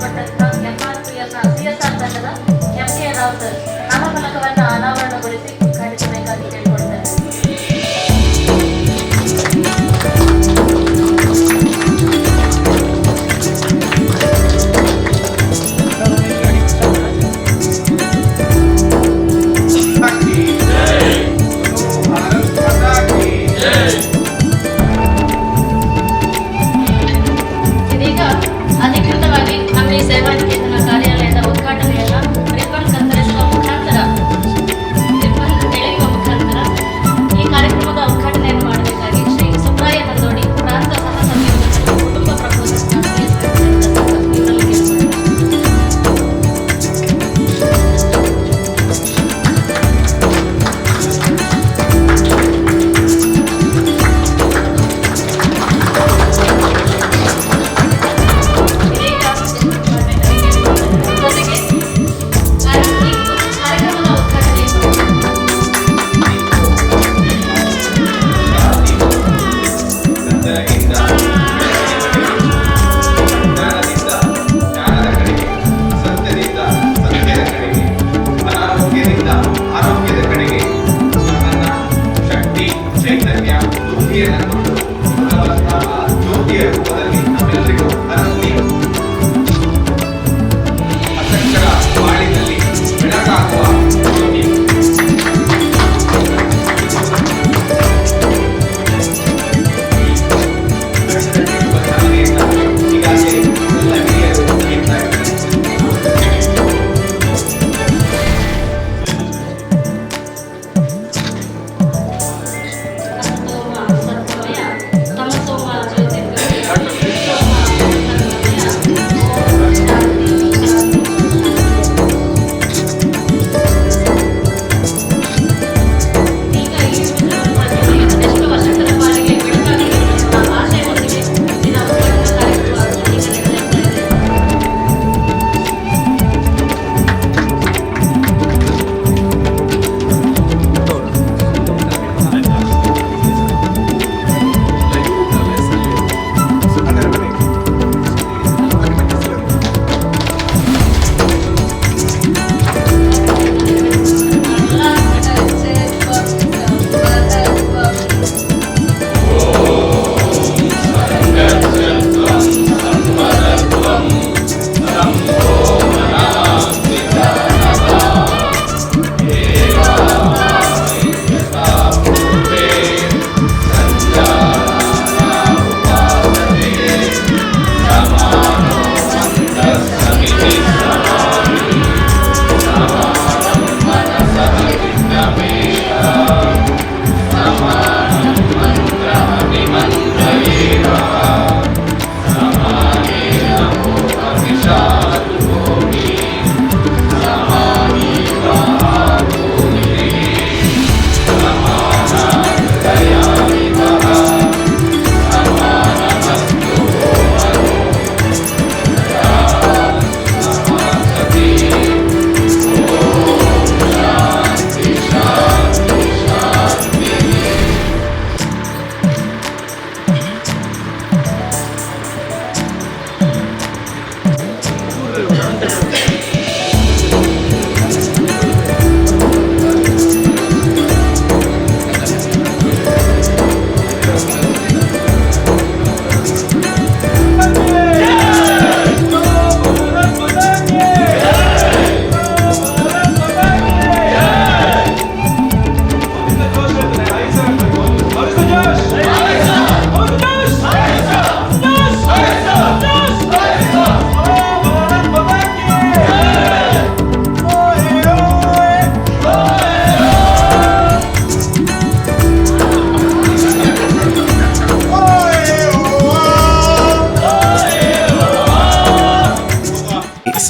ಸಂಬಂಧಪಟ್ಟಂತಹ ಎಂಆರ್ಪಿಎಫ್ನ ಸಿಎಸ್ಆರ್ ತಂಡದ ಎಂಕೆ ರಾವ್ ನಾಮಫಲಕವನ್ನು ಅನಾವರಣಗೊಳಿಸಿ ಉದ್ಘಾಟಿಸಬೇಕಾಗಿ ಕೇಳಿಕೊಳ್ತಾರೆ. ಇದೀಗ ಅಧಿಕೃತವಾಗಿ ನಮ್ಮ ಈ ಸೇವಾ ನಿಕೇತನ ಕಾರ್ಯಾಲಯದ ಉದ್ಘಾಟನೆಯನ್ನ ರಿಬ್ಬನ್ ಎಳೆಯುವ ಮುಖಾಂತರ ಈ ಕಾರ್ಯಕ್ರಮದ ಉದ್ಘಾಟನೆಯನ್ನು ಮಾಡಬೇಕಾಗಿ ಶ್ರೀ ಸುಬ್ರಾಯ ನಂದೋಡಿ ಪ್ರಾಂತ ಸಹ ಸಂಯೋಜಕರು ಕುಟುಂಬ ಪ್ರಬೋಧಕ ಇವರಲ್ಲಿ ಕೇಳಿಕೊಳ್ಳುತ್ತಾರೆ.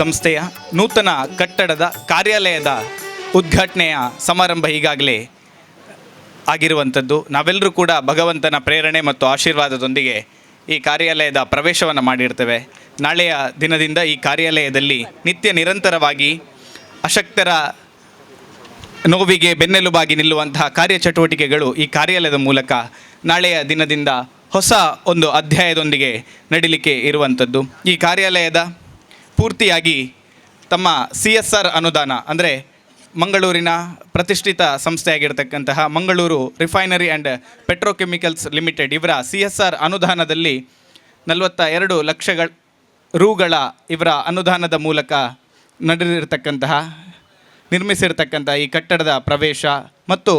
ಸಂಸ್ಥೆಯ ನೂತನ ಕಟ್ಟಡದ ಕಾರ್ಯಾಲಯದ ಉದ್ಘಾಟನೆಯ ಸಮಾರಂಭ ಈಗಾಗಲೇ ಆಗಿರುವಂಥದ್ದು. ನಾವೆಲ್ಲರೂ ಕೂಡ ಭಗವಂತನ ಪ್ರೇರಣೆ ಮತ್ತು ಆಶೀರ್ವಾದದೊಂದಿಗೆ ಈ ಕಾರ್ಯಾಲಯದ ಪ್ರವೇಶವನ್ನು ಮಾಡಿರ್ತೇವೆ. ನಾಳೆಯ ದಿನದಿಂದ ಈ ಕಾರ್ಯಾಲಯದಲ್ಲಿ ನಿತ್ಯ ನಿರಂತರವಾಗಿ ಅಶಕ್ತರ ನೋವಿಗೆ ಬೆನ್ನೆಲುಬಾಗಿ ನಿಲ್ಲುವಂತಹ ಕಾರ್ಯಚಟುವಟಿಕೆಗಳು ಈ ಕಾರ್ಯಾಲಯದ ಮೂಲಕ ನಾಳೆಯ ದಿನದಿಂದ ಹೊಸ ಒಂದು ಅಧ್ಯಾಯದೊಂದಿಗೆ ನಡೀಲಿಕ್ಕೆ ಇರುವಂಥದ್ದು. ಈ ಕಾರ್ಯಾಲಯದ ಸ್ಫೂರ್ತಿಯಾಗಿ ತಮ್ಮ CSR ಅನುದಾನ ಅಂದರೆ ಮಂಗಳೂರಿನ ಪ್ರತಿಷ್ಠಿತ ಸಂಸ್ಥೆಯಾಗಿರ್ತಕ್ಕಂತಹ Mangaluru refinery and petrochemicals limited ಇವರ CSR ಅನುದಾನದಲ್ಲಿ 42 ಲಕ್ಷ ರೂಗಳ ಇವರ ಅನುದಾನದ ಮೂಲಕ ನಿರ್ಮಿಸಿರ್ತಕ್ಕಂಥ ಈ ಕಟ್ಟಡದ ಪ್ರವೇಶ ಮತ್ತು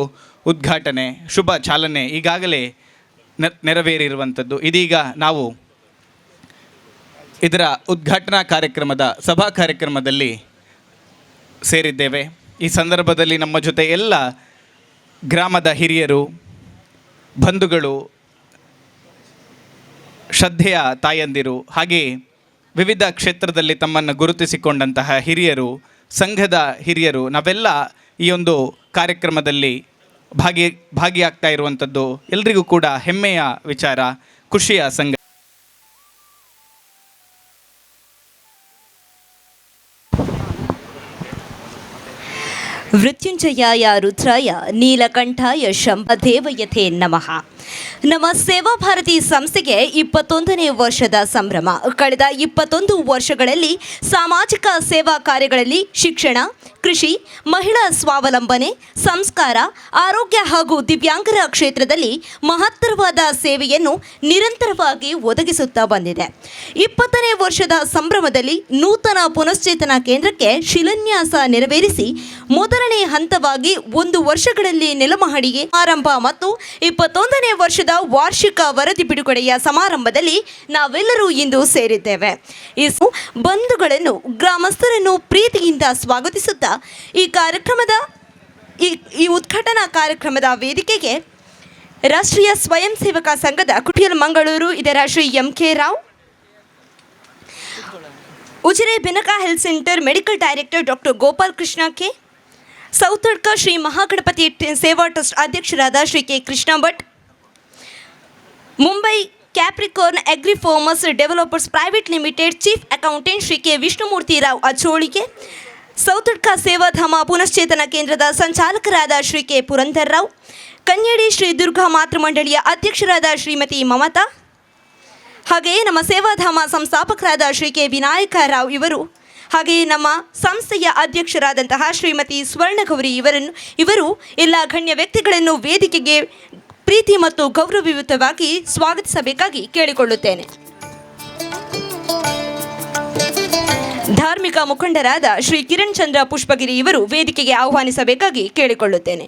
ಉದ್ಘಾಟನೆ ಶುಭ ಚಾಲನೆ ಈಗಾಗಲೇ ನೆರವೇರಿರುವಂಥದ್ದು. ಇದೀಗ ನಾವು ಇದರ ಉದ್ಘಾಟನಾ ಕಾರ್ಯಕ್ರಮದ ಸಭಾ ಕಾರ್ಯಕ್ರಮದಲ್ಲಿ ಸೇರಿದ್ದೇವೆ. ಈ ಸಂದರ್ಭದಲ್ಲಿ ನಮ್ಮ ಜೊತೆ ಎಲ್ಲ ಗ್ರಾಮದ ಹಿರಿಯರು, ಬಂಧುಗಳು, ಶ್ರದ್ಧೆಯ ತಾಯಂದಿರು, ಹಾಗೆ ವಿವಿಧ ಕ್ಷೇತ್ರದಲ್ಲಿ ತಮ್ಮನ್ನು ಗುರುತಿಸಿಕೊಂಡಂತಹ ಹಿರಿಯರು, ಸಂಘದ ಹಿರಿಯರು, ನಾವೆಲ್ಲ ಈ ಒಂದು ಕಾರ್ಯಕ್ರಮದಲ್ಲಿ ಭಾಗಿಯಾಗ್ತಾ ಇರುವಂಥದ್ದು ಎಲ್ರಿಗೂ ಕೂಡ ಹೆಮ್ಮೆಯ ವಿಚಾರ, ಖುಷಿಯ ಸಂಗತಿ. ಮೃತ್ಯುಂಜಯಾಯ ರುದ್ರಾಯ ನೀಲಕಂಠಾಯ ಶಂಭದೇವಯತೆ ನಮಃ. ನಮ್ಮ ಸೇವಾ ಭಾರತಿ ಸಂಸ್ಥೆಗೆ 21ನೇ ವರ್ಷದ ಸಂಭ್ರಮ. ಕಳೆದ 21 ವರ್ಷಗಳಲ್ಲಿ ಸಾಮಾಜಿಕ ಸೇವಾ ಕಾರ್ಯಗಳಲ್ಲಿ ಶಿಕ್ಷಣ, ಕೃಷಿ, ಮಹಿಳಾ ಸ್ವಾವಲಂಬನೆ, ಸಂಸ್ಕಾರ, ಆರೋಗ್ಯ ಹಾಗೂ ದಿವ್ಯಾಂಗರ ಕ್ಷೇತ್ರದಲ್ಲಿ ಮಹತ್ತರವಾದ ಸೇವೆಯನ್ನು ನಿರಂತರವಾಗಿ ಒದಗಿಸುತ್ತಾ ಬಂದಿದೆ. 20ನೇ ವರ್ಷದ ಸಂಭ್ರಮದಲ್ಲಿ ನೂತನ ಪುನಶ್ಚೇತನ ಕೇಂದ್ರಕ್ಕೆ ಶಿಲಾನ್ಯಾಸ ನೆರವೇರಿಸಿ ಮೊದಲನೇ ಹಂತವಾಗಿ 1 ವರ್ಷಗಳಲ್ಲಿ ನೆಲಮಹಡಿಗೆ ಆರಂಭ ಮತ್ತು 21ನೇ ವರ್ಷದ ವಾರ್ಷಿಕ ವರದಿ ಬಿಡುಗಡೆಯ ಸಮಾರಂಭದಲ್ಲಿ ನಾವೆಲ್ಲರೂ ಇಂದು ಸೇರಿದ್ದೇವೆ. ಈ ಬಂಧುಗಳನ್ನು, ಗ್ರಾಮಸ್ಥರನ್ನು ಪ್ರೀತಿಯಿಂದ ಸ್ವಾಗತಿಸುತ್ತಾ ಈ ಉದ್ಘಾಟನಾ ಕಾರ್ಯಕ್ರಮದ ವೇದಿಕೆಗೆ ರಾಷ್ಟ್ರೀಯ ಸ್ವಯಂ ಸೇವಕ ಸಂಘದ ಕುಟಿಯಲ್ ಮಂಗಳೂರು ಇದರ Shri MK Rao, Ujire Benaka health centre medical director doctor Gopal Krishna K, Soutadka Shri Mahaganapati Seva trust ಅಧ್ಯಕ್ಷರಾದ Shri K Krishna Bhat, Mumbai Capricorn agri farmers developers private limited chief accountant Shri K Vishnumurthy Rao Acholige, Soutadka Sevadhama ಪುನಶ್ಚೇತನ ಕೇಂದ್ರದ ಸಂಚಾಲಕರಾದ ಶ್ರೀ K ಪುರಂದರ್ ರಾವ್, ಕನ್ಯಡಿ ಶ್ರೀ ದುರ್ಗಾ ಮಾತೃ ಮಂಡಳಿಯ ಅಧ್ಯಕ್ಷರಾದ ಶ್ರೀಮತಿ ಮಮತಾ, ಹಾಗೆಯೇ ನಮ್ಮ ಸೇವಾಧಾಮ ಸಂಸ್ಥಾಪಕರಾದ ಶ್ರೀ K ವಿನಾಯಕ ರಾವ್ ಇವರು, ಹಾಗೆಯೇ ನಮ್ಮ ಸಂಸ್ಥೆಯ ಅಧ್ಯಕ್ಷರಾದಂತಹ ಶ್ರೀಮತಿ ಸ್ವರ್ಣಗೌರಿ ಇವರು ಎಲ್ಲ ಗಣ್ಯ ವ್ಯಕ್ತಿಗಳನ್ನು ವೇದಿಕೆಗೆ ಪ್ರೀತಿ ಮತ್ತು ಗೌರವಯುತವಾಗಿ ಸ್ವಾಗತಿಸಬೇಕಾಗಿ ಕೇಳಿಕೊಳ್ಳುತ್ತೇನೆ. ಧಾರ್ಮಿಕ ಮುಖಂಡರಾದ ಶ್ರೀ ಕಿರಣ್ ಚಂದ್ರ ಪುಷ್ಪಗಿರಿ ಇವರು ವೇದಿಕೆಗೆ ಆಹ್ವಾನಿಸಬೇಕಾಗಿ ಕೇಳಿಕೊಳ್ಳುತ್ತೇನೆ.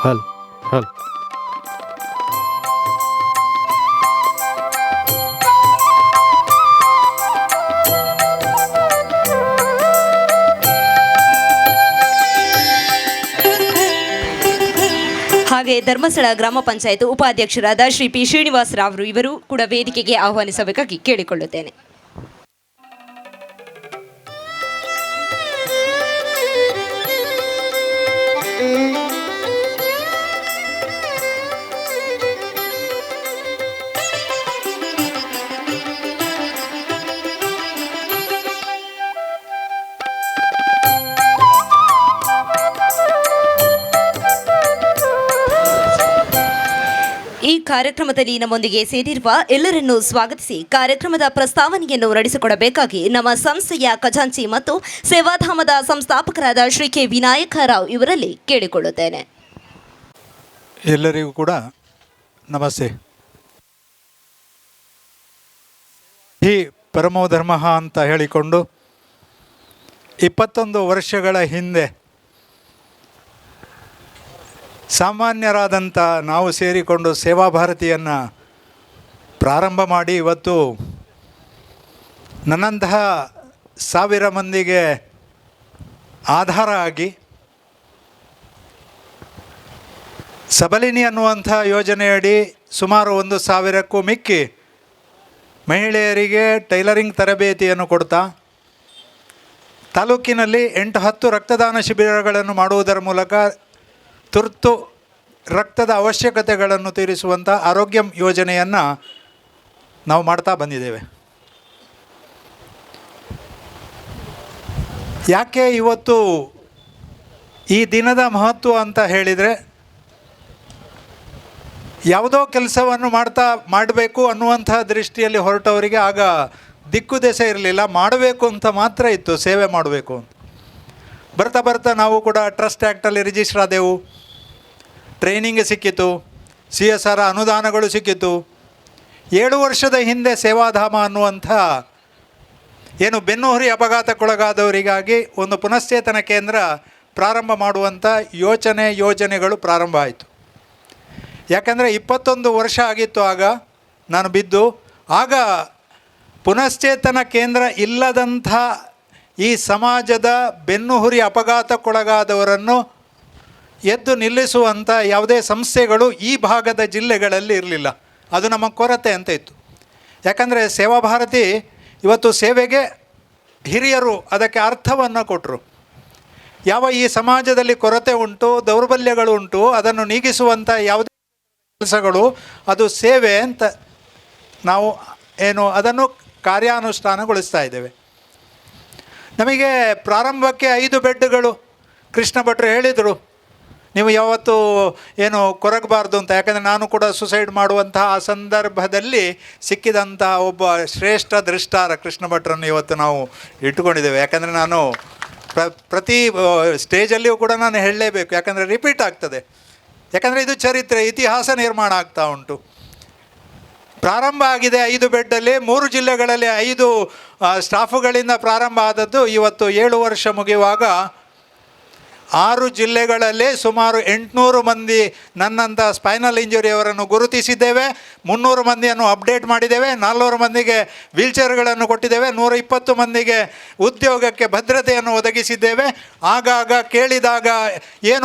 ಹಲ್ ಹಾಗೆ ಧರ್ಮಸ್ಥಳ ಗ್ರಾಮ ಪಂಚಾಯತ್ ಉಪಾಧ್ಯಕ್ಷರಾದ ಶ್ರೀ P ಶ್ರೀನಿವಾಸ ರಾವ್ ಇವರು ಕೂಡ ವೇದಿಕೆಗೆ ಆಹ್ವಾನಿಸಬೇಕಾಗಿ ಕೇಳಿಕೊಳ್ಳುತ್ತೇನೆ. ಈ ಕಾರ್ಯಕ್ರಮದಲ್ಲಿ ನಮ್ಮೊಂದಿಗೆ ಸೇರಿರುವ ಎಲ್ಲರನ್ನೂ ಸ್ವಾಗತಿಸಿ ಕಾರ್ಯಕ್ರಮದ ಪ್ರಸ್ತಾವನೆಯನ್ನು ನಡೆಸಿಕೊಡಬೇಕಾಗಿ ನಮ್ಮ ಸಂಸ್ಥೆಯ ಖಜಾಂಚಿ ಮತ್ತು ಸೇವಾಧಾಮದ ಸಂಸ್ಥಾಪಕರಾದ ಶ್ರೀ K ವಿನಾಯಕ ರಾವ್ ಇವರಲ್ಲಿ ಕೇಳಿಕೊಳ್ಳುತ್ತೇನೆ. ಎಲ್ಲರಿಗೂ ಕೂಡ ನಮಸ್ತೆ. ಹಿ ಪರಮೋ ಧರ್ಮ ಅಂತ ಹೇಳಿಕೊಂಡು 21 ವರ್ಷಗಳ ಹಿಂದೆ ಸಾಮಾನ್ಯರಾದಂಥ ನಾವು ಸೇರಿಕೊಂಡು ಸೇವಾ ಭಾರತಿಯನ್ನು ಪ್ರಾರಂಭ ಮಾಡಿ ಇವತ್ತು ನನ್ನಂತಹ 1000 ಮಂದಿಗೆ ಆಧಾರ ಆಗಿ ಸಬಲಿನಿ ಅನ್ನುವಂಥ ಯೋಜನೆಯಡಿ ಸುಮಾರು 1,000ಕ್ಕೂ ಮಿಕ್ಕಿ ಮಹಿಳೆಯರಿಗೆ ಟೈಲರಿಂಗ್ ತರಬೇತಿಯನ್ನು ಕೊಡ್ತಾ ತಾಲೂಕಿನಲ್ಲಿ 8-10 ರಕ್ತದಾನ ಶಿಬಿರಗಳನ್ನು ಮಾಡುವುದರ ಮೂಲಕ ತುರ್ತು ರಕ್ತದ ಅವಶ್ಯಕತೆಗಳನ್ನು ತೀರಿಸುವಂಥ ಆರೋಗ್ಯ ಯೋಜನೆಯನ್ನು ನಾವು ಮಾಡ್ತಾ ಬಂದಿದ್ದೇವೆ. ಯಾಕೆ ಇವತ್ತು ಈ ದಿನದ ಮಹತ್ವ ಅಂತ ಹೇಳಿದರೆ, ಯಾವುದೋ ಕೆಲಸವನ್ನು ಮಾಡಬೇಕು ಅನ್ನುವಂಥ ದೃಷ್ಟಿಯಲ್ಲಿ ಹೊರಟವರಿಗೆ ಆಗ ದಿಕ್ಕು ದೆಸೆ ಇರಲಿಲ್ಲ. ಮಾಡಬೇಕು ಅಂತ ಮಾತ್ರ ಇತ್ತು, ಸೇವೆ ಮಾಡಬೇಕು ಅಂತ. ಬರ್ತಾ ಬರ್ತಾ ನಾವು ಕೂಡ ಟ್ರಸ್ಟ್ ಆ್ಯಕ್ಟಲ್ಲಿ ರಿಜಿಸ್ಟರ್ ಆದೆವು, ಟ್ರೈನಿಂಗ್ ಸಿಕ್ಕಿತು, CSR ಅನುದಾನಗಳು ಸಿಕ್ಕಿತು. 7 ವರ್ಷದ ಹಿಂದೆ ಸೇವಾಧಾಮ ಅನ್ನುವಂಥ ಏನು ಬೆನ್ನುಹುರಿ ಅಪಘಾತಕ್ಕೊಳಗಾದವರಿಗಾಗಿ ಒಂದು ಪುನಶ್ಚೇತನ ಕೇಂದ್ರ ಪ್ರಾರಂಭ ಮಾಡುವಂಥ ಯೋಜನೆಗಳು ಪ್ರಾರಂಭ ಆಯಿತು. ಯಾಕಂದರೆ 21 ವರ್ಷ ಆಗಿತ್ತು ಆಗ ನಾನು ಬಿದ್ದು. ಆಗ ಪುನಶ್ಚೇತನ ಕೇಂದ್ರ ಇಲ್ಲದಂಥ ಈ ಸಮಾಜದ ಬೆನ್ನುಹುರಿ ಅಪಘಾತಕ್ಕೊಳಗಾದವರನ್ನು ಎದ್ದು ನಿಲ್ಲಿಸುವಂಥ ಯಾವುದೇ ಸಂಸ್ಥೆಗಳು ಈ ಭಾಗದ ಜಿಲ್ಲೆಗಳಲ್ಲಿ ಇರಲಿಲ್ಲ. ಅದು ನಮ್ಮ ಕೊರತೆ ಅಂತ ಇತ್ತು. ಯಾಕಂದರೆ ಸೇವಾ ಭಾರತಿ ಇವತ್ತು ಸೇವೆಗೆ ಹಿರಿಯರು ಅದಕ್ಕೆ ಅರ್ಥವನ್ನು ಕೊಟ್ಟರು. ಯಾವ ಈ ಸಮಾಜದಲ್ಲಿ ಕೊರತೆ ಉಂಟು, ದೌರ್ಬಲ್ಯಗಳು ಉಂಟು, ಅದನ್ನು ನೀಗಿಸುವಂಥ ಯಾವುದೇ ಕೆಲಸಗಳು ಅದು ಸೇವೆ ಅಂತ ನಾವು ಅದನ್ನು ಕಾರ್ಯಾನುಷ್ಠಾನಗೊಳಿಸ್ತಾ ಇದ್ದೇವೆ. ನಮಗೆ ಪ್ರಾರಂಭಕ್ಕೆ 5 ಬೆಡ್ಗಳು ಕೃಷ್ಣ ಭಟ್ರು ಹೇಳಿದರು, ನೀವು ಯಾವತ್ತೂ ಕೊರಗಬಾರ್ದು ಅಂತ. ಯಾಕಂದರೆ ನಾನು ಕೂಡ ಸುಸೈಡ್ ಮಾಡುವಂತಹ ಆ ಸಂದರ್ಭದಲ್ಲಿ ಸಿಕ್ಕಿದಂತಹ ಒಬ್ಬ ಶ್ರೇಷ್ಠ ದೃಷ್ಟಾರ ಕೃಷ್ಣ ಭಟ್ರನ್ನು ಇವತ್ತು ನಾವು ಇಟ್ಟುಕೊಂಡಿದ್ದೇವೆ. ಯಾಕಂದರೆ ನಾನು ಪ್ರತಿ ಸ್ಟೇಜಲ್ಲಿಯೂ ಕೂಡ ನಾನು ಹೇಳಲೇಬೇಕು, ಯಾಕಂದರೆ ರಿಪೀಟ್ ಆಗ್ತದೆ. ಯಾಕಂದರೆ ಇದು ಚರಿತ್ರೆ, ಇತಿಹಾಸ ನಿರ್ಮಾಣ ಆಗ್ತಾ ಉಂಟು. ಪ್ರಾರಂಭ ಆಗಿದೆ 5 ಬೆಡ್ಡಲ್ಲಿ, 3 ಜಿಲ್ಲೆಗಳಲ್ಲಿ 5 ಸ್ಟಾಫುಗಳಿಂದ ಪ್ರಾರಂಭ ಆದದ್ದು. ಇವತ್ತು 7 ವರ್ಷ ಮುಗಿಯುವಾಗ 6 ಜಿಲ್ಲೆಗಳಲ್ಲಿ ಸುಮಾರು 800 ಮಂದಿ ನನ್ನಂಥ ಸ್ಪೈನಲ್ ಇಂಜುರಿಯವರನ್ನು ಗುರುತಿಸಿದ್ದೇವೆ. 300 ಮಂದಿಯನ್ನು ಅಪ್ಡೇಟ್ ಮಾಡಿದ್ದೇವೆ. 400 ಮಂದಿಗೆ ವೀಲ್ಚೇರ್ಗಳನ್ನು ಕೊಟ್ಟಿದ್ದೇವೆ. 120 ಮಂದಿಗೆ ಉದ್ಯೋಗಕ್ಕೆ ಭದ್ರತೆಯನ್ನು ಒದಗಿಸಿದ್ದೇವೆ. ಆಗಾಗ ಕೇಳಿದಾಗ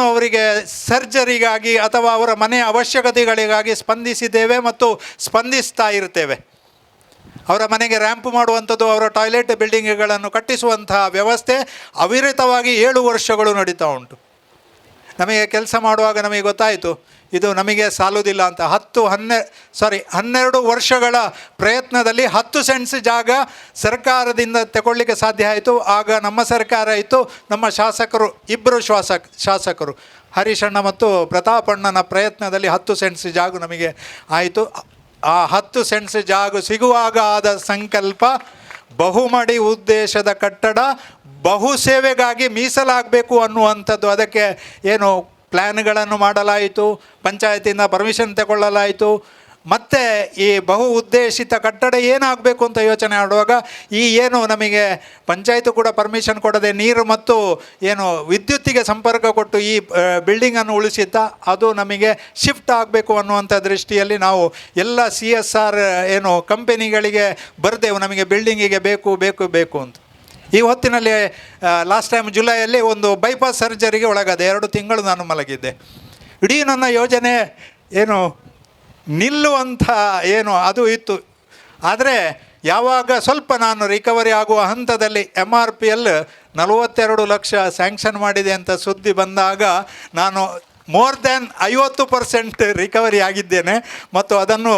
ಅವರಿಗೆ ಸರ್ಜರಿಗಾಗಿ ಅಥವಾ ಅವರ ಮನೆಯ ಅವಶ್ಯಕತೆಗಳಿಗಾಗಿ ಸ್ಪಂದಿಸಿದ್ದೇವೆ ಮತ್ತು ಸ್ಪಂದಿಸ್ತಾ ಇರ್ತೇವೆ. ಅವರ ಮನೆಗೆ ರ್ಯಾಂಪ್ ಮಾಡುವಂಥದ್ದು, ಅವರ ಟಾಯ್ಲೆಟ್ ಬಿಲ್ಡಿಂಗ್ಗಳನ್ನು ಕಟ್ಟಿಸುವಂತಹ ವ್ಯವಸ್ಥೆ ಅವಿರತವಾಗಿ 7 ವರ್ಷಗಳು ನಡೀತಾ ಉಂಟು. ನಮಗೆ ಕೆಲಸ ಮಾಡುವಾಗ ನಮಗೆ ಗೊತ್ತಾಯಿತು ಇದು ನಮಗೆ ಸಾಲುವುದಿಲ್ಲ ಅಂತ. 12 ವರ್ಷಗಳ ಪ್ರಯತ್ನದಲ್ಲಿ 10 ಸೆಂಟ್ಸ್ ಜಾಗ ಸರ್ಕಾರದಿಂದ ತಗೊಳ್ಳಿಕ್ಕೆ ಸಾಧ್ಯ ಆಯಿತು. ಆಗ ನಮ್ಮ ಸರ್ಕಾರ ಇತ್ತು, ನಮ್ಮ ಶಾಸಕರು 2 ಶಾಸಕರು ಹರೀಶಣ್ಣ ಮತ್ತು ಪ್ರತಾಪಣ್ಣನ ಪ್ರಯತ್ನದಲ್ಲಿ 10 ಸೆಂಟ್ಸ್ ಜಾಗ ನಮಗೆ ಆಯಿತು. ಆ 10 ಸೆಂಟ್ಸ್ ಜಾಗ ಸಿಗುವಾಗ ಆದ ಸಂಕಲ್ಪ, ಬಹುಮಡಿ ಉದ್ದೇಶದ ಕಟ್ಟಡ ಬಹು ಸೇವೆಗಾಗಿ ಮೀಸಲಾಗಬೇಕು ಅನ್ನುವಂಥದ್ದು. ಅದಕ್ಕೆ ಪ್ಲ್ಯಾನ್ಗಳನ್ನು ಮಾಡಲಾಯಿತು, ಪಂಚಾಯತಿಂದ ಪರ್ಮಿಷನ್ ತಗೊಳ್ಳಲಾಯಿತು. ಮತ್ತು ಈ ಬಹು ಉದ್ದೇಶಿತ ಕಟ್ಟಡ ಏನಾಗಬೇಕು ಅಂತ ಯೋಚನೆ ಮಾಡುವಾಗ ಈ ನಮಗೆ ಪಂಚಾಯತು ಕೂಡ ಪರ್ಮಿಷನ್ ಕೊಡದೆ ನೀರು ಮತ್ತು ವಿದ್ಯುತ್ತಿಗೆ ಸಂಪರ್ಕ ಕೊಟ್ಟು ಈ ಬಿಲ್ಡಿಂಗನ್ನು ಉಳಿಸಿದ್ದ, ಅದು ನಮಗೆ ಶಿಫ್ಟ್ ಆಗಬೇಕು ಅನ್ನುವಂಥ ದೃಷ್ಟಿಯಲ್ಲಿ ನಾವು ಎಲ್ಲ CSR ಕಂಪೆನಿಗಳಿಗೆ ಬರೆದೆವು, ನಮಗೆ ಬಿಲ್ಡಿಂಗಿಗೆ ಬೇಕು ಅಂತ. ಈ ಹೊತ್ತಿನಲ್ಲಿ ಲಾಸ್ಟ್ ಟೈಮ್ ಜುಲೈಯಲ್ಲಿ ಒಂದು ಬೈಪಾಸ್ ಸರ್ಜರಿಗೆ ಒಳಗಾದೆ. 2 ತಿಂಗಳು ನಾನು ಮಲಗಿದ್ದೆ. ಇಡೀ ನನ್ನ ಯೋಜನೆ ನಿಲ್ಲುವಂಥ ಅದು ಇತ್ತು. ಆದರೆ ಯಾವಾಗ ಸ್ವಲ್ಪ ನಾನು ರಿಕವರಿ ಆಗುವ ಹಂತದಲ್ಲಿ MRPL 42 ಲಕ್ಷ ಸ್ಯಾಂಕ್ಷನ್ ಮಾಡಿದೆ ಅಂತ ಸುದ್ದಿ ಬಂದಾಗ ನಾನು ಮೋರ್ ದ್ಯಾನ್ 50% ರಿಕವರಿ ಆಗಿದ್ದೇನೆ ಮತ್ತು ಅದನ್ನು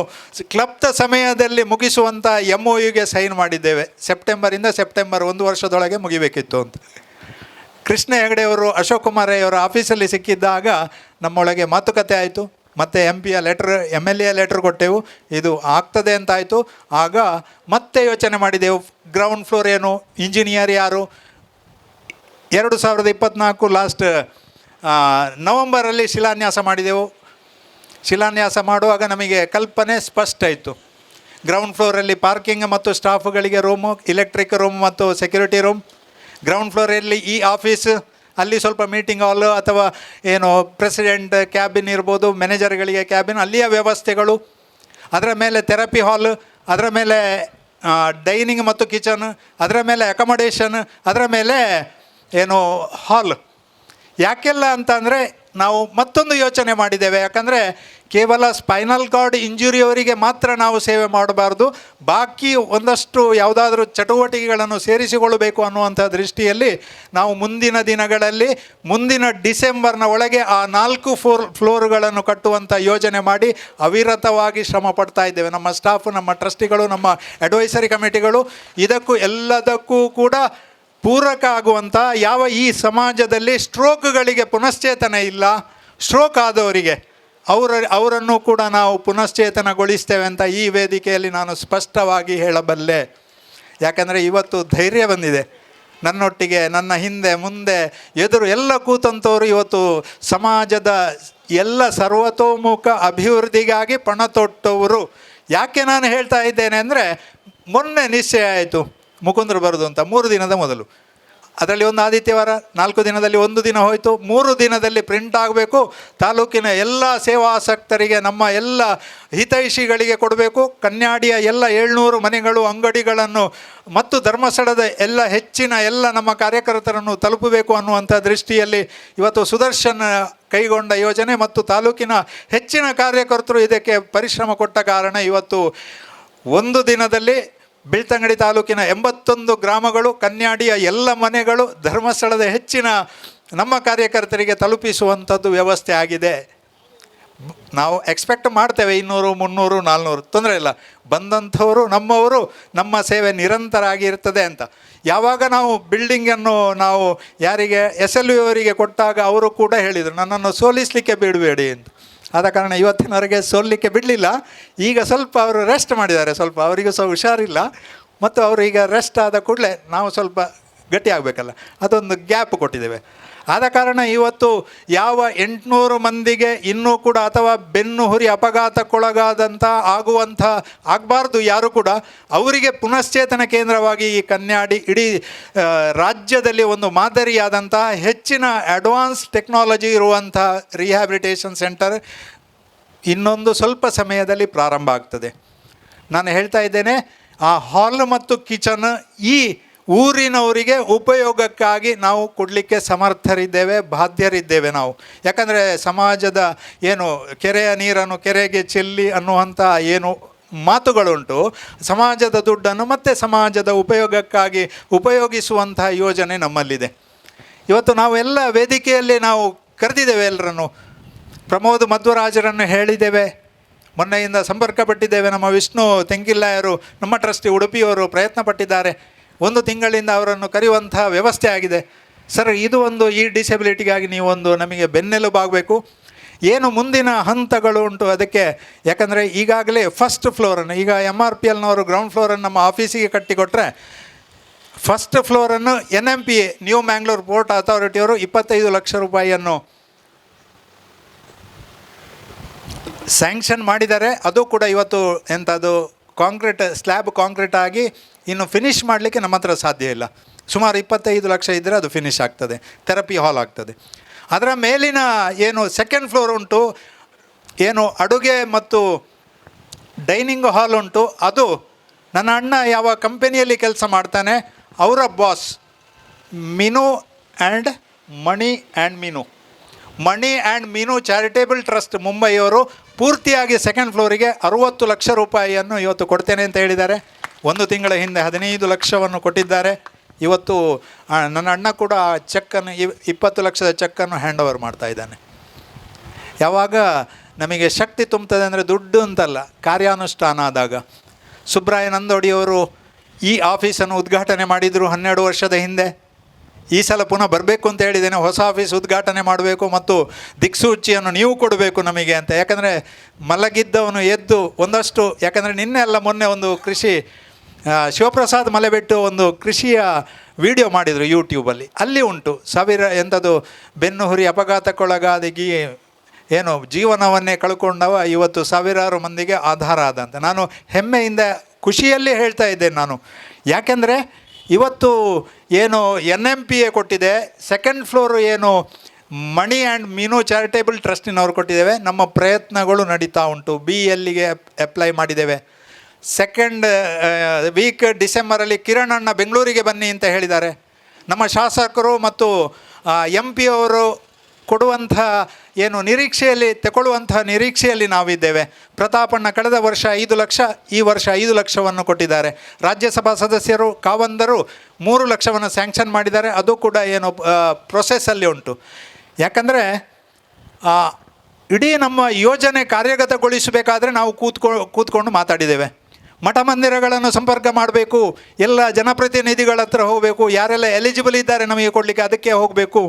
ಕ್ಲಬ್ದ ಸಮಯದಲ್ಲಿ ಮುಗಿಸುವಂಥ MOUಗೆ ಸೈನ್ ಮಾಡಿದ್ದೇವೆ. ಸೆಪ್ಟೆಂಬರಿಂದ 1 ವರ್ಷದೊಳಗೆ ಮುಗಿಬೇಕಿತ್ತು ಅಂತ. ಕೃಷ್ಣ ಹೆಗಡೆಯವರು ಅಶೋಕ್ ಕುಮಾರ್ ಅವರ ಆಫೀಸಲ್ಲಿ ಸಿಕ್ಕಿದ್ದಾಗ ನಮ್ಮೊಳಗೆ ಮಾತುಕತೆ ಆಯಿತು. ಮತ್ತು MLA ಲೆಟ್ರ್ ಕೊಟ್ಟೆವು, ಇದು ಆಗ್ತದೆ ಅಂತಾಯಿತು. ಆಗ ಮತ್ತೆ ಯೋಚನೆ ಮಾಡಿದೆವು, ಗ್ರೌಂಡ್ ಫ್ಲೋರ್ ಇಂಜಿನಿಯರ್ ಯಾರು. 2024 ಲಾಸ್ಟ್ ನವಂಬರಲ್ಲಿ ಶಿಲಾನ್ಯಾಸ ಮಾಡಿದೆವು. ಶಿಲಾನ್ಯಾಸ ಮಾಡುವಾಗ ನಮಗೆ ಕಲ್ಪನೆ ಸ್ಪಷ್ಟ ಇತ್ತು. ಗ್ರೌಂಡ್ ಫ್ಲೋರಲ್ಲಿ ಪಾರ್ಕಿಂಗ್ ಮತ್ತು ಸ್ಟಾಫ್ಗಳಿಗೆ ರೂಮು, ಎಲೆಕ್ಟ್ರಿಕ್ ರೂಮ್ ಮತ್ತು ಸೆಕ್ಯೂರಿಟಿ ರೂಮ್. ಗ್ರೌಂಡ್ ಫ್ಲೋರಲ್ಲಿ ಈ ಆಫೀಸ್, ಅಲ್ಲಿ ಸ್ವಲ್ಪ ಮೀಟಿಂಗ್ ಹಾಲು ಅಥವಾ ಏನು ಪ್ರೆಸಿಡೆಂಟ್ ಕ್ಯಾಬಿನ್ ಇರ್ಬೋದು, ಮ್ಯಾನೇಜರ್ಗಳಿಗೆ ಕ್ಯಾಬಿನ್, ಅಲ್ಲಿಯ ವ್ಯವಸ್ಥೆಗಳು. ಅದರ ಮೇಲೆ ಥೆರಪಿ ಹಾಲ್, ಅದರ ಮೇಲೆ ಡೈನಿಂಗ್ ಮತ್ತು ಕಿಚನ್, ಅದರ ಮೇಲೆ ಅಕಮಡೇಷನ್, ಅದರ ಮೇಲೆ ಏನು ಹಾಲ್. ಯಾಕೆಲ್ಲ ಅಂತ ಅಂದರೆ ನಾವು ಮತ್ತೊಂದು ಯೋಚನೆ ಮಾಡಿದ್ದೇವೆ. ಯಾಕಂದರೆ ಕೇವಲ ಸ್ಪೈನಲ್ ಕಾರ್ಡ್ ಇಂಜುರಿಯವರಿಗೆ ಮಾತ್ರ ನಾವು ಸೇವೆ ಮಾಡಬಾರ್ದು, ಬಾಕಿ ಒಂದಷ್ಟು ಯಾವುದಾದ್ರೂ ಚಟುವಟಿಕೆಗಳನ್ನು ಸೇರಿಸಿಕೊಳ್ಳಬೇಕು ಅನ್ನುವಂಥ ದೃಷ್ಟಿಯಲ್ಲಿ ನಾವು ಮುಂದಿನ ದಿನಗಳಲ್ಲಿ, ಮುಂದಿನ ಡಿಸೆಂಬರ್ನ ಒಳಗೆ ಆ 4 ಫ್ಲೋರ್ಗಳನ್ನು ಕಟ್ಟುವಂಥ ಯೋಜನೆ ಮಾಡಿ ಅವಿರತವಾಗಿ ಶ್ರಮ ಪಡ್ತಾ ಇದ್ದೇವೆ. ನಮ್ಮ ಸ್ಟಾಫ್, ನಮ್ಮ ಟ್ರಸ್ಟಿಗಳು, ನಮ್ಮ ಅಡ್ವೈಸರಿ ಕಮಿಟಿಗಳು, ಇದಕ್ಕೂ ಎಲ್ಲದಕ್ಕೂ ಕೂಡ ಪೂರಕ ಆಗುವಂಥ ಯಾವ ಈ ಸಮಾಜದಲ್ಲಿ ಸ್ಟ್ರೋಕ್ಗಳಿಗೆ ಪುನಶ್ಚೇತನ ಇಲ್ಲ, ಸ್ಟ್ರೋಕ್ ಆದವರಿಗೆ ಅವರನ್ನು ಕೂಡ ನಾವು ಪುನಶ್ಚೇತನಗೊಳಿಸ್ತೇವೆ ಅಂತ ಈ ವೇದಿಕೆಯಲ್ಲಿ ನಾನು ಸ್ಪಷ್ಟವಾಗಿ ಹೇಳಬಲ್ಲೆ. ಯಾಕಂದರೆ ಇವತ್ತು ಧೈರ್ಯ ಬಂದಿದೆ. ನನ್ನೊಟ್ಟಿಗೆ, ನನ್ನ ಹಿಂದೆ ಮುಂದೆ ಎದುರು ಎಲ್ಲ ಕೂತಂಥವರು ಇವತ್ತು ಸಮಾಜದ ಎಲ್ಲ ಸರ್ವತೋಮುಖ ಅಭಿವೃದ್ಧಿಗಾಗಿ ಪಣ ತೊಟ್ಟವರು. ಯಾಕೆ ನಾನು ಹೇಳ್ತಾ ಇದ್ದೇನೆ ಅಂದರೆ, ಮೊನ್ನೆ ನಿಶ್ಚಯ ಆಯಿತು ಮುಕುಂದರು ಬರೋದು ಅಂತ 3 ದಿನದ ಮೊದಲು. ಅದರಲ್ಲಿ ಒಂದು ಆದಿತ್ಯವಾರ, 4 ದಿನದಲ್ಲಿ 1 ದಿನ ಹೋಯಿತು. 3 ದಿನದಲ್ಲಿ ಪ್ರಿಂಟ್ ಆಗಬೇಕು. ತಾಲೂಕಿನ ಎಲ್ಲ ಸೇವಾಸಕ್ತರಿಗೆ, ನಮ್ಮ ಎಲ್ಲ ಹಿತೈಷಿಗಳಿಗೆ ಕೊಡಬೇಕು. ಕನ್ಯಾಡಿಯ ಎಲ್ಲ 700 ಮನೆಗಳು, ಅಂಗಡಿಗಳನ್ನು ಮತ್ತು ಧರ್ಮಸ್ಥಳದ ಎಲ್ಲ ಹೆಚ್ಚಿನ ಎಲ್ಲ ನಮ್ಮ ಕಾರ್ಯಕರ್ತರನ್ನು ತಲುಪಬೇಕು ಅನ್ನುವಂಥ ದೃಷ್ಟಿಯಲ್ಲಿ ಇವತ್ತು ಸುದರ್ಶನ್ ಕೈಗೊಂಡ ಯೋಜನೆ ಮತ್ತು ತಾಲೂಕಿನ ಹೆಚ್ಚಿನ ಕಾರ್ಯಕರ್ತರು ಇದಕ್ಕೆ ಪರಿಶ್ರಮ ಕೊಟ್ಟ ಕಾರಣ ಇವತ್ತು 1 ದಿನದಲ್ಲಿ ಬೆಳ್ತಂಗಡಿ ತಾಲೂಕಿನ 81 ಗ್ರಾಮಗಳು, ಕನ್ಯಾಡಿಯ ಎಲ್ಲ ಮನೆಗಳು, ಧರ್ಮಸ್ಥಳದ ಹೆಚ್ಚಿನ ನಮ್ಮ ಕಾರ್ಯಕರ್ತರಿಗೆ ತಲುಪಿಸುವಂಥದ್ದು ವ್ಯವಸ್ಥೆ ಆಗಿದೆ. ನಾವು ಎಕ್ಸ್ಪೆಕ್ಟ್ ಮಾಡ್ತೇವೆ 200, 300, 400, ತೊಂದರೆ ಇಲ್ಲ. ಬಂದಂಥವರು ನಮ್ಮವರು, ನಮ್ಮ ಸೇವೆ ನಿರಂತರ ಆಗಿರ್ತದೆ ಅಂತ. ಯಾವಾಗ ನಾವು ಬಿಲ್ಡಿಂಗನ್ನು ನಾವು ಯಾರಿಗೆ SLV ಅವರಿಗೆ ಕೊಟ್ಟಾಗ ಅವರು ಕೂಡ ಹೇಳಿದರು, ನನ್ನನ್ನು ಸೋಲಿಸಲಿಕ್ಕೆ ಬಿಡಬೇಡಿ ಅಂತ. ಆದ ಕಾರಣ ಇವತ್ತಿನವರೆಗೆ ಸೋಲಿಕ್ಕೆ ಬಿಡಲಿಲ್ಲ. ಈಗ ಸ್ವಲ್ಪ ಅವರು ರೆಸ್ಟ್ ಮಾಡಿದ್ದಾರೆ, ಸ್ವಲ್ಪ ಅವರಿಗೂ ಸಹ ಹುಷಾರಿಲ್ಲ. ಮತ್ತು ಅವರು ಈಗ ರೆಸ್ಟ್ ಆದ ಕೂಡಲೇ ನಾವು ಸ್ವಲ್ಪ ಗಟ್ಟಿ ಆಗಬೇಕಲ್ಲ, ಅದೊಂದು ಗ್ಯಾಪ್ ಕೊಟ್ಟಿದ್ದೇವೆ. ಆದ ಕಾರಣ ಇವತ್ತು ಯಾವ 800 ಮಂದಿಗೆ ಇನ್ನೂ ಕೂಡ ಅಥವಾ ಬೆನ್ನು ಹುರಿ ಅಪಘಾತಕ್ಕೊಳಗಾದಂಥ ಆಗಬಾರ್ದು ಯಾರು ಕೂಡ, ಅವರಿಗೆ ಪುನಶ್ಚೇತನ ಕೇಂದ್ರವಾಗಿ ಈ ಕನ್ಯಾಡಿ ಇಡೀ ರಾಜ್ಯದಲ್ಲಿ ಒಂದು ಮಾದರಿಯಾದಂಥ ಹೆಚ್ಚಿನ ಅಡ್ವಾನ್ಸ್ ಟೆಕ್ನಾಲಜಿ ಇರುವಂಥ ರಿಹ್ಯಾಬಿಲಿಟೇಷನ್ ಸೆಂಟರ್ ಇನ್ನೊಂದು ಸ್ವಲ್ಪ ಸಮಯದಲ್ಲಿ ಪ್ರಾರಂಭ ಆಗ್ತದೆ. ನಾನು ಹೇಳ್ತಾ ಇದ್ದೇನೆ, ಆ ಹಾಲ್ ಮತ್ತು ಕಿಚನ್ ಈ ಊರಿನವರಿಗೆ ಉಪಯೋಗಕ್ಕಾಗಿ ನಾವು ಕೊಡಲಿಕ್ಕೆ ಸಮರ್ಥರಿದ್ದೇವೆ, ಬಾಧ್ಯರಿದ್ದೇವೆ ನಾವು. ಯಾಕಂದರೆ ಸಮಾಜದ ಏನು ಕೆರೆಯ ನೀರನ್ನು ಕೆರೆಗೆ ಚೆಲ್ಲಿ ಅನ್ನುವಂಥ ಏನು ಮಾತುಗಳುಂಟು, ಸಮಾಜದ ದುಡ್ಡನ್ನು ಮತ್ತೆ ಸಮಾಜದ ಉಪಯೋಗಕ್ಕಾಗಿ ಉಪಯೋಗಿಸುವಂತಹ ಯೋಜನೆ ನಮ್ಮಲ್ಲಿದೆ. ಇವತ್ತು ನಾವು ಎಲ್ಲ ವೇದಿಕೆಯಲ್ಲಿ ನಾವು ಕರೆದಿದ್ದೇವೆ ಎಲ್ಲರನ್ನು. ಪ್ರಮೋದ್ ಮಧ್ವರಾಜರನ್ನು ಹೇಳಿದ್ದೇವೆ, ಮೊನ್ನೆಯಿಂದ ಸಂಪರ್ಕ ಪಟ್ಟಿದ್ದೇವೆ. ನಮ್ಮ ವಿಷ್ಣು ತೆಂಗಿಲ್ಲಾಯರು, ನಮ್ಮ ಟ್ರಸ್ಟಿ ಉಡುಪಿಯವರು ಪ್ರಯತ್ನ ಪಟ್ಟಿದ್ದಾರೆ. 1 ತಿಂಗಳಿಂದ ಅವರನ್ನು ಕರೆಯುವಂಥ ವ್ಯವಸ್ಥೆ ಆಗಿದೆ. ಸರ್, ಇದು ಒಂದು ಈ ಡಿಸೆಬಿಲಿಟಿಗಾಗಿ ನೀವೊಂದು ನಮಗೆ ಬೆನ್ನೆಲುಬಾಗಬೇಕು. ಏನು ಮುಂದಿನ ಹಂತಗಳು ಉಂಟು ಅದಕ್ಕೆ. ಯಾಕಂದರೆ ಈಗಾಗಲೇ ಫಸ್ಟ್ ಫ್ಲೋರನ್ನು, ಈಗ MRPLನವರು ಗ್ರೌಂಡ್ ಫ್ಲೋರನ್ನು ನಮ್ಮ ಆಫೀಸಿಗೆ ಕಟ್ಟಿಕೊಟ್ರೆ, ಫಸ್ಟ್ ಫ್ಲೋರನ್ನು NMPA ನ್ಯೂ ಮ್ಯಾಂಗ್ಳೂರ್ ಪೋರ್ಟ್ ಅಥಾರಿಟಿಯವರು 25 ಲಕ್ಷ ರೂಪಾಯಿಯನ್ನು ಸ್ಯಾಂಕ್ಷನ್ ಮಾಡಿದ್ದಾರೆ. ಅದು ಕೂಡ ಇವತ್ತು ಎಂಥದ್ದು ಕಾಂಕ್ರೀಟ್ ಸ್ಲ್ಯಾಬ್ ಕಾಂಕ್ರೀಟ್ ಆಗಿ ಇನ್ನು ಫಿನಿಷ್ ಮಾಡಲಿಕ್ಕೆ ನಮ್ಮ ಹತ್ರ ಸಾಧ್ಯ ಇಲ್ಲ. ಸುಮಾರು 25 ಲಕ್ಷ ಇದ್ದರೆ ಅದು ಫಿನಿಷ್ ಆಗ್ತದೆ, ಥೆರಪಿ ಹಾಲ್ ಆಗ್ತದೆ. ಅದರ ಮೇಲಿನ ಏನು ಸೆಕೆಂಡ್ ಫ್ಲೋರ್ ಉಂಟು, ಏನು ಅಡುಗೆ ಮತ್ತು ಡೈನಿಂಗ್ ಹಾಲ್ ಉಂಟು, ಅದು ನನ್ನ ಅಣ್ಣ ಯಾವ ಕಂಪನಿಯಲ್ಲಿ ಕೆಲಸ ಮಾಡ್ತಾನೆ ಅವರ ಬಾಸ್ ಮಿನು ಆ್ಯಂಡ್ ಮಣಿ ಆ್ಯಂಡ್ ಮೀನು ಚಾರಿಟೇಬಲ್ ಟ್ರಸ್ಟ್ ಮುಂಬೈಯವರು ಪೂರ್ತಿಯಾಗಿ ಸೆಕೆಂಡ್ ಫ್ಲೋರಿಗೆ 60 ಲಕ್ಷ ರೂಪಾಯಿಯನ್ನು ಇವತ್ತು ಕೊಡ್ತೇನೆ ಅಂತ ಹೇಳಿದ್ದಾರೆ. 1 ತಿಂಗಳ ಹಿಂದೆ 15 ಲಕ್ಷವನ್ನು ಕೊಟ್ಟಿದ್ದಾರೆ. ಇವತ್ತು ನನ್ನ ಅಣ್ಣ ಕೂಡ ಚೆಕ್ಕನ್ನು 20 ಲಕ್ಷದ ಚೆಕ್ಕನ್ನು ಹ್ಯಾಂಡ್ ಓವರ್ ಮಾಡ್ತಾ ಇದ್ದಾನೆ. ಯಾವಾಗ ನಮಗೆ ಶಕ್ತಿ ತುಂಬುತ್ತದೆ ಅಂದರೆ ದುಡ್ಡು ಅಂತಲ್ಲ, ಕಾರ್ಯಾನುಷ್ಠಾನ ಆದಾಗ. ಸುಬ್ರಾಯ ನಂದೋಡಿಯವರು ಈ ಆಫೀಸನ್ನು ಉದ್ಘಾಟನೆ ಮಾಡಿದರು 12 ವರ್ಷದ ಹಿಂದೆ. ಈ ಸಲ ಪುನಃ ಬರಬೇಕು ಅಂತ ಹೇಳಿದ್ದೇನೆ, ಹೊಸ ಆಫೀಸ್ ಉದ್ಘಾಟನೆ ಮಾಡಬೇಕು ಮತ್ತು ದಿಕ್ಸೂಚಿಯನ್ನು ನೀವು ಕೊಡಬೇಕು ನಮಗೆ ಅಂತ. ಯಾಕಂದರೆ ಮಲಗಿದ್ದವನು ಎದ್ದು ಒಂದಷ್ಟು, ಯಾಕಂದರೆ ನಿನ್ನೆ ಅಲ್ಲ ಮೊನ್ನೆ ಒಂದು ಕೃಷಿ ಶಿವಪ್ರಸಾದ್ ಮಲೆಬೆಟ್ಟು ಒಂದು ಕೃಷಿಯ ವಿಡಿಯೋ ಮಾಡಿದರು ಯೂಟ್ಯೂಬಲ್ಲಿ. ಅಲ್ಲಿ ಉಂಟು 1000 ಎಂಥದ್ದು ಬೆನ್ನು ಹುರಿ ಅಪಘಾತಕ್ಕೊಳಗಾದ ಏನು ಜೀವನವನ್ನೇ ಕಳ್ಕೊಂಡವ ಇವತ್ತು ಸಾವಿರಾರು ಮಂದಿಗೆ ಆಧಾರ ಆದಂತೆ ನಾನು ಹೆಮ್ಮೆಯಿಂದ ಖುಷಿಯಲ್ಲಿ ಹೇಳ್ತಾ ಇದ್ದೇನೆ ನಾನು. ಯಾಕೆಂದರೆ ಇವತ್ತು ಏನು NMPA ಕೊಟ್ಟಿದೆ, ಸೆಕೆಂಡ್ ಫ್ಲೋರು ಏನು ಮಣಿ ಆ್ಯಂಡ್ ಮೀನು ಚಾರಿಟೇಬಲ್ ಟ್ರಸ್ಟಿನವರು ಕೊಟ್ಟಿದ್ದೇವೆ. ನಮ್ಮ ಪ್ರಯತ್ನಗಳು ನಡೀತಾ ಉಂಟು. BLಗೆ ಅಪ್ಲೈ ಮಾಡಿದ್ದೇವೆ. ಸೆಕೆಂಡ್ ವೀಕ್ ಡಿಸೆಂಬರಲ್ಲಿ ಕಿರಣ್ ಅಣ್ಣ ಬೆಂಗಳೂರಿಗೆ ಬನ್ನಿ ಅಂತ ಹೇಳಿದ್ದಾರೆ. ನಮ್ಮ ಶಾಸಕರು ಮತ್ತು MP ಅವರು ಕೊಡುವಂಥ ಏನು ನಿರೀಕ್ಷೆಯಲ್ಲಿ ತಗೊಳ್ಳುವಂಥ ನಿರೀಕ್ಷೆಯಲ್ಲಿ ನಾವಿದ್ದೇವೆ. ಪ್ರತಾಪಣ್ಣ ಕಳೆದ ವರ್ಷ 5 ಲಕ್ಷ, ಈ ವರ್ಷ 5 ಲಕ್ಷವನ್ನು ಕೊಟ್ಟಿದ್ದಾರೆ. ರಾಜ್ಯಸಭಾ ಸದಸ್ಯರು ಕಾವಂದರು 3 ಲಕ್ಷವನ್ನು ಸ್ಯಾಂಕ್ಷನ್ ಮಾಡಿದ್ದಾರೆ. ಅದು ಕೂಡ ಏನು ಪ್ರೊಸೆಸ್ಸಲ್ಲಿ ಉಂಟು. ಯಾಕಂದರೆ ಇಡೀ ನಮ್ಮ ಯೋಜನೆ ಕಾರ್ಯಗತಗೊಳಿಸಬೇಕಾದ್ರೆ ನಾವು ಕೂತ್ಕೊಂಡು ಮಾತಾಡಿದ್ದೇವೆ. ಮಠ ಮಂದಿರಗಳನ್ನು ಸಂಪರ್ಕ ಮಾಡಬೇಕು, ಎಲ್ಲ ಜನಪ್ರತಿನಿಧಿಗಳ ಹತ್ರ ಹೋಗಬೇಕು, ಯಾರೆಲ್ಲ ಎಲಿಜಿಬಲ್ ಇದ್ದಾರೆ ನಮಗೆ ಕೊಡಲಿಕ್ಕೆ ಅದಕ್ಕೆ ಹೋಗಬೇಕು.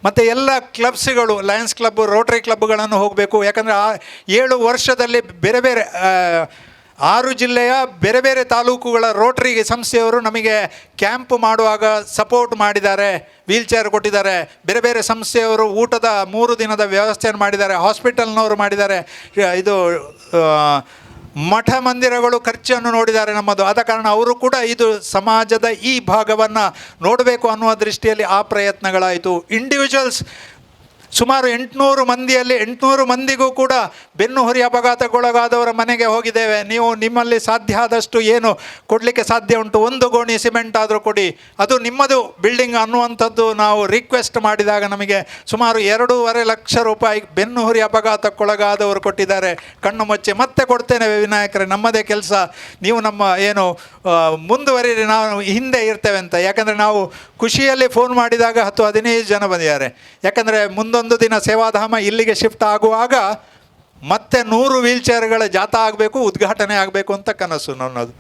ಮತ್ತು ಎಲ್ಲ ಕ್ಲಬ್ಸ್ಗಳು, ಲಯನ್ಸ್ ಕ್ಲಬ್, ರೋಟರಿ ಕ್ಲಬ್ಗಳನ್ನು ಹೋಗಬೇಕು. ಯಾಕಂದರೆ 7 ವರ್ಷದಲ್ಲಿ ಬೇರೆ ಬೇರೆ 6 ಜಿಲ್ಲೆಯ ಬೇರೆ ಬೇರೆ ತಾಲೂಕುಗಳ ರೋಟರಿ ಸಂಸ್ಥೆಯವರು ನಮಗೆ ಕ್ಯಾಂಪ್ ಮಾಡುವಾಗ ಸಪೋರ್ಟ್ ಮಾಡಿದ್ದಾರೆ, ವೀಲ್ಚೇರ್ ಕೊಟ್ಟಿದ್ದಾರೆ. ಬೇರೆ ಬೇರೆ ಸಂಸ್ಥೆಯವರು ಊಟದ 3 ದಿನದ ವ್ಯವಸ್ಥೆಯನ್ನು ಮಾಡಿದ್ದಾರೆ, ಹಾಸ್ಪಿಟಲ್ನವರು ಮಾಡಿದ್ದಾರೆ. ಇದು ಮಠ ಮಂದಿರಗಳು ಖರ್ಚನ್ನು ನೋಡಿದ್ದಾರೆ ನಮ್ಮದು. ಆದ ಕಾರಣ ಅವರು ಕೂಡ ಇದು ಸಮಾಜದ ಈ ಭಾಗವನ್ನು ನೋಡಬೇಕು ಅನ್ನುವ ದೃಷ್ಟಿಯಲ್ಲಿ ಆ ಪ್ರಯತ್ನಗಳಾಯಿತು. ಇಂಡಿವಿಜುವಲ್ಸ್ ಸುಮಾರು 800 ಮಂದಿಯಲ್ಲಿ 800 ಮಂದಿಗೂ ಕೂಡ ಬೆನ್ನು ಹುರಿ ಅಪಘಾತಕ್ಕೊಳಗಾದವರ ಮನೆಗೆ ಹೋಗಿದ್ದೇವೆ. ನೀವು ನಿಮ್ಮಲ್ಲಿ ಸಾಧ್ಯ ಆದಷ್ಟು ಏನು ಕೊಡಲಿಕ್ಕೆ ಸಾಧ್ಯ ಉಂಟು, 1 ಗೋಣಿ ಸಿಮೆಂಟ್ ಆದರೂ ಕೊಡಿ, ಅದು ನಿಮ್ಮದು ಬಿಲ್ಡಿಂಗ್ ಅನ್ನುವಂಥದ್ದು ನಾವು ರಿಕ್ವೆಸ್ಟ್ ಮಾಡಿದಾಗ ನಮಗೆ ಸುಮಾರು 2.5 ಲಕ್ಷ ರೂಪಾಯಿ ಬೆನ್ನು ಹುರಿ ಅಪಘಾತಕ್ಕೊಳಗಾದವರು ಕೊಟ್ಟಿದ್ದಾರೆ. ಕಣ್ಣು ಮುಚ್ಚಿ ಮತ್ತೆ ಕೊಡ್ತೇನೆ ವಿನಾಯಕರೇ, ನಮ್ಮದೇ ಕೆಲಸ, ನೀವು ನಮ್ಮ ಏನು ಮುಂದುವರಿರಿ, ನಾವು ಹಿಂದೆ ಇರ್ತೇವೆ ಅಂತ. ಯಾಕಂದರೆ ನಾವು ಖುಷಿಯಲ್ಲಿ ಫೋನ್ ಮಾಡಿದಾಗ 10-15 ಜನ ಬಂದಿದ್ದಾರೆ. ಯಾಕಂದರೆ ಮುಂದೊಂದು ದಿನ ಸೇವಾಧಾಮ ಇಲ್ಲಿಗೆ ಶಿಫ್ಟ್ ಆಗುವಾಗ ಮತ್ತೆ 100 ವೀಲ್ಚೇರ್ಗಳ ಜಾಥಾ ಆಗಬೇಕು, ಉದ್ಘಾಟನೆ ಆಗಬೇಕು ಅಂತ ಕನಸು ನನ್ನದು.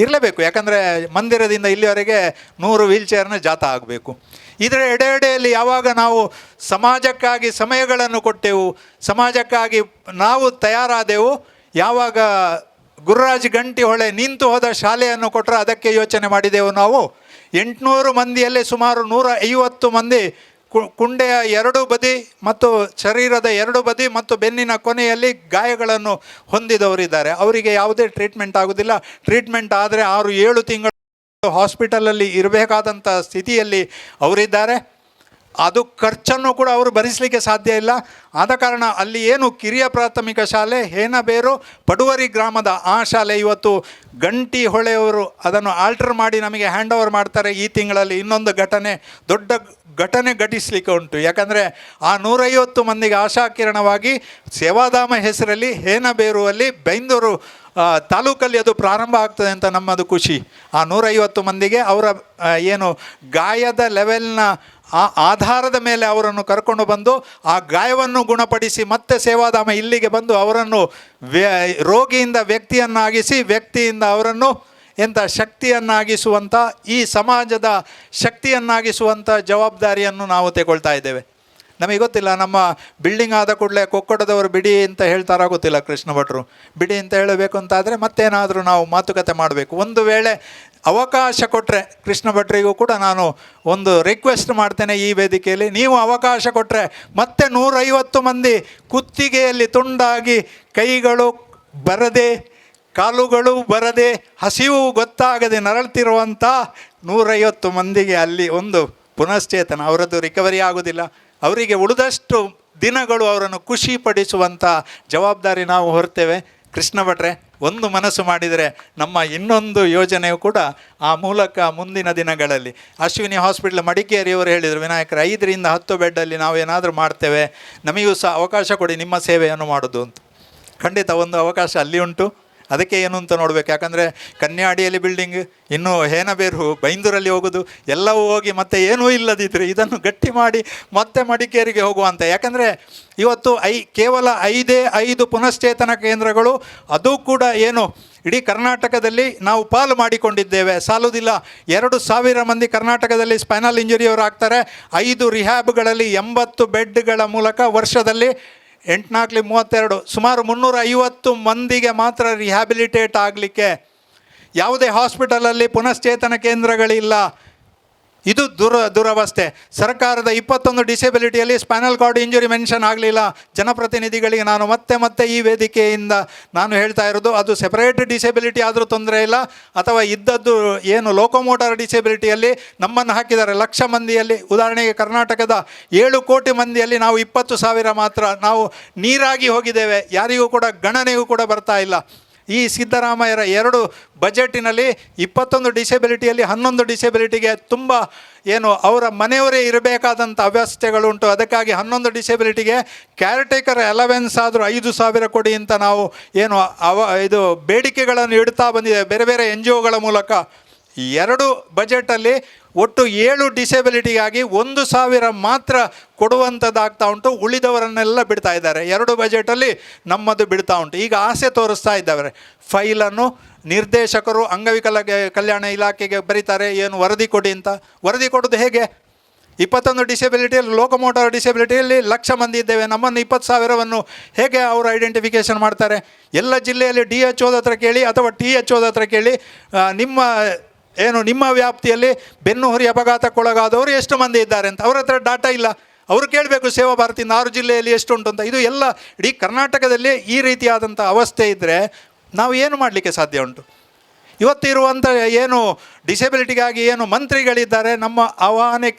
ಇರಲೇಬೇಕು, ಯಾಕಂದರೆ ಮಂದಿರದಿಂದ ಇಲ್ಲಿವರೆಗೆ 100 ವೀಲ್ಚೇರ್ನ ಜಾಥಾ ಆಗಬೇಕು. ಇದರ ಎಡೆಯಲ್ಲಿ ಯಾವಾಗ ನಾವು ಸಮಾಜಕ್ಕಾಗಿ ಸಮಯಗಳನ್ನು ಕೊಟ್ಟೆವು, ಸಮಾಜಕ್ಕಾಗಿ ನಾವು ತಯಾರಾದೆವು, ಯಾವಾಗ ಗುರುರಾಜ್ ಗಂಟಿಹೊಳೆ ನಿಂತು ಹೋದ ಶಾಲೆಯನ್ನು ಕೊಟ್ಟರೆ ಅದಕ್ಕೆ ಯೋಚನೆ ಮಾಡಿದೆವು ನಾವು. 800 ಮಂದಿಯಲ್ಲಿ ಸುಮಾರು 150 ಮಂದಿ ಕುಂಡೆಯ 2 ಬದಿ ಮತ್ತು ಶರೀರದ 2 ಬದಿ ಮತ್ತು ಬೆನ್ನಿನ ಕೊನೆಯಲ್ಲಿ ಗಾಯಗಳನ್ನು ಹೊಂದಿದವರಿದ್ದಾರೆ. ಅವರಿಗೆ ಯಾವುದೇ ಟ್ರೀಟ್ಮೆಂಟ್ ಆಗೋದಿಲ್ಲ. ಟ್ರೀಟ್ಮೆಂಟ್ ಆದರೆ 6-7 ತಿಂಗಳು ಹಾಸ್ಪಿಟಲಲ್ಲಿ ಇರಬೇಕಾದಂಥ ಸ್ಥಿತಿಯಲ್ಲಿ ಅವರಿದ್ದಾರೆ. ಅದು ಖರ್ಚನ್ನು ಕೂಡ ಅವರು ಭರಿಸಲಿಕ್ಕೆ ಸಾಧ್ಯ ಇಲ್ಲ. ಆದ ಕಾರಣ ಅಲ್ಲಿ ಏನು ಕಿರಿಯ ಪ್ರಾಥಮಿಕ ಶಾಲೆ ಹೇನಬೇರು ಪಡುವರಿ ಗ್ರಾಮದ ಆ ಶಾಲೆ ಇವತ್ತು ಗಂಟಿಹೊಳೆಯವರು ಅದನ್ನು ಆಲ್ಟರ್ ಮಾಡಿ ನಮಗೆ ಹ್ಯಾಂಡ್ ಓವರ್ ಮಾಡ್ತಾರೆ. ಈ ತಿಂಗಳಲ್ಲಿ ಇನ್ನೊಂದು ದೊಡ್ಡ ಘಟನೆ ಘಟಿಸಲಿಕ್ಕೆ ಉಂಟು. ಯಾಕಂದರೆ ಆ 150 ಮಂದಿಗೆ ಆಶಾಕಿರಣವಾಗಿ ಸೇವಾಧಾಮ ಹೆಸರಲ್ಲಿ ಹೇನಬೇರುವಲ್ಲಿ ಬೈಂದೂರು ತಾಲೂಕಲ್ಲಿ ಅದು ಪ್ರಾರಂಭ ಆಗ್ತದೆ ಅಂತ ನಮ್ಮದು ಖುಷಿ. ಆ 150 ಮಂದಿಗೆ ಅವರ ಏನು ಗಾಯದ ಲೆವೆಲ್ನ ಆ ಆಧಾರದ ಮೇಲೆ ಅವರನ್ನು ಕರ್ಕೊಂಡು ಬಂದು ಆ ಗಾಯವನ್ನು ಗುಣಪಡಿಸಿ ಮತ್ತೆ ಸೇವಾಧಾಮ ಇಲ್ಲಿಗೆ ಬಂದು ಅವರನ್ನು ರೋಗಿಯಿಂದ ವ್ಯಕ್ತಿಯನ್ನಾಗಿಸಿ, ವ್ಯಕ್ತಿಯಿಂದ ಅವರನ್ನು ಶಕ್ತಿಯನ್ನಾಗಿಸುವಂಥ, ಈ ಸಮಾಜದ ಶಕ್ತಿಯನ್ನಾಗಿಸುವಂಥ ಜವಾಬ್ದಾರಿಯನ್ನು ನಾವು ತಗೊಳ್ತಾ ಇದ್ದೇವೆ. ನಮಗೆ ಗೊತ್ತಿಲ್ಲ, ನಮ್ಮ ಬಿಲ್ಡಿಂಗ್ ಆದ ಕೂಡಲೇ ಕೊಕ್ಕಡದವರು ಬಿಡಿ ಅಂತ ಹೇಳ್ತಾರಾ ಗೊತ್ತಿಲ್ಲ ಕೃಷ್ಣ ಭಟ್ರು. ಬಿಡಿ ಅಂತ ಹೇಳಬೇಕು ಅಂತಾದರೆ ಮತ್ತೇನಾದರೂ ನಾವು ಮಾತುಕತೆ ಮಾಡಬೇಕು. ಒಂದು ವೇಳೆ ಅವಕಾಶ ಕೊಟ್ಟರೆ ಕೃಷ್ಣ ಭಟ್ರಿಗೂ ಕೂಡ ನಾನು ಒಂದು ರಿಕ್ವೆಸ್ಟ್ ಮಾಡ್ತೇನೆ ಈ ವೇದಿಕೆಯಲ್ಲಿ, ನೀವು ಅವಕಾಶ ಕೊಟ್ಟರೆ ಮತ್ತೆ 150 ಮಂದಿ ಕುತ್ತಿಗೆಯಲ್ಲಿ ತುಂಡಾಗಿ, ಕೈಗಳು ಬರದೆ, ಕಾಲುಗಳು ಬರದೆ, ಹಸಿವು ಗೊತ್ತಾಗದೆ ನರಳ್ತಿರುವಂಥ 150 ಮಂದಿಗೆ ಅಲ್ಲಿ ಒಂದು ಪುನಶ್ಚೇತನ, ಅವರದ್ದು ರಿಕವರಿ ಆಗೋದಿಲ್ಲ. ಅವರಿಗೆ ಉಳಿದಷ್ಟು ದಿನಗಳು ಅವರನ್ನು ಖುಷಿಪಡಿಸುವಂಥ ಜವಾಬ್ದಾರಿ ನಾವು ಹೊರ್ತೇವೆ. ಕೃಷ್ಣ ಭಟ್ರೆ, ಒಂದು ಮನಸ್ಸು ಮಾಡಿದರೆ ನಮ್ಮ ಇನ್ನೊಂದು ಯೋಜನೆಯು ಕೂಡ ಆ ಮೂಲಕ ಮುಂದಿನ ದಿನಗಳಲ್ಲಿ ಅಶ್ವಿನಿ ಹಾಸ್ಪಿಟ್ಲ್ ಮಡಿಕೇರಿಯವರು ಹೇಳಿದರು, ವಿನಾಯಕರ 5ರಿಂದ 10 ಬೆಡ್ಡಲ್ಲಿ ನಾವು ಏನಾದರೂ ಮಾಡ್ತೇವೆ, ನಮಗೂ ಸಹ ಅವಕಾಶ ಕೊಡಿ ನಿಮ್ಮ ಸೇವೆಯನ್ನು ಮಾಡೋದು ಅಂತ. ಖಂಡಿತ ಒಂದು ಅವಕಾಶ ಅಲ್ಲಿ ಉಂಟು. ಅದಕ್ಕೆ ಏನು ಅಂತ ನೋಡಬೇಕು. ಯಾಕಂದರೆ ಕನ್ಯಾಡಿಯಲ್ಲಿ ಬಿಲ್ಡಿಂಗ್, ಇನ್ನು ಹೇನಬೇರು ಬೈಂದೂರಲ್ಲಿ ಹೋಗೋದು, ಎಲ್ಲವೂ ಹೋಗಿ ಮತ್ತೆ ಏನೂ ಇಲ್ಲದಿದ್ದರೆ ಇದನ್ನು ಗಟ್ಟಿ ಮಾಡಿ ಮತ್ತೆ ಮಡಿಕೇರಿಗೆ ಹೋಗುವಂಥ. ಯಾಕಂದರೆ ಇವತ್ತು ಕೇವಲ 5 ಪುನಶ್ಚೇತನ ಕೇಂದ್ರಗಳು, ಅದು ಕೂಡ ಏನು ಇಡೀ ಕರ್ನಾಟಕದಲ್ಲಿ ನಾವು ಪಾಲು ಮಾಡಿಕೊಂಡಿದ್ದೇವೆ, ಸಾಲುವುದಿಲ್ಲ. 2,000 ಮಂದಿ ಕರ್ನಾಟಕದಲ್ಲಿ ಸ್ಪೈನಲ್ ಇಂಜುರಿಯವರು ಆಗ್ತಾರೆ. 5 ರಿಹ್ಯಾಬ್ಗಳಲ್ಲಿ 80 ಬೆಡ್ಗಳ ಮೂಲಕ ವರ್ಷದಲ್ಲಿ 8×4=32 ಸುಮಾರು 350 ಮಂದಿಗೆ ಮಾತ್ರ ರಿಹ್ಯಾಬಿಲಿಟೇಟ್ ಆಗಲಿಕ್ಕೆ. ಯಾವುದೇ ಹಾಸ್ಪಿಟಲಲ್ಲಿ ಪುನಶ್ಚೇತನ ಕೇಂದ್ರಗಳಿಲ್ಲ. ಇದು ದುರವಸ್ಥೆ. ಸರ್ಕಾರದ 21 ಡಿಸೆಬಿಲಿಟಿಯಲ್ಲಿ ಸ್ಪೈನಲ್ ಕಾರ್ಡ್ ಇಂಜುರಿ ಮೆನ್ಷನ್ ಆಗಲಿಲ್ಲ. ಜನಪ್ರತಿನಿಧಿಗಳಿಗೆ ನಾನು ಮತ್ತೆ ಈ ವೇದಿಕೆಯಿಂದ ನಾನು ಹೇಳ್ತಾ ಇರೋದು, ಅದು ಸೆಪರೇಟ್ ಡಿಸೆಬಿಲಿಟಿ ಆದರೂ ತೊಂದರೆ ಇಲ್ಲ, ಅಥವಾ ಇದ್ದದ್ದು ಏನು ಲೋಕೋಮೋಟರ್ ಡಿಸೆಬಿಲಿಟಿಯಲ್ಲಿ ನಮ್ಮನ್ನು ಹಾಕಿದ್ದಾರೆ. ಲಕ್ಷ ಮಂದಿಯಲ್ಲಿ, ಉದಾಹರಣೆಗೆ ಕರ್ನಾಟಕದ 7 ಕೋಟಿ ಮಂದಿಯಲ್ಲಿ ನಾವು 20,000 ಮಾತ್ರ ನಾವು ನೀರಾಗಿ ಹೋಗಿದ್ದೇವೆ. ಯಾರಿಗೂ ಕೂಡ ಗಣನೆಗೂ ಕೂಡ ಬರ್ತಾ ಇಲ್ಲ. ಈ ಸಿದ್ದರಾಮಯ್ಯರ 2 ಬಜೆಟಿನಲ್ಲಿ 21 ಡಿಸೆಬಿಲಿಟಿಯಲ್ಲಿ 11 ಡಿಸೆಬಿಲಿಟಿಗೆ ತುಂಬ ಏನು ಅವರ ಮನೆಯವರೇ ಇರಬೇಕಾದಂಥ ಅವ್ಯವಸ್ಥೆಗಳುಂಟು. ಅದಕ್ಕಾಗಿ 11 ಡಿಸೆಬಿಲಿಟಿಗೆ ಕ್ಯಾರ್ಟೇಕರ್ ಅಲವೆನ್ಸ್ ಆದರೂ 5,000 ಕೊಡಿ ಅಂತ ನಾವು ಏನು ಇದು ಬೇಡಿಕೆಗಳನ್ನು ಇಡ್ತಾ ಬಂದಿದ್ದೇವೆ ಬೇರೆ ಬೇರೆ NGOಗಳ ಮೂಲಕ. 2 ಬಜೆಟಲ್ಲಿ ಒಟ್ಟು 7 ಡಿಸೆಬಿಲಿಟಿಗಾಗಿ 1,000 ಮಾತ್ರ ಕೊಡುವಂಥದ್ದಾಗ್ತಾ ಉಂಟು. ಉಳಿದವರನ್ನೆಲ್ಲ ಬಿಡ್ತಾ ಇದ್ದಾರೆ. 2 ಬಜೆಟಲ್ಲಿ ನಮ್ಮದು ಬಿಡ್ತಾ ಉಂಟು. ಈಗ ಆಸೆ ತೋರಿಸ್ತಾ ಇದ್ದಾರೆ. ಫೈಲನ್ನು ನಿರ್ದೇಶಕರು ಅಂಗವಿಕಲ ಕಲ್ಯಾಣ ಇಲಾಖೆಗೆ ಬರೀತಾರೆ, ಏನು ವರದಿ ಕೊಡಿ ಅಂತ. ವರದಿ ಕೊಡೋದು ಹೇಗೆ? 21 ಡಿಸೆಬಿಲಿಟಿಯಲ್ಲಿ, ಲೋಕೋಮೋಟರ್ ಡಿಸೆಬಿಲಿಟಿಯಲ್ಲಿ 1,00,000 ಮಂದಿ ಇದ್ದೇವೆ. ನಮ್ಮನ್ನು 20,000ವನ್ನು ಹೇಗೆ ಅವರು ಐಡೆಂಟಿಫಿಕೇಷನ್ ಮಾಡ್ತಾರೆ? ಎಲ್ಲ ಜಿಲ್ಲೆಯಲ್ಲಿ DHOದ ಹತ್ರ ಕೇಳಿ ಅಥವಾ THOದ ಹತ್ರ ಕೇಳಿ, ನಿಮ್ಮ ವ್ಯಾಪ್ತಿಯಲ್ಲಿ ಬೆನ್ನುಹುರಿ ಅಪಘಾತಕ್ಕೊಳಗಾದವರು ಎಷ್ಟು ಮಂದಿ ಇದ್ದಾರೆ ಅಂತ. ಅವ್ರ ಹತ್ರ ಡಾಟಾ ಇಲ್ಲ. ಅವರು ಕೇಳಬೇಕು ಸೇವಾ ಭಾರತಿಯಿಂದ 6 ಜಿಲ್ಲೆಯಲ್ಲಿ ಎಷ್ಟು ಉಂಟು ಅಂತ. ಇದು ಎಲ್ಲ ಇಡೀ ಕರ್ನಾಟಕದಲ್ಲಿ ಈ ರೀತಿಯಾದಂಥ ಅವಸ್ಥೆ ಇದ್ದರೆ ನಾವು ಏನು ಮಾಡಲಿಕ್ಕೆ ಸಾಧ್ಯ ಉಂಟು? ಇವತ್ತಿರುವಂಥ ಏನು ಡಿಸೆಬಿಲಿಟಿಗಾಗಿ ಏನು ಮಂತ್ರಿಗಳಿದ್ದಾರೆ, ನಮ್ಮ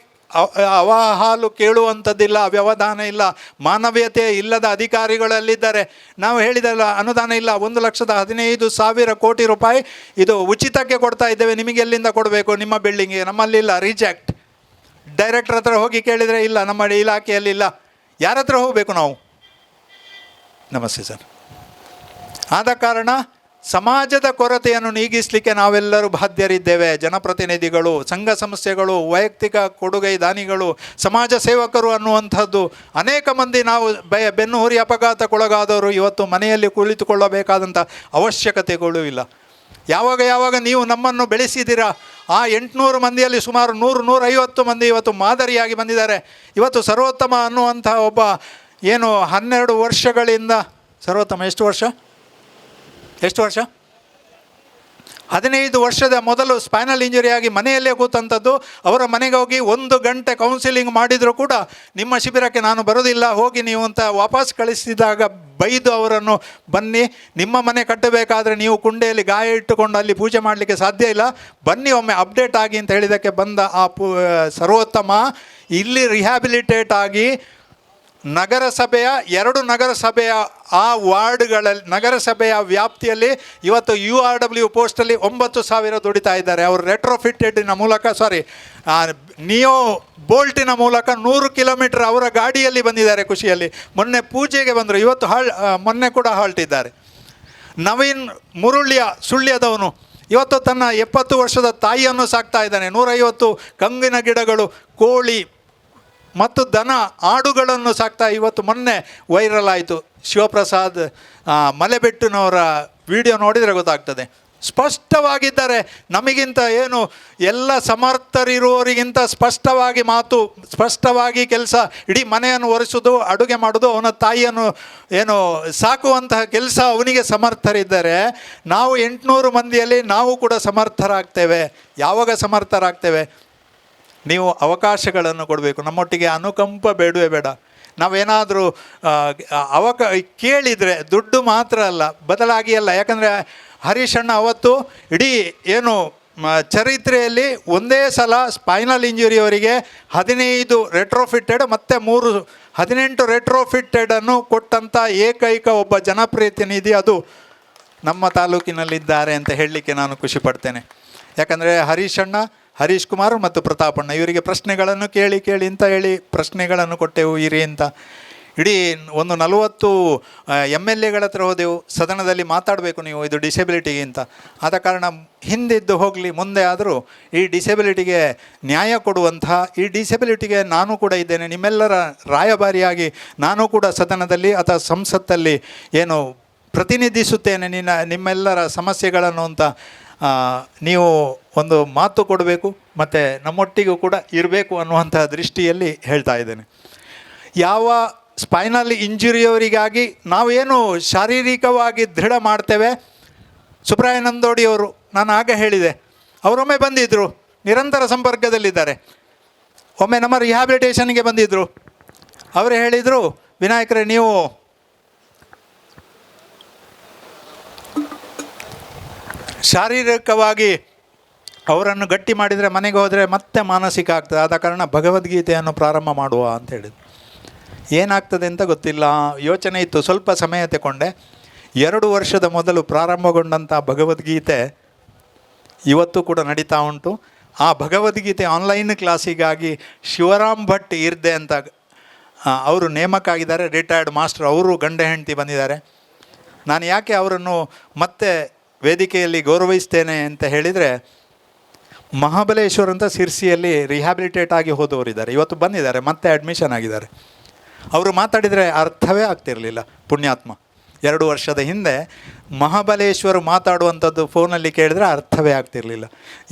ಅವಾಹಾಲು ಕೇಳುವಂಥದ್ದಿಲ್ಲ, ವ್ಯವಧಾನ ಇಲ್ಲ, ಮಾನವೀಯತೆ ಇಲ್ಲದ ಅಧಿಕಾರಿಗಳಲ್ಲಿದ್ದಾರೆ. ನಾವು ಹೇಳಿದಲ್ಲ, ಅನುದಾನ ಇಲ್ಲ. 1,15,000 ಕೋಟಿ ರೂಪಾಯಿ ಇದು ಉಚಿತಕ್ಕೆ ಕೊಡ್ತಾ ಇದ್ದೇವೆ, ನಿಮಗೆ ಎಲ್ಲಿಂದ ಕೊಡಬೇಕು? ನಿಮ್ಮ ಬಿಲ್ಡಿಂಗಿಗೆ. ನಮ್ಮಲ್ಲಿಲ್ಲ, ರಿಜೆಕ್ಟ್. ಡೈರೆಕ್ಟರ್ ಹತ್ರ ಹೋಗಿ ಕೇಳಿದರೆ ಇಲ್ಲ, ನಮ್ಮ ಇಲಾಖೆಯಲ್ಲಿಲ್ಲ. ಯಾರ ಹತ್ರ ಹೋಗಬೇಕು ನಾವು? ನಮಸ್ತೆ ಸರ್. ಆದ ಕಾರಣ ಸಮಾಜದ ಕೊರತೆಯನ್ನು ನೀಗಿಸಲಿಕ್ಕೆ ನಾವೆಲ್ಲರೂ ಬಾಧ್ಯರಿದ್ದೇವೆ. ಜನಪ್ರತಿನಿಧಿಗಳು, ಸಂಘ ಸಂಸ್ಥೆಗಳು, ವೈಯಕ್ತಿಕ ಕೊಡುಗೈ ದಾನಿಗಳು, ಸಮಾಜ ಸೇವಕರು ಅನ್ನುವಂಥದ್ದು ಅನೇಕ ಮಂದಿ ನಾವು ಬೆನ್ನುಹುರಿ ಅಪಘಾತಕ್ಕೊಳಗಾದವರು ಇವತ್ತು ಮನೆಯಲ್ಲಿ ಕುಳಿತುಕೊಳ್ಳಬೇಕಾದಂಥ ಅವಶ್ಯಕತೆಗಳು ಇಲ್ಲ. ಯಾವಾಗ ನೀವು ನಮ್ಮನ್ನು ಬೆಳೆಸಿದ್ದೀರಾ, ಆ 800 ಮಂದಿಯಲ್ಲಿ ಸುಮಾರು 100-150 ಮಂದಿ ಇವತ್ತು ಮಾದರಿಯಾಗಿ ಬಂದಿದ್ದಾರೆ. ಇವತ್ತು ಸರ್ವೋತ್ತಮ ಅನ್ನುವಂಥ ಒಬ್ಬ ಏನು 12 ವರ್ಷಗಳಿಂದ, ಸರ್ವೋತ್ತಮ ಎಷ್ಟು ವರ್ಷ 15 ವರ್ಷದ ಮೊದಲು ಸ್ಪೈನಲ್ ಇಂಜುರಿ ಆಗಿ ಮನೆಯಲ್ಲೇ ಕೂತಂಥದ್ದು. ಅವರ ಮನೆಗೆ ಹೋಗಿ 1 ಗಂಟೆ ಕೌನ್ಸಿಲಿಂಗ್ ಮಾಡಿದರೂ ಕೂಡ ನಿಮ್ಮ ಶಿಬಿರಕ್ಕೆ ನಾನು ಬರೋದಿಲ್ಲ, ಹೋಗಿ ನೀವು ಅಂತ ವಾಪಸ್ ಕಳಿಸಿದಾಗ ಬೈದು ಅವರನ್ನು, ಬನ್ನಿ ನಿಮ್ಮ ಮನೆ ಕಟ್ಟಬೇಕಾದ್ರೆ ನೀವು ಕುಂಡೆಯಲ್ಲಿ ಗಾಯ ಇಟ್ಟುಕೊಂಡು ಅಲ್ಲಿ ಪೂಜೆ ಮಾಡಲಿಕ್ಕೆ ಸಾಧ್ಯ ಇಲ್ಲ, ಬನ್ನಿ ಒಮ್ಮೆ ಅಪ್ಡೇಟ್ ಆಗಿ ಅಂತ ಹೇಳಿದ್ದಕ್ಕೆ ಬಂದ ಆ ಸರ್ವೋತ್ತಮ ಇಲ್ಲಿ ರಿಹ್ಯಾಬಿಲಿಟೇಟ್ ಆಗಿ ನಗರಸಭೆಯ 2 ನಗರಸಭೆಯ ಆ ವಾರ್ಡ್ಗಳಲ್ಲಿ, ನಗರಸಭೆಯ ವ್ಯಾಪ್ತಿಯಲ್ಲಿ ಇವತ್ತು URW ಪೋಸ್ಟಲ್ಲಿ 9,000 ದುಡಿತಾ ಇದ್ದಾರೆ. ಅವರು ರೆಟ್ರೋಫಿಟೆಡ್ನ ಮೂಲಕ, ನಿಯೋ ಬೋಲ್ಟಿನ ಮೂಲಕ 100 ಕಿಲೋಮೀಟರ್ ಅವರ ಗಾಡಿಯಲ್ಲಿ ಬಂದಿದ್ದಾರೆ ಖುಷಿಯಲ್ಲಿ. ಮೊನ್ನೆ ಪೂಜೆಗೆ ಬಂದರು, ಇವತ್ತು ಮೊನ್ನೆ ಕೂಡ ಹಾಲ್ಟಿದ್ದಾರೆ. ನವೀನ್ ಮುರುಳ್ಯ ಸುಳ್ಯದವನು ಇವತ್ತು ತನ್ನ 70 ವರ್ಷದ ತಾಯಿಯನ್ನು ಸಾಕ್ತಾ ಇದ್ದಾನೆ. 150 ಕಂಗಿನ ಗಿಡಗಳು, ಕೋಳಿ ಮತ್ತು ದನ, ಆಡುಗಳನ್ನು ಸಾಕ್ತಾ ಇವತ್ತು ಮೊನ್ನೆ ವೈರಲ್ ಆಯಿತು. ಶಿವಪ್ರಸಾದ್ ಮಲೆಬೆಟ್ಟನವರ ವಿಡಿಯೋ ನೋಡಿದರೆ ಗೊತ್ತಾಗ್ತದೆ. ಸ್ಪಷ್ಟವಾಗಿದ್ದಾರೆ. ನಮಗಿಂತ ಏನು ಎಲ್ಲ ಸಮರ್ಥರಿರುವವರಿಗಿಂತ ಸ್ಪಷ್ಟವಾಗಿ ಮಾತು, ಸ್ಪಷ್ಟವಾಗಿ ಕೆಲಸ. ಇಡೀ ಮನೆಯನ್ನು ಒರೆಸೋದು, ಅಡುಗೆ ಮಾಡೋದು, ಅವನ ತಾಯಿಯನ್ನು ಏನು ಸಾಕುವಂತಹ ಕೆಲಸ ಅವನಿಗೆ ಸಮರ್ಥರಿದ್ದಾರೆ. ನಾವು 800 ಮಂದಿಯಲ್ಲಿ ನಾವು ಕೂಡ ಸಮರ್ಥರಾಗ್ತೇವೆ. ಯಾವಾಗ ಸಮರ್ಥರಾಗ್ತೇವೆ? ನೀವು ಅವಕಾಶಗಳನ್ನು ಕೊಡಬೇಕು. ನಮ್ಮೊಟ್ಟಿಗೆ ಅನುಕಂಪ ಬೇಡವೇ ಬೇಡ. ನಾವೇನಾದರೂ ಕೇಳಿದರೆ ದುಡ್ಡು ಮಾತ್ರ ಅಲ್ಲ, ಬದಲಾಗಿ ಅಲ್ಲ. ಯಾಕಂದರೆ ಹರೀಶಣ್ಣ ಅವತ್ತು ಇಡೀ ಏನು ಚರಿತ್ರೆಯಲ್ಲಿ ಒಂದೇ ಸಲ ಸ್ಪೈನಲ್ ಇಂಜುರಿಯವರಿಗೆ 15 ರೆಟ್ರೋಫಿಟೆಡ್ ಮತ್ತು 18 ರೆಟ್ರೋಫಿಟೆಡನ್ನು ಕೊಟ್ಟಂಥ ಏಕೈಕ ಒಬ್ಬ ಜನಪ್ರತಿನಿಧಿ ಅದು ನಮ್ಮ ತಾಲೂಕಿನಲ್ಲಿದ್ದಾರೆ ಅಂತ ಹೇಳಲಿಕ್ಕೆ ನಾನು ಖುಷಿ ಪಡ್ತೇನೆ. ಯಾಕಂದರೆ ಹರೀಶಣ್ಣ, ಹರೀಶ್ ಕುಮಾರ್ ಮತ್ತು ಪ್ರತಾಪಣ್ಣ ಇವರಿಗೆ ಪ್ರಶ್ನೆಗಳನ್ನು ಕೇಳಿ ಅಂತ ಹೇಳಿ ಪ್ರಶ್ನೆಗಳನ್ನು ಕೊಟ್ಟೆವು ಇರಿ ಅಂತ. ಇಡೀ 40 MLAಗಳ ಹತ್ರ ಹೋದೆವು, ಸದನದಲ್ಲಿ ಮಾತಾಡಬೇಕು ನೀವು ಇದು ಡಿಸೆಬಿಲಿಟಿಗೆ ಅಂತ. ಆದ ಕಾರಣ ಹಿಂದಿದ್ದು ಹೋಗಲಿ, ಮುಂದೆ ಆದರೂ ಈ ಡಿಸೆಬಿಲಿಟಿಗೆ ನ್ಯಾಯ ಕೊಡುವಂತಹ, ಈ ಡಿಸೆಬಿಲಿಟಿಗೆ ನಾನು ಕೂಡ ಇದ್ದೇನೆ, ನಿಮ್ಮೆಲ್ಲರ ರಾಯಭಾರಿಯಾಗಿ ನಾನು ಕೂಡ ಸದನದಲ್ಲಿ ಅಥವಾ ಸಂಸತ್ತಲ್ಲಿ ಏನು ಪ್ರತಿನಿಧಿಸುತ್ತೇನೆ ನಿಮ್ಮೆಲ್ಲರ ಸಮಸ್ಯೆಗಳನ್ನು ಅಂತ ನೀವು ಒಂದು ಮಾತು ಕೊಡಬೇಕು ಮತ್ತು ನಮ್ಮೊಟ್ಟಿಗೂ ಕೂಡ ಇರಬೇಕು ಅನ್ನುವಂಥ ದೃಷ್ಟಿಯಲ್ಲಿ ಹೇಳ್ತಾ ಇದ್ದೇನೆ. ಯಾವ ಸ್ಪೈನಲ್ ಇಂಜುರಿಯವರಿಗಾಗಿ ನಾವೇನು ಶಾರೀರಿಕವಾಗಿ ದೃಢ ಮಾಡ್ತೇವೆ, ಸುಬ್ರಾಯ ನಂದೋಡಿಯವರು, ನಾನು ಆಗ ಹೇಳಿದೆ, ಅವರೊಮ್ಮೆ ಬಂದಿದ್ದರು, ನಿರಂತರ ಸಂಪರ್ಕದಲ್ಲಿದ್ದಾರೆ. ಒಮ್ಮೆ ನಮ್ಮ ರಿಹ್ಯಾಬಿಲಿಟೇಷನ್ಗೆ ಬಂದಿದ್ದರು. ಅವರು ಹೇಳಿದರು, ವಿನಾಯಕರೇ ನೀವು ಶಾರೀರಿಕವಾಗಿ ಅವರನ್ನು ಗಟ್ಟಿ ಮಾಡಿದರೆ ಮನೆಗೆ ಹೋದರೆ ಮತ್ತೆ ಮಾನಸಿಕ ಆಗ್ತದೆ, ಆದ ಕಾರಣ ಭಗವದ್ಗೀತೆಯನ್ನು ಪ್ರಾರಂಭ ಮಾಡುವ ಅಂತ ಹೇಳಿದರು. ಏನಾಗ್ತದೆ ಅಂತ ಗೊತ್ತಿಲ್ಲ, ಯೋಚನೆ ಇತ್ತು. ಸ್ವಲ್ಪ ಸಮಯ ತಗೊಂಡೆ. 2 ವರ್ಷದ ಮೊದಲು ಪ್ರಾರಂಭಗೊಂಡಂಥ ಭಗವದ್ಗೀತೆ ಇವತ್ತು ಕೂಡ ನಡೀತಾ ಉಂಟು. ಆ ಭಗವದ್ಗೀತೆ ಆನ್ಲೈನ್ ಕ್ಲಾಸಿಗಾಗಿ ಶಿವರಾಮ್ ಭಟ್ ಇರ್ದೆ ಅಂತ ಅವರು ನೇಮಕ ಆಗಿದ್ದಾರೆ, ರಿಟೈರ್ಡ್ ಮಾಸ್ಟರ್. ಅವರು ಗಂಡ ಹೆಂಡತಿ ಬಂದಿದ್ದಾರೆ. ನಾನು ಯಾಕೆ ಅವರನ್ನು ಮತ್ತೆ ವೇದಿಕೆಯಲ್ಲಿ ಗೌರವಿಸ್ತೇನೆ ಅಂತ ಹೇಳಿದರೆ, ಮಹಾಬಲೇಶ್ವರ್ ಅಂತ ಸಿರ್ಸಿಯಲ್ಲಿ ರಿಹ್ಯಾಬಿಲಿಟೇಟ್ ಆಗಿ ಹೋದವರಿದ್ದಾರೆ, ಇವತ್ತು ಬಂದಿದ್ದಾರೆ, ಮತ್ತೆ ಅಡ್ಮಿಷನ್ ಆಗಿದ್ದಾರೆ. ಅವರು ಮಾತಾಡಿದರೆ ಅರ್ಥವೇ ಆಗ್ತಿರಲಿಲ್ಲ, ಪುಣ್ಯಾತ್ಮ. 2 ವರ್ಷದ ಹಿಂದೆ ಮಹಾಬಲೇಶ್ವರ್ ಮಾತಾಡುವಂಥದ್ದು ಫೋನಲ್ಲಿ ಕೇಳಿದರೆ ಅರ್ಥವೇ ಆಗ್ತಿರಲಿಲ್ಲ.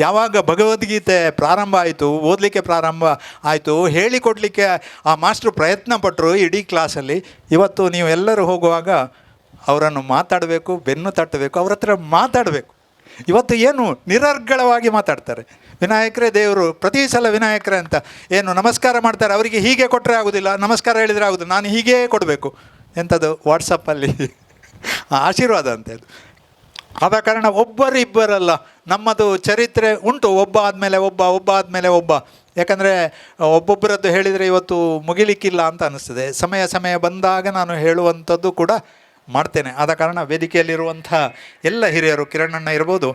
ಯಾವಾಗ ಭಗವದ್ಗೀತೆ ಪ್ರಾರಂಭ ಆಯಿತು, ಓದಲಿಕ್ಕೆ ಪ್ರಾರಂಭ ಆಯಿತು, ಹೇಳಿಕೊಡಲಿಕ್ಕೆ ಆ ಮಾಸ್ಟ್ರು ಪ್ರಯತ್ನ ಪಟ್ಟರು ಇಡೀ ಕ್ಲಾಸಲ್ಲಿ. ಇವತ್ತು ನೀವು ಎಲ್ಲರೂ ಹೋಗುವಾಗ ಅವರನ್ನು ಮಾತಾಡಬೇಕು, ಬೆನ್ನು ತಟ್ಟಬೇಕು, ಅವ್ರ ಹತ್ರ ಮಾತಾಡಬೇಕು. ಇವತ್ತು ಏನು ನಿರರ್ಗಳವಾಗಿ ಮಾತಾಡ್ತಾರೆ. ವಿನಾಯಕರೇ ದೇವರು, ಪ್ರತಿ ಸಲ ವಿನಾಯಕರೇ ಅಂತ ಏನು ನಮಸ್ಕಾರ ಮಾಡ್ತಾರೆ. ಅವರಿಗೆ ಹೀಗೆ ಕೊಟ್ಟರೆ ಆಗೋದಿಲ್ಲ, ನಮಸ್ಕಾರ ಹೇಳಿದರೆ ಆಗೋದು, ನಾನು ಹೀಗೇ ಕೊಡಬೇಕು. ಎಂಥದ್ದು ವಾಟ್ಸಪ್ಪಲ್ಲಿ ಆಶೀರ್ವಾದ ಅಂತ ಇದು. ಆದ ಕಾರಣ ಒಬ್ಬರಿಬ್ಬರಲ್ಲ, ನಮ್ಮದು ಚರಿತ್ರೆ ಉಂಟು, ಒಬ್ಬ ಆದಮೇಲೆ ಒಬ್ಬ. ಯಾಕಂದರೆ ಒಬ್ಬೊಬ್ಬರದ್ದು ಹೇಳಿದರೆ ಇವತ್ತು ಮುಗಿಲಿಕ್ಕಿಲ್ಲ ಅಂತ ಅನ್ನಿಸ್ತದೆ. ಸಮಯ ಬಂದಾಗ ನಾನು ಹೇಳುವಂಥದ್ದು ಕೂಡ ಮಾಡ್ತೇನೆ. ಆದ ಕಾರಣ ವೇದಿಕೆಯಲ್ಲಿರುವಂಥ ಎಲ್ಲ ಹಿರಿಯರು, ಕಿರಣಣ್ಣ ಇರ್ಬೋದು,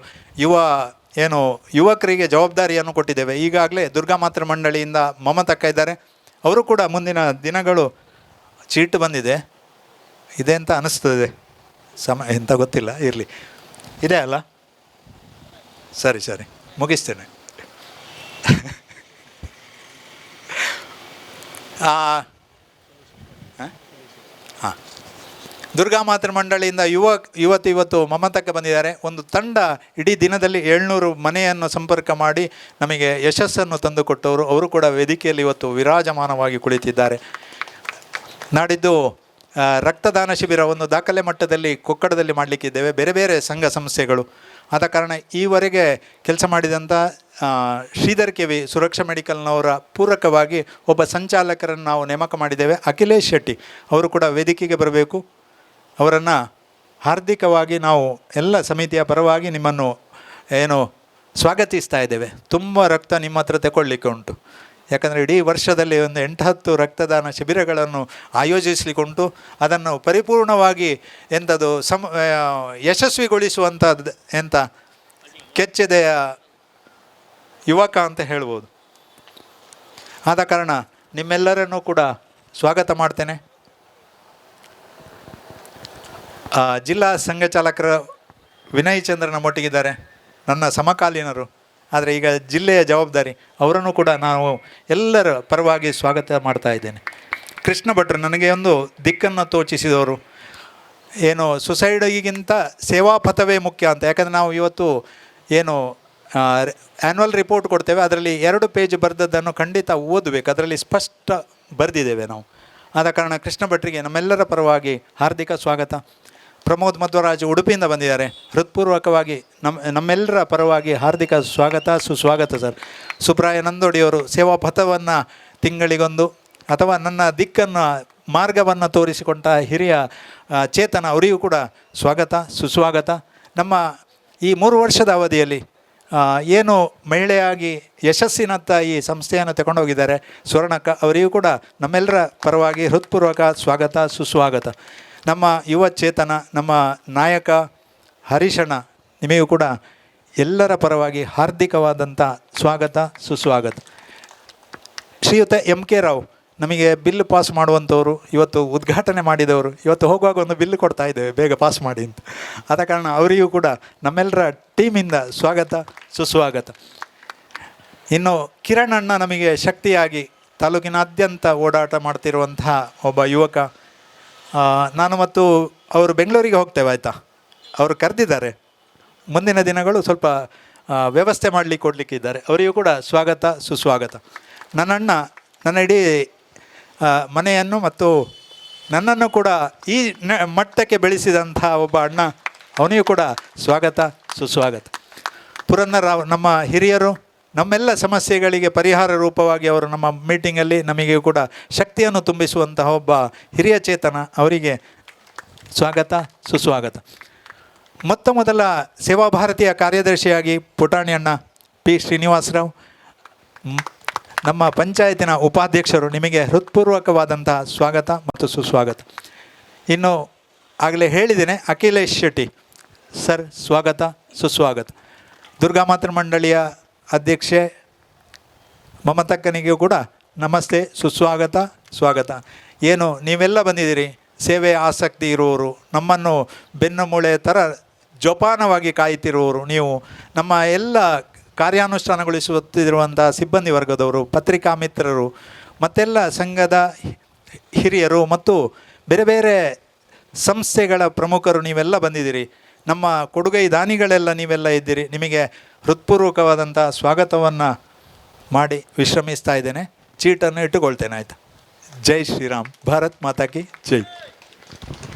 ಯುವಕರಿಗೆ ಜವಾಬ್ದಾರಿಯನ್ನು ಕೊಟ್ಟಿದ್ದೇವೆ. ಈಗಾಗಲೇ ದುರ್ಗಾ ಮಾತೃ ಮಂಡಳಿಯಿಂದ ಮಮತಕ್ಕ ಇದ್ದಾರೆ. ಅವರು ಕೂಡ ಮುಂದಿನ ದಿನಗಳು ಚೀಟು ಬಂದಿದೆ ಇದೆ ಅಂತ ಅನ್ನಿಸ್ತದೆ, ಎಂತ ಗೊತ್ತಿಲ್ಲ, ಇರಲಿ, ಇದೆ ಅಲ್ಲ, ಸರಿ ಮುಗಿಸ್ತೇನೆ. ಹಾಂ, ದುರ್ಗಾ ಮಾತೃ ಮಂಡಳಿಯಿಂದ ಇವತ್ತು ಮಮತಕ್ಕೆ ಬಂದಿದ್ದಾರೆ. ಒಂದು ತಂಡ ಇಡೀ ದಿನದಲ್ಲಿ 700 ಮನೆಯನ್ನು ಸಂಪರ್ಕ ಮಾಡಿ ನಮಗೆ ಯಶಸ್ಸನ್ನು ತಂದುಕೊಟ್ಟವರು. ಅವರು ಕೂಡ ವೇದಿಕೆಯಲ್ಲಿ ಇವತ್ತು ವಿರಾಜಮಾನವಾಗಿ ಕುಳಿತಿದ್ದಾರೆ. ನಾಡಿದ್ದು ರಕ್ತದಾನ ಶಿಬಿರ ಒಂದು ದಾಖಲೆ ಮಟ್ಟದಲ್ಲಿ ಕೊಕ್ಕಡದಲ್ಲಿ ಮಾಡಲಿಕ್ಕಿದ್ದೇವೆ, ಬೇರೆ ಬೇರೆ ಸಂಘ ಸಂಸ್ಥೆಗಳು. ಆದ ಕಾರಣ ಈವರೆಗೆ ಕೆಲಸ ಮಾಡಿದಂಥ ಶ್ರೀಧರ್ ಕೆವಿ ಸುರಕ್ಷಾ ಮೆಡಿಕಲ್ನವರ ಪೂರಕವಾಗಿ ಒಬ್ಬ ಸಂಚಾಲಕರನ್ನು ನಾವು ನೇಮಕ ಮಾಡಿದ್ದೇವೆ, ಅಖಿಲೇಶ್ ಶೆಟ್ಟಿ. ಅವರು ಕೂಡ ವೇದಿಕೆಗೆ ಬರಬೇಕು. ಅವರನ್ನು ಹಾರ್ದಿಕವಾಗಿ ನಾವು ಎಲ್ಲ ಸಮಿತಿಯ ಪರವಾಗಿ ನಿಮ್ಮನ್ನು ಸ್ವಾಗತಿಸ್ತಾ ಇದ್ದೇವೆ. ತುಂಬ ರಕ್ತ ನಿಮ್ಮ ಹತ್ರ ತಗೊಳ್ಳಿಕ್ಕೆ ಉಂಟು. ಯಾಕಂದರೆ ಇಡೀ ವರ್ಷದಲ್ಲಿ ಒಂದು 8-10 ರಕ್ತದಾನ ಶಿಬಿರಗಳನ್ನು ಆಯೋಜಿಸಲಿಕ್ಕೆ ಉಂಟು. ಅದನ್ನು ಪರಿಪೂರ್ಣವಾಗಿ ಯಶಸ್ವಿಗೊಳಿಸುವಂಥದ್ದು ಕೆಚ್ಚೆದೆಯ ಯುವಕ ಅಂತ ಹೇಳ್ಬೋದು. ಆದ ಕಾರಣ ನಿಮ್ಮೆಲ್ಲರನ್ನೂ ಕೂಡ ಸ್ವಾಗತ ಮಾಡ್ತೇನೆ. ಜಿಲ್ಲಾ ಸಂಘ ಚಾಲಕರ ವಿನಯ್ ಚಂದ್ರ ನಮ್ಮೊಟ್ಟಿಗಿದ್ದಾರೆ, ನನ್ನ ಸಮಕಾಲೀನರು. ಆದರೆ ಈಗ ಜಿಲ್ಲೆಯ ಜವಾಬ್ದಾರಿ, ಅವರನ್ನು ಕೂಡ ನಾವು ಎಲ್ಲರ ಪರವಾಗಿ ಸ್ವಾಗತ ಮಾಡ್ತಾ ಇದ್ದೇನೆ. ಕೃಷ್ಣ ಭಟ್ರು ನನಗೆ ಒಂದು ದಿಕ್ಕನ್ನು ತೋಚಿಸಿದವರು. ಸುಸೈಡಿಗಿಂತ ಸೇವಾ ಪಥವೇ ಮುಖ್ಯ ಅಂತ. ಯಾಕಂದರೆ ನಾವು ಇವತ್ತು ಆ್ಯನ್ಯುವಲ್ ರಿಪೋರ್ಟ್ ಕೊಡ್ತೇವೆ, ಅದರಲ್ಲಿ 2 ಪೇಜ್ ಬರೆದದ್ದನ್ನು ಖಂಡಿತ ಓದಬೇಕು, ಅದರಲ್ಲಿ ಸ್ಪಷ್ಟ ಬರೆದಿದ್ದೇವೆ ನಾವು. ಆದ ಕಾರಣ ಕೃಷ್ಣ ಭಟ್ರಿಗೆ ನಮ್ಮೆಲ್ಲರ ಪರವಾಗಿ ಹಾರ್ದಿಕ ಸ್ವಾಗತ. ಪ್ರಮೋದ್ ಮಧ್ವರಾಜ್ ಉಡುಪಿಯಿಂದ ಬಂದಿದ್ದಾರೆ, ಹೃತ್ಪೂರ್ವಕವಾಗಿ ನಮ್ಮೆಲ್ಲರ ಪರವಾಗಿ ಹಾರ್ದಿಕ ಸ್ವಾಗತ, ಸುಸ್ವಾಗತ ಸರ್. ಸುಬ್ರಾಯ ನಂದೋಡಿಯವರು ಸೇವಾ ಪಥವನ್ನು ತಿಂಗಳಿಗೊಂದು ಅಥವಾ ನನ್ನ ದಿಕ್ಕನ್ನು ಮಾರ್ಗವನ್ನು ತೋರಿಸಿಕೊಂಡ ಹಿರಿಯ ಚೇತನ, ಅವರಿಗೂ ಕೂಡ ಸ್ವಾಗತ, ಸುಸ್ವಾಗತ. ನಮ್ಮ ಈ 3 ವರ್ಷದ ಅವಧಿಯಲ್ಲಿ ಮಹಿಳೆಯಾಗಿ ಯಶಸ್ಸಿನತ್ತ ಈ ಸಂಸ್ಥೆಯನ್ನು ತಗೊಂಡೋಗಿದ್ದಾರೆ ಸ್ವರ್ಣಕ್ಕ, ಅವರಿಗೂ ಕೂಡ ನಮ್ಮೆಲ್ಲರ ಪರವಾಗಿ ಹೃತ್ಪೂರ್ವಕ ಸ್ವಾಗತ, ಸುಸ್ವಾಗತ. ನಮ್ಮ ಯುವ ಚೇತನ, ನಮ್ಮ ನಾಯಕ ಹರೀಶಣ್ಣ, ನಿಮಗೂ ಕೂಡ ಎಲ್ಲರ ಪರವಾಗಿ ಹಾರ್ದಿಕವಾದಂಥ ಸ್ವಾಗತ, ಸುಸ್ವಾಗತ. ಶ್ರೀಯುತ MK ರಾವ್ ನಮಗೆ ಬಿಲ್ ಪಾಸ್ ಮಾಡುವಂಥವರು, ಇವತ್ತು ಉದ್ಘಾಟನೆ ಮಾಡಿದವರು. ಇವತ್ತು ಹೋಗುವಾಗ ಒಂದು ಬಿಲ್ ಕೊಡ್ತಾ ಇದ್ದೇವೆ, ಬೇಗ ಪಾಸ್ ಮಾಡಿ ಅಂತ. ಆದ ಕಾರಣ ಅವರಿಗೂ ಕೂಡ ನಮ್ಮೆಲ್ಲರ ಟೀಮಿಂದ ಸ್ವಾಗತ, ಸುಸ್ವಾಗತ. ಇನ್ನು ಕಿರಣ್ ಅಣ್ಣ ನಮಗೆ ಶಕ್ತಿಯಾಗಿ ತಾಲೂಕಿನಾದ್ಯಂತ ಓಡಾಟ ಮಾಡ್ತಿರುವಂತಹ ಒಬ್ಬ ಯುವಕ. ನಾನು ಮತ್ತು ಅವರು ಬೆಂಗಳೂರಿಗೆ ಹೋಗ್ತೇವೆ, ಆಯಿತಾ, ಅವರು ಕರೆದಿದ್ದಾರೆ. ಮುಂದಿನ ದಿನಗಳು ಸ್ವಲ್ಪ ವ್ಯವಸ್ಥೆ ಕೊಡಲಿಕ್ಕಿದ್ದಾರೆ. ಅವರಿಗೂ ಕೂಡ ಸ್ವಾಗತ, ಸುಸ್ವಾಗತ. ನನ್ನಣ್ಣ ನನ್ನ ಇಡೀ ಮನೆಯನ್ನು ಮತ್ತು ನನ್ನನ್ನು ಕೂಡ ಈ ಮಟ್ಟಕ್ಕೆ ಬೆಳೆಸಿದಂಥ ಒಬ್ಬ ಅಣ್ಣ, ಅವನಿಗೂ ಕೂಡ ಸ್ವಾಗತ, ಸುಸ್ವಾಗತ. ಪುರಂದರರಾವ್ ನಮ್ಮ ಹಿರಿಯರು, ನಮ್ಮೆಲ್ಲ ಸಮಸ್ಯೆಗಳಿಗೆ ಪರಿಹಾರ ರೂಪವಾಗಿ ಅವರು ನಮ್ಮ ಮೀಟಿಂಗಲ್ಲಿ ನಮಗೆ ಕೂಡ ಶಕ್ತಿಯನ್ನು ತುಂಬಿಸುವಂತಹ ಒಬ್ಬ ಹಿರಿಯ ಚೇತನ. ಅವರಿಗೆ ಸ್ವಾಗತ, ಸುಸ್ವಾಗತ. ಮೊತ್ತ ಮೊದಲ ಸೇವಾ ಭಾರತೀಯ ಕಾರ್ಯದರ್ಶಿಯಾಗಿ ಪುಟಾಣಿ ಅಣ್ಣ ಪಿ ಶ್ರೀನಿವಾಸರಾವ್, ನಮ್ಮ ಪಂಚಾಯತಿನ ಉಪಾಧ್ಯಕ್ಷರು, ನಿಮಗೆ ಹೃತ್ಪೂರ್ವಕವಾದಂತಹ ಸ್ವಾಗತ ಮತ್ತು ಸುಸ್ವಾಗತ. ಇನ್ನು ಆಗಲೇ ಹೇಳಿದ್ದೇನೆ, ಅಖಿಲೇಶ್ ಶೆಟ್ಟಿ ಸರ್, ಸ್ವಾಗತ, ಸುಸ್ವಾಗತ. ದುರ್ಗಾ ಮಾತೃ ಮಂಡಳಿಯ ಅಧ್ಯಕ್ಷೆ ಮಮತಕ್ಕನಿಗೂ ಕೂಡ ನಮಸ್ತೆ, ಸುಸ್ವಾಗತ, ಸ್ವಾಗತ. ಏನು ನೀವೆಲ್ಲ ಬಂದಿದ್ದೀರಿ, ಸೇವೆ ಆಸಕ್ತಿ ಇರುವವರು, ನಮ್ಮನ್ನು ಬೆನ್ನು ಮೂಳೆ ಥರ ಜೋಪಾನವಾಗಿ ಕಾಯುತ್ತಿರುವವರು, ನೀವು ನಮ್ಮ ಎಲ್ಲ ಕಾರ್ಯಾನುಷ್ಠಾನಗೊಳಿಸುತ್ತಿರುವಂಥ ಸಿಬ್ಬಂದಿ ವರ್ಗದವರು, ಪತ್ರಿಕಾ ಮಿತ್ರರು, ಮತ್ತೆಲ್ಲ ಸಂಘದ ಹಿರಿಯರು ಮತ್ತು ಬೇರೆ ಬೇರೆ ಸಂಸ್ಥೆಗಳ ಪ್ರಮುಖರು, ನೀವೆಲ್ಲ ಬಂದಿದ್ದೀರಿ. ನಮ್ಮ ಕೊಡುಗೈ ದಾನಿಗಳೆಲ್ಲ ನೀವೆಲ್ಲ ಇದ್ದೀರಿ. ನಿಮಗೆ ಹೃತ್ಪೂರ್ವಕವಾದಂಥ ಸ್ವಾಗತವನ್ನು ಮಾಡಿ ವಿಶ್ರಮಿಸ್ತಾ ಇದ್ದೇನೆ. ಚೀಟನ್ನು ಇಟ್ಟುಕೊಳ್ತೇನೆ, ಆಯಿತಾ? ಜೈ ಶ್ರೀರಾಮ್, ಭಾರತ್ ಮಾತಾ ಕಿ ಜೈ.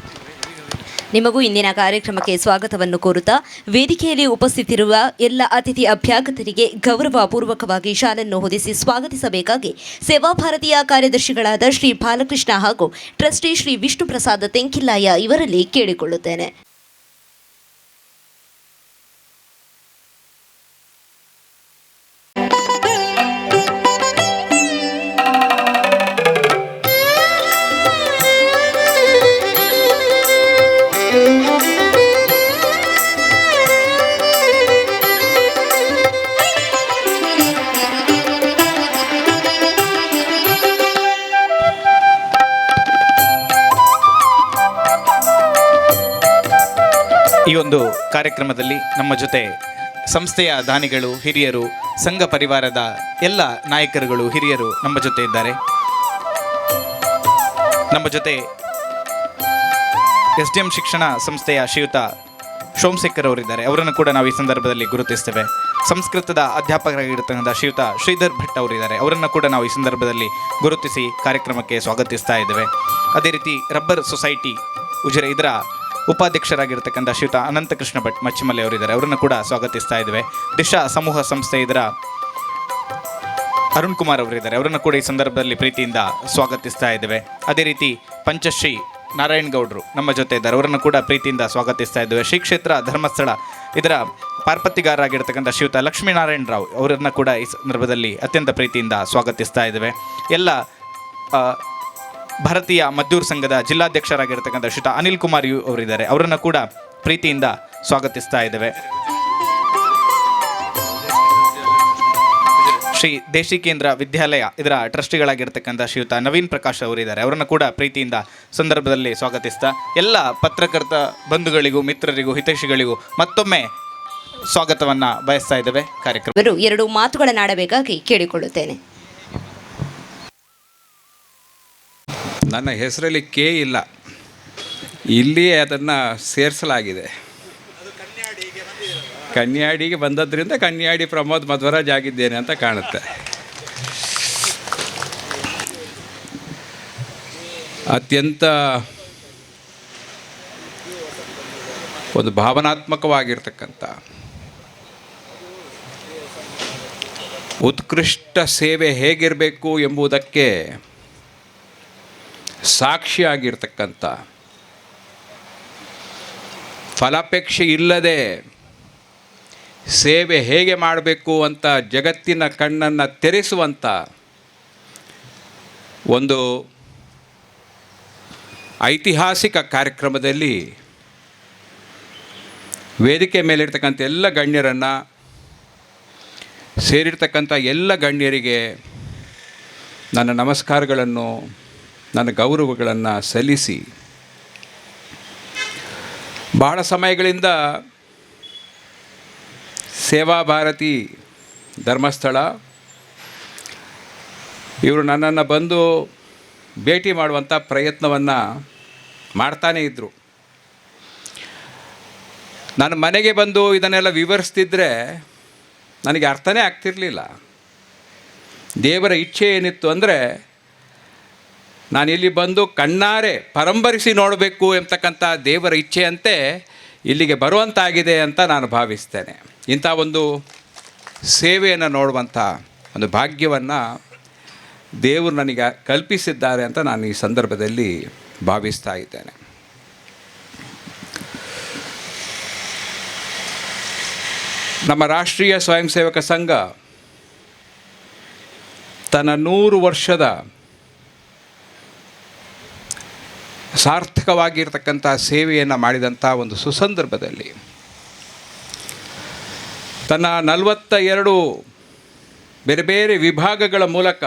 ನಿಮಗೂ ಇಂದಿನ ಕಾರ್ಯಕ್ರಮಕ್ಕೆ ಸ್ವಾಗತವನ್ನು ಕೋರುತ್ತಾ ವೇದಿಕೆಯಲ್ಲಿ ಉಪಸ್ಥಿತಿರುವ ಎಲ್ಲ ಅತಿಥಿ ಅಭ್ಯಾಗತರಿಗೆ ಗೌರವಪೂರ್ವಕವಾಗಿ ಶಾಲನ್ನು ಹೊದಿಸಿ ಸ್ವಾಗತಿಸಬೇಕಾಗಿ ಸೇವಾ ಭಾರತೀಯ ಕಾರ್ಯದರ್ಶಿಗಳಾದ ಶ್ರೀ ಬಾಲಕೃಷ್ಣ ಹಾಗೂ ಟ್ರಸ್ಟಿ ಶ್ರೀ ವಿಷ್ಣು ಪ್ರಸಾದ್ ತೆಂಕಿಲ್ಲಾಯ ಇವರಲ್ಲಿ ಕೇಳಿಕೊಳ್ಳುತ್ತೇನೆ. ಈ ಒಂದು ಕಾರ್ಯಕ್ರಮದಲ್ಲಿ ನಮ್ಮ ಜೊತೆ ಸಂಸ್ಥೆಯ ದಾನಿಗಳು, ಹಿರಿಯರು, ಸಂಘ ಪರಿವಾರದ ಎಲ್ಲ ನಾಯಕರುಗಳು, ಹಿರಿಯರು ನಮ್ಮ ಜೊತೆ ಇದ್ದಾರೆ. ನಮ್ಮ ಜೊತೆ SDM ಶಿಕ್ಷಣ ಸಂಸ್ಥೆಯ ಶ್ರೀಯುತ ಸೋಮಶೇಖರ್ ಅವರಿದ್ದಾರೆ. ಅವರನ್ನು ಕೂಡ ನಾವು ಈ ಸಂದರ್ಭದಲ್ಲಿ ಗುರುತಿಸ್ತೇವೆ. ಸಂಸ್ಕೃತದ ಅಧ್ಯಾಪಕರಾಗಿರ್ತಕ್ಕಂಥ ಶ್ರೀಯುತ ಶ್ರೀಧರ್ ಭಟ್ ಅವರಿದ್ದಾರೆ. ಅವರನ್ನು ಕೂಡ ನಾವು ಈ ಸಂದರ್ಭದಲ್ಲಿ ಗುರುತಿಸಿ ಕಾರ್ಯಕ್ರಮಕ್ಕೆ ಸ್ವಾಗತಿಸ್ತಾ ಇದ್ದೇವೆ. ಅದೇ ರೀತಿ ರಬ್ಬರ್ ಸೊಸೈಟಿ ಉಜಿರೆ ಇದರ ಉಪಾಧ್ಯಕ್ಷರಾಗಿರ್ತಕ್ಕಂಥ ಶ್ರೀಯುತ ಅನಂತಕೃಷ್ಣ ಭಟ್ ಮಚ್ಚಿಮಲೆ ಅವರಿದ್ದಾರೆ. ಅವರನ್ನು ಕೂಡ ಸ್ವಾಗತಿಸ್ತಾ ಇದ್ದೇವೆ. ದಿಶಾ ಸಮೂಹ ಸಂಸ್ಥೆ ಇದರ ಅರುಣ್ ಕುಮಾರ್ ಅವರಿದ್ದಾರೆ. ಅವರನ್ನು ಕೂಡ ಈ ಸಂದರ್ಭದಲ್ಲಿ ಪ್ರೀತಿಯಿಂದ ಸ್ವಾಗತಿಸ್ತಾ ಇದ್ದೇವೆ. ಅದೇ ರೀತಿ ಪಂಚಶ್ರೀ ನಾರಾಯಣ್ ಗೌಡ್ರು ನಮ್ಮ ಜೊತೆ ಇದ್ದಾರೆ. ಅವರನ್ನು ಕೂಡ ಪ್ರೀತಿಯಿಂದ ಸ್ವಾಗತಿಸ್ತಾ ಇದ್ದೇವೆ. ಶ್ರೀ ಕ್ಷೇತ್ರ ಧರ್ಮಸ್ಥಳ ಇದರ ಪಾರ್ಪತಿಗಾರರಾಗಿರ್ತಕ್ಕಂಥ ಶ್ರೀಯುತ ಲಕ್ಷ್ಮೀನಾರಾಯಣ ರಾವ್ ಅವರನ್ನು ಕೂಡ ಈ ಸಂದರ್ಭದಲ್ಲಿ ಅತ್ಯಂತ ಪ್ರೀತಿಯಿಂದ ಸ್ವಾಗತಿಸ್ತಾ ಇದ್ದೇವೆ. ಎಲ್ಲ ಭಾರತೀಯ ಮದ್ದೂರು ಸಂಘದ ಜಿಲ್ಲಾಧ್ಯಕ್ಷರಾಗಿರ್ತಕ್ಕಂಥ ಶ್ರೀಯುತ ಅನಿಲ್ ಕುಮಾರ್ ಯು ಅವರಿದ್ದಾರೆ. ಅವರನ್ನು ಕೂಡ ಪ್ರೀತಿಯಿಂದ ಸ್ವಾಗತಿಸ್ತಾ ಇದ್ದೇವೆ. ಶ್ರೀ ದೇಶಿಕೇಂದ್ರ ವಿದ್ಯಾಲಯ ಇದರ ಟ್ರಸ್ಟಿಗಳಾಗಿರ್ತಕ್ಕಂಥ ಶ್ರೀಯುತ ನವೀನ್ ಪ್ರಕಾಶ್ ಅವರಿದ್ದಾರೆ. ಅವರನ್ನು ಕೂಡ ಪ್ರೀತಿಯಿಂದ ಸಂದರ್ಭದಲ್ಲಿ ಸ್ವಾಗತಿಸ್ತಾ ಎಲ್ಲ ಪತ್ರಕರ್ತ ಬಂಧುಗಳಿಗೂ, ಮಿತ್ರರಿಗೂ, ಹಿತೈಷಿಗಳಿಗೂ ಮತ್ತೊಮ್ಮೆ ಸ್ವಾಗತವನ್ನು ಬಯಸ್ತಾ ಇದ್ದೇವೆ. ಕಾರ್ಯಕ್ರಮ ಎರಡು ಮಾತುಗಳನ್ನಾಡಬೇಕಾಗಿ ಕೇಳಿಕೊಳ್ಳುತ್ತೇನೆ. ನನ್ನ ಹೆಸರಲ್ಲಿ ಕೆ ಇಲ್ಲ, ಇಲ್ಲಿಯೇ ಅದನ್ನು ಸೇರಿಸಲಾಗಿದೆ. ಕನ್ಯಾಡಿಗೆ ಬಂದದ್ರಿಂದ ಕನ್ಯಾಡಿ ಪ್ರಮೋದ್ ಮಧ್ವರಾಜ್ ಆಗಿದ್ದೇನೆ ಅಂತ ಕಾಣುತ್ತೆ. ಅತ್ಯಂತ ಒಂದು ಭಾವನಾತ್ಮಕವಾಗಿರ್ತಕ್ಕಂಥ ಉತ್ಕೃಷ್ಟ ಸೇವೆ ಹೇಗಿರಬೇಕು ಎಂಬುದಕ್ಕೆ ಸಾಕ್ಷಿಯಾಗಿರ್ತಕ್ಕಂಥ, ಫಲಾಪೇಕ್ಷೆ ಇಲ್ಲದೆ ಸೇವೆ ಹೇಗೆ ಮಾಡಬೇಕು ಅಂತ ಜಗತ್ತಿನ ಕಣ್ಣನ್ನು ತೆರೆಸುವಂಥ ಒಂದು ಐತಿಹಾಸಿಕ ಕಾರ್ಯಕ್ರಮದಲ್ಲಿ ವೇದಿಕೆ ಮೇಲಿರ್ತಕ್ಕಂಥ ಎಲ್ಲ ಗಣ್ಯರನ್ನು, ಸೇರಿರ್ತಕ್ಕಂಥ ಎಲ್ಲ ಗಣ್ಯರಿಗೆ ನನ್ನ ನಮಸ್ಕಾರಗಳನ್ನು, ನನ್ನ ಗೌರವಗಳನ್ನು ಸಲ್ಲಿಸಿ, ಬಹಳ ಸಮಯಗಳಿಂದ ಸೇವಾ ಭಾರತಿ ಧರ್ಮಸ್ಥಳ ಇವರು ನನ್ನನ್ನು ಬಂದು ಭೇಟಿ ಮಾಡುವಂಥ ಪ್ರಯತ್ನವನ್ನು ಮಾಡ್ತಾನೇ ಇದ್ದರು. ನಾನು ಮನೆಗೆ ಬಂದು ಇದನ್ನೆಲ್ಲ ವಿವರಿಸ್ತಿದ್ರೆ ನನಗೆ ಅರ್ಥನೇ ಆಗ್ತಿರಲಿಲ್ಲ. ದೇವರ ಇಚ್ಛೆ ಏನಿತ್ತು ಅಂದರೆ ನಾನಿಲ್ಲಿ ಬಂದು ಕಣ್ಣಾರೆ ಪರಂಬರಿಸಿ ನೋಡಬೇಕು ಎಂಬತಕ್ಕಂಥ ದೇವರ ಇಚ್ಛೆಯಂತೆ ಇಲ್ಲಿಗೆ ಬರುವಂತಾಗಿದೆ ಅಂತ ನಾನು ಭಾವಿಸ್ತೇನೆ. ಇಂಥ ಒಂದು ಸೇವೆಯನ್ನು ನೋಡುವಂಥ ಒಂದು ಭಾಗ್ಯವನ್ನು ದೇವರು ನನಗೆ ಕಲ್ಪಿಸಿದ್ದಾರೆ ಅಂತ ನಾನು ಈ ಸಂದರ್ಭದಲ್ಲಿ ಭಾವಿಸ್ತಾ ಇದ್ದೇನೆ. ನಮ್ಮ ರಾಷ್ಟ್ರೀಯ ಸ್ವಯಂ ಸೇವಕ ಸಂಘ ತನ್ನ 100 ವರ್ಷದ ಸಾರ್ಥಕವಾಗಿರ್ತಕ್ಕಂಥ ಸೇವೆಯನ್ನು ಮಾಡಿದಂಥ ಒಂದು ಸುಸಂದರ್ಭದಲ್ಲಿ ತನ್ನ 42 ಬೇರೆ ಬೇರೆ ವಿಭಾಗಗಳ ಮೂಲಕ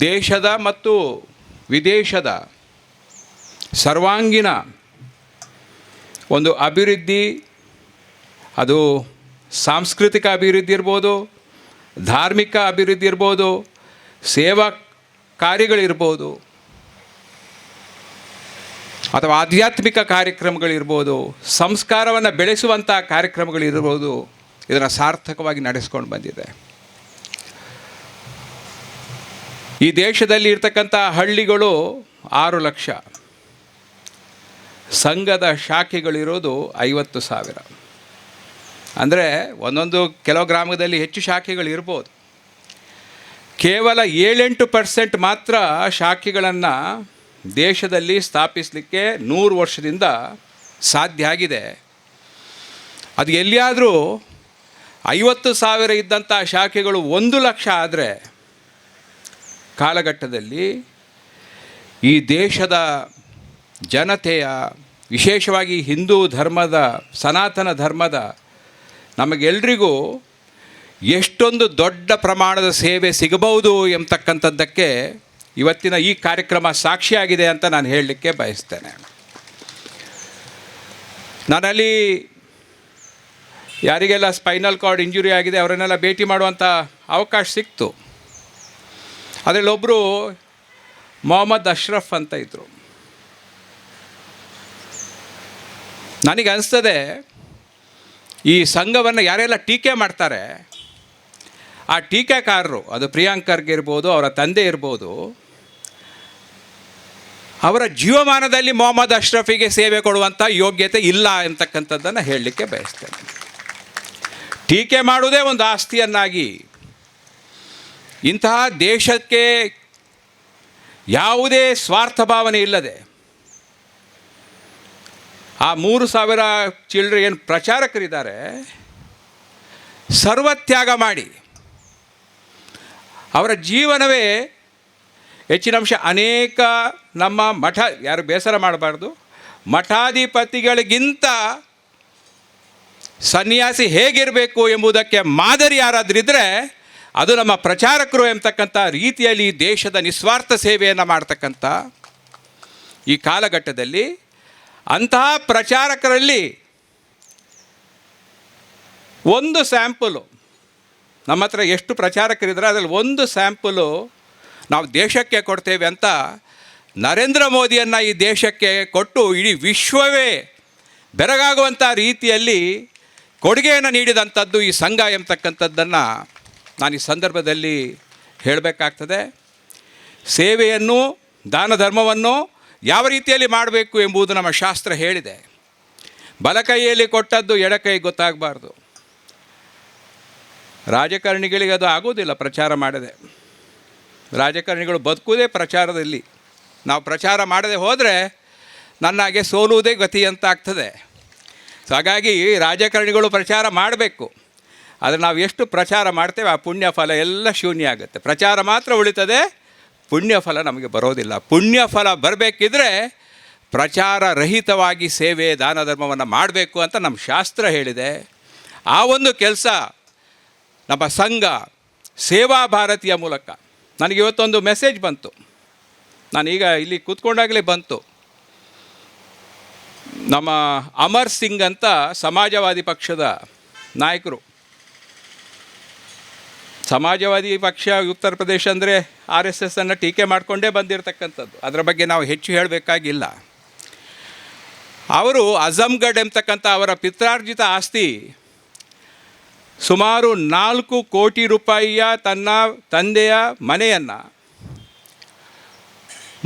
ದೇಶದ ಮತ್ತು ವಿದೇಶದ ಸರ್ವಾಂಗೀಣ ಒಂದು ಅಭಿವೃದ್ಧಿ, ಅದು ಸಾಂಸ್ಕೃತಿಕ ಅಭಿವೃದ್ಧಿ ಇರ್ಬೋದು, ಧಾರ್ಮಿಕ ಅಭಿವೃದ್ಧಿ ಇರ್ಬೋದು, ಸೇವಾ ಕಾರ್ಯಗಳಿರ್ಬೋದು, ಅಥವಾ ಆಧ್ಯಾತ್ಮಿಕ ಕಾರ್ಯಕ್ರಮಗಳಿರ್ಬೋದು, ಸಂಸ್ಕಾರವನ್ನು ಬೆಳೆಸುವಂಥ ಕಾರ್ಯಕ್ರಮಗಳಿರ್ಬೋದು, ಇದನ್ನು ಸಾರ್ಥಕವಾಗಿ ನಡೆಸ್ಕೊಂಡು ಬಂದಿದೆ. ಈ ದೇಶದಲ್ಲಿ ಇರ್ತಕ್ಕಂಥ ಹಳ್ಳಿಗಳು 6 ಲಕ್ಷ, ಸಂಘದ ಶಾಖೆಗಳಿರೋದು 50,000. ಅಂದರೆ ಕೆಲವು ಗ್ರಾಮದಲ್ಲಿ ಹೆಚ್ಚು ಶಾಖೆಗಳಿರ್ಬೋದು. ಕೇವಲ 7-8% ಮಾತ್ರ ಶಾಖೆಗಳನ್ನು ದೇಶದಲ್ಲಿ ಸ್ಥಾಪಿಸಲಿಕ್ಕೆ 100 ವರ್ಷದಿಂದ ಸಾಧ್ಯ ಆಗಿದೆ. ಅದು ಎಲ್ಲಿಯಾದರೂ 50,000 ಇದ್ದಂಥ ಶಾಖೆಗಳು 1 ಲಕ್ಷ ಆದರೆ ಕಾಲಘಟ್ಟದಲ್ಲಿ ಈ ದೇಶದ ಜನತೆಯ, ವಿಶೇಷವಾಗಿ ಹಿಂದೂ ಧರ್ಮದ, ಸನಾತನ ಧರ್ಮದ ನಮಗೆಲ್ರಿಗೂ ಎಷ್ಟೊಂದು ದೊಡ್ಡ ಪ್ರಮಾಣದ ಸೇವೆ ಸಿಗಬಹುದು ಎಂಬತಕ್ಕಂಥದ್ದಕ್ಕೆ ಇವತ್ತಿನ ಈ ಕಾರ್ಯಕ್ರಮ ಸಾಕ್ಷಿಯಾಗಿದೆ ಅಂತ ನಾನು ಹೇಳಲಿಕ್ಕೆ ಬಯಸ್ತೇನೆ. ನಾನಲ್ಲಿ ಯಾರಿಗೆಲ್ಲ ಸ್ಪೈನಲ್ ಕಾರ್ಡ್ ಇಂಜುರಿ ಆಗಿದೆ ಅವರನ್ನೆಲ್ಲ ಭೇಟಿ ಮಾಡುವಂಥ ಅವಕಾಶ ಸಿಕ್ತು. ಅದರಲ್ಲಿ ಒಬ್ಬರು ಮೊಹಮ್ಮದ್ ಅಶ್ರಫ್ ಅಂತ ಇದ್ದರು. ನನಗೆ ಅನಿಸ್ತದೆ, ಈ ಸಂಘವನ್ನು ಯಾರೆಲ್ಲ ಟೀಕೆ ಮಾಡ್ತಾರೆ, ಆ ಟೀಕೆಕಾರರು, ಅದು ಪ್ರಿಯಾಂಕ್ ಖರ್ಗೆ ಇರ್ಬೋದು, ಅವರ ತಂದೆ ಇರ್ಬೋದು, ಅವರ ಜೀವಮಾನದಲ್ಲಿ ಮೊಹಮ್ಮದ್ ಅಶ್ರಫಿಗೆ ಸೇವೆ ಕೊಡುವಂಥ ಯೋಗ್ಯತೆ ಇಲ್ಲ ಎಂತಕ್ಕಂಥದ್ದನ್ನು ಹೇಳಲಿಕ್ಕೆ ಬಯಸ್ತೇನೆ. ಟೀಕೆ ಮಾಡುವುದೇ ಒಂದು ಆಸ್ತಿಯನ್ನಾಗಿ, ಇಂತಹ ದೇಶಕ್ಕೆ ಯಾವುದೇ ಸ್ವಾರ್ಥ ಭಾವನೆ ಇಲ್ಲದೆ ಆ 3,000 ಚಿಲ್ಡ್ರೆ ಏನು ಪ್ರಚಾರಕರಿದ್ದಾರೆ, ಸರ್ವತ್ಯಾಗ ಮಾಡಿ ಅವರ ಜೀವನವೇ ಹೆಚ್ಚಿನ ಅಂಶ. ಅನೇಕ ನಮ್ಮ ಯಾರು ಬೇಸರ ಮಾಡಬಾರ್ದು, ಮಠಾಧಿಪತಿಗಳಿಗಿಂತ ಸನ್ಯಾಸಿ ಹೇಗಿರಬೇಕು ಎಂಬುದಕ್ಕೆ ಮಾದರಿ ಯಾರಾದ್ರಿದ್ರೆ ಅದು ನಮ್ಮ ಪ್ರಚಾರಕರು ಎಂಬತಕ್ಕಂಥ ರೀತಿಯಲ್ಲಿ ದೇಶದ ನಿಸ್ವಾರ್ಥ ಸೇವೆಯನ್ನು ಮಾಡ್ತಕ್ಕಂಥ ಈ ಕಾಲಘಟ್ಟದಲ್ಲಿ ಅಂತಹ ಪ್ರಚಾರಕರಲ್ಲಿ ಒಂದು ಸ್ಯಾಂಪಲು, ನಮ್ಮ ಹತ್ರ ಎಷ್ಟು ಪ್ರಚಾರಕರಿದ್ದಾರೆ ಅದರಲ್ಲಿ ಒಂದು ಸ್ಯಾಂಪಲು ನಾವು ದೇಶಕ್ಕೆ ಕೊಡ್ತೇವೆ ಅಂತ ನರೇಂದ್ರ ಮೋದಿಯನ್ನು ಈ ದೇಶಕ್ಕೆ ಕೊಟ್ಟು ಇಡೀ ವಿಶ್ವವೇ ಬೆರಗಾಗುವಂಥ ರೀತಿಯಲ್ಲಿ ಕೊಡುಗೆಯನ್ನು ನೀಡಿದಂಥದ್ದು ಈ ಸಂಘ ಎಂಬತಕ್ಕಂಥದ್ದನ್ನು ನಾನು ಈ ಸಂದರ್ಭದಲ್ಲಿ ಹೇಳಬೇಕಾಗ್ತದೆ. ಸೇವೆಯನ್ನು, ದಾನ ಧರ್ಮವನ್ನು ಯಾವ ರೀತಿಯಲ್ಲಿ ಮಾಡಬೇಕು ಎಂಬುದು ನಮ್ಮ ಶಾಸ್ತ್ರ ಹೇಳಿದೆ. ಬಲಕೈಯಲ್ಲಿ ಕೊಟ್ಟದ್ದು ಎಡಕೈ ಗೊತ್ತಾಗಬಾರ್ದು. ರಾಜಕಾರಣಿಗಳಿಗೆ ಅದು ಆಗೋದಿಲ್ಲ ಪ್ರಚಾರ ಮಾಡದೆ. ರಾಜಕಾರಣಿಗಳು ಬದುಕುವುದೇ ಪ್ರಚಾರದಲ್ಲಿ. ನಾವು ಪ್ರಚಾರ ಮಾಡದೆ ಹೋದರೆ ನನ್ನಾಗೆ ಸೋಲುವುದೇ ಗತಿ ಅಂತ ಆಗ್ತದೆ. ಸೊ ಹಾಗಾಗಿ ರಾಜಕಾರಣಿಗಳು ಪ್ರಚಾರ ಮಾಡಬೇಕು. ಆದರೆ ನಾವು ಎಷ್ಟು ಪ್ರಚಾರ ಮಾಡ್ತೇವೆ ಆ ಪುಣ್ಯ ಫಲ ಎಲ್ಲ ಶೂನ್ಯ ಆಗುತ್ತೆ. ಪ್ರಚಾರ ಮಾತ್ರ ಉಳಿತದೆ, ಪುಣ್ಯ ಫಲ ನಮಗೆ ಬರೋದಿಲ್ಲ. ಪುಣ್ಯ ಫಲ ಬರಬೇಕಿದ್ರೆ ಪ್ರಚಾರ ರಹಿತವಾಗಿ ಸೇವೆ, ದಾನ ಧರ್ಮವನ್ನು ಮಾಡಬೇಕು ಅಂತ ನಮ್ಮ ಶಾಸ್ತ್ರ ಹೇಳಿದೆ. ಆ ಒಂದು ಕೆಲಸ ನಮ್ಮ ಸಂಘ ಸೇವಾ ಭಾರತಿಯ ಮೂಲಕ ನನಗೆ ಇವತ್ತೊಂದು ಮೆಸೇಜ್ ಬಂತು. ನಾನೀಗ ಇಲ್ಲಿ ಕೂತ್ಕೊಂಡಾಗಲೇ ಬಂತು. ನಮ್ಮ ಅಮರ್ ಸಿಂಗ್ ಅಂತ ಸಮಾಜವಾದಿ ಪಕ್ಷದ ನಾಯಕರು. ಸಮಾಜವಾದಿ ಪಕ್ಷ ಉತ್ತರ ಪ್ರದೇಶ ಅಂದರೆ RSS ಅನ್ನು ಟೀಕೆ ಮಾಡಿಕೊಂಡೇ ಬಂದಿರತಕ್ಕಂಥದ್ದು. ಅದರ ಬಗ್ಗೆ ನಾವು ಹೆಚ್ಚು ಹೇಳಬೇಕಾಗಿಲ್ಲ. ಅವರು ಅಜಮ್ಗಢ್ ಎಂಬತಕ್ಕಂಥ ಅವರ ಪಿತ್ರಾರ್ಜಿತ ಆಸ್ತಿ ಸುಮಾರು 4 ಕೋಟಿ ರೂಪಾಯಿಯ ತನ್ನ ತಂದೆಯ ಮನೆಯನ್ನು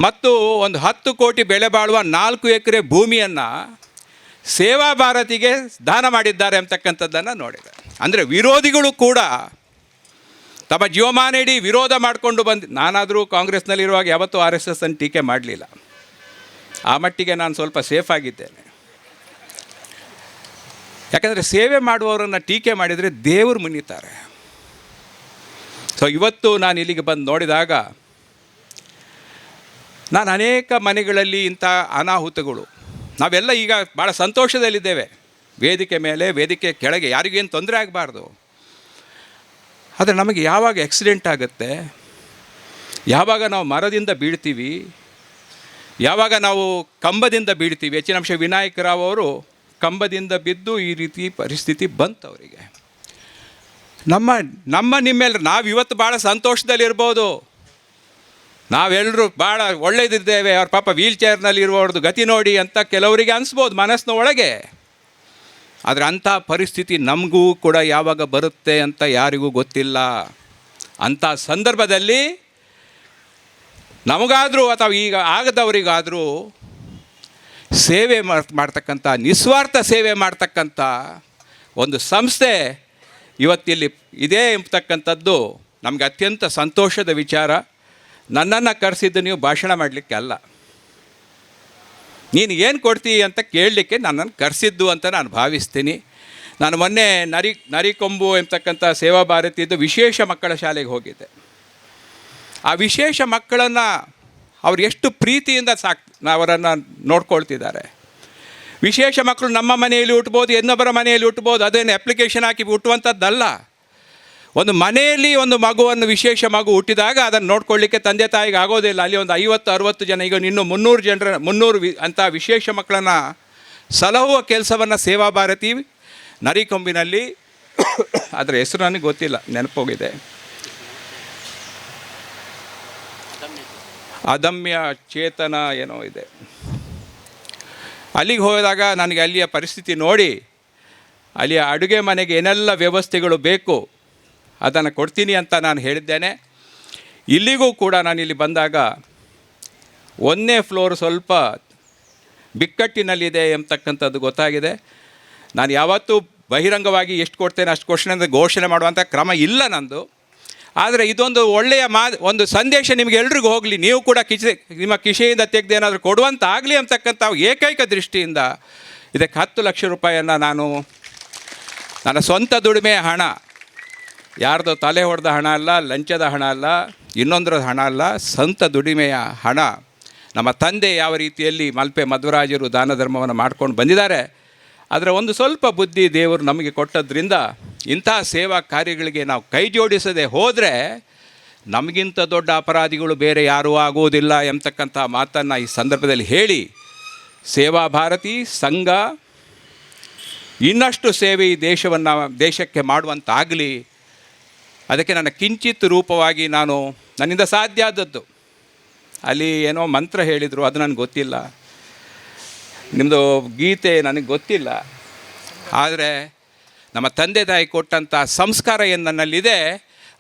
ಮತ್ತು ಒಂದು 10 ಕೋಟಿ ಬೆಲೆ ಬಾಳುವ 4 ಎಕರೆ ಭೂಮಿಯನ್ನು ಸೇವಾ ಭಾರತಿಗೆ ದಾನ ಮಾಡಿದ್ದಾರೆ ಅಂತಕ್ಕಂಥದ್ದನ್ನು ನೋಡಿದೆ. ಅಂದರೆ ವಿರೋಧಿಗಳು ಕೂಡ ತಮ್ಮ ಜೀವಮಾನ ಇಡೀ ವಿರೋಧ ಮಾಡಿಕೊಂಡು ಬಂದು, ನಾನಾದರೂ ಕಾಂಗ್ರೆಸ್ನಲ್ಲಿರುವಾಗ ಯಾವತ್ತೂ RSS ಅನ್ನು ಟೀಕೆ ಮಾಡಲಿಲ್ಲ. ಆ ಮಟ್ಟಿಗೆ ನಾನು ಸ್ವಲ್ಪ ಸೇಫ್ ಆಗಿದ್ದೇನೆ. ಯಾಕಂದರೆ ಸೇವೆ ಮಾಡುವವರನ್ನು ಟೀಕೆ ಮಾಡಿದರೆ ದೇವರು ಮುನಿತಾರೆ. ಸೊ ಇವತ್ತು ನಾನು ಇಲ್ಲಿಗೆ ಬಂದು ನೋಡಿದಾಗ ನಾನು ಅನೇಕ ಮನೆಗಳಲ್ಲಿ ಇಂಥ ಅನಾಹುತಗಳು, ನಾವೆಲ್ಲ ಈಗ ಭಾಳ ಸಂತೋಷದಲ್ಲಿದ್ದೇವೆ. ವೇದಿಕೆ ಮೇಲೆ, ವೇದಿಕೆ ಕೆಳಗೆ ಯಾರಿಗೇನು ತೊಂದರೆ ಆಗಬಾರ್ದು. ಆದರೆ ನಮಗೆ ಯಾವಾಗ ಆಕ್ಸಿಡೆಂಟ್ ಆಗುತ್ತೆ, ಯಾವಾಗ ನಾವು ಮರದಿಂದ ಬೀಳ್ತೀವಿ, ಯಾವಾಗ ನಾವು ಕಂಬದಿಂದ ಬೀಳ್ತೀವಿ. ಹೆಚ್ಚಿನ ಅಂಶ ವಿನಾಯಕ ರಾವ್ ಅವರು ಕಂಬದಿಂದ ಬಿದ್ದು ಈ ರೀತಿ ಪರಿಸ್ಥಿತಿ ಬಂತು ಅವರಿಗೆ. ನಿಮ್ಮೆಲ್ಲರೂ ನಾವು ಇವತ್ತು ಭಾಳ ಸಂತೋಷದಲ್ಲಿರ್ಬೋದು, ನಾವೆಲ್ಲರೂ ಭಾಳ ಒಳ್ಳೆಯದಿದ್ದೇವೆ, ಅವ್ರ ಪಾಪ ವೀಲ್ ಚೇರ್ನಲ್ಲಿ ಇರುವವ್ರದ್ದು ಗತಿ ನೋಡಿ ಅಂತ ಕೆಲವರಿಗೆ ಅನಿಸ್ಬೋದು ಮನಸ್ಸಿನ ಒಳಗೆ. ಆದರೆ ಅಂಥ ಪರಿಸ್ಥಿತಿ ನಮಗೂ ಕೂಡ ಯಾವಾಗ ಬರುತ್ತೆ ಅಂತ ಯಾರಿಗೂ ಗೊತ್ತಿಲ್ಲ. ಅಂಥ ಸಂದರ್ಭದಲ್ಲಿ ನಮಗಾದರೂ ಅಥವಾ ಈಗ ಆಗದವರಿಗಾದರೂ ಸೇವೆ ಮಾಡ್ತಕ್ಕಂಥ, ನಿಸ್ವಾರ್ಥ ಸೇವೆ ಮಾಡ್ತಕ್ಕಂಥ ಒಂದು ಸಂಸ್ಥೆ ಇವತ್ತಿಲ್ಲಿ ಇದೆ ಎಂಬತಕ್ಕಂಥದ್ದು ನಮಗೆ ಅತ್ಯಂತ ಸಂತೋಷದ ವಿಚಾರ. ನನ್ನನ್ನು ಕರೆಸಿದ್ದು ನೀವು ಭಾಷಣ ಮಾಡಲಿಕ್ಕೆ ಅಲ್ಲ, ನೀನು ಏನು ಕೊಡ್ತೀವಿ ಅಂತ ಕೇಳಲಿಕ್ಕೆ ನನ್ನನ್ನು ಕರೆಸಿದ್ದು ಅಂತ ನಾನು ಭಾವಿಸ್ತೀನಿ. ನಾನು ಮೊನ್ನೆ ನರಿಕೊಂಬು ಎಂಬತಕ್ಕಂಥ ಸೇವಾ ಭಾರತಿದ್ದು ವಿಶೇಷ ಮಕ್ಕಳ ಶಾಲೆಗೆ ಹೋಗಿದ್ದೆ. ಆ ವಿಶೇಷ ಮಕ್ಕಳನ್ನು ಅವ್ರು ಎಷ್ಟು ಪ್ರೀತಿಯಿಂದ ಅವರನ್ನು ನೋಡ್ಕೊಳ್ತಿದ್ದಾರೆ. ವಿಶೇಷ ಮಕ್ಕಳು ನಮ್ಮ ಮನೆಯಲ್ಲಿ ಹುಟ್ಬೋದು, ಇನ್ನೊಬ್ಬರ ಮನೆಯಲ್ಲಿ ಹುಟ್ಬೋದು, ಅದೇನು ಅಪ್ಲಿಕೇಶನ್ ಹಾಕಿ ಹುಟ್ಟುವಂಥದ್ದಲ್ಲ. ಒಂದು ಮನೆಯಲ್ಲಿ ಒಂದು ಮಗುವನ್ನು, ವಿಶೇಷ ಮಗು ಹುಟ್ಟಿದಾಗ ಅದನ್ನು ನೋಡ್ಕೊಳ್ಳಿಕ್ಕೆ ತಂದೆ ತಾಯಿಗೆ ಆಗೋದಿಲ್ಲ. ಅಲ್ಲಿ ಒಂದು 50-60 ಜನ, ಈಗ ಇನ್ನೂ 300 ಅಂಥ ವಿಶೇಷ ಮಕ್ಕಳನ್ನು ಸಲಹುವ ಕೆಲಸವನ್ನು ಸೇವಾ ಭಾರತಿ ನರಿಕೊಂಬಿನಲ್ಲಿ, ಅದರ ಹೆಸರು ನನಗೆ ಗೊತ್ತಿಲ್ಲ, ನೆನಪೋಗಿದೆ, ಅದಮ್ಯ ಚೇತನ ಏನೋ ಇದೆ. ಅಲ್ಲಿಗೆ ಹೋದಾಗ ನನಗೆ ಅಲ್ಲಿಯ ಪರಿಸ್ಥಿತಿ ನೋಡಿ, ಅಲ್ಲಿಯ ಅಡುಗೆ ಮನೆಗೆ ಏನೆಲ್ಲ ವ್ಯವಸ್ಥೆಗಳು ಬೇಕು ಅದನ್ನು ಕೊಡ್ತೀನಿ ಅಂತ ನಾನು ಹೇಳಿದ್ದೇನೆ. ಇಲ್ಲಿಗೂ ಕೂಡ ನಾನು ಇಲ್ಲಿ ಬಂದಾಗ 1ನೇ ಫ್ಲೋರ್ ಸ್ವಲ್ಪ ಬಿಕ್ಕಟ್ಟಿನಲ್ಲಿದೆ ಎಂಬತಕ್ಕಂಥದ್ದು ಗೊತ್ತಾಗಿದೆ. ನಾನು ಯಾವತ್ತೂ ಬಹಿರಂಗವಾಗಿ ಎಷ್ಟು ಕೊಡ್ತೇನೆ ಅಷ್ಟು ಕೊಡ್ತೇನೆ ಅಂತ ಘೋಷಣೆ ಮಾಡುವಂಥ ಕ್ರಮ ಇಲ್ಲ ನಂದು. ಆದರೆ ಇದೊಂದು ಒಳ್ಳೆಯ ಒಂದು ಸಂದೇಶ ನಿಮಗೆ ಎಲ್ರಿಗೂ ಹೋಗಲಿ, ನೀವು ಕೂಡ ನಿಮ್ಮ ಕಿಸೆಯಿಂದ ತೆಗೆದೇನಾದರೂ ಕೊಡುವಂತ ಆಗಲಿ ಅಂತಕ್ಕಂಥ ಏಕೈಕ ದೃಷ್ಟಿಯಿಂದ ಇದಕ್ಕೆ 10 ಲಕ್ಷ ರೂಪಾಯಿಯನ್ನು ನಾನು ನನ್ನ ಸ್ವಂತ ದುಡಿಮೆ ಹಣ, ಯಾರ್ದು ತಲೆ ಹೊಡೆದ ಹಣ ಅಲ್ಲ, ಲಂಚದ ಹಣ ಅಲ್ಲ, ಇನ್ನೊಂದರ ಹಣ ಅಲ್ಲ, ಸ್ವಂತ ದುಡಿಮೆಯ ಹಣ. ನಮ್ಮ ತಂದೆ ಯಾವ ರೀತಿಯಲ್ಲಿ ಮಲ್ಪೆ ಮಧ್ವರಾಜರು ದಾನ ಧರ್ಮವನ್ನು ಮಾಡ್ಕೊಂಡು ಬಂದಿದ್ದಾರೆ, ಅದರ ಒಂದು ಸ್ವಲ್ಪ ಬುದ್ಧಿ ದೇವರು ನಮಗೆ ಕೊಟ್ಟದ್ರಿಂದ ಇಂಥ ಸೇವಾ ಕಾರ್ಯಗಳಿಗೆ ನಾವು ಕೈ ಜೋಡಿಸದೆ ಹೋದರೆ ನಮಗಿಂತ ದೊಡ್ಡ ಅಪರಾಧಿಗಳು ಬೇರೆ ಯಾರೂ ಆಗುವುದಿಲ್ಲ ಎಂಬತಕ್ಕಂಥ ಮಾತನ್ನು ಈ ಸಂದರ್ಭದಲ್ಲಿ ಹೇಳಿ, ಸೇವಾ ಭಾರತಿ ಸಂಘ ಇನ್ನಷ್ಟು ಸೇವೆ ಈ ದೇಶಕ್ಕೆ ಮಾಡುವಂತಾಗಲಿ, ಅದಕ್ಕೆ ನನ್ನ ಕಿಂಚಿತ್ ರೂಪವಾಗಿ ನನ್ನಿಂದ ಸಾಧ್ಯ ಆದದ್ದು. ಅಲ್ಲಿ ಏನೋ ಮಂತ್ರ ಹೇಳಿದರು, ಅದು ನನಗೆ ಗೊತ್ತಿಲ್ಲ, ನಿಮ್ಮದು ಗೀತೆ ನನಗೆ ಗೊತ್ತಿಲ್ಲ. ಆದರೆ ನಮ್ಮ ತಂದೆ ತಾಯಿ ಕೊಟ್ಟಂಥ ಸಂಸ್ಕಾರ ಏನು ನನ್ನಲ್ಲಿದೆ,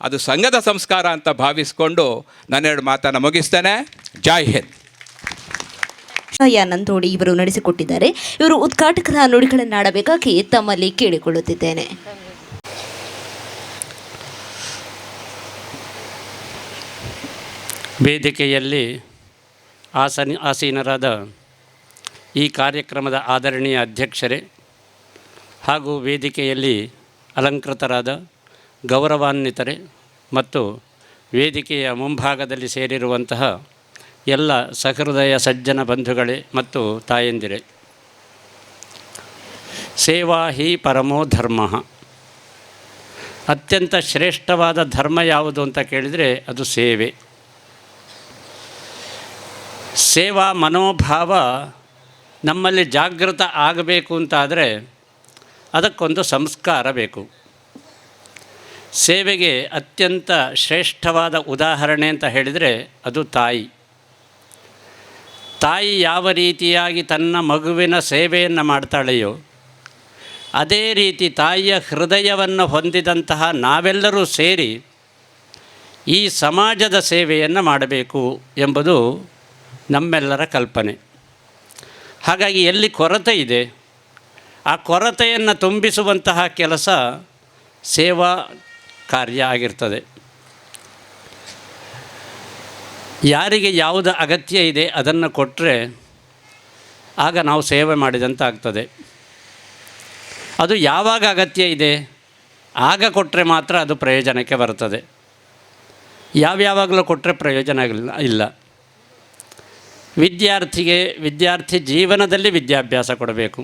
ಅದು ಸಂಘದ ಸಂಸ್ಕಾರ ಅಂತ ಭಾವಿಸಿಕೊಂಡು ನನ್ನೆರಡು ಮಾತನ್ನು ಮುಗಿಸ್ತೇನೆ. ಜೈ ಹಿಂದ್. ನಂದೋಡಿ ಇವರು ನಡೆಸಿಕೊಟ್ಟಿದ್ದಾರೆ. ಇವರು ಉದ್ಘಾಟಕರ ನುಡಿಗಳನ್ನಾಡಬೇಕಾಗಿ ತಮ್ಮಲ್ಲಿ ಕೇಳಿಕೊಳ್ಳುತ್ತಿದ್ದೇನೆ. ವೇದಿಕೆಯಲ್ಲಿ ಆಸೀನರಾದ ಈ ಕಾರ್ಯಕ್ರಮದ ಆದರಣೀಯ ಅಧ್ಯಕ್ಷರೇ ಹಾಗೂ ವೇದಿಕೆಯಲ್ಲಿ ಅಲಂಕೃತರಾದ ಗೌರವಾನ್ವಿತರೇ ಮತ್ತು ವೇದಿಕೆಯ ಮುಂಭಾಗದಲ್ಲಿ ಸೇರಿರುವಂತಹ ಎಲ್ಲ ಸಹೃದಯ ಸಜ್ಜನ ಬಂಧುಗಳೇ ಮತ್ತು ತಾಯಂದಿರೇ, ಸೇವಾ ಹಿ ಪರಮೋ ಧರ್ಮ. ಅತ್ಯಂತ ಶ್ರೇಷ್ಠವಾದ ಧರ್ಮ ಯಾವುದು ಅಂತ ಕೇಳಿದರೆ ಅದು ಸೇವೆ. ಸೇವಾ ಮನೋಭಾವ ನಮ್ಮಲ್ಲಿ ಜಾಗೃತ ಆಗಬೇಕು ಅಂತಾದರೆ ಅದಕ್ಕೊಂದು ಸಂಸ್ಕಾರ ಬೇಕು. ಸೇವೆಗೆ ಅತ್ಯಂತ ಶ್ರೇಷ್ಠವಾದ ಉದಾಹರಣೆ ಅಂತ ಹೇಳಿದರೆ ಅದು ತಾಯಿ. ತಾಯಿ ಯಾವ ರೀತಿಯಾಗಿ ತನ್ನ ಮಗುವಿನ ಸೇವೆಯನ್ನು ಮಾಡ್ತಾಳೆಯೋ ಅದೇ ರೀತಿ ತಾಯಿಯ ಹೃದಯವನ್ನು ಹೊಂದಿದಂತಹ ನಾವೆಲ್ಲರೂ ಸೇರಿ ಈ ಸಮಾಜದ ಸೇವೆಯನ್ನು ಮಾಡಬೇಕು ಎಂಬುದು ನಮ್ಮೆಲ್ಲರ ಕಲ್ಪನೆ. ಹಾಗಾಗಿ ಎಲ್ಲಿ ಕೊರತೆ ಇದೆ ಆ ಕೊರತೆಯನ್ನು ತುಂಬಿಸುವಂತಹ ಕೆಲಸ ಸೇವಾ ಕಾರ್ಯ ಆಗಿರ್ತದೆ. ಯಾರಿಗೆ ಯಾವುದು ಅಗತ್ಯ ಇದೆ ಅದನ್ನು ಕೊಟ್ಟರೆ ಆಗ ನಾವು ಸೇವೆ ಮಾಡಿದಂತ ಆಗ್ತದೆ. ಅದು ಯಾವಾಗ ಅಗತ್ಯ ಇದೆ ಆಗ ಕೊಟ್ಟರೆ ಮಾತ್ರ ಅದು ಪ್ರಯೋಜನಕ್ಕೆ ಬರ್ತದೆ. ಯಾವಾಗಲೂ ಕೊಟ್ಟರೆ ಪ್ರಯೋಜನ ಇಲ್ಲ. ವಿದ್ಯಾರ್ಥಿ ಜೀವನದಲ್ಲಿ ವಿದ್ಯಾಭ್ಯಾಸ ಕೊಡಬೇಕು.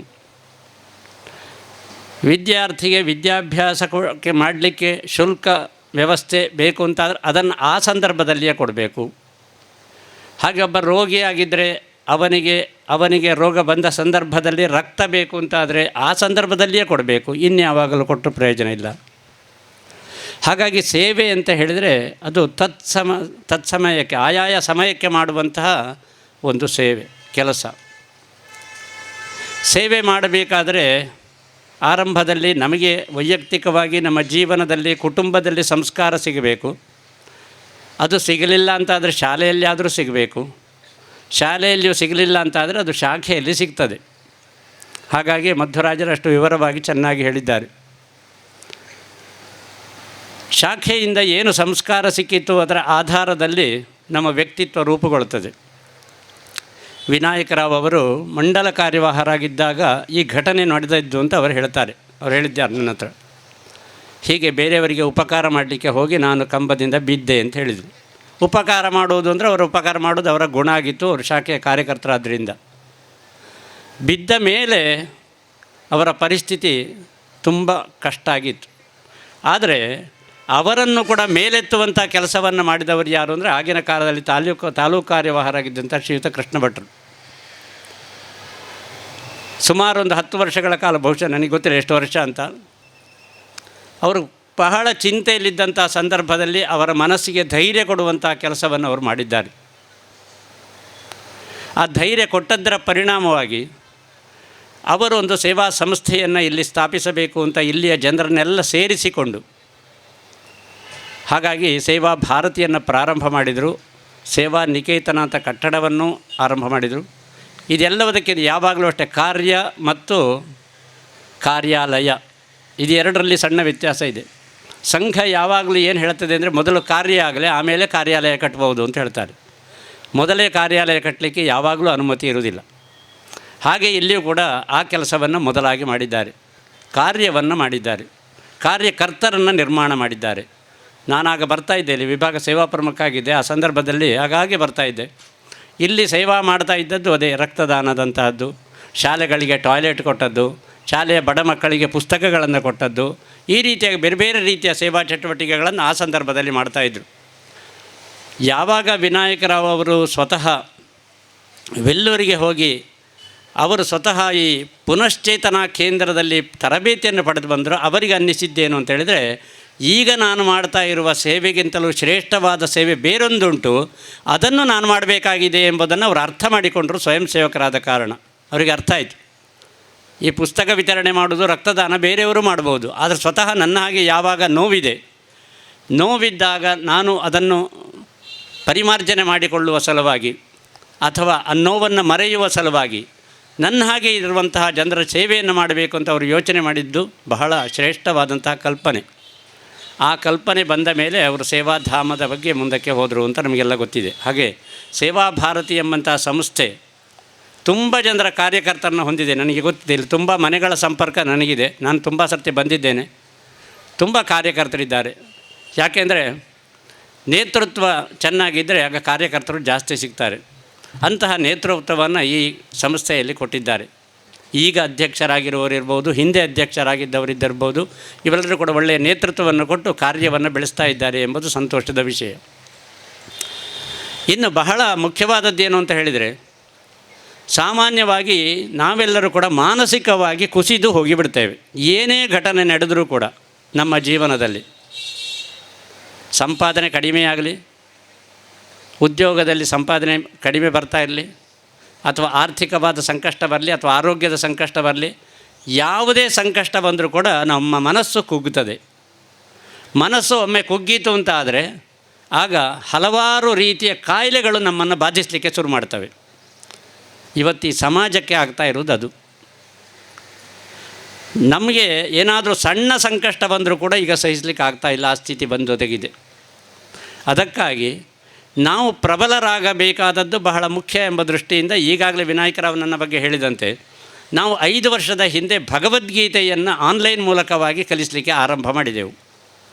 ವಿದ್ಯಾರ್ಥಿಗೆ ವಿದ್ಯಾಭ್ಯಾಸಕ್ಕೆ ಮಾಡಲಿಕ್ಕೆ ಶುಲ್ಕ ವ್ಯವಸ್ಥೆ ಬೇಕು ಅಂತಾದರೆ ಅದನ್ನು ಆ ಸಂದರ್ಭದಲ್ಲಿಯೇ ಕೊಡಬೇಕು. ಹಾಗೆ ಒಬ್ಬ ರೋಗಿಯಾಗಿದ್ದರೆ ಅವನಿಗೆ ರೋಗ ಬಂದ ಸಂದರ್ಭದಲ್ಲಿ ರಕ್ತ ಬೇಕು ಅಂತಾದರೆ ಆ ಸಂದರ್ಭದಲ್ಲಿಯೇ ಕೊಡಬೇಕು. ಇನ್ಯಾವಾಗಲೂ ಕೊಟ್ಟರು ಪ್ರಯೋಜನ ಇಲ್ಲ. ಹಾಗಾಗಿ ಸೇವೆ ಅಂತ ಹೇಳಿದರೆ ಅದು ತತ್ಸಮಯಕ್ಕೆ ಆಯಾಯ ಸಮಯಕ್ಕೆ ಮಾಡುವಂತಹ ಒಂದು ಕೆಲಸ. ಸೇವೆ ಮಾಡಬೇಕಾದರೆ ಆರಂಭದಲ್ಲಿ ನಮಗೆ ವೈಯಕ್ತಿಕವಾಗಿ ನಮ್ಮ ಜೀವನದಲ್ಲಿ ಕುಟುಂಬದಲ್ಲಿ ಸಂಸ್ಕಾರ ಸಿಗಬೇಕು. ಅದು ಸಿಗಲಿಲ್ಲ ಅಂತಾದರೆ ಶಾಲೆಯಲ್ಲಿ ಆದರೂ ಸಿಗಬೇಕು. ಶಾಲೆಯಲ್ಲಿಯೂ ಸಿಗಲಿಲ್ಲ ಅಂತಾದರೆ ಅದು ಶಾಖೆಯಲ್ಲಿ ಸಿಗ್ತದೆ. ಹಾಗಾಗಿ ಮಧ್ವರಾಜರಷ್ಟು ವಿವರವಾಗಿ ಚೆನ್ನಾಗಿ ಹೇಳಿದ್ದಾರೆ. ಶಾಖೆಯಿಂದ ಏನು ಸಂಸ್ಕಾರ ಸಿಕ್ಕಿತ್ತು ಅದರ ಆಧಾರದಲ್ಲಿ ನಮ್ಮ ವ್ಯಕ್ತಿತ್ವ ರೂಪುಗೊಳ್ಳುತ್ತದೆ. ವಿನಾಯಕರಾವ್ ಅವರು ಮಂಡಲ ಕಾರ್ಯವಾಹರಾಗಿದ್ದಾಗ ಈ ಘಟನೆ ನಡೆದಿದ್ದು ಅಂತ ಅವರು ಹೇಳ್ತಾರೆ. ಅವ್ರು ಹೇಳಿದ್ದಾರೆ ನನ್ನ ಹತ್ರ, ಹೀಗೆ ಬೇರೆಯವರಿಗೆ ಉಪಕಾರ ಮಾಡಲಿಕ್ಕೆ ಹೋಗಿ ನಾನು ಕಂಬದಿಂದ ಬಿದ್ದೆ ಅಂತ ಹೇಳಿದರು. ಉಪಕಾರ ಮಾಡೋದು ಅಂದರೆ ಅವರು ಉಪಕಾರ ಮಾಡೋದು ಅವರ ಗುಣ ಆಗಿತ್ತು. ಅವರು ಶಾಖೆಯ ಕಾರ್ಯಕರ್ತರಾದ್ದರಿಂದ ಬಿದ್ದ ಮೇಲೆ ಅವರ ಪರಿಸ್ಥಿತಿ ತುಂಬ ಕಷ್ಟ ಆಗಿತ್ತು. ಆದರೆ ಅವರನ್ನು ಕೂಡ ಮೇಲೆತ್ತುವಂಥ ಕೆಲಸವನ್ನು ಮಾಡಿದವರು ಯಾರು ಅಂದರೆ ಆಗಿನ ಕಾಲದಲ್ಲಿ ತಾಲೂಕು ಕಾರ್ಯವಾಹರಾಗಿದ್ದಂಥ ಶ್ರೀಯುತ ಕೃಷ್ಣ ಭಟ್ರು. ಸುಮಾರು ಒಂದು 10 ವರ್ಷಗಳ ಕಾಲ, ಬಹುಶಃ ನನಗೆ ಗೊತ್ತಿಲ್ಲ ಎಷ್ಟು ವರ್ಷ ಅಂತ, ಅವರು ಬಹಳ ಚಿಂತೆಯಲ್ಲಿದ್ದಂಥ ಸಂದರ್ಭದಲ್ಲಿ ಅವರ ಮನಸ್ಸಿಗೆ ಧೈರ್ಯ ಕೊಡುವಂಥ ಕೆಲಸವನ್ನು ಅವರು ಮಾಡಿದ್ದಾರೆ. ಆ ಧೈರ್ಯ ಕೊಟ್ಟದ್ದರ ಪರಿಣಾಮವಾಗಿ ಅವರು ಒಂದು ಸೇವಾ ಸಂಸ್ಥೆಯನ್ನು ಇಲ್ಲಿ ಸ್ಥಾಪಿಸಬೇಕು ಅಂತ ಇಲ್ಲಿಯ ಜನರನ್ನೆಲ್ಲ ಸೇರಿಸಿಕೊಂಡು ಹಾಗಾಗಿ ಸೇವಾ ಭಾರತಿಯನ್ನು ಪ್ರಾರಂಭ ಮಾಡಿದರು. ಸೇವಾ ನಿಕೇತನ ಅಂತ ಕಟ್ಟಡವನ್ನು ಆರಂಭ ಮಾಡಿದರು. ಇದೆಲ್ಲದಕ್ಕೆ ಯಾವಾಗಲೂ ಅಷ್ಟೇ ಕಾರ್ಯ ಮತ್ತು ಕಾರ್ಯಾಲಯ ಇದೆರಡರಲ್ಲಿ ಸಣ್ಣ ವ್ಯತ್ಯಾಸ ಇದೆ. ಸಂಘ ಯಾವಾಗಲೂ ಏನು ಹೇಳ್ತದೆ ಅಂದರೆ ಮೊದಲು ಕಾರ್ಯ ಆಗಲಿ ಆಮೇಲೆ ಕಾರ್ಯಾಲಯ ಕಟ್ಬೋದು ಅಂತ ಹೇಳ್ತಾರೆ. ಮೊದಲೇ ಕಾರ್ಯಾಲಯ ಕಟ್ಟಲಿಕ್ಕೆ ಯಾವಾಗಲೂ ಅನುಮತಿ ಇರುವುದಿಲ್ಲ. ಹಾಗೆ ಇಲ್ಲಿಯೂ ಕೂಡ ಆ ಕೆಲಸವನ್ನು ಮೊದಲಾಗಿ ಮಾಡಿದ್ದಾರೆ. ಕಾರ್ಯವನ್ನು ಮಾಡಿದ್ದಾರೆ. ಕಾರ್ಯಕರ್ತರನ್ನು ನಿರ್ಮಾಣ ಮಾಡಿದ್ದಾರೆ. ನಾನಾಗ ಬರ್ತಾಯಿದ್ದೆ, ಇಲ್ಲಿ ವಿಭಾಗ ಸೇವಾ ಪ್ರಮುಖ ಆಗಿದೆ. ಆ ಸಂದರ್ಭದಲ್ಲಿ ಹಾಗಾಗಿ ಬರ್ತಾಯಿದ್ದೆ. ಇಲ್ಲಿ ಸೇವಾ ಮಾಡ್ತಾ ಇದ್ದದ್ದು ಅದೇ ರಕ್ತದಾನದಂತಹದ್ದು, ಶಾಲೆಗಳಿಗೆ ಟಾಯ್ಲೆಟ್ ಕೊಟ್ಟದ್ದು, ಶಾಲೆಯ ಬಡ ಮಕ್ಕಳಿಗೆ ಪುಸ್ತಕಗಳನ್ನು ಕೊಟ್ಟದ್ದು, ಈ ರೀತಿಯಾಗಿ ಬೇರೆ ಬೇರೆ ರೀತಿಯ ಸೇವಾ ಚಟುವಟಿಕೆಗಳನ್ನು ಆ ಸಂದರ್ಭದಲ್ಲಿ ಮಾಡ್ತಾಯಿದ್ರು. ಯಾವಾಗ ವಿನಾಯಕರಾವ್ ಅವರು ಸ್ವತಃ ವೆಲ್ಲೂರಿಗೆ ಹೋಗಿ ಅವರು ಸ್ವತಃ ಈ ಪುನಶ್ಚೇತನಾ ಕೇಂದ್ರದಲ್ಲಿ ತರಬೇತಿಯನ್ನು ಪಡೆದು ಬಂದರು, ಅವರಿಗೆ ಅನ್ನಿಸಿದ್ದೇನು ಅಂತ ಹೇಳಿದರೆ, ಈಗ ನಾನು ಮಾಡ್ತಾ ಇರುವ ಸೇವೆಗಿಂತಲೂ ಶ್ರೇಷ್ಠವಾದ ಸೇವೆ ಬೇರೊಂದುಂಟು, ಅದನ್ನು ನಾನು ಮಾಡಬೇಕಾಗಿದೆ ಎಂಬುದನ್ನು ಅವರು ಅರ್ಥ ಮಾಡಿಕೊಂಡರು. ಸ್ವಯಂ ಸೇವಕರಾದ ಕಾರಣ ಅವರಿಗೆ ಅರ್ಥ ಆಯಿತು. ಈ ಪುಸ್ತಕ ವಿತರಣೆ ಮಾಡೋದು, ರಕ್ತದಾನ ಬೇರೆಯವರು ಮಾಡ್ಬೋದು, ಆದರೆ ಸ್ವತಃ ನನ್ನ ಹಾಗೆ ಯಾವಾಗ ನೋವಿದ್ದಾಗ ನಾನು ಅದನ್ನು ಪರಿಮಾರ್ಜನೆ ಮಾಡಿಕೊಳ್ಳುವ ಸಲುವಾಗಿ ಅಥವಾ ಆ ನೋವನ್ನು ಮರೆಯುವ ಸಲುವಾಗಿ ನನ್ನ ಹಾಗೆ ಇರುವಂತಹ ಜನರ ಸೇವೆಯನ್ನು ಮಾಡಬೇಕು ಅಂತ ಅವರು ಯೋಚನೆ ಮಾಡಿದ್ದು ಬಹಳ ಶ್ರೇಷ್ಠವಾದಂತಹ ಕಲ್ಪನೆ. ಆ ಕಲ್ಪನೆ ಬಂದ ಮೇಲೆ ಅವರು ಸೇವಾಧಾಮದ ಬಗ್ಗೆ ಮುಂದಕ್ಕೆ ಹೋದರು ಅಂತ ನಮಗೆಲ್ಲ ಗೊತ್ತಿದೆ. ಹಾಗೆ ಸೇವಾ ಭಾರತಿ ಎಂಬಂತಹ ಸಂಸ್ಥೆ ತುಂಬ ಜನರ ಕಾರ್ಯಕರ್ತರನ್ನು ಹೊಂದಿದೆ. ನನಗೆ ಗೊತ್ತಿದೆ, ಇಲ್ಲಿ ತುಂಬ ಮನೆಗಳ ಸಂಪರ್ಕ ನನಗಿದೆ. ನಾನು ತುಂಬ ಸರ್ತಿ ಬಂದಿದ್ದೇನೆ. ತುಂಬ ಕಾರ್ಯಕರ್ತರಿದ್ದಾರೆ. ಯಾಕೆಂದರೆ ನೇತೃತ್ವ ಚೆನ್ನಾಗಿದ್ದರೆ ಆಗ ಕಾರ್ಯಕರ್ತರು ಜಾಸ್ತಿ ಸಿಗ್ತಾರೆ. ಅಂತಹ ನೇತೃತ್ವವನ್ನು ಈ ಸಂಸ್ಥೆಯಲ್ಲಿ ಕೊಟ್ಟಿದ್ದಾರೆ. ಈಗ ಅಧ್ಯಕ್ಷರಾಗಿರುವವರು ಇರ್ಬೋದು, ಹಿಂದೆ ಅಧ್ಯಕ್ಷರಾಗಿದ್ದವರಿದ್ದಿರ್ಬೋದು, ಇವೆಲ್ಲರೂ ಕೂಡ ಒಳ್ಳೆಯ ನೇತೃತ್ವವನ್ನು ಕೊಟ್ಟು ಕಾರ್ಯವನ್ನು ಬೆಳೆಸ್ತಾ ಇದ್ದಾರೆ ಎಂಬುದು ಸಂತೋಷದ ವಿಷಯ. ಇನ್ನು ಬಹಳ ಮುಖ್ಯವಾದದ್ದೇನು ಅಂತ ಹೇಳಿದರೆ, ಸಾಮಾನ್ಯವಾಗಿ ನಾವೆಲ್ಲರೂ ಕೂಡ ಮಾನಸಿಕವಾಗಿ ಕುಸಿದು ಹೋಗಿಬಿಡ್ತೇವೆ. ಏನೇ ಘಟನೆ ನಡೆದರೂ ಕೂಡ ನಮ್ಮ ಜೀವನದಲ್ಲಿ ಸಂಪಾದನೆ ಕಡಿಮೆಯಾಗಲಿ, ಉದ್ಯೋಗದಲ್ಲಿ ಸಂಪಾದನೆ ಕಡಿಮೆ ಬರ್ತಾ ಇರಲಿ, ಅಥವಾ ಆರ್ಥಿಕವಾದ ಸಂಕಷ್ಟ ಬರಲಿ, ಅಥವಾ ಆರೋಗ್ಯದ ಸಂಕಷ್ಟ ಬರಲಿ, ಯಾವುದೇ ಸಂಕಷ್ಟ ಬಂದರೂ ಕೂಡ ನಮ್ಮ ಮನಸ್ಸು ಕುಗ್ಗುತ್ತದೆ. ಮನಸ್ಸು ಒಮ್ಮೆ ಕುಗ್ಗೀತು ಅಂತ ಆದರೆ ಆಗ ಹಲವಾರು ರೀತಿಯ ಕಾಯಿಲೆಗಳು ನಮ್ಮನ್ನು ಬಾಧಿಸಲಿಕ್ಕೆ ಶುರು ಮಾಡ್ತವೆ. ಇವತ್ತು ಈ ಸಮಾಜಕ್ಕೆ ಆಗ್ತಾ ಇರೋದು ಅದು. ನಮಗೆ ಏನಾದರೂ ಸಣ್ಣ ಸಂಕಷ್ಟ ಬಂದರೂ ಕೂಡ ಈಗ ಸಹಿಸಲಿಕ್ಕೆ ಆಗ್ತಾಯಿಲ್ಲ, ಆ ಸ್ಥಿತಿ ಬಂದೊದಗಿದೆ. ಅದಕ್ಕಾಗಿ ನಾವು ಪ್ರಬಲರಾಗಬೇಕಾದದ್ದು ಬಹಳ ಮುಖ್ಯ ಎಂಬ ದೃಷ್ಟಿಯಿಂದ ಈಗಾಗಲೇ ವಿನಾಯಕರಾವ್ ನನ್ನ ಬಗ್ಗೆ ಹೇಳಿದಂತೆ ನಾವು 5 ವರ್ಷದ ಹಿಂದೆ ಭಗವದ್ಗೀತೆಯನ್ನು ಆನ್ಲೈನ್ ಮೂಲಕವಾಗಿ ಕಲಿಸಲಿಕ್ಕೆ ಆರಂಭ ಮಾಡಿದೆವು.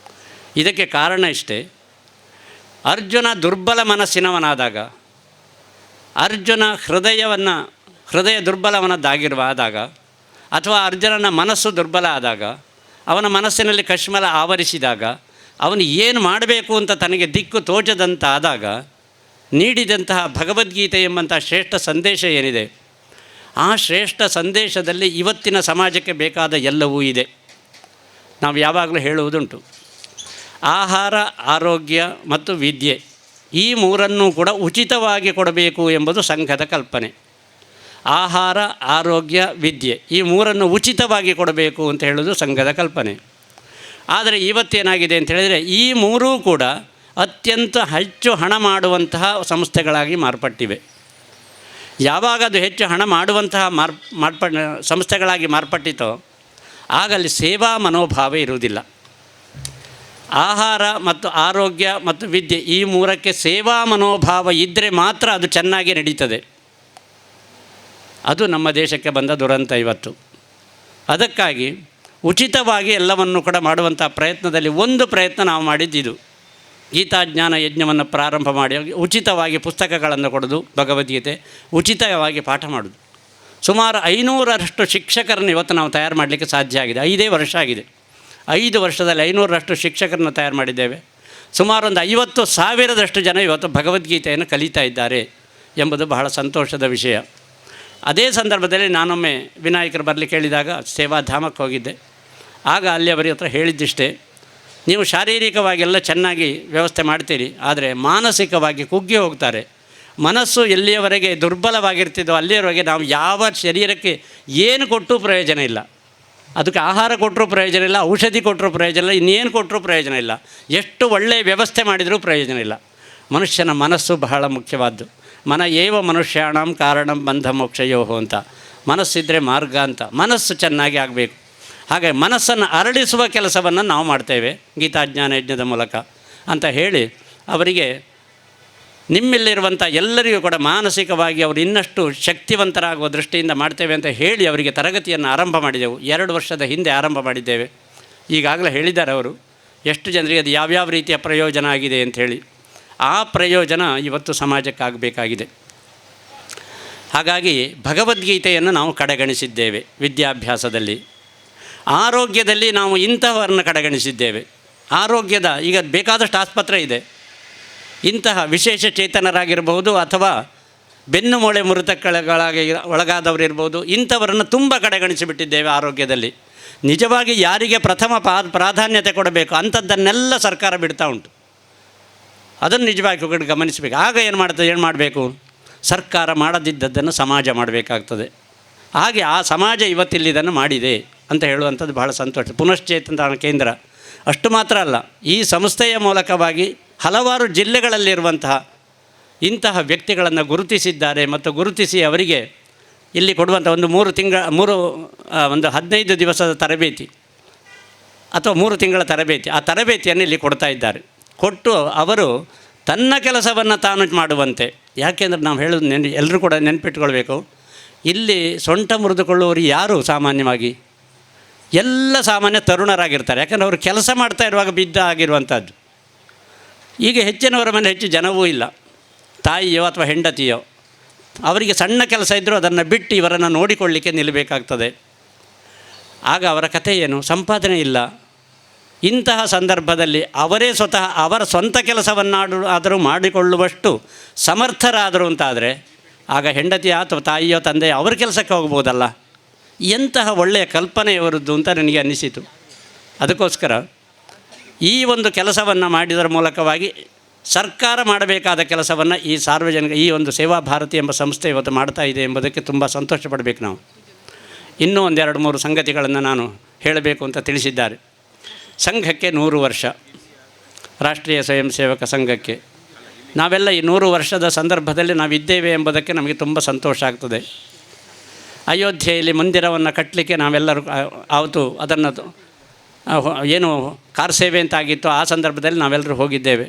ಇದಕ್ಕೆ ಕಾರಣ ಇಷ್ಟೇ, ಅರ್ಜುನ ದುರ್ಬಲ ಮನಸ್ಸಿನವನಾದಾಗ, ಅರ್ಜುನ ಹೃದಯ ದುರ್ಬಲವನದ್ದಾಗಿರುವಾದಾಗ, ಅಥವಾ ಅರ್ಜುನನ ಮನಸ್ಸು ದುರ್ಬಲ ಆದಾಗ, ಅವನ ಮನಸ್ಸಿನಲ್ಲಿ ಕಶ್ಮಲ ಆವರಿಸಿದಾಗ, ಅವನು ಏನು ಮಾಡಬೇಕು ಅಂತ ತನಗೆ ದಿಕ್ಕು ತೋಚದಂತಾದಾಗ ನೀಡಿದಂತಹ ಭಗವದ್ಗೀತೆ ಎಂಬಂಥ ಶ್ರೇಷ್ಠ ಸಂದೇಶ ಏನಿದೆ, ಆ ಶ್ರೇಷ್ಠ ಸಂದೇಶದಲ್ಲಿ ಇವತ್ತಿನ ಸಮಾಜಕ್ಕೆ ಬೇಕಾದ ಎಲ್ಲವೂ ಇದೆ. ನಾವು ಯಾವಾಗಲೂ ಹೇಳುವುದುಂಟು, ಆಹಾರ, ಆರೋಗ್ಯ ಮತ್ತು ವಿದ್ಯೆ ಈ ಮೂರನ್ನೂ ಕೂಡ ಉಚಿತವಾಗಿ ಕೊಡಬೇಕು ಎಂಬುದು ಸಂಘದ ಕಲ್ಪನೆ. ಆಹಾರ, ಆರೋಗ್ಯ, ವಿದ್ಯೆ ಈ ಮೂರನ್ನು ಉಚಿತವಾಗಿ ಕೊಡಬೇಕು ಅಂತ ಹೇಳೋದು ಸಂಘದ ಕಲ್ಪನೆ. ಆದರೆ ಇವತ್ತೇನಾಗಿದೆ ಅಂತ ಹೇಳಿದರೆ ಈ ಮೂರೂ ಕೂಡ ಅತ್ಯಂತ ಹೆಚ್ಚು ಹಣ ಮಾಡುವಂತಹ ಸಂಸ್ಥೆಗಳಾಗಿ ಮಾರ್ಪಟ್ಟಿವೆ. ಯಾವಾಗ ಅದು ಹೆಚ್ಚು ಹಣ ಮಾಡುವಂತಹ ಸಂಸ್ಥೆಗಳಾಗಿ ಮಾರ್ಪಟ್ಟಿತೋ ಆಗ ಅಲ್ಲಿ ಸೇವಾ ಮನೋಭಾವ ಇರುವುದಿಲ್ಲ. ಆಹಾರ ಮತ್ತು ಆರೋಗ್ಯ ಮತ್ತು ವಿದ್ಯೆ ಈ ಮೂರಕ್ಕೆ ಸೇವಾ ಮನೋಭಾವ ಇದ್ದರೆ ಮಾತ್ರ ಅದು ಚೆನ್ನಾಗಿ ನಡೀತದೆ. ಅದು ನಮ್ಮ ದೇಶಕ್ಕೆ ಬಂದ ದುರಂತ ಇವತ್ತು. ಅದಕ್ಕಾಗಿ ಉಚಿತವಾಗಿ ಎಲ್ಲವನ್ನು ಕೂಡ ಮಾಡುವಂಥ ಪ್ರಯತ್ನದಲ್ಲಿ ಒಂದು ಪ್ರಯತ್ನ ನಾವು ಮಾಡಿದ್ದಿದು, ಗೀತಾಜ್ಞಾನ ಯಜ್ಞವನ್ನು ಪ್ರಾರಂಭ ಮಾಡಿ ಉಚಿತವಾಗಿ ಪುಸ್ತಕಗಳನ್ನು ಕೊಡೋದು, ಭಗವದ್ಗೀತೆ ಉಚಿತವಾಗಿ ಪಾಠ ಮಾಡೋದು. ಸುಮಾರು 500ರಷ್ಟು ಶಿಕ್ಷಕರನ್ನು ಇವತ್ತು ನಾವು ತಯಾರು ಮಾಡಲಿಕ್ಕೆ ಸಾಧ್ಯ ಆಗಿದೆ. 5 ವರ್ಷ ಆಗಿದೆ. 5 ವರ್ಷದಲ್ಲಿ 500ರಷ್ಟು ಶಿಕ್ಷಕರನ್ನು ತಯಾರು ಮಾಡಿದ್ದೇವೆ. ಸುಮಾರು ಒಂದು 50,000ರಷ್ಟು ಜನ ಇವತ್ತು ಭಗವದ್ಗೀತೆಯನ್ನು ಕಲಿತಾ ಇದ್ದಾರೆ ಎಂಬುದು ಬಹಳ ಸಂತೋಷದ ವಿಷಯ. ಅದೇ ಸಂದರ್ಭದಲ್ಲಿ ನಾನೊಮ್ಮೆ ವಿನಾಯಕರು ಬರಲಿಕ್ಕೆ ಹೇಳಿದಾಗ ಸೇವಾಧಾಮಕ್ಕೆ ಹೋಗಿದ್ದೆ. ಆಗ ಅಲ್ಲಿ ಅವರ ಹತ್ರ ಹೇಳಿದ್ದಿಷ್ಟೇ, ನೀವು ಶಾರೀರಿಕವಾಗೆಲ್ಲ ಚೆನ್ನಾಗಿ ವ್ಯವಸ್ಥೆ ಮಾಡ್ತೀರಿ, ಆದರೆ ಮಾನಸಿಕವಾಗಿ ಕುಗ್ಗಿ ಹೋಗ್ತಾರೆ. ಮನಸ್ಸು ಎಲ್ಲಿಯವರೆಗೆ ದುರ್ಬಲವಾಗಿರ್ತಿದ್ದೋ ಅಲ್ಲಿಯವರೆಗೆ ನಾವು ಯಾವ ಶರೀರಕ್ಕೆ ಏನು ಕೊಟ್ಟರೂ ಪ್ರಯೋಜನ ಇಲ್ಲ. ಅದಕ್ಕೆ ಆಹಾರ ಕೊಟ್ಟರೂ ಪ್ರಯೋಜನ ಇಲ್ಲ, ಔಷಧಿ ಕೊಟ್ಟರೂ ಪ್ರಯೋಜನ ಇಲ್ಲ, ಇನ್ನೇನು ಕೊಟ್ಟರೂ ಪ್ರಯೋಜನ ಇಲ್ಲ, ಎಷ್ಟು ಒಳ್ಳೆಯ ವ್ಯವಸ್ಥೆ ಮಾಡಿದರೂ ಪ್ರಯೋಜನ ಇಲ್ಲ. ಮನುಷ್ಯನ ಮನಸ್ಸು ಬಹಳ ಮುಖ್ಯವಾದ್ದು. ಮನ ಏವ ಮನುಷ್ಯಾಣಂ ಕಾರಣಂ ಬಂಧ ಮೋಕ್ಷಯೋಹೋ ಅಂತ, ಮನಸ್ಸಿದ್ದರೆ ಮಾರ್ಗ ಅಂತ. ಮನಸ್ಸು ಚೆನ್ನಾಗಿ ಆಗಬೇಕು. ಹಾಗೆ ಮನಸ್ಸನ್ನು ಅರಳಿಸುವ ಕೆಲಸವನ್ನು ನಾವು ಮಾಡ್ತೇವೆ ಗೀತಾಜ್ಞಾನ ಯಜ್ಞದ ಮೂಲಕ ಅಂತ ಹೇಳಿ ಅವರಿಗೆ ನಿಮ್ಮಲ್ಲಿರುವಂಥ ಎಲ್ಲರಿಗೂ ಕೂಡ ಮಾನಸಿಕವಾಗಿ ಅವರು ಇನ್ನಷ್ಟು ಶಕ್ತಿವಂತರಾಗುವ ದೃಷ್ಟಿಯಿಂದ ಮಾಡ್ತೇವೆ ಅಂತ ಹೇಳಿ ಅವರಿಗೆ ತರಗತಿಯನ್ನು ಆರಂಭ ಮಾಡಿದೆವು. 2 ವರ್ಷದ ಹಿಂದೆ ಆರಂಭ ಮಾಡಿದ್ದೇವೆ. ಈಗಾಗಲೇ ಹೇಳಿದ್ದಾರೆ ಅವರು ಎಷ್ಟು ಜನರಿಗೆ ಅದು ಯಾವ್ಯಾವ ರೀತಿಯ ಪ್ರಯೋಜನ ಆಗಿದೆ ಅಂಥೇಳಿ. ಆ ಪ್ರಯೋಜನ ಇವತ್ತು ಸಮಾಜಕ್ಕಾಗಬೇಕಾಗಿದೆ. ಹಾಗಾಗಿ ಭಗವದ್ಗೀತೆಯನ್ನು ನಾವು ಕಡೆಗಣಿಸಿದ್ದೇವೆ ವಿದ್ಯಾಭ್ಯಾಸದಲ್ಲಿ. ಆರೋಗ್ಯದಲ್ಲಿ ನಾವು ಇಂತಹವರನ್ನು ಕಡೆಗಣಿಸಿದ್ದೇವೆ. ಆರೋಗ್ಯದ ಈಗ ಬೇಕಾದಷ್ಟು ಆಸ್ಪತ್ರೆ ಇದೆ. ಇಂತಹ ವಿಶೇಷ ಚೇತನರಾಗಿರ್ಬೋದು ಅಥವಾ ಬೆನ್ನು ಮೂಳೆ ಮುರಿತಗಳಾಗಿ ಒಳಗಾದವರಿರ್ಬೋದು, ಇಂಥವರನ್ನು ತುಂಬ ಕಡೆಗಣಿಸಿಬಿಟ್ಟಿದ್ದೇವೆ ಆರೋಗ್ಯದಲ್ಲಿ. ನಿಜವಾಗಿ ಯಾರಿಗೆ ಪ್ರಥಮ ಪ್ರಾಧಾನ್ಯತೆ ಕೊಡಬೇಕು ಅಂಥದ್ದನ್ನೆಲ್ಲ ಸರ್ಕಾರ ಬಿಡ್ತಾ ಉಂಟು. ಅದನ್ನು ನಿಜವಾಗಿ ಗಮನಿಸಬೇಕು. ಆಗ ಏನು ಮಾಡಬೇಕು? ಸರ್ಕಾರ ಮಾಡದಿದ್ದದ್ದನ್ನು ಸಮಾಜ ಮಾಡಬೇಕಾಗ್ತದೆ. ಹಾಗೆ ಆ ಸಮಾಜ ಇವತ್ತಿಲ್ಲಿ ಇದನ್ನು ಮಾಡಿದೆ ಅಂತ ಹೇಳುವಂಥದ್ದು ಬಹಳ ಸಂತೋಷ. ಪುನಶ್ಚೇತನ ಕೇಂದ್ರ ಅಷ್ಟು ಮಾತ್ರ ಅಲ್ಲ, ಈ ಸಂಸ್ಥೆಯ ಮೂಲಕವಾಗಿ ಹಲವಾರು ಜಿಲ್ಲೆಗಳಲ್ಲಿರುವಂತಹ ಇಂತಹ ವ್ಯಕ್ತಿಗಳನ್ನು ಗುರುತಿಸಿದ್ದಾರೆ ಮತ್ತು ಗುರುತಿಸಿ ಅವರಿಗೆ ಇಲ್ಲಿ ಕೊಡುವಂಥ ಒಂದು 15 ದಿವಸದ ತರಬೇತಿ ಅಥವಾ 3 ತಿಂಗಳ ತರಬೇತಿ, ಆ ತರಬೇತಿಯನ್ನು ಇಲ್ಲಿ ಕೊಡ್ತಾ ಇದ್ದಾರೆ. ಕೊಟ್ಟು ಅವರು ತನ್ನ ಕೆಲಸವನ್ನು ತಾನು ಮಾಡುವಂತೆ. ಯಾಕೆಂದರೆ ನಾವು ಹೇಳೋದು ಎಲ್ಲರೂ ಕೂಡ ನೆನಪಿಟ್ಕೊಳ್ಬೇಕು, ಇಲ್ಲಿ ಸೊಂಟ ಮುರಿದುಕೊಳ್ಳುವವರು ಯಾರು ಸಾಮಾನ್ಯವಾಗಿ ಎಲ್ಲ ಸಾಮಾನ್ಯ ತರುಣರಾಗಿರ್ತಾರೆ. ಯಾಕಂದರೆ ಅವರು ಕೆಲಸ ಮಾಡ್ತಾ ಇರುವಾಗ ಬಿದ್ದ ಆಗಿರುವಂಥದ್ದು. ಈಗ ಹೆಚ್ಚಿನವರ ಮನೆ ಹೆಚ್ಚು ಜನವೂ ಇಲ್ಲ, ತಾಯಿಯೋ ಅಥವಾ ಹೆಂಡತಿಯೋ. ಅವರಿಗೆ ಸಣ್ಣ ಕೆಲಸ ಇದ್ದರೂ ಅದನ್ನು ಬಿಟ್ಟು ಇವರನ್ನು ನೋಡಿಕೊಳ್ಳಲಿಕ್ಕೆ ನಿಲ್ಲಬೇಕಾಗ್ತದೆ. ಆಗ ಅವರ ಕಥೆ ಏನು? ಸಂಪಾದನೆ ಇಲ್ಲ. ಇಂತಹ ಸಂದರ್ಭದಲ್ಲಿ ಅವರೇ ಸ್ವತಃ ಅವರ ಸ್ವಂತ ಕೆಲಸವನ್ನಾದರೂ ಮಾಡಿಕೊಳ್ಳುವಷ್ಟು ಸಮರ್ಥರಾದರು ಅಂತಾದರೆ ಆಗ ಹೆಂಡತಿಯ ಅಥವಾ ತಾಯಿಯೋ ತಂದೆಯೋ ಅವ್ರ ಕೆಲಸಕ್ಕೆ ಹೋಗ್ಬೋದಲ್ಲ. ಎಂತಹ ಒಳ್ಳೆಯ ಕಲ್ಪನೆಯವರದ್ದು ಅಂತ ನನಗೆ ಅನ್ನಿಸಿತು. ಅದಕ್ಕೋಸ್ಕರ ಈ ಒಂದು ಕೆಲಸವನ್ನು ಮಾಡಿದರ ಮೂಲಕವಾಗಿ ಸರ್ಕಾರ ಮಾಡಬೇಕಾದ ಕೆಲಸವನ್ನು ಈ ಸಾರ್ವಜನಿಕ ಈ ಒಂದು ಸೇವಾ ಭಾರತಿ ಎಂಬ ಸಂಸ್ಥೆ ಇವತ್ತು ಮಾಡ್ತಾ ಇದೆ ಎಂಬುದಕ್ಕೆ ತುಂಬ ಸಂತೋಷ ಪಡಬೇಕು ನಾವು. ಇನ್ನೂ 1-2-3 ಸಂಗತಿಗಳನ್ನು ನಾನು ಹೇಳಬೇಕು ಅಂತ ತಿಳಿಸಿದ್ದಾರೆ. ಸಂಘಕ್ಕೆ 100 ವರ್ಷ, ರಾಷ್ಟ್ರೀಯ ಸ್ವಯಂ ಸೇವಕ ಸಂಘಕ್ಕೆ ನಾವೆಲ್ಲ ಈ 100 ವರ್ಷದ ಸಂದರ್ಭದಲ್ಲಿ ನಾವಿದ್ದೇವೆ ಎಂಬುದಕ್ಕೆ ನಮಗೆ ತುಂಬ ಸಂತೋಷ ಆಗ್ತದೆ. ಅಯೋಧ್ಯೆಯಲ್ಲಿ ಮಂದಿರವನ್ನು ಕಟ್ಟಲಿಕ್ಕೆ ನಾವೆಲ್ಲರೂ ಆವತ್ತು ಅದನ್ನು ಏನು ಕಾರ್ ಸೇವೆ ಅಂತಾಗಿತ್ತು, ಆ ಸಂದರ್ಭದಲ್ಲಿ ನಾವೆಲ್ಲರೂ ಹೋಗಿದ್ದೇವೆ.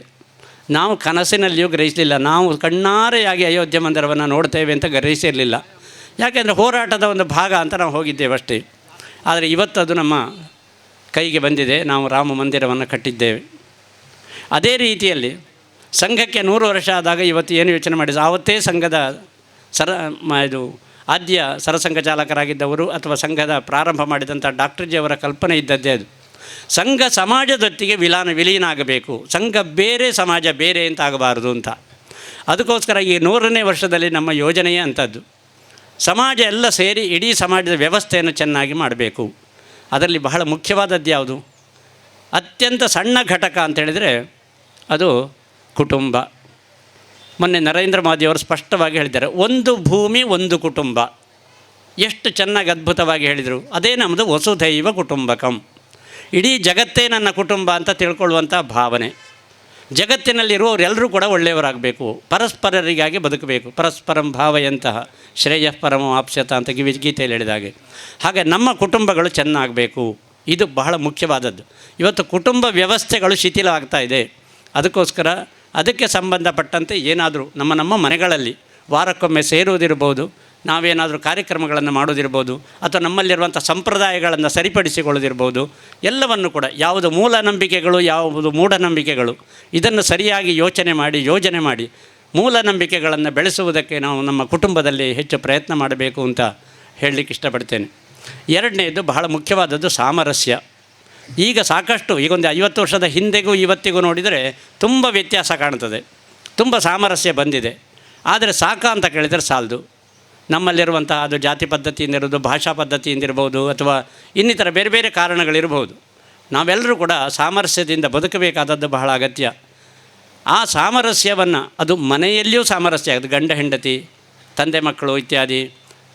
ನಾವು ಕನಸಿನಲ್ಲಿಯೂ ಗ್ರಹಿಸಲಿಲ್ಲ, ನಾವು ಕಣ್ಣಾರೆಯಾಗಿ ಅಯೋಧ್ಯೆ ಮಂದಿರವನ್ನು ನೋಡ್ತೇವೆ ಅಂತ ಗ್ರಹಿಸಿರಲಿಲ್ಲ. ಯಾಕೆಂದರೆ ಹೋರಾಟದ ಒಂದು ಭಾಗ ಅಂತ ನಾವು ಹೋಗಿದ್ದೇವೆ ಅಷ್ಟೇ. ಆದರೆ ಇವತ್ತು ಅದು ನಮ್ಮ ಕೈಗೆ ಬಂದಿದೆ, ನಾವು ರಾಮ ಮಂದಿರವನ್ನು ಕಟ್ಟಿದ್ದೇವೆ. ಅದೇ ರೀತಿಯಲ್ಲಿ ಸಂಘಕ್ಕೆ 100 ವರ್ಷ ಆದಾಗ ಇವತ್ತು ಏನು ಯೋಚನೆ ಮಾಡಿದ್ರು, ಆವತ್ತೇ ಸಂಘದ ಇದು ಆದ್ಯ ಸರಸಂಘ ಚಾಲಕರಾಗಿದ್ದವರು ಅಥವಾ ಸಂಘದ ಪ್ರಾರಂಭ ಮಾಡಿದಂಥ ಡಾಕ್ಟರ್ ಜಿ ಅವರ ಕಲ್ಪನೆ ಇದ್ದದ್ದೇ ಅದು. ಸಂಘ ಸಮಾಜದೊತ್ತಿಗೆ ವಿಲೀನ ಆಗಬೇಕು, ಸಂಘ ಬೇರೆ ಸಮಾಜ ಬೇರೆ ಅಂತ ಆಗಬಾರ್ದು ಅಂತ. ಅದಕ್ಕೋಸ್ಕರ ಈ 100ನೇ ವರ್ಷದಲ್ಲಿ ನಮ್ಮ ಯೋಜನೆಯೇ ಅಂಥದ್ದು. ಸಮಾಜ ಎಲ್ಲ ಸೇರಿ ಇಡೀ ಸಮಾಜದ ವ್ಯವಸ್ಥೆಯನ್ನು ಚೆನ್ನಾಗಿ ಮಾಡಬೇಕು. ಅದರಲ್ಲಿ ಬಹಳ ಮುಖ್ಯವಾದದ್ದು ಯಾವುದು? ಅತ್ಯಂತ ಸಣ್ಣ ಘಟಕ ಅಂತ ಹೇಳಿದರೆ ಅದು ಕುಟುಂಬ. ಮೊನ್ನೆ ನರೇಂದ್ರ ಮೋದಿಯವರು ಸ್ಪಷ್ಟವಾಗಿ ಹೇಳಿದ್ದಾರೆ, ಒಂದು ಭೂಮಿ ಒಂದು ಕುಟುಂಬ. ಎಷ್ಟು ಚೆನ್ನಾಗಿ ಅದ್ಭುತವಾಗಿ ಹೇಳಿದರು. ಅದೇ ನಮ್ಮದು ವಸುಧೈವ ಕುಟುಂಬಕಂ. ಇಡೀ ಜಗತ್ತೇ ನನ್ನ ಕುಟುಂಬ ಅಂತ ತಿಳ್ಕೊಳ್ಳುವಂಥ ಭಾವನೆ. ಜಗತ್ತಿನಲ್ಲಿರುವವರೆಲ್ಲರೂ ಕೂಡ ಒಳ್ಳೆಯವರಾಗಬೇಕು, ಪರಸ್ಪರರಿಗಾಗಿ ಬದುಕಬೇಕು. ಪರಸ್ಪರಂ ಭಾವಯಂತಹ ಶ್ರೇಯಃ ಪರಮೋ ಆಪ್ಸ್ಯತ ಅಂತ ಗೀತೆಯಲ್ಲಿ ಹೇಳಿದಾಗೆ, ಹಾಗೆ ನಮ್ಮ ಕುಟುಂಬಗಳು ಚೆನ್ನಾಗಬೇಕು. ಇದು ಬಹಳ ಮುಖ್ಯವಾದದ್ದು. ಇವತ್ತು ಕುಟುಂಬ ವ್ಯವಸ್ಥೆಗಳು ಶಿಥಿಲವಾಗ್ತಾ ಇದೆ. ಅದಕ್ಕೋಸ್ಕರ ಅದಕ್ಕೆ ಸಂಬಂಧಪಟ್ಟಂತೆ ಏನಾದರೂ ನಮ್ಮ ಮನೆಗಳಲ್ಲಿ ವಾರಕ್ಕೊಮ್ಮೆ ಸೇರುವುದಿರ್ಬೋದು, ನಾವೇನಾದರೂ ಕಾರ್ಯಕ್ರಮಗಳನ್ನು ಮಾಡೋದಿರ್ಬೋದು, ಅಥವಾ ನಮ್ಮಲ್ಲಿರುವಂಥ ಸಂಪ್ರದಾಯಗಳನ್ನು ಸರಿಪಡಿಸಿಕೊಳ್ಳೋದಿರ್ಬೋದು, ಎಲ್ಲವನ್ನು ಕೂಡ ಯಾವುದು ಮೂಢನಂಬಿಕೆಗಳು ಯಾವುದು ಮೂಢನಂಬಿಕೆಗಳು ಇದನ್ನು ಸರಿಯಾಗಿ ಯೋಜನೆ ಮಾಡಿ ಮೂಢನಂಬಿಕೆಗಳನ್ನು ಬೆಳೆಸುವುದಕ್ಕೆ ನಾವು ನಮ್ಮ ಕುಟುಂಬದಲ್ಲಿ ಹೆಚ್ಚು ಪ್ರಯತ್ನ ಮಾಡಬೇಕು ಅಂತ ಹೇಳಲಿಕ್ಕೆ ಇಷ್ಟಪಡ್ತೇನೆ. ಎರಡನೇದು ಬಹಳ ಮುಖ್ಯವಾದದ್ದು ಸಾಮರಸ್ಯ. ಈಗ ಸಾಕಷ್ಟು ಈಗೊಂದು 50 ವರ್ಷದ ಹಿಂದೆಗೂ ಇವತ್ತಿಗೂ ನೋಡಿದರೆ ತುಂಬ ವ್ಯತ್ಯಾಸ ಕಾಣ್ತದೆ, ತುಂಬ ಸಾಮರಸ್ಯ ಬಂದಿದೆ. ಆದರೆ ಸಾಕ ಅಂತ ಕೇಳಿದರೆ ಸಾಲದು. ನಮ್ಮಲ್ಲಿರುವಂಥ ಅದು ಜಾತಿ ಪದ್ಧತಿಯಿಂದಿರೋದು, ಭಾಷಾ ಪದ್ಧತಿಯಿಂದಿರ್ಬೋದು, ಅಥವಾ ಇನ್ನಿತರ ಬೇರೆ ಬೇರೆ ಕಾರಣಗಳಿರ್ಬೋದು. ನಾವೆಲ್ಲರೂ ಕೂಡ ಸಾಮರಸ್ಯದಿಂದ ಬದುಕಬೇಕಾದದ್ದು ಬಹಳ ಅಗತ್ಯ. ಆ ಸಾಮರಸ್ಯವನ್ನು ಅದು ಮನೆಯಲ್ಲಿಯೂ ಸಾಮರಸ್ಯ ಆಗುತ್ತೆ, ಗಂಡ ಹೆಂಡತಿ, ತಂದೆ ಮಕ್ಕಳು ಇತ್ಯಾದಿ,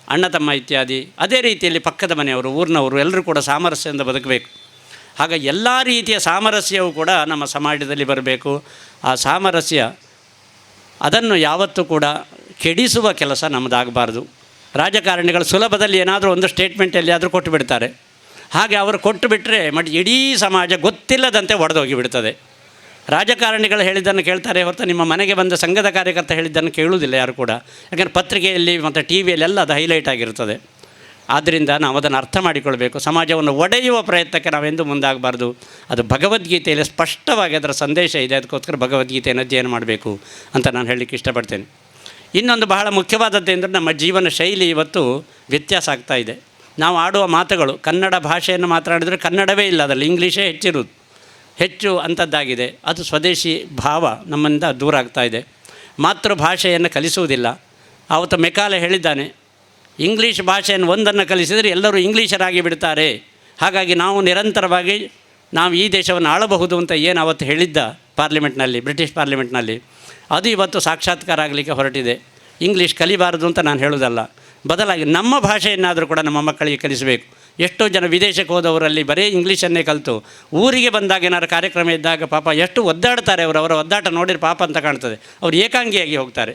ಅಣ್ಣ ತಮ್ಮ ಇತ್ಯಾದಿ. ಅದೇ ರೀತಿಯಲ್ಲಿ ಪಕ್ಕದ ಮನೆಯವರು, ಊರಿನವರು ಎಲ್ಲರೂ ಕೂಡ ಸಾಮರಸ್ಯದಿಂದ ಬದುಕಬೇಕು. ಹಾಗೆ ಎಲ್ಲ ರೀತಿಯ ಸಾಮರಸ್ಯವು ಕೂಡ ನಮ್ಮ ಸಮಾಜದಲ್ಲಿ ಬರಬೇಕು. ಆ ಸಾಮರಸ್ಯ ಅದನ್ನು ಯಾವತ್ತೂ ಕೂಡ ಕೆಡಿಸುವ ಕೆಲಸ ನಮ್ಮದಾಗಬಾರ್ದು. ರಾಜಕಾರಣಿಗಳು ಸುಲಭದಲ್ಲಿ ಏನಾದರೂ ಒಂದು ಸ್ಟೇಟ್ಮೆಂಟ್ ಎಲ್ಲಿಯಾದರೂ ಕೊಟ್ಟು ಬಿಡ್ತಾರೆ. ಹಾಗೆ ಅವರು ಕೊಟ್ಟು ಬಿಟ್ಟರೆ ಇಡೀ ಸಮಾಜ ಗೊತ್ತಿಲ್ಲದಂತೆ ಒಡೆದೋಗಿ ಬಿಡ್ತದೆ. ರಾಜಕಾರಣಿಗಳು ಹೇಳಿದ್ದನ್ನು ಕೇಳ್ತಾರೆ ಹೊರತು ನಿಮ್ಮ ಮನೆಗೆ ಬಂದ ಸಂಘದ ಕಾರ್ಯಕರ್ತ ಹೇಳಿದ್ದನ್ನು ಕೇಳುವುದಿಲ್ಲ ಯಾರು ಕೂಡ. ಯಾಕಂದರೆ ಪತ್ರಿಕೆಯಲ್ಲಿ ಮತ್ತು ಟಿ ವಿಯಲ್ಲೆಲ್ಲ ಅದು ಹೈಲೈಟ್ ಆಗಿರ್ತದೆ. ಆದ್ದರಿಂದ ನಾವು ಅದನ್ನು ಅರ್ಥ ಮಾಡಿಕೊಳ್ಬೇಕು. ಸಮಾಜವನ್ನು ಒಡೆಯುವ ಪ್ರಯತ್ನಕ್ಕೆ ನಾವೆಂದು ಮುಂದಾಗಬಾರ್ದು. ಅದು ಭಗವದ್ಗೀತೆಯಲ್ಲಿ ಸ್ಪಷ್ಟವಾಗಿ ಅದರ ಸಂದೇಶ ಇದೆ. ಅದಕ್ಕೋಸ್ಕರ ಭಗವದ್ಗೀತೆಯನ್ನು ಅಧ್ಯಯನ ಮಾಡಬೇಕು ಅಂತ ನಾನು ಹೇಳಲಿಕ್ಕೆ ಇಷ್ಟಪಡ್ತೇನೆ. ಇನ್ನೊಂದು ಬಹಳ ಮುಖ್ಯವಾದದ್ದೇಂದರೆ ನಮ್ಮ ಜೀವನ ಶೈಲಿ ಇವತ್ತು ವ್ಯತ್ಯಾಸ ಆಗ್ತಾ ಇದೆ. ನಾವು ಆಡುವ ಮಾತುಗಳು, ಕನ್ನಡ ಭಾಷೆಯನ್ನು ಮಾತನಾಡಿದರೆ ಕನ್ನಡವೇ ಇಲ್ಲ, ಅದರಲ್ಲಿ ಇಂಗ್ಲೀಷೇ ಹೆಚ್ಚು ಅಂಥದ್ದಾಗಿದೆ. ಅದು ಸ್ವದೇಶಿ ಭಾವ ನಮ್ಮಿಂದ ದೂರ ಆಗ್ತಾ ಇದೆ. ಮಾತೃಭಾಷೆಯನ್ನು ಕಲಿಸುವುದಿಲ್ಲ. ಆವತ್ತು ಮೆಕಾಲೆ ಹೇಳಿದ್ದಾನೆ, ಇಂಗ್ಲೀಷ್ ಭಾಷೆಯನ್ನು ಒಂದನ್ನು ಕಲಿಸಿದರೆ ಎಲ್ಲರೂ ಇಂಗ್ಲೀಷರಾಗಿ ಬಿಡ್ತಾರೆ. ಹಾಗಾಗಿ ನಾವು ನಿರಂತರವಾಗಿ ನಾವು ಈ ದೇಶವನ್ನು ಆಳಬಹುದು ಅಂತ ಏನು ಅವತ್ತು ಹೇಳಿದ್ದ ಪಾರ್ಲಿಮೆಂಟ್ನಲ್ಲಿ, ಬ್ರಿಟಿಷ್ ಪಾರ್ಲಿಮೆಂಟ್ನಲ್ಲಿ, ಅದು ಇವತ್ತು ಸಾಕ್ಷಾತ್ಕಾರ ಆಗಲಿಕ್ಕೆ ಹೊರಟಿದೆ. ಇಂಗ್ಲೀಷ್ ಕಲಿಬಾರದು ಅಂತ ನಾನು ಹೇಳೋದಲ್ಲ, ಬದಲಾಗಿ ನಮ್ಮ ಭಾಷೆಯನ್ನಾದರೂ ಕೂಡ ನಮ್ಮ ಮಕ್ಕಳಿಗೆ ಕಲಿಸಬೇಕು. ಎಷ್ಟೋ ಜನ ವಿದೇಶಕ್ಕೆ ಹೋದವರಲ್ಲಿ ಬರೀ ಇಂಗ್ಲೀಷನ್ನೇ ಕಲಿತು ಊರಿಗೆ ಬಂದಾಗ ಏನಾದ್ರು ಕಾರ್ಯಕ್ರಮ ಇದ್ದಾಗ ಪಾಪ ಎಷ್ಟು ಒದ್ದಾಡ್ತಾರೆ. ಅವರ ಒದ್ದಾಟ ನೋಡಿದ್ರೆ ಪಾಪ ಅಂತ ಕಾಣ್ತದೆ. ಅವರು ಏಕಾಂಗಿಯಾಗಿ ಹೋಗ್ತಾರೆ.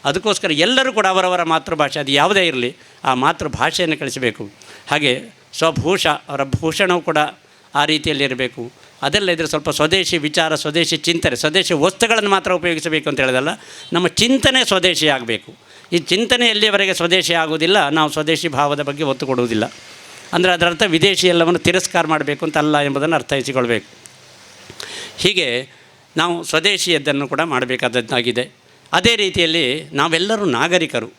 ಅದಕ್ಕೋಸ್ಕರ ಎಲ್ಲರೂ ಕೂಡ ಅವರವರ ಮಾತೃಭಾಷೆ ಅದು ಯಾವುದೇ ಇರಲಿ ಆ ಮಾತೃಭಾಷೆಯನ್ನು ಕಲಿಸಬೇಕು. ಹಾಗೆ ಸ್ವಭೂಷ, ಅವರ ಭೂಷಣವು ಕೂಡ ಆ ರೀತಿಯಲ್ಲಿ ಇರಬೇಕು. ಅದೆಲ್ಲ ಇದ್ದರೆ ಸ್ವಲ್ಪ ಸ್ವದೇಶಿ ವಿಚಾರ, ಸ್ವದೇಶಿ ಚಿಂತನೆ, ಸ್ವದೇಶಿ ವಸ್ತುಗಳನ್ನು ಮಾತ್ರ ಉಪಯೋಗಿಸಬೇಕು ಅಂತ ಹೇಳೋದಲ್ಲ, ನಮ್ಮ ಚಿಂತನೆ ಸ್ವದೇಶಿ ಆಗಬೇಕು. ಈ ಚಿಂತನೆ ಎಲ್ಲಿಯವರೆಗೆ ಸ್ವದೇಶಿ ಆಗುವುದಿಲ್ಲ, ನಾವು ಸ್ವದೇಶಿ ಭಾವದ ಬಗ್ಗೆ ಒತ್ತು ಕೊಡುವುದಿಲ್ಲ. ಅಂದರೆ ಅದರ ಅರ್ಥ ವಿದೇಶಿ ಎಲ್ಲವನ್ನು ತಿರಸ್ಕಾರ ಮಾಡಬೇಕು ಅಂತ ಅಲ್ಲ ಎಂಬುದನ್ನು ಅರ್ಥೈಸಿಕೊಳ್ಬೇಕು. ಹೀಗೆ ನಾವು ಸ್ವದೇಶಿಯದ್ದನ್ನು ಕೂಡ ಮಾಡಬೇಕಾದದ್ದಾಗಿದೆ. ಅದೇ ರೀತಿಯಲ್ಲಿ ನಾವೆಲ್ಲರೂ ನಾಗರಿಕರು.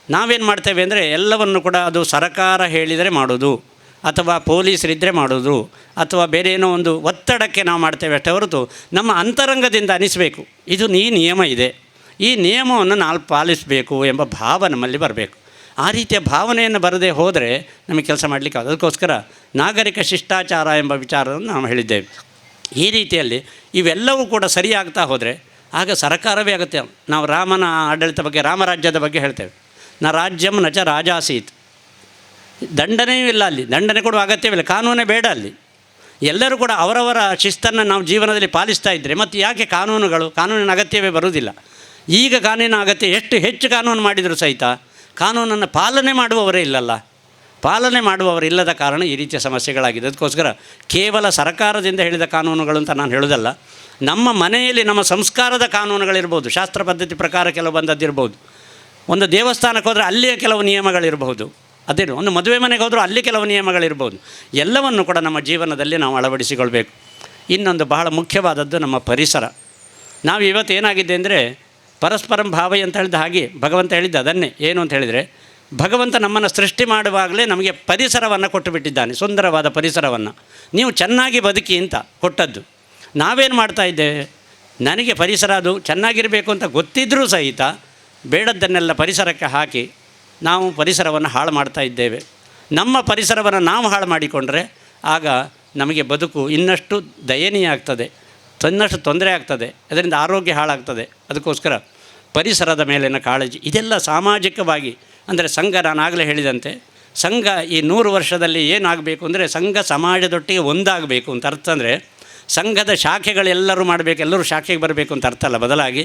ನಾವೇನು ಮಾಡ್ತೇವೆ ಅಂದರೆ ಎಲ್ಲವನ್ನು ಕೂಡ ಅದು ಸರಕಾರ ಹೇಳಿದರೆ ಮಾಡೋದು, ಅಥವಾ ಪೊಲೀಸರಿದ್ದರೆ ಮಾಡೋದು, ಅಥವಾ ಬೇರೆ ಏನೋ ಒಂದು ಒತ್ತಡಕ್ಕೆ ನಾವು ಮಾಡ್ತೇವೆ ಅಷ್ಟೇ ಹೊರತು ನಮ್ಮ ಅಂತರಂಗದಿಂದ ಅನಿಸಬೇಕು ಇದು ನಿಯಮ ಇದೆ, ಈ ನಿಯಮವನ್ನು ನಾವು ಪಾಲಿಸಬೇಕು ಎಂಬ ಭಾವ ನಮ್ಮಲ್ಲಿ ಬರಬೇಕು. ಆ ರೀತಿಯ ಭಾವನೆಯನ್ನು ಬರದೇ ಹೋದರೆ ನಮಗೆ ಕೆಲಸ ಮಾಡಲಿಕ್ಕೆ ಅದಕ್ಕೋಸ್ಕರ ನಾಗರಿಕ ಶಿಷ್ಟಾಚಾರ ಎಂಬ ವಿಚಾರವನ್ನು ನಾವು ಹೇಳಿದ್ದೇವೆ. ಈ ರೀತಿಯಲ್ಲಿ ಇವೆಲ್ಲವೂ ಕೂಡ ಸರಿಯಾಗ್ತಾ ಹೋದರೆ ಆಗ ಸರ್ಕಾರವೇ ಆಗುತ್ತೆ. ನಾವು ರಾಮನ ಆಡಳಿತ ಬಗ್ಗೆ, ರಾಮರಾಜ್ಯದ ಬಗ್ಗೆ ಹೇಳ್ತೇವೆ. ನ ರಾಜ್ಯಂ ನಚ ರಾಜಾಸೀತ್, ದಂಡನೆಯೂ ಇಲ್ಲ ಅಲ್ಲಿ, ದಂಡನೆ ಕೊಡುವ ಅಗತ್ಯವಿಲ್ಲ, ಕಾನೂನೇ ಬೇಡ ಅಲ್ಲಿ. ಎಲ್ಲರೂ ಕೂಡ ಅವರವರ ಶಿಸ್ತನ್ನು ನಾವು ಜೀವನದಲ್ಲಿ ಪಾಲಿಸ್ತಾ ಇದ್ದರೆ ಮತ್ತು ಯಾಕೆ ಕಾನೂನಿನ ಅಗತ್ಯವೇ ಬರುವುದಿಲ್ಲ. ಈಗ ಕಾನೂನಿನ ಅಗತ್ಯ ಎಷ್ಟು ಹೆಚ್ಚು ಕಾನೂನು ಮಾಡಿದರೂ ಸಹಿತ ಕಾನೂನನ್ನು ಪಾಲನೆ ಮಾಡುವವರೇ ಇಲ್ಲಲ್ಲ. ಪಾಲನೆ ಮಾಡುವವರಿಲ್ಲದ ಕಾರಣ ಈ ರೀತಿಯ ಸಮಸ್ಯೆಗಳಾಗಿದೆ. ಅದಕ್ಕೋಸ್ಕರ ಕೇವಲ ಸರ್ಕಾರದಿಂದ ಹೇಳಿದ ಕಾನೂನುಗಳು ಅಂತ ನಾನು ಹೇಳೋದಲ್ಲ, ನಮ್ಮ ಮನೆಯಲ್ಲಿ ನಮ್ಮ ಸಂಸ್ಕಾರದ ಕಾನೂನುಗಳಿರ್ಬೋದು, ಶಾಸ್ತ್ರ ಪದ್ಧತಿ ಪ್ರಕಾರ ಕೆಲವು ಬಂದದ್ದಿರ್ಬೋದು. ಒಂದು ದೇವಸ್ಥಾನಕ್ಕೆ ಹೋದರೆ ಅಲ್ಲಿಯ ಕೆಲವು ನಿಯಮಗಳಿರಬಹುದು, ಅದೇ ಒಂದು ಮದುವೆ ಮನೆಗೆ ಹೋದರೂ ಅಲ್ಲಿ ಕೆಲವು ನಿಯಮಗಳಿರ್ಬೋದು. ಎಲ್ಲವನ್ನು ಕೂಡ ನಮ್ಮ ಜೀವನದಲ್ಲಿ ನಾವು ಅಳವಡಿಸಿಕೊಳ್ಬೇಕು. ಇನ್ನೊಂದು ಬಹಳ ಮುಖ್ಯವಾದದ್ದು ನಮ್ಮ ಪರಿಸರ. ನಾವು ಇವತ್ತು ಏನಾಗಿದೆ ಅಂದರೆ ಪರಸ್ಪರಂ ಭಾವೈ ಅಂತ ಹೇಳಿದ ಹಾಗೆ ಭಗವಂತ ಹೇಳಿದ್ದ ಅದನ್ನೇ. ಏನು ಅಂತ ಹೇಳಿದರೆ, ಭಗವಂತ ನಮ್ಮನ್ನು ಸೃಷ್ಟಿ ಮಾಡುವಾಗಲೇ ನಮಗೆ ಪರಿಸರವನ್ನು ಕೊಟ್ಟು ಬಿಟ್ಟಿದ್ದಾನೆ, ಸುಂದರವಾದ ಪರಿಸರವನ್ನು. ನೀವು ಚೆನ್ನಾಗಿ ಬದುಕಿ ಅಂತ ಕೊಟ್ಟದ್ದು. ನಾವೇನು ಮಾಡ್ತಾ ಇದ್ದೇವೆ, ನನಗೆ ಪರಿಸರ ಅದು ಚೆನ್ನಾಗಿರಬೇಕು ಅಂತ ಗೊತ್ತಿದ್ದರೂ ಸಹಿತ ಬೇಡದ್ದನ್ನೆಲ್ಲ ಪರಿಸರಕ್ಕೆ ಹಾಕಿ ನಾವು ಪರಿಸರವನ್ನು ಹಾಳು ಮಾಡ್ತಾ ಇದ್ದೇವೆ. ನಮ್ಮ ಪರಿಸರವನ್ನು ನಾವು ಹಾಳು ಮಾಡಿಕೊಂಡ್ರೆ ಆಗ ನಮಗೆ ಬದುಕು ಇನ್ನಷ್ಟು ದಯನೀಯ ಆಗ್ತದೆ, ಇನ್ನಷ್ಟು ತೊಂದರೆ ಆಗ್ತದೆ, ಅದರಿಂದ ಆರೋಗ್ಯ ಹಾಳಾಗ್ತದೆ. ಅದಕ್ಕೋಸ್ಕರ ಪರಿಸರದ ಮೇಲಿನ ಕಾಳಜಿ ಇದೆಲ್ಲ ಸಾಮಾಜಿಕವಾಗಿ ಅಂದರೆ ಸಂಘ, ನಾನು ಆಗಲೇ ಹೇಳಿದಂತೆ ಸಂಘ ಈ 100 ವರ್ಷದಲ್ಲಿ ಏನಾಗಬೇಕು ಅಂದರೆ ಸಂಘ ಸಮಾಜದೊಟ್ಟಿಗೆ ಒಂದಾಗಬೇಕು ಅಂತ ಅರ್ಥ. ಅಂದರೆ ಸಂಘದ ಶಾಖೆಗಳೆಲ್ಲರೂ ಮಾಡಬೇಕು, ಎಲ್ಲರೂ ಶಾಖೆಗೆ ಬರಬೇಕು ಅಂತ ಅರ್ಥ ಅಲ್ಲ. ಬದಲಾಗಿ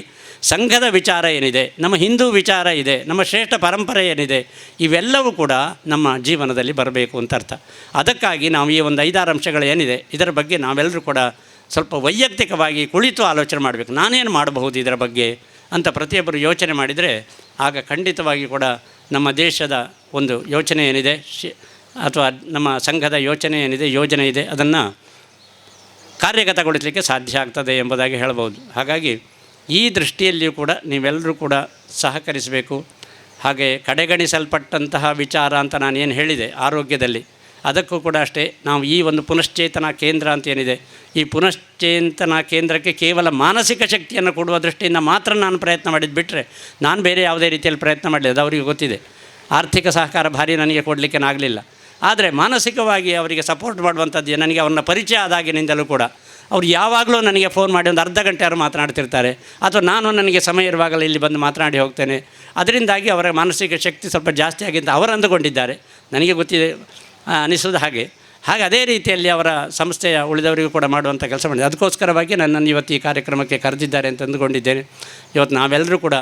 ಸಂಘದ ವಿಚಾರ ಏನಿದೆ, ನಮ್ಮ ಹಿಂದೂ ವಿಚಾರ ಇದೆ, ನಮ್ಮ ಶ್ರೇಷ್ಠ ಪರಂಪರೆ ಏನಿದೆ, ಇವೆಲ್ಲವೂ ಕೂಡ ನಮ್ಮ ಜೀವನದಲ್ಲಿ ಬರಬೇಕು ಅಂತ ಅರ್ಥ. ಅದಕ್ಕಾಗಿ ನಾವು ಈ ಒಂದು 5-6 ಅಂಶಗಳು ಏನಿದೆ ಇದರ ಬಗ್ಗೆ ನಾವೆಲ್ಲರೂ ಕೂಡ ಸ್ವಲ್ಪ ವೈಯಕ್ತಿಕವಾಗಿ ಕುಳಿತು ಆಲೋಚನೆ ಮಾಡಬೇಕು. ನಾನೇನು ಮಾಡಬಹುದು ಇದರ ಬಗ್ಗೆ ಅಂತ ಪ್ರತಿಯೊಬ್ಬರು ಯೋಚನೆ ಮಾಡಿದರೆ ಆಗ ಖಂಡಿತವಾಗಿ ಕೂಡ ನಮ್ಮ ದೇಶದ ಒಂದು ಯೋಚನೆ ಏನಿದೆ ಅಥವಾ ನಮ್ಮ ಸಂಘದ ಯೋಚನೆ ಏನಿದೆ, ಯೋಜನೆ ಇದೆ, ಅದನ್ನು ಕಾರ್ಯಗತಗೊಳಿಸಲಿಕ್ಕೆ ಸಾಧ್ಯ ಆಗ್ತದೆ ಎಂಬುದಾಗಿ ಹೇಳ್ಬೋದು. ಹಾಗಾಗಿ ಈ ದೃಷ್ಟಿಯಲ್ಲಿಯೂ ಕೂಡ ನೀವೆಲ್ಲರೂ ಕೂಡ ಸಹಕರಿಸಬೇಕು. ಹಾಗೆ ಕಡೆಗಣಿಸಲ್ಪಟ್ಟಂತಹ ವಿಚಾರ ಅಂತ ನಾನೇನು ಹೇಳಿದೆ ಆರೋಗ್ಯದಲ್ಲಿ, ಅದಕ್ಕೂ ಕೂಡ ಅಷ್ಟೇ. ನಾವು ಈ ಒಂದು ಪುನಶ್ಚೇತನ ಕೇಂದ್ರ ಅಂತ ಏನಿದೆ, ಈ ಪುನಶ್ಚೇತನ ಕೇಂದ್ರಕ್ಕೆ ಕೇವಲ ಮಾನಸಿಕ ಶಕ್ತಿಯನ್ನು ಕೊಡುವ ದೃಷ್ಟಿಯಿಂದ ಮಾತ್ರ ನಾನು ಪ್ರಯತ್ನ ಮಾಡಿದ್ದು ಬಿಟ್ಟರೆ ನಾನು ಬೇರೆ ಯಾವುದೇ ರೀತಿಯಲ್ಲಿ ಪ್ರಯತ್ನ ಮಾಡಲಿಲ್ಲ. ಅದು ಅವರಿಗೆ ಗೊತ್ತಿದೆ. ಆರ್ಥಿಕ ಸಹಕಾರ ಭಾರಿ ನನಗೆ ಕೊಡಲಿಕ್ಕೆ ಆಗಲಿಲ್ಲ. ಆದರೆ ಮಾನಸಿಕವಾಗಿ ಅವರಿಗೆ ಸಪೋರ್ಟ್ ಮಾಡುವಂಥದ್ದು ನನಗೆ ಅವ್ರನ್ನ ಪರಿಚಯ ಆದಾಗಿನಿಂದಲೂ ಕೂಡ ಅವ್ರು ಯಾವಾಗಲೂ ನನಗೆ ಫೋನ್ ಮಾಡಿ ಒಂದು ಅರ್ಧ ಗಂಟೆ ಅವರು ಮಾತನಾಡ್ತಿರ್ತಾರೆ, ಅಥವಾ ನಾನು ನನಗೆ ಸಮಯ ಇರುವಾಗಲೇ ಇಲ್ಲಿ ಬಂದು ಮಾತನಾಡಿ ಹೋಗ್ತೇನೆ. ಅದರಿಂದಾಗಿ ಅವರ ಮಾನಸಿಕ ಶಕ್ತಿ ಸ್ವಲ್ಪ ಜಾಸ್ತಿ ಆಗಿಂತ ಅವರು ಅಂದುಕೊಂಡಿದ್ದಾರೆ, ನನಗೆ ಗೊತ್ತಿದೆ ಅನಿಸೋದು ಹಾಗೆ. ಅದೇ ರೀತಿಯಲ್ಲಿ ಅವರ ಸಂಸ್ಥೆಯ ಉಳಿದವರಿಗೂ ಕೂಡ ಮಾಡುವಂಥ ಕೆಲಸ ಮಾಡಿದೆ. ಅದಕ್ಕೋಸ್ಕರವಾಗಿ ನನ್ನನ್ನು ಇವತ್ತು ಈ ಕಾರ್ಯಕ್ರಮಕ್ಕೆ ಕರೆದಿದ್ದಾರೆ ಅಂತ ಅಂದುಕೊಂಡಿದ್ದೇನೆ. ಇವತ್ತು ನಾವೆಲ್ಲರೂ ಕೂಡ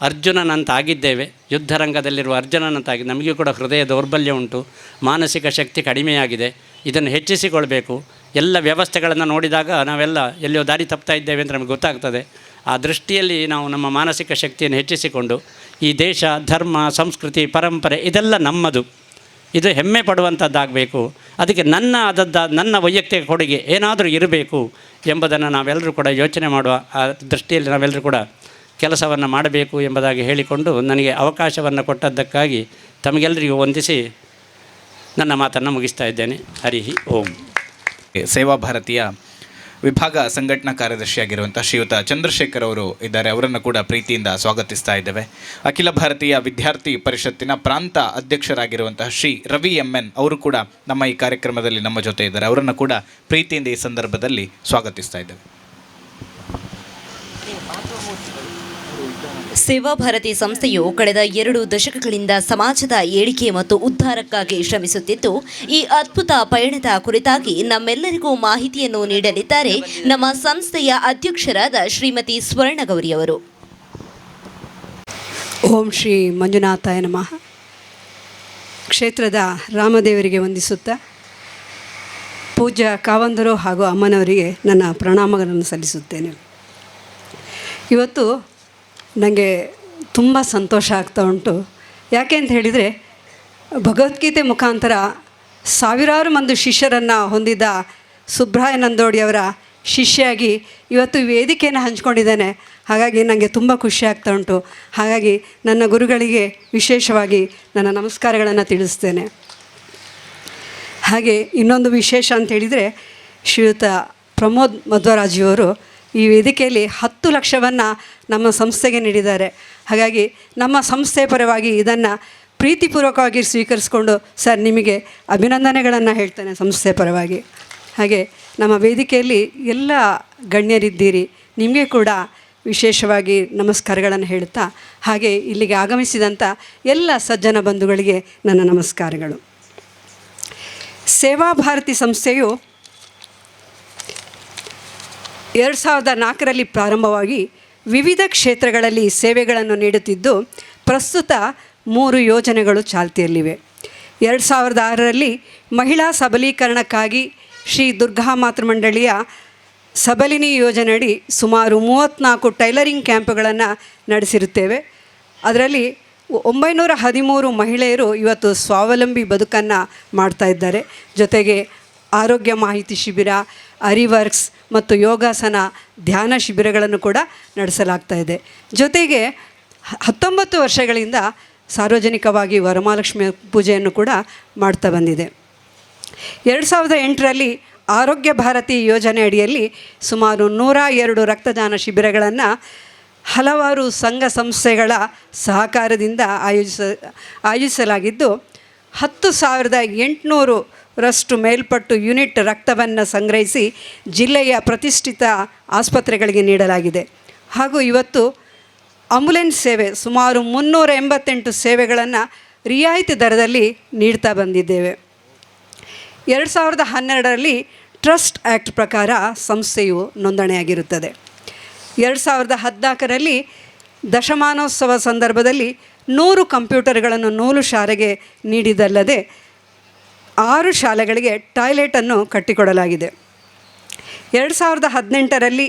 ಅರ್ಜುನನಂತಾಗಿದ್ದೇವೆ, ಯುದ್ಧರಂಗದಲ್ಲಿರುವ ಅರ್ಜುನನಂತಾಗಿ. ನಮಗೂ ಕೂಡ ಹೃದಯ ದೌರ್ಬಲ್ಯ ಉಂಟು, ಮಾನಸಿಕ ಶಕ್ತಿ ಕಡಿಮೆಯಾಗಿದೆ. ಇದನ್ನು ಹೆಚ್ಚಿಸಿಕೊಳ್ಬೇಕು. ಎಲ್ಲ ವ್ಯವಸ್ಥೆಗಳನ್ನು ನೋಡಿದಾಗ ನಾವೆಲ್ಲ ಎಲ್ಲಿಯೋ ದಾರಿ ತಪ್ತಾ ಇದ್ದೇವೆ ಅಂತ ನಮಗೆ ಗೊತ್ತಾಗ್ತದೆ. ಆ ದೃಷ್ಟಿಯಲ್ಲಿ ನಾವು ನಮ್ಮ ಮಾನಸಿಕ ಶಕ್ತಿಯನ್ನು ಹೆಚ್ಚಿಸಿಕೊಂಡು ಈ ದೇಶ, ಧರ್ಮ, ಸಂಸ್ಕೃತಿ, ಪರಂಪರೆ ಇದೆಲ್ಲ ನಮ್ಮದು, ಇದು ಹೆಮ್ಮೆ ಪಡುವಂಥದ್ದಾಗಬೇಕು. ಅದಕ್ಕೆ ನನ್ನ ವೈಯಕ್ತಿಕ ಕೊಡುಗೆ ಏನಾದರೂ ಇರಬೇಕು ಎಂಬುದನ್ನು ನಾವೆಲ್ಲರೂ ಕೂಡ ಯೋಚನೆ ಮಾಡುವ ಆ ದೃಷ್ಟಿಯಲ್ಲಿ ನಾವೆಲ್ಲರೂ ಕೂಡ ಕೆಲಸವನ್ನು ಮಾಡಬೇಕು ಎಂಬುದಾಗಿ ಹೇಳಿಕೊಂಡು ನನಗೆ ಅವಕಾಶವನ್ನು ಕೊಟ್ಟದ್ದಕ್ಕಾಗಿ ತಮಗೆಲ್ಲರಿಗೂ ವಂದಿಸಿ ನನ್ನ ಮಾತನ್ನು ಮುಗಿಸ್ತಾ ಇದ್ದೇನೆ. ಹರಿ ಓಂ. ಸೇವಾ ಭಾರತೀಯ ವಿಭಾಗ ಸಂಘಟನಾ ಕಾರ್ಯದರ್ಶಿಯಾಗಿರುವಂಥ ಶ್ರೀಯುತ ಚಂದ್ರಶೇಖರ್ ಅವರು ಇದ್ದಾರೆ. ಅವರನ್ನು ಕೂಡ ಪ್ರೀತಿಯಿಂದ ಸ್ವಾಗತಿಸ್ತಾ ಇದ್ದೇವೆ. ಅಖಿಲ ಭಾರತೀಯ ವಿದ್ಯಾರ್ಥಿ ಪರಿಷತ್ತಿನ ಪ್ರಾಂತ ಅಧ್ಯಕ್ಷರಾಗಿರುವಂತಹ ಶ್ರೀ ರವಿ MN ಅವರು ಕೂಡ ನಮ್ಮ ಈ ಕಾರ್ಯಕ್ರಮದಲ್ಲಿ ನಮ್ಮ ಜೊತೆ ಇದ್ದಾರೆ. ಅವರನ್ನು ಕೂಡ ಪ್ರೀತಿಯಿಂದ ಈ ಸಂದರ್ಭದಲ್ಲಿ ಸ್ವಾಗತಿಸ್ತಾ ಇದ್ದೇವೆ. ಸೇವಾ ಭಾರತಿ ಸಂಸ್ಥೆಯು ಕಳೆದ 2 ದಶಕಗಳಿಂದ ಸಮಾಜದ ಏಳಿಗೆ ಮತ್ತು ಉದ್ಧಾರಕ್ಕಾಗಿ ಶ್ರಮಿಸುತ್ತಿದ್ದು, ಈ ಅದ್ಭುತ ಪಯಣದ ಕುರಿತಾಗಿ ನಮ್ಮೆಲ್ಲರಿಗೂ ಮಾಹಿತಿಯನ್ನು ನೀಡಲಿದ್ದಾರೆ ನಮ್ಮ ಸಂಸ್ಥೆಯ ಅಧ್ಯಕ್ಷರಾದ ಶ್ರೀಮತಿ ಸ್ವರ್ಣಗೌರಿಯವರು. ಓಂ ಶ್ರೀ ಮಂಜುನಾಥಾಯ ನಮಃ. ಕ್ಷೇತ್ರದ ರಾಮದೇವರಿಗೆ ವಂದಿಸುತ್ತಾ ಪೂಜ್ಯ ಕಾವಂದರು ಹಾಗೂ ಅಮ್ಮನವರಿಗೆ ನನ್ನ ಪ್ರಣಾಮಗಳನ್ನು ಸಲ್ಲಿಸುತ್ತೇನೆ. ಇವತ್ತು ನನಗೆ ತುಂಬ ಸಂತೋಷ ಆಗ್ತಾ ಉಂಟು. ಯಾಕೆ ಅಂತ ಹೇಳಿದರೆ, ಭಗವದ್ಗೀತೆ ಮುಖಾಂತರ ಸಾವಿರಾರು ಮಂದಿ ಶಿಷ್ಯರನ್ನು ಹೊಂದಿದ್ದ ಸುಬ್ರಾಯ ನಂದೋಡಿಯವರ ಶಿಷ್ಯಾಗಿ ಇವತ್ತು ವೇದಿಕೆಯನ್ನು ಹಂಚ್ಕೊಂಡಿದ್ದೇನೆ. ಹಾಗಾಗಿ ನನಗೆ ತುಂಬ ಖುಷಿ ಆಗ್ತಾ ಉಂಟು. ಹಾಗಾಗಿ ನನ್ನ ಗುರುಗಳಿಗೆ ವಿಶೇಷವಾಗಿ ನನ್ನ ನಮಸ್ಕಾರಗಳನ್ನು ತಿಳಿಸ್ತೇನೆ. ಹಾಗೆ ಇನ್ನೊಂದು ವಿಶೇಷ ಅಂತ ಹೇಳಿದರೆ, ಶ್ರೀಯುತ ಪ್ರಮೋದ್ ಮಧ್ವರಾಜಿಯವರು ಈ ವೇದಿಕೆಯಲ್ಲಿ 10 ಲಕ್ಷವನ್ನು ನಮ್ಮ ಸಂಸ್ಥೆಗೆ ನೀಡಿದ್ದಾರೆ. ಹಾಗಾಗಿ ನಮ್ಮ ಸಂಸ್ಥೆ ಪರವಾಗಿ ಇದನ್ನು ಪ್ರೀತಿಪೂರ್ವಕವಾಗಿ ಸ್ವೀಕರಿಸಿಕೊಂಡು ಸರ್ ನಿಮಗೆ ಅಭಿನಂದನೆಗಳನ್ನು ಹೇಳ್ತೇನೆ ಸಂಸ್ಥೆ ಪರವಾಗಿ. ಹಾಗೆ ನಮ್ಮ ವೇದಿಕೆಯಲ್ಲಿ ಎಲ್ಲ ಗಣ್ಯರಿದ್ದೀರಿ, ನಿಮಗೆ ಕೂಡ ವಿಶೇಷವಾಗಿ ನಮಸ್ಕಾರಗಳನ್ನು ಹೇಳುತ್ತಾ, ಹಾಗೆ ಇಲ್ಲಿಗೆ ಆಗಮಿಸಿದಂಥ ಎಲ್ಲ ಸಜ್ಜನ ಬಂಧುಗಳಿಗೆ ನನ್ನ ನಮಸ್ಕಾರಗಳು. ಸೇವಾ ಭಾರತಿ ಸಂಸ್ಥೆಯು 2004ರಲ್ಲಿ ಪ್ರಾರಂಭವಾಗಿ ವಿವಿಧ ಕ್ಷೇತ್ರಗಳಲ್ಲಿ ಸೇವೆಗಳನ್ನು ನೀಡುತ್ತಿದ್ದು, ಪ್ರಸ್ತುತ 3 ಯೋಜನೆಗಳು ಚಾಲ್ತಿಯಲ್ಲಿವೆ. 2006ರಲ್ಲಿ ಮಹಿಳಾ ಸಬಲೀಕರಣಕ್ಕಾಗಿ ಶ್ರೀ ದುರ್ಗಾ ಮಾತೃಮಂಡಳಿಯ ಸಬಲಿನಿ ಯೋಜನೆಯಡಿ ಸುಮಾರು 34 ಟೈಲರಿಂಗ್ ಕ್ಯಾಂಪ್ಗಳನ್ನು ನಡೆಸಿರುತ್ತೇವೆ. ಅದರಲ್ಲಿ 913 ಮಹಿಳೆಯರು ಇವತ್ತು ಸ್ವಾವಲಂಬಿ ಬದುಕನ್ನು ಮಾಡ್ತಾ ಇದ್ದಾರೆ. ಜೊತೆಗೆ ಆರೋಗ್ಯ ಮಾಹಿತಿ ಶಿಬಿರ, ಅರಿವರ್ಕ್ಸ್ ಮತ್ತು ಯೋಗಾಸನ ಧ್ಯಾನ ಶಿಬಿರಗಳನ್ನು ಕೂಡ ನಡೆಸಲಾಗ್ತಾ ಇದೆ. ಜೊತೆಗೆ 19 ವರ್ಷಗಳಿಂದ ಸಾರ್ವಜನಿಕವಾಗಿ ವರಮಹಾಲಕ್ಷ್ಮಿ ಪೂಜೆಯನ್ನು ಕೂಡ ಮಾಡ್ತಾ ಬಂದಿದೆ. 2008ರಲ್ಲಿ ಆರೋಗ್ಯ ಭಾರತಿ ಯೋಜನೆ ಅಡಿಯಲ್ಲಿ ಸುಮಾರು 102 ರಕ್ತದಾನ ಶಿಬಿರಗಳನ್ನು ಹಲವಾರು ಸಂಘ ಸಂಸ್ಥೆಗಳ ಸಹಕಾರದಿಂದ ಆಯೋಜಿಸಲಾಗಿದ್ದು 10,800ರಷ್ಟು ಮೇಲ್ಪಟ್ಟು ಯೂನಿಟ್ ರಕ್ತವನ್ನು ಸಂಗ್ರಹಿಸಿ ಜಿಲ್ಲೆಯ ಪ್ರತಿಷ್ಠಿತ ಆಸ್ಪತ್ರೆಗಳಿಗೆ ನೀಡಲಾಗಿದೆ. ಹಾಗೂ ಇವತ್ತು ಆಂಬುಲೆನ್ಸ್ ಸೇವೆ ಸುಮಾರು 388 ಸೇವೆಗಳನ್ನು ರಿಯಾಯಿತಿ ದರದಲ್ಲಿ ನೀಡ್ತಾ ಬಂದಿದ್ದೇವೆ. 2012ರಲ್ಲಿ ಟ್ರಸ್ಟ್ ಆ್ಯಕ್ಟ್ ಪ್ರಕಾರ ಸಂಸ್ಥೆಯು ನೋಂದಣಿಯಾಗಿರುತ್ತದೆ. 2014ರಲ್ಲಿ ದಶಮಾನೋತ್ಸವ ಸಂದರ್ಭದಲ್ಲಿ 100 ಕಂಪ್ಯೂಟರ್ಗಳನ್ನು 100 ಶಾಲೆಗೆ ನೀಡಿದಲ್ಲದೆ 6 ಶಾಲೆಗಳಿಗೆ ಟಾಯ್ಲೆಟನ್ನು ಕಟ್ಟಿಕೊಡಲಾಗಿದೆ. 2018ರಲ್ಲಿ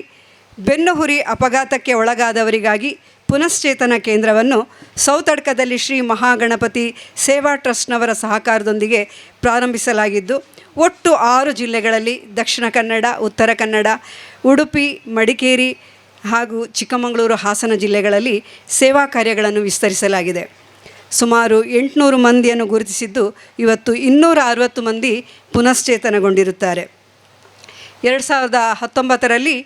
ಬೆನ್ನುಹುರಿ ಅಪಘಾತಕ್ಕೆ ಒಳಗಾದವರಿಗಾಗಿ ಪುನಶ್ಚೇತನ ಕೇಂದ್ರವನ್ನು ಸೌತಡ್ಕದಲ್ಲಿ ಶ್ರೀ ಮಹಾಗಣಪತಿ ಸೇವಾ ಟ್ರಸ್ಟ್ನವರ ಸಹಕಾರದೊಂದಿಗೆ ಪ್ರಾರಂಭಿಸಲಾಗಿದ್ದು, ಒಟ್ಟು 6 ಜಿಲ್ಲೆಗಳಲ್ಲಿ ದಕ್ಷಿಣ ಕನ್ನಡ, ಉತ್ತರ ಕನ್ನಡ, ಉಡುಪಿ, ಮಡಿಕೇರಿ ಹಾಗೂ ಚಿಕ್ಕಮಗಳೂರು, ಹಾಸನ ಜಿಲ್ಲೆಗಳಲ್ಲಿ ಸೇವಾ ಕಾರ್ಯಗಳನ್ನು ವಿಸ್ತರಿಸಲಾಗಿದೆ. ಸುಮಾರು 800 ಮಂದಿಯನ್ನು ಗುರುತಿಸಿದ್ದು ಇವತ್ತು 260 ಮಂದಿ ಪುನಶ್ಚೇತನಗೊಂಡಿರುತ್ತಾರೆ. 2019ರಲ್ಲಿ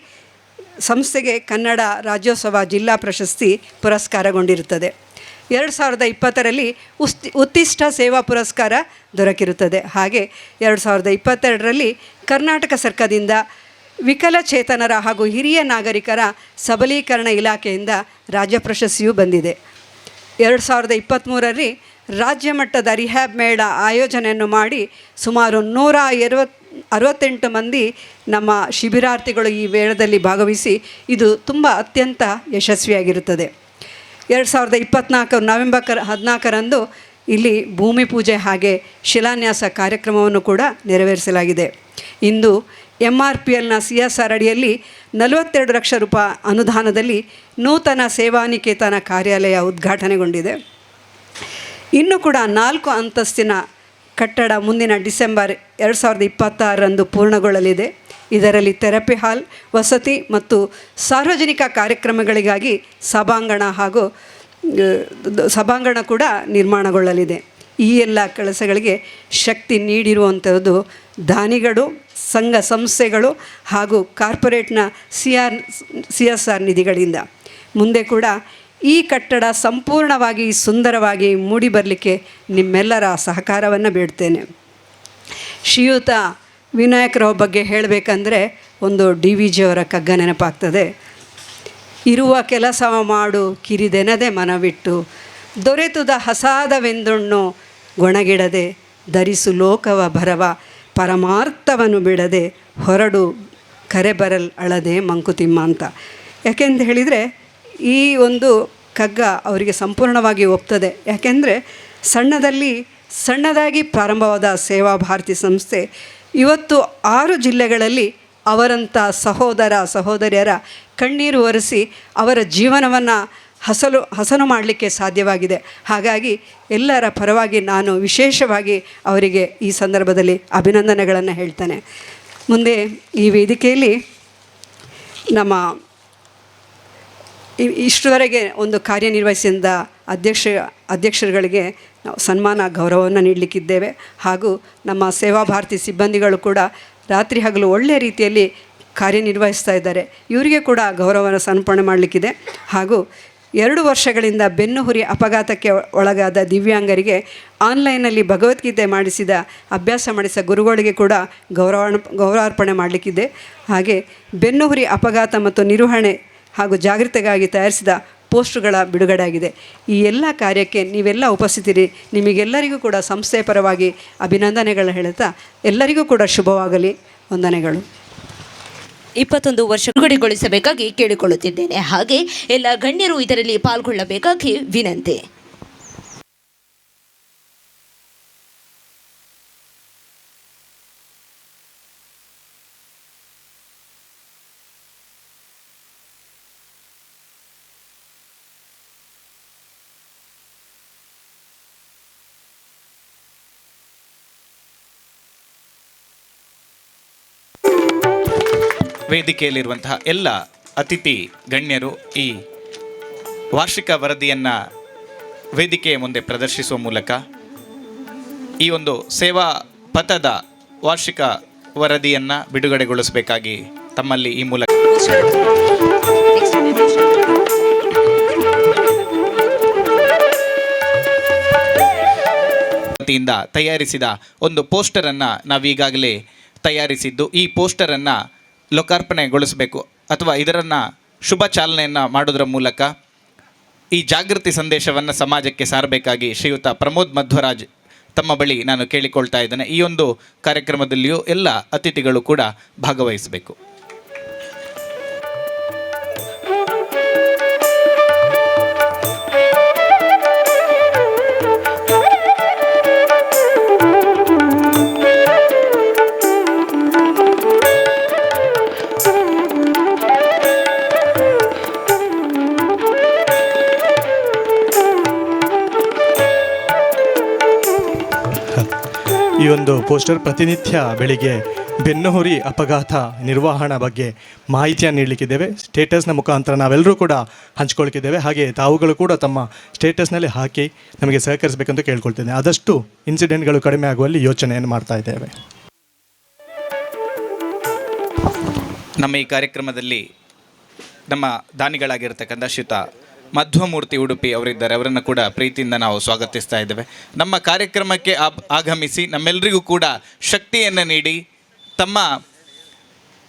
ಸಂಸ್ಥೆಗೆ ಕನ್ನಡ ರಾಜ್ಯೋತ್ಸವ ಜಿಲ್ಲಾ ಪ್ರಶಸ್ತಿ ಪುರಸ್ಕಾರಗೊಂಡಿರುತ್ತದೆ. 2020ರಲ್ಲಿ ಉತ್ತಿಷ್ಟ ಸೇವಾ ಪುರಸ್ಕಾರ ದೊರಕಿರುತ್ತದೆ. ಹಾಗೆ 2022ರಲ್ಲಿ ಕರ್ನಾಟಕ ಸರ್ಕಾರದಿಂದ ವಿಕಲಚೇತನರ ಹಾಗೂ ಹಿರಿಯ ನಾಗರಿಕರ ಸಬಲೀಕರಣ ಇಲಾಖೆಯಿಂದ ರಾಜ್ಯ ಪ್ರಶಸ್ತಿಯೂ ಬಂದಿದೆ. 2023ರಲ್ಲಿ ರಾಜ್ಯ ಮಟ್ಟದ ರಿಹ್ಯಾಬ್ ಮೇಳ ಆಯೋಜನೆಯನ್ನು ಮಾಡಿ ಸುಮಾರು 168 ಮಂದಿ ನಮ್ಮ ಶಿಬಿರಾರ್ಥಿಗಳು ಈ ಮೇಳದಲ್ಲಿ ಭಾಗವಹಿಸಿ ಇದು ತುಂಬ ಅತ್ಯಂತ ಯಶಸ್ವಿಯಾಗಿರುತ್ತದೆ. 2024 ನವೆಂಬರ್ 14ರಂದು ಇಲ್ಲಿ ಭೂಮಿ ಪೂಜೆ ಹಾಗೆ ಶಿಲಾನ್ಯಾಸ ಕಾರ್ಯಕ್ರಮವನ್ನು ಕೂಡ ನೆರವೇರಿಸಲಾಗಿದೆ. ಇಂದು MRPLನ CSR ಅಡಿಯಲ್ಲಿ 42 ಲಕ್ಷ ರೂಪಾಯಿ ಅನುದಾನದಲ್ಲಿ ನೂತನ ಸೇವಾನಿಕೇತನ ಕಾರ್ಯಾಲಯ ಉದ್ಘಾಟನೆಗೊಂಡಿದೆ. ಇನ್ನೂ ಕೂಡ 4 ಅಂತಸ್ತಿನ ಕಟ್ಟಡ ಮುಂದಿನ ಡಿಸೆಂಬರ್ 2026ರಂದು ಪೂರ್ಣಗೊಳ್ಳಲಿದೆ. ಇದರಲ್ಲಿ ಥೆರಪಿ ಹಾಲ್, ವಸತಿ ಮತ್ತು ಸಾರ್ವಜನಿಕ ಕಾರ್ಯಕ್ರಮಗಳಿಗಾಗಿ ಸಭಾಂಗಣ ಕೂಡ ನಿರ್ಮಾಣಗೊಳ್ಳಲಿದೆ. ಈ ಎಲ್ಲ ಕೆಲಸಗಳಿಗೆ ಶಕ್ತಿ ನೀಡಿರುವಂಥದ್ದು ದಾನಿಗಳು, ಸಂಘ ಸಂಸ್ಥೆಗಳು ಹಾಗೂ ಕಾರ್ಪೊರೇಟ್ನ CSR ನಿಧಿಗಳಿಂದ. ಮುಂದೆ ಕೂಡ ಈ ಕಟ್ಟಡ ಸಂಪೂರ್ಣವಾಗಿ ಸುಂದರವಾಗಿ ಮೂಡಿ ಬರಲಿಕ್ಕೆ ನಿಮ್ಮೆಲ್ಲರ ಸಹಕಾರವನ್ನು ಬೇಡ್ತೇನೆ. ಶ್ರೀಯುತ ವಿನಾಯಕರಾವ್ ಬಗ್ಗೆ ಹೇಳಬೇಕಂದ್ರೆ ಒಂದು DVG ಅವರ ಕಗ್ಗ ನೆನಪಾಗ್ತದೆ. ಇರುವ ಕೆಲಸ ಮಾಡು ಕಿರಿದೆನದೆ ಮನವಿಟ್ಟು, ದೊರೆತುದ ಹಸಾದವೆಂದುಣ್ಣು ಗೊಣಗಿಡದೆ, ಧರಿಸು ಲೋಕವ ಭರವ ಪರಮಾರ್ಥವನ್ನು ಬಿಡದೆ, ಹೊರಡು ಕರೆ ಬರಲ್ ಅಳದೆ ಮಂಕುತಿಮ್ಮ ಅಂತ. ಯಾಕೆಂತ ಹೇಳಿದರೆ ಈ ಒಂದು ಕಗ್ಗ ಅವರಿಗೆ ಸಂಪೂರ್ಣವಾಗಿ ಒಪ್ತದೆ. ಯಾಕೆಂದರೆ ಸಣ್ಣದಾಗಿ ಪ್ರಾರಂಭವಾದ ಸೇವಾ ಭಾರತಿ ಸಂಸ್ಥೆ ಇವತ್ತು 6 ಜಿಲ್ಲೆಗಳಲ್ಲಿ ಅವರಂಥ ಸಹೋದರ ಸಹೋದರಿಯರ ಕಣ್ಣೀರು ಒರೆಸಿ ಅವರ ಜೀವನವನ್ನು ಹಸನು ಮಾಡಲಿಕ್ಕೆ ಸಾಧ್ಯವಾಗಿದೆ. ಹಾಗಾಗಿ ಎಲ್ಲರ ಪರವಾಗಿ ನಾನು ವಿಶೇಷವಾಗಿ ಅವರಿಗೆ ಈ ಸಂದರ್ಭದಲ್ಲಿ ಅಭಿನಂದನೆಗಳನ್ನು ಹೇಳ್ತೇನೆ. ಮುಂದೆ ಈ ವೇದಿಕೆಯಲ್ಲಿ ನಮ್ಮ ಇಷ್ಟರವರೆಗೆ ಒಂದು ಕಾರ್ಯನಿರ್ವಹಿಸಿದ ಅಧ್ಯಕ್ಷರುಗಳಿಗೆ ನಾವು ಸನ್ಮಾನ ಗೌರವವನ್ನು ನೀಡಲಿಕ್ಕಿದ್ದೇವೆ. ಹಾಗೂ ನಮ್ಮ ಸೇವಾ ಭಾರತಿ ಸಿಬ್ಬಂದಿಗಳು ಕೂಡ ರಾತ್ರಿ ಹಗಲು ಒಳ್ಳೆಯ ರೀತಿಯಲ್ಲಿ ಕಾರ್ಯನಿರ್ವಹಿಸ್ತಾ ಇದ್ದಾರೆ. ಇವರಿಗೆ ಕೂಡ ಗೌರವವನ್ನು ಸಮರ್ಪಣೆ ಮಾಡಲಿಕ್ಕಿದೆ. ಹಾಗೂ 2 ವರ್ಷಗಳಿಂದ ಬೆನ್ನುಹುರಿ ಅಪಘಾತಕ್ಕೆ ಒಳಗಾದ ದಿವ್ಯಾಂಗರಿಗೆ ಆನ್ಲೈನಲ್ಲಿ ಭಗವದ್ಗೀತೆ ಅಭ್ಯಾಸ ಮಾಡಿಸಿದ ಗುರುಗಳಿಗೆ ಕೂಡ ಗೌರವಾರ್ಪಣೆ ಮಾಡಲಿಕ್ಕಿದೆ. ಹಾಗೆ ಬೆನ್ನುಹುರಿ ಅಪಘಾತ ಮತ್ತು ನಿರ್ವಹಣೆ ಹಾಗೂ ಜಾಗೃತಿಗಾಗಿ ತಯಾರಿಸಿದ ಪೋಸ್ಟುಗಳ ಬಿಡುಗಡೆ ಆಗಿದೆ. ಈ ಎಲ್ಲ ಕಾರ್ಯಕ್ಕೆ ನೀವೆಲ್ಲ ಉಪಸ್ಥಿತಿರಿ. ನಿಮಗೆಲ್ಲರಿಗೂ ಕೂಡ ಸಂಸ್ಥೆಯ ಪರವಾಗಿ ಅಭಿನಂದನೆಗಳು ಹೇಳುತ್ತಾ ಎಲ್ಲರಿಗೂ ಕೂಡ ಶುಭವಾಗಲಿ. ವಂದನೆಗಳು. 21 ವರ್ಷ ಬಿಡುಗಡೆಗೊಳಿಸಬೇಕಾಗಿ ಕೇಳಿಕೊಳ್ಳುತ್ತಿದ್ದೇನೆ. ಹಾಗೆ ಎಲ್ಲ ಗಣ್ಯರು ಇದರಲ್ಲಿ ಪಾಲ್ಗೊಳ್ಳಬೇಕಾಗಿ ವಿನಂತಿ. ವೇದಿಕೆಯಲ್ಲಿರುವಂತಹ ಎಲ್ಲ ಅತಿಥಿ ಗಣ್ಯರು ಈ ವಾರ್ಷಿಕ ವರದಿಯನ್ನು ವೇದಿಕೆಯ ಮುಂದೆ ಪ್ರದರ್ಶಿಸುವ ಮೂಲಕ ಈ ಒಂದು ಸೇವಾ ಪಥದ ವಾರ್ಷಿಕ ವರದಿಯನ್ನು ಬಿಡುಗಡೆಗೊಳಿಸಬೇಕಾಗಿ ತಮ್ಮಲ್ಲಿ ಈ ಮೂಲಕ ವತಿಯಿಂದ ತಯಾರಿಸಿದ ಒಂದು ಪೋಸ್ಟರನ್ನು ನಾವೀಗಾಗಲೇ ತಯಾರಿಸಿದ್ದು, ಈ ಪೋಸ್ಟರನ್ನು ಲೋಕಾರ್ಪಣೆಗೊಳಿಸಬೇಕು ಅಥವಾ ಇದರನ್ನು ಶುಭ ಚಾಲನೆಯನ್ನು ಮಾಡೋದರ ಮೂಲಕ ಈ ಜಾಗೃತಿ ಸಂದೇಶವನ್ನು ಸಮಾಜಕ್ಕೆ ಸಾರಬೇಕಾಗಿ ಶ್ರೀಯುತ ಪ್ರಮೋದ್ ಮಧ್ವರಾಜ್ ತಮ್ಮ ಬಳಿ ನಾನು ಕೇಳಿಕೊಳ್ತಾ ಇದ್ದೇನೆ. ಈ ಒಂದು ಕಾರ್ಯಕ್ರಮದಲ್ಲಿಯೂ ಎಲ್ಲ ಅತಿಥಿಗಳು ಕೂಡ ಭಾಗವಹಿಸಬೇಕು. ಈ ಒಂದು ಪೋಸ್ಟರ್ ಪ್ರತಿನಿತ್ಯ ಬೆಳಿಗ್ಗೆ ಬೆನ್ನುಹುರಿ ಅಪಘಾತ ನಿರ್ವಹಣಾ ಬಗ್ಗೆ ಮಾಹಿತಿಯನ್ನು ನೀಡಲಿಕ್ಕಿದ್ದೇವೆ. ಸ್ಟೇಟಸ್ನ ಮುಖಾಂತರ ನಾವೆಲ್ಲರೂ ಕೂಡ ಹಂಚ್ಕೊಳ್ತಿದ್ದೇವೆ. ಹಾಗೆ ತಾವುಗಳು ಕೂಡ ತಮ್ಮ ಸ್ಟೇಟಸ್ನಲ್ಲಿ ಹಾಕಿ ನಮಗೆ ಸಹಕರಿಸಬೇಕಂತ ಕೇಳ್ಕೊಳ್ತೇನೆ. ಆದಷ್ಟು ಇನ್ಸಿಡೆಂಟ್ಗಳು ಕಡಿಮೆ ಆಗುವಲ್ಲಿ ಯೋಚನೆಯನ್ನು ಮಾಡ್ತಾ ಇದ್ದೇವೆ. ನಮ್ಮ ಈ ಕಾರ್ಯಕ್ರಮದಲ್ಲಿ ನಮ್ಮ ದಾನಿಗಳಾಗಿರ್ತಕ್ಕಂಥ ಶ್ರೀಯುತ ಮಧ್ವಮೂರ್ತಿ ಉಡುಪಿ ಅವರಿದ್ದಾರೆ. ಅವರನ್ನು ಕೂಡ ಪ್ರೀತಿಯಿಂದ ನಾವು ಸ್ವಾಗತಿಸ್ತಾ ಇದ್ದೇವೆ. ನಮ್ಮ ಕಾರ್ಯಕ್ರಮಕ್ಕೆ ಆಗಮಿಸಿ ನಮ್ಮೆಲ್ಲರಿಗೂ ಕೂಡ ಶಕ್ತಿಯನ್ನು ನೀಡಿ ತಮ್ಮ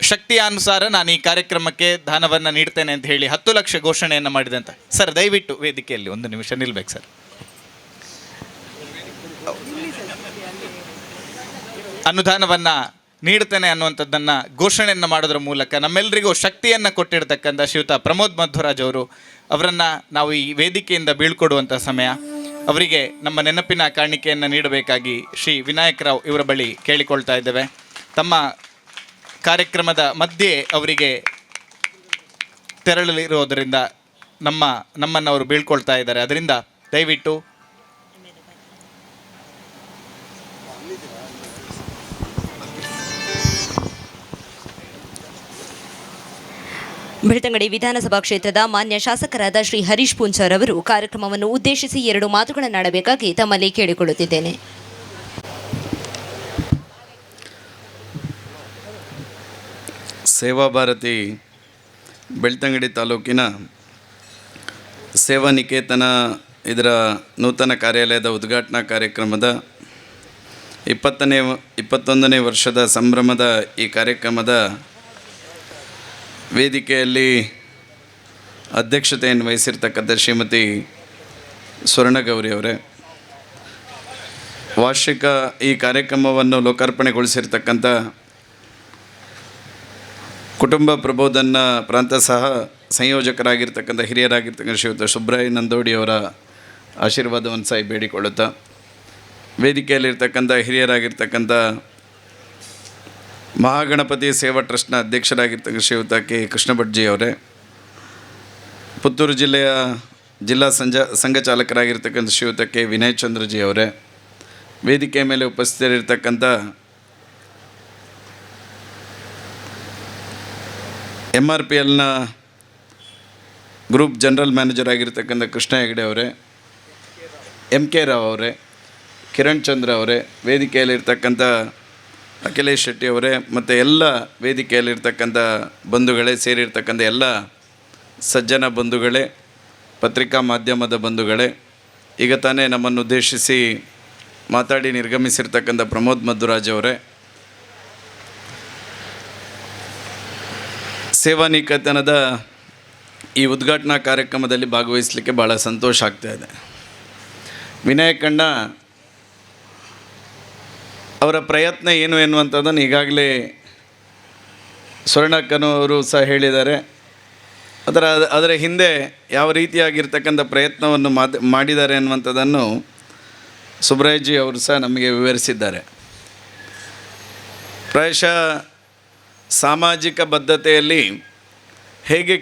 ಶಕ್ತಿಯ ಅನುಸಾರ ನಾನು ಈ ಕಾರ್ಯಕ್ರಮಕ್ಕೆ ದಾನವನ್ನು ನೀಡ್ತೇನೆ ಅಂತ ಹೇಳಿ 10 ಲಕ್ಷ ಘೋಷಣೆಯನ್ನು ಮಾಡಿದಂತ ಸರ್, ದಯವಿಟ್ಟು ವೇದಿಕೆಯಲ್ಲಿ ಒಂದು ನಿಮಿಷ ನಿಲ್ಬೇಕು ಸರ್. ಅನುದಾನವನ್ನು ನೀಡ್ತೇನೆ ಅನ್ನುವಂಥದ್ದನ್ನು ಘೋಷಣೆಯನ್ನು ಮಾಡೋದ್ರ ಮೂಲಕ ನಮ್ಮೆಲ್ಲರಿಗೂ ಶಕ್ತಿಯನ್ನು ಕೊಟ್ಟಿರ್ತಕ್ಕಂಥ ಶ್ರೀಯುತ ಪ್ರಮೋದ್ ಮಧ್ವರಾಜ್ ಅವರನ್ನು ನಾವು ಈ ವೇದಿಕೆಯಿಂದ ಬೀಳ್ಕೊಡುವಂಥ ಸಮಯ. ಅವರಿಗೆ ನಮ್ಮ ನೆನಪಿನ ಕಾಣಿಕೆಯನ್ನು ನೀಡಬೇಕಾಗಿ ಶ್ರೀ ವಿನಾಯಕ್ ರಾವ್ ಇವರ ಬಳಿ ಕೇಳಿಕೊಳ್ತಾ ಇದ್ದೇವೆ. ತಮ್ಮ ಕಾರ್ಯಕ್ರಮದ ಮಧ್ಯೆ ಅವರಿಗೆ ತೆರಳಲಿರೋದರಿಂದ ನಮ್ಮನ್ನು ಅವರು ಬೀಳ್ಕೊಳ್ತಾ ಇದ್ದಾರೆ. ಅದರಿಂದ ದಯವಿಟ್ಟು ಬೆಳ್ತಂಗಡಿ ವಿಧಾನಸಭಾ ಕ್ಷೇತ್ರದ ಮಾನ್ಯ ಶಾಸಕರಾದ ಶ್ರೀ ಹರೀಶ್ ಪೂಂಚಾರ್ ಅವರು ಕಾರ್ಯಕ್ರಮವನ್ನು ಉದ್ದೇಶಿಸಿ 2 ಮಾತುಗಳನ್ನಾಡಬೇಕಾಗಿ ತಮ್ಮಲ್ಲಿ ಕೇಳಿಕೊಳ್ಳುತ್ತಿದ್ದೇನೆ. ಸೇವಾ ಭಾರತಿ ಬೆಳ್ತಂಗಡಿ ತಾಲೂಕಿನ ಸೇವಾ ನಿಕೇತನ ಇದರ ನೂತನ ಕಾರ್ಯಾಲಯದ ಉದ್ಘಾಟನಾ ಕಾರ್ಯಕ್ರಮದ 21ನೇ ವರ್ಷದ ಸಂಭ್ರಮದ ಈ ಕಾರ್ಯಕ್ರಮದ ವೇದಿಕೆಯಲ್ಲಿ ಅಧ್ಯಕ್ಷತೆಯನ್ನು ವಹಿಸಿರ್ತಕ್ಕಂಥ ಶ್ರೀಮತಿ ಸ್ವರ್ಣಗೌರಿ ಅವರೇ, ವಾರ್ಷಿಕ ಈ ಕಾರ್ಯಕ್ರಮವನ್ನು ಲೋಕಾರ್ಪಣೆಗೊಳಿಸಿರ್ತಕ್ಕಂಥ ಕುಟುಂಬ ಪ್ರಬೋಧನ ಪ್ರಾಂತ ಸಹ ಸಂಯೋಜಕರಾಗಿರ್ತಕ್ಕಂಥ ಹಿರಿಯರಾಗಿರ್ತಕ್ಕಂಥ ಶ್ರೀಯುತ ಸುಬ್ರಾಯ ನಂದೋಡಿ ಅವರ ಆಶೀರ್ವಾದವನ್ನು ಸಹ ಬೇಡಿಕೊಳ್ಳುತ್ತಾ, ವೇದಿಕೆಯಲ್ಲಿರ್ತಕ್ಕಂಥ ಹಿರಿಯರಾಗಿರ್ತಕ್ಕಂಥ ಮಹಾಗಣಪತಿ ಸೇವಾ ಟ್ರಸ್ಟ್ನ ಅಧ್ಯಕ್ಷರಾಗಿರ್ತಕ್ಕಂಥ ಶ್ರೀಯುತ ಕೆ ಕೃಷ್ಣ ಭಟ್ಜಿ ಅವರೇ, ಪುತ್ತೂರು ಜಿಲ್ಲೆಯ ಜಿಲ್ಲಾ ಸಂಘ ಚಾಲಕರಾಗಿರ್ತಕ್ಕಂಥ ಶ್ರೀಯುತ ಕೆ ವಿನಯ್ ಚಂದ್ರಜಿ ಅವರೇ, ವೇದಿಕೆಯ ಮೇಲೆ ಉಪಸ್ಥಿತರಿರ್ತಕ್ಕಂಥ MRPLನ ಗ್ರೂಪ್ ಜನರಲ್ ಮ್ಯಾನೇಜರ್ ಆಗಿರ್ತಕ್ಕಂಥ ಕೃಷ್ಣ ಹೆಗಡೆ ಅವರೇ, MK ರಾವ್ ಅವರೇ, ಕಿರಣ್ ಚಂದ್ರ ಅವರೇ, ವೇದಿಕೆಯಲ್ಲಿರ್ತಕ್ಕಂಥ ಅಖಿಲೇಶ್ ಶೆಟ್ಟಿ ಅವರೇ, ಮತ್ತು ಎಲ್ಲ ವೇದಿಕೆಯಲ್ಲಿರ್ತಕ್ಕಂಥ ಬಂಧುಗಳೇ, ಸೇರಿರ್ತಕ್ಕಂಥ ಎಲ್ಲ ಸಜ್ಜನ ಬಂಧುಗಳೇ, ಪತ್ರಿಕಾ ಮಾಧ್ಯಮದ ಬಂಧುಗಳೇ, ಈಗ ತಾನೇ ನಮ್ಮನ್ನು ಉದ್ದೇಶಿಸಿ ಮಾತಾಡಿ ನಿರ್ಗಮಿಸಿರ್ತಕ್ಕಂಥ ಪ್ರಮೋದ್ ಮಧ್ವರಾಜ್ ಅವರೇ, ಸೇವಾ ನಿಕೇತನದ ಈ ಉದ್ಘಾಟನಾ ಕಾರ್ಯಕ್ರಮದಲ್ಲಿ ಭಾಗವಹಿಸಲಿಕ್ಕೆ ಭಾಳ ಸಂತೋಷ ಆಗ್ತಾಯಿದೆ. ವಿನಾಯಕಣ್ಣ ಅವರ ಪ್ರಯತ್ನ ಏನು ಎನ್ನುವಂಥದ್ದನ್ನು ಈಗಾಗಲೇ ಸ್ವರ್ಣಕ್ಕನವರು ಸಹ ಹೇಳಿದ್ದಾರೆ. ಅದರ ಹಿಂದೆ ಯಾವ ರೀತಿಯಾಗಿರ್ತಕ್ಕಂಥ ಪ್ರಯತ್ನವನ್ನು ಮಾಡಿದ್ದಾರೆ ಅನ್ನುವಂಥದ್ದನ್ನು ಸುಬ್ರಾಯಜಿ ಅವರು ಸಹ ನಮಗೆ ವಿವರಿಸಿದ್ದಾರೆ. ಪ್ರಾಯಶಃ ಸಾಮಾಜಿಕ ಬದ್ಧತೆಯಲ್ಲಿ ಹೇಗೆ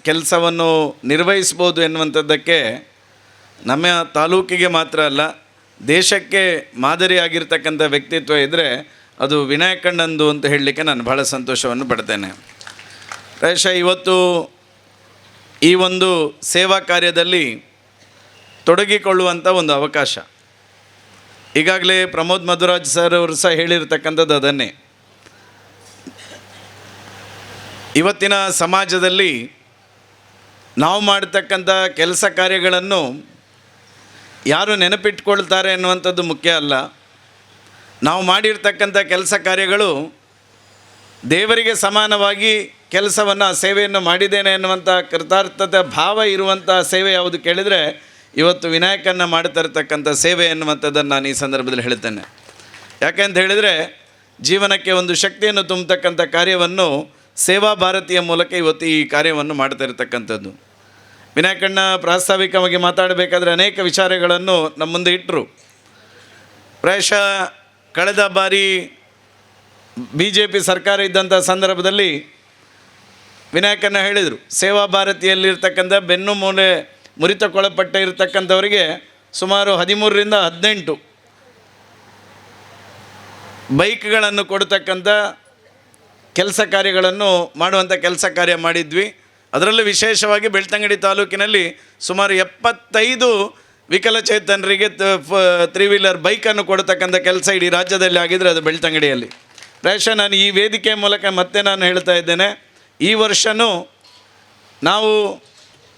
ಕೆಲಸವನ್ನು ನಿರ್ವಹಿಸ್ಬೋದು ಎನ್ನುವಂಥದ್ದಕ್ಕೆ ನಮ್ಮ ತಾಲೂಕಿಗೆ ಮಾತ್ರ ಅಲ್ಲ, ದೇಶಕ್ಕೆ ಮಾದರಿಯಾಗಿರ್ತಕ್ಕಂಥ ವ್ಯಕ್ತಿತ್ವ ಇದ್ದರೆ ಅದು ವಿನಾಯಕಣ್ಣಂದು ಅಂತ ಹೇಳಲಿಕ್ಕೆ ನಾನು ಭಾಳ ಸಂತೋಷವನ್ನು ಪಡ್ತೇನೆ. ಪ್ರಾಯಶಃ ಇವತ್ತು ಈ ಒಂದು ಸೇವಾ ಕಾರ್ಯದಲ್ಲಿ ತೊಡಗಿಕೊಳ್ಳುವಂಥ ಒಂದು ಅವಕಾಶ. ಈಗಾಗಲೇ ಪ್ರಮೋದ್ ಮಧ್ವರಾಜ್ ಸರ್ ಅವರು ಸಹ ಹೇಳಿರ್ತಕ್ಕಂಥದ್ದು ಅದನ್ನೇ. ಇವತ್ತಿನ ಸಮಾಜದಲ್ಲಿ ನಾವು ಮಾಡ್ತಕ್ಕಂಥ ಕೆಲಸ ಕಾರ್ಯಗಳನ್ನು ಯಾರು ನೆನಪಿಟ್ಕೊಳ್ತಾರೆ ಅನ್ನುವಂಥದ್ದು ಮುಖ್ಯ ಅಲ್ಲ. ನಾವು ಮಾಡಿರ್ತಕ್ಕಂಥ ಕೆಲಸ ಕಾರ್ಯಗಳು ದೇವರಿಗೆ ಸಮಾನವಾಗಿ ಕೆಲಸವನ್ನು ಸೇವೆಯನ್ನು ಮಾಡಿದ್ದೇನೆ ಅನ್ನುವಂಥ ಕೃತಾರ್ಥತೆ ಭಾವ ಇರುವಂಥ ಸೇವೆ ಯಾವುದು ಕೇಳಿದರೆ ಇವತ್ತು ವಿನಾಯಕನ ಮಾಡ್ತಾ ಇರ್ತಕ್ಕಂಥ ಸೇವೆ ಎನ್ನುವಂಥದ್ದನ್ನು ನಾನು ಈ ಸಂದರ್ಭದಲ್ಲಿ ಹೇಳ್ತೇನೆ. ಯಾಕೆಂತ ಹೇಳಿದರೆ ಜೀವನಕ್ಕೆ ಒಂದು ಶಕ್ತಿಯನ್ನು ತುಂಬತಕ್ಕಂಥ ಕಾರ್ಯವನ್ನು ಸೇವಾ ಭಾರತಿಯ ಮೂಲಕ ಇವತ್ತು ಈ ಕಾರ್ಯವನ್ನು ಮಾಡ್ತಾ ಇರತಕ್ಕಂಥದ್ದು. ವಿನಾಯಕಣ್ಣ ಪ್ರಾಸ್ತಾವಿಕವಾಗಿ ಮಾತಾಡಬೇಕಾದ್ರೆ ಅನೇಕ ವಿಚಾರಗಳನ್ನು ನಮ್ಮ ಮುಂದೆ ಇಟ್ಟರು. ಪ್ರಾಯಶಃ ಕಳೆದ ಬಾರಿ BJP ಸರ್ಕಾರ ಇದ್ದಂಥ ಸಂದರ್ಭದಲ್ಲಿ ವಿನಾಯಕಣ್ಣ ಹೇಳಿದರು, ಸೇವಾ ಭಾರತಿಯಲ್ಲಿರ್ತಕ್ಕಂಥ ಬೆನ್ನು ಮೂಲೆ ಮುರಿತಕ್ಕೊಳಪಟ್ಟ ಇರತಕ್ಕಂಥವರಿಗೆ ಸುಮಾರು 13ರಿಂದ 18 ಬೈಕ್ಗಳನ್ನು ಕೊಡ್ತಕ್ಕಂಥ ಕೆಲಸ ಕಾರ್ಯಗಳನ್ನು ಮಾಡುವಂಥ ಕೆಲಸ ಕಾರ್ಯ ಮಾಡಿದ್ವಿ. ಅದರಲ್ಲೂ ವಿಶೇಷವಾಗಿ ಬೆಳ್ತಂಗಡಿ ತಾಲೂಕಿನಲ್ಲಿ ಸುಮಾರು 75 ವಿಕಲಚೇತನರಿಗೆ 3 ವೀಲರ್ ಬೈಕನ್ನು ಕೊಡ್ತಕ್ಕಂಥ ಕೆಲಸ ಇಡೀ ರಾಜ್ಯದಲ್ಲಿ ಆಗಿದ್ದರೆ ಅದು ಬೆಳ್ತಂಗಡಿಯಲ್ಲಿ. ಪ್ರಾಯಶಃ ನಾನು ಈ ವೇದಿಕೆ ಮೂಲಕ ಮತ್ತೆ ನಾನು ಹೇಳ್ತಾ ಇದ್ದೇನೆ, ಈ ವರ್ಷವೂ ನಾವು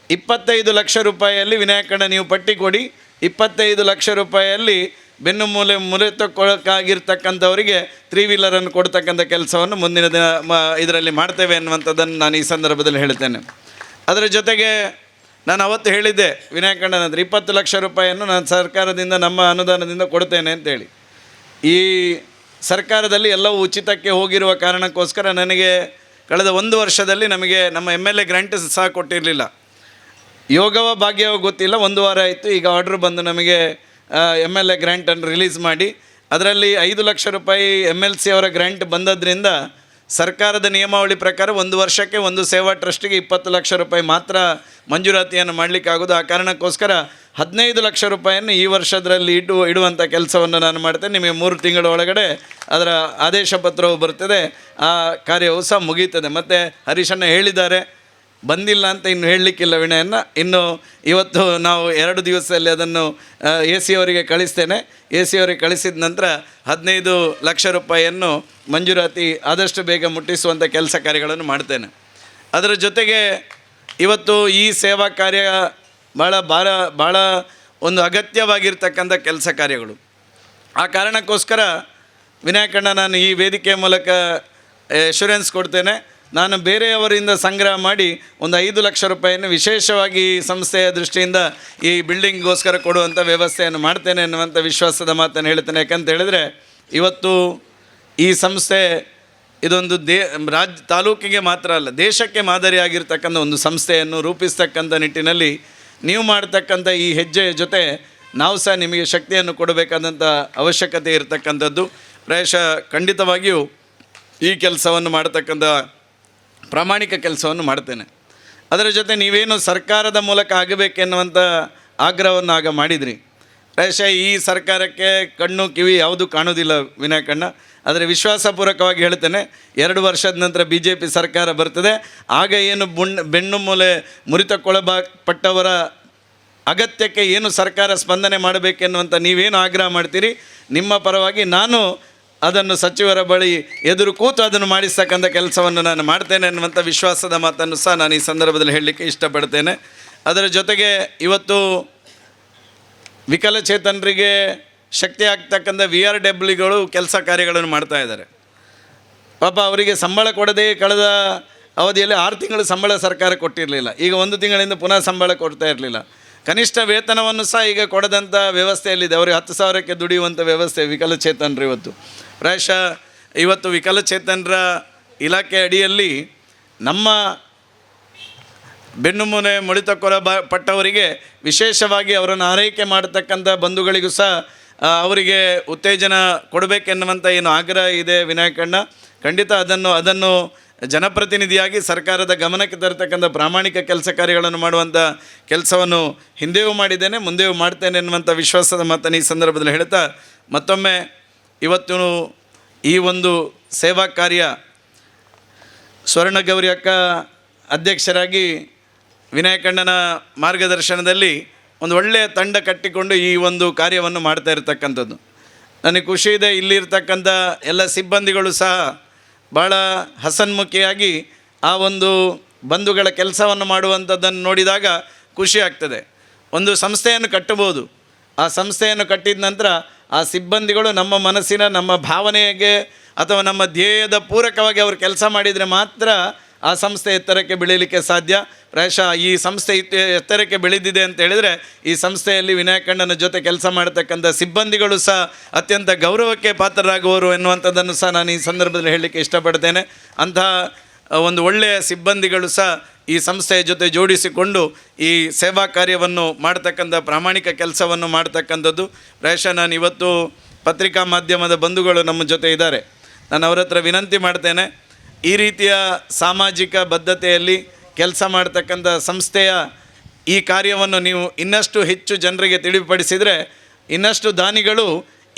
25 ಲಕ್ಷ ರೂಪಾಯಿಯಲ್ಲಿ ವಿನಾಯಕಣ್ಣ ನೀವು ಪಟ್ಟಿ ಕೊಡಿ, 25 ಲಕ್ಷ ರೂಪಾಯಿಯಲ್ಲಿ ಬೆನ್ನು ಮೂಲೆ ಮುರಿತಕ್ಕಾಗಿರ್ತಕ್ಕಂಥವರಿಗೆ 3 ವೀಲರನ್ನು ಕೊಡ್ತಕ್ಕಂಥ ಕೆಲಸವನ್ನು ಮುಂದಿನ ದಿನ ಇದರಲ್ಲಿ ಮಾಡ್ತೇವೆ ಅನ್ನುವಂಥದ್ದನ್ನು ನಾನು ಈ ಸಂದರ್ಭದಲ್ಲಿ ಹೇಳ್ತೇನೆ. ಅದರ ಜೊತೆಗೆ ನಾನು ಅವತ್ತು ಹೇಳಿದ್ದೆ ವಿನಾಯಕಣ್ಣನ ಹತ್ರ 20 ಲಕ್ಷ ರೂಪಾಯಿಯನ್ನು ನಾನು ಸರ್ಕಾರದಿಂದ ನಮ್ಮ ಅನುದಾನದಿಂದ ಕೊಡ್ತೇನೆ ಅಂತೇಳಿ. ಈ ಸರ್ಕಾರದಲ್ಲಿ ಎಲ್ಲವೂ ಉಚಿತಕ್ಕೆ ಹೋಗಿರುವ ಕಾರಣಕ್ಕೋಸ್ಕರ ನನಗೆ ಕಳೆದ 1 ವರ್ಷದಲ್ಲಿ ನಮಗೆ ನಮ್ಮ MLA ಗ್ರ್ಯಾಂಟ್ ಸಹ ಕೊಟ್ಟಿರಲಿಲ್ಲ. ಯೋಗವ ಭಾಗ್ಯವೋ ಗೊತ್ತಿಲ್ಲ, 1 ವಾರ ಆಯಿತು. ಈಗ ಆರ್ಡ್ರ್ ಬಂದು ನಮಗೆ MLA ಗ್ರ್ಯಾಂಟನ್ನು ರಿಲೀಸ್ ಮಾಡಿ ಅದರಲ್ಲಿ 5 ಲಕ್ಷ ರೂಪಾಯಿ MLC ಅವರ ಗ್ರ್ಯಾಂಟ್ ಬಂದದ್ರಿಂದ ಸರ್ಕಾರದ ನಿಯಮಾವಳಿ ಪ್ರಕಾರ 1 ವರ್ಷಕ್ಕೆ ಒಂದು ಸೇವಾ ಟ್ರಸ್ಟಿಗೆ 20 ಲಕ್ಷ ರೂಪಾಯಿ ಮಾತ್ರ ಮಂಜೂರಾತಿಯನ್ನು ಮಾಡಲಿಕ್ಕಾಗೋದು. ಆ ಕಾರಣಕ್ಕೋಸ್ಕರ 15 ಲಕ್ಷ ರೂಪಾಯಿಯನ್ನು ಈ ವರ್ಷದಲ್ಲಿ ಇಡುವಂಥ ಕೆಲಸವನ್ನು ನಾನು ಮಾಡ್ತೇನೆ. ನಿಮಗೆ 3 ತಿಂಗಳ ಒಳಗಡೆ ಅದರ ಆದೇಶ ಪತ್ರವು ಬರ್ತದೆ, ಆ ಕಾರ್ಯವು ಸಹ ಮುಗೀತದೆ. ಮತ್ತು ಹರೀಶಣ್ಣ ಹೇಳಿದ್ದಾರೆ, ಬಂದಿಲ್ಲ ಅಂತ ಇನ್ನು ಹೇಳಲಿಕ್ಕಿಲ್ಲ ವಿನಯನ್ನ. ಇನ್ನು ಇವತ್ತು ನಾವು 2 ದಿವಸದಲ್ಲಿ ಅದನ್ನು AC ಅವರಿಗೆ ಕಳಿಸ್ತೇನೆ. AC ಅವರಿಗೆ ಕಳಿಸಿದ ನಂತರ 15 ಲಕ್ಷ ರೂಪಾಯಿಯನ್ನು ಮಂಜೂರಾತಿ ಆದಷ್ಟು ಬೇಗ ಮುಟ್ಟಿಸುವಂಥ ಕೆಲಸ ಕಾರ್ಯಗಳನ್ನು ಮಾಡ್ತೇನೆ. ಅದರ ಜೊತೆಗೆ ಇವತ್ತು ಈ ಸೇವಾ ಕಾರ್ಯ ಭಾಳ ಒಂದು ಅಗತ್ಯವಾಗಿರ್ತಕ್ಕಂಥ ಕೆಲಸ ಕಾರ್ಯಗಳು. ಆ ಕಾರಣಕ್ಕೋಸ್ಕರ ವಿನಾಯಕಣ್ಣ ನಾನು ಈ ವೇದಿಕೆಯ ಮೂಲಕ ಎಶ್ಯೂರೆನ್ಸ್ ಕೊಡ್ತೇನೆ, ನಾನು ಬೇರೆಯವರಿಂದ ಸಂಗ್ರಹ ಮಾಡಿ ಒಂದು 5 ಲಕ್ಷ ರೂಪಾಯಿಯನ್ನು ವಿಶೇಷವಾಗಿ ಸಂಸ್ಥೆಯ ದೃಷ್ಟಿಯಿಂದ ಈ ಬಿಲ್ಡಿಂಗ್ಗೋಸ್ಕರ ಕೊಡುವಂಥ ವ್ಯವಸ್ಥೆಯನ್ನು ಮಾಡ್ತೇನೆ ಎನ್ನುವಂಥ ವಿಶ್ವಾಸದ ಮಾತನ್ನು ಹೇಳ್ತೇನೆ. ಯಾಕಂತ ಹೇಳಿದರೆ ಇವತ್ತು ಈ ಸಂಸ್ಥೆ ಇದೊಂದು ತಾಲೂಕಿಗೆ ಮಾತ್ರ ಅಲ್ಲ, ದೇಶಕ್ಕೆ ಮಾದರಿಯಾಗಿರ್ತಕ್ಕಂಥ ಒಂದು ಸಂಸ್ಥೆಯನ್ನು ರೂಪಿಸ್ತಕ್ಕಂಥ ನಿಟ್ಟಿನಲ್ಲಿ ನೀವು ಮಾಡ್ತಕ್ಕಂಥ ಈ ಹೆಜ್ಜೆಯ ಜೊತೆ ನಾವು ಸಹ ನಿಮಗೆ ಶಕ್ತಿಯನ್ನು ಕೊಡಬೇಕಾದಂಥ ಅವಶ್ಯಕತೆ ಇರತಕ್ಕಂಥದ್ದು. ಪ್ರಾಯಶಃ ಖಂಡಿತವಾಗಿಯೂ ಈ ಕೆಲಸವನ್ನು ಮಾಡತಕ್ಕಂಥ ಪ್ರಾಮಾಣಿಕ ಕೆಲಸವನ್ನು ಮಾಡ್ತೇನೆ. ಅದರ ಜೊತೆ ನೀವೇನು ಸರ್ಕಾರದ ಮೂಲಕ ಆಗಬೇಕೆನ್ನುವಂಥ ಆಗ್ರಹವನ್ನು ಆಗ ಮಾಡಿದ್ರಿ. ಪ್ರಾಯಶಃ ಈ ಸರ್ಕಾರಕ್ಕೆ ಕಣ್ಣು ಕಿವಿ ಯಾವುದೂ ಕಾಣೋದಿಲ್ಲ ವಿನಾಯಕಣ್ಣ. ಆದರೆ ವಿಶ್ವಾಸಪೂರ್ವಕವಾಗಿ ಹೇಳ್ತೇನೆ, 2 ವರ್ಷದ ನಂತರ BJP ಸರ್ಕಾರ ಬರ್ತದೆ. ಆಗ ಏನು ಬೆನ್ನು ಮೂಲೆ ಮುರಿತಕ್ಕೊಳಪಟ್ಟವರ ಅಗತ್ಯಕ್ಕೆ ಏನು ಸರ್ಕಾರ ಸ್ಪಂದನೆ ಮಾಡಬೇಕೆನ್ನುವಂಥ ನೀವೇನು ಆಗ್ರಹ ಮಾಡ್ತೀರಿ, ನಿಮ್ಮ ಪರವಾಗಿ ನಾನು ಅದನ್ನು ಸಚಿವರ ಬಳಿ ಎದುರು ಕೂತು ಅದನ್ನು ಮಾಡಿಸ್ತಕ್ಕಂಥ ಕೆಲಸವನ್ನು ನಾನು ಮಾಡ್ತೇನೆ ಅನ್ನುವಂಥ ವಿಶ್ವಾಸದ ಮಾತನ್ನು ಸಹ ನಾನು ಈ ಸಂದರ್ಭದಲ್ಲಿ ಹೇಳಲಿಕ್ಕೆ ಇಷ್ಟಪಡ್ತೇನೆ. ಅದರ ಜೊತೆಗೆ ಇವತ್ತು ವಿಕಲಚೇತನರಿಗೆ ಶಕ್ತಿ ಆಗ್ತಕ್ಕಂಥ VRWಗಳು ಕೆಲಸ ಕಾರ್ಯಗಳನ್ನು ಮಾಡ್ತಾ ಇದ್ದಾರೆ. ಪಾಪ ಅವರಿಗೆ ಸಂಬಳ ಕೊಡದೆ ಕಳೆದ ಅವಧಿಯಲ್ಲಿ 6 ತಿಂಗಳು ಸಂಬಳ ಸರ್ಕಾರ ಕೊಟ್ಟಿರಲಿಲ್ಲ. ಈಗ 1 ತಿಂಗಳಿಂದ ಪುನಃ ಸಂಬಳ ಕೊಡ್ತಾ ಇರಲಿಲ್ಲ. ಕನಿಷ್ಠ ವೇತನವನ್ನು ಸಹ ಈಗ ಕೊಡದಂಥ ವ್ಯವಸ್ಥೆಯಲ್ಲಿದೆ. ಅವರಿಗೆ 10,000ಕ್ಕೆ ದುಡಿಯುವಂಥ ವ್ಯವಸ್ಥೆ ವಿಕಲಚೇತನರು. ಪ್ರಾಯಶಃ ಇವತ್ತು ವಿಕಲಚೇತನರ ಇಲಾಖೆ ಅಡಿಯಲ್ಲಿ ನಮ್ಮ ಬೆನ್ನು ಮೂಲೆ ಮುರಿತಕ್ಕೊಳಪಟ್ಟವರಿಗೆ ವಿಶೇಷವಾಗಿ ಅವರನ್ನು ಆರೈಕೆ ಮಾಡತಕ್ಕಂಥ ಬಂಧುಗಳಿಗೂ ಸಹ ಅವರಿಗೆ ಉತ್ತೇಜನ ಕೊಡಬೇಕೆನ್ನುವಂಥ ಏನು ಆಗ್ರಹ ಇದೆ ವಿನಾಯಕಣ್ಣ, ಖಂಡಿತ ಅದನ್ನು ಜನಪ್ರತಿನಿಧಿಯಾಗಿ ಸರ್ಕಾರದ ಗಮನಕ್ಕೆ ತರತಕ್ಕಂಥ ಪ್ರಾಮಾಣಿಕ ಕೆಲಸ ಕಾರ್ಯಗಳನ್ನು ಮಾಡುವಂಥ ಕೆಲಸವನ್ನು ಹಿಂದೆಯೂ ಮಾಡಿದ್ದೇನೆ, ಮುಂದೆಯೂ ಮಾಡ್ತೇನೆ ಎನ್ನುವಂಥ ವಿಶ್ವಾಸದ ಮಾತನ್ನು ಈ ಸಂದರ್ಭದಲ್ಲಿ ಹೇಳ್ತಾ, ಮತ್ತೊಮ್ಮೆ ಇವತ್ತು ಈ ಒಂದು ಸೇವಾ ಕಾರ್ಯ ಸ್ವರ್ಣಗೌರಿ ಅಕ್ಕ ಅಧ್ಯಕ್ಷರಾಗಿ ವಿನಾಯಕಣ್ಣನ ಮಾರ್ಗದರ್ಶನದಲ್ಲಿ ಒಂದು ಒಳ್ಳೆಯ ತಂಡ ಕಟ್ಟಿಕೊಂಡು ಈ ಒಂದು ಕಾರ್ಯವನ್ನು ಮಾಡ್ತಾ ಇರತಕ್ಕಂಥದ್ದು. ನನಗೆ ಖುಷಿ ಇದೆ, ಇಲ್ಲಿರ್ತಕ್ಕಂಥ ಎಲ್ಲ ಸಿಬ್ಬಂದಿಗಳು ಸಹ ಭಾಳ ಹಸನ್ಮುಖಿಯಾಗಿ ಆ ಒಂದು ಬಂಧುಗಳ ಕೆಲಸವನ್ನು ಮಾಡುವಂಥದ್ದನ್ನು ನೋಡಿದಾಗ ಖುಷಿ ಆಗ್ತದೆ. ಒಂದು ಸಂಸ್ಥೆಯನ್ನು ಕಟ್ಟಬೋದು, ಆ ಸಂಸ್ಥೆಯನ್ನು ಕಟ್ಟಿದ ನಂತರ ಆ ಸಿಬ್ಬಂದಿಗಳು ನಮ್ಮ ಮನಸ್ಸಿನ, ನಮ್ಮ ಭಾವನೆಗೆ ಅಥವಾ ನಮ್ಮ ಧ್ಯೇಯದ ಪೂರಕವಾಗಿ ಅವರು ಕೆಲಸ ಮಾಡಿದರೆ ಮಾತ್ರ ಆ ಸಂಸ್ಥೆ ಎತ್ತರಕ್ಕೆ ಬೆಳೀಲಿಕ್ಕೆ ಸಾಧ್ಯ. ಪ್ರಾಯಶಃ ಈ ಸಂಸ್ಥೆ ಎತ್ತರಕ್ಕೆ ಬೆಳೆದಿದೆ ಅಂತ ಹೇಳಿದರೆ ಈ ಸಂಸ್ಥೆಯಲ್ಲಿ ವಿನಾಯಕಣ್ಣನ ಜೊತೆ ಕೆಲಸ ಮಾಡತಕ್ಕಂಥ ಸಿಬ್ಬಂದಿಗಳು ಸಹ ಅತ್ಯಂತ ಗೌರವಕ್ಕೆ ಪಾತ್ರರಾಗುವರು ಎನ್ನುವಂಥದ್ದನ್ನು ಸಹ ನಾನು ಈ ಸಂದರ್ಭದಲ್ಲಿ ಹೇಳಲಿಕ್ಕೆ ಇಷ್ಟಪಡ್ತೇನೆ. ಅಂತಹ ಒಂದು ಒಳ್ಳೆಯ ಸಿಬ್ಬಂದಿಗಳು ಸಹ ಈ ಸಂಸ್ಥೆಯ ಜೊತೆ ಜೋಡಿಸಿಕೊಂಡು ಈ ಸೇವಾ ಕಾರ್ಯವನ್ನು ಮಾಡ್ತಕ್ಕಂಥ ಪ್ರಾಮಾಣಿಕ ಕೆಲಸವನ್ನು ಮಾಡ್ತಕ್ಕಂಥದ್ದು. ಪ್ರಾಯಶಃ ನಾನು ಇವತ್ತು ಪತ್ರಿಕಾ ಮಾಧ್ಯಮದ ಬಂಧುಗಳು ನಮ್ಮ ಜೊತೆ ಇದ್ದಾರೆ. ನಾನು ಅವರ ಹತ್ರ ವಿನಂತಿ ಮಾಡ್ತೇನೆ, ಈ ರೀತಿಯ ಸಾಮಾಜಿಕ ಬದ್ಧತೆಯಲ್ಲಿ ಕೆಲಸ ಮಾಡ್ತಕ್ಕಂಥ ಸಂಸ್ಥೆಯ ಈ ಕಾರ್ಯವನ್ನು ನೀವು ಇನ್ನಷ್ಟು ಹೆಚ್ಚು ಜನರಿಗೆ ತಿಳಿಪಡಿಸಿದರೆ ಇನ್ನಷ್ಟು ದಾನಿಗಳು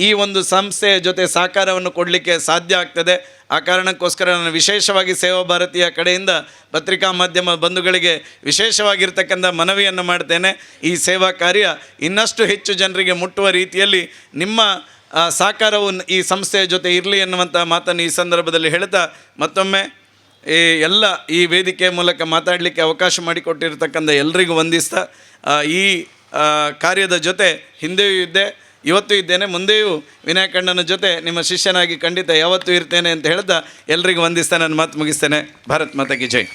ಈ ಒಂದು ಸಂಸ್ಥೆಯ ಜೊತೆ ಸಹಕಾರವನ್ನು ಕೊಡಲಿಕ್ಕೆ ಸಾಧ್ಯ ಆಗ್ತದೆ. ಆ ಕಾರಣಕ್ಕೋಸ್ಕರ ನಾನು ವಿಶೇಷವಾಗಿ ಸೇವಾ ಭಾರತೀಯ ಕಡೆಯಿಂದ ಪತ್ರಿಕಾ ಮಾಧ್ಯಮ ಬಂಧುಗಳಿಗೆ ವಿಶೇಷವಾಗಿರ್ತಕ್ಕಂಥ ಮನವಿಯನ್ನು ಮಾಡ್ತೇನೆ. ಈ ಸೇವಾ ಕಾರ್ಯ ಇನ್ನಷ್ಟು ಹೆಚ್ಚು ಜನರಿಗೆ ಮುಟ್ಟುವ ರೀತಿಯಲ್ಲಿ ನಿಮ್ಮ ಸಹಕಾರವು ಈ ಸಂಸ್ಥೆಯ ಜೊತೆ ಇರಲಿ ಎನ್ನುವಂಥ ಮಾತನ್ನು ಈ ಸಂದರ್ಭದಲ್ಲಿ ಹೇಳ್ತಾ, ಮತ್ತೊಮ್ಮೆ ಎಲ್ಲ ಈ ವೇದಿಕೆ ಮೂಲಕ ಮಾತಾಡಲಿಕ್ಕೆ ಅವಕಾಶ ಮಾಡಿಕೊಟ್ಟಿರ್ತಕ್ಕಂಥ ಎಲ್ರಿಗೂ ವಂದಿಸ್ತಾ, ಈ ಕಾರ್ಯದ ಜೊತೆ ಹಿಂದೆಯೂ ಇದ್ದೆ, ಇವತ್ತೂ ಇದ್ದೇನೆ, ಮುಂದೆಯೂ ವಿನಾಯಕಣ್ಣನ ಜೊತೆ ನಿಮ್ಮ ಶಿಷ್ಯನಾಗಿ ಖಂಡಿತ ಯಾವತ್ತೂ ಇರ್ತೇನೆ ಅಂತ ಹೇಳ್ತಾ ಎಲ್ರಿಗೂ ವಂದಿಸ್ತಾ ನನ್ನ ಮಾತು ಮುಗಿಸ್ತೇನೆ. ಭಾರತ್ ಮಾತಾಗೆ ಜೈ.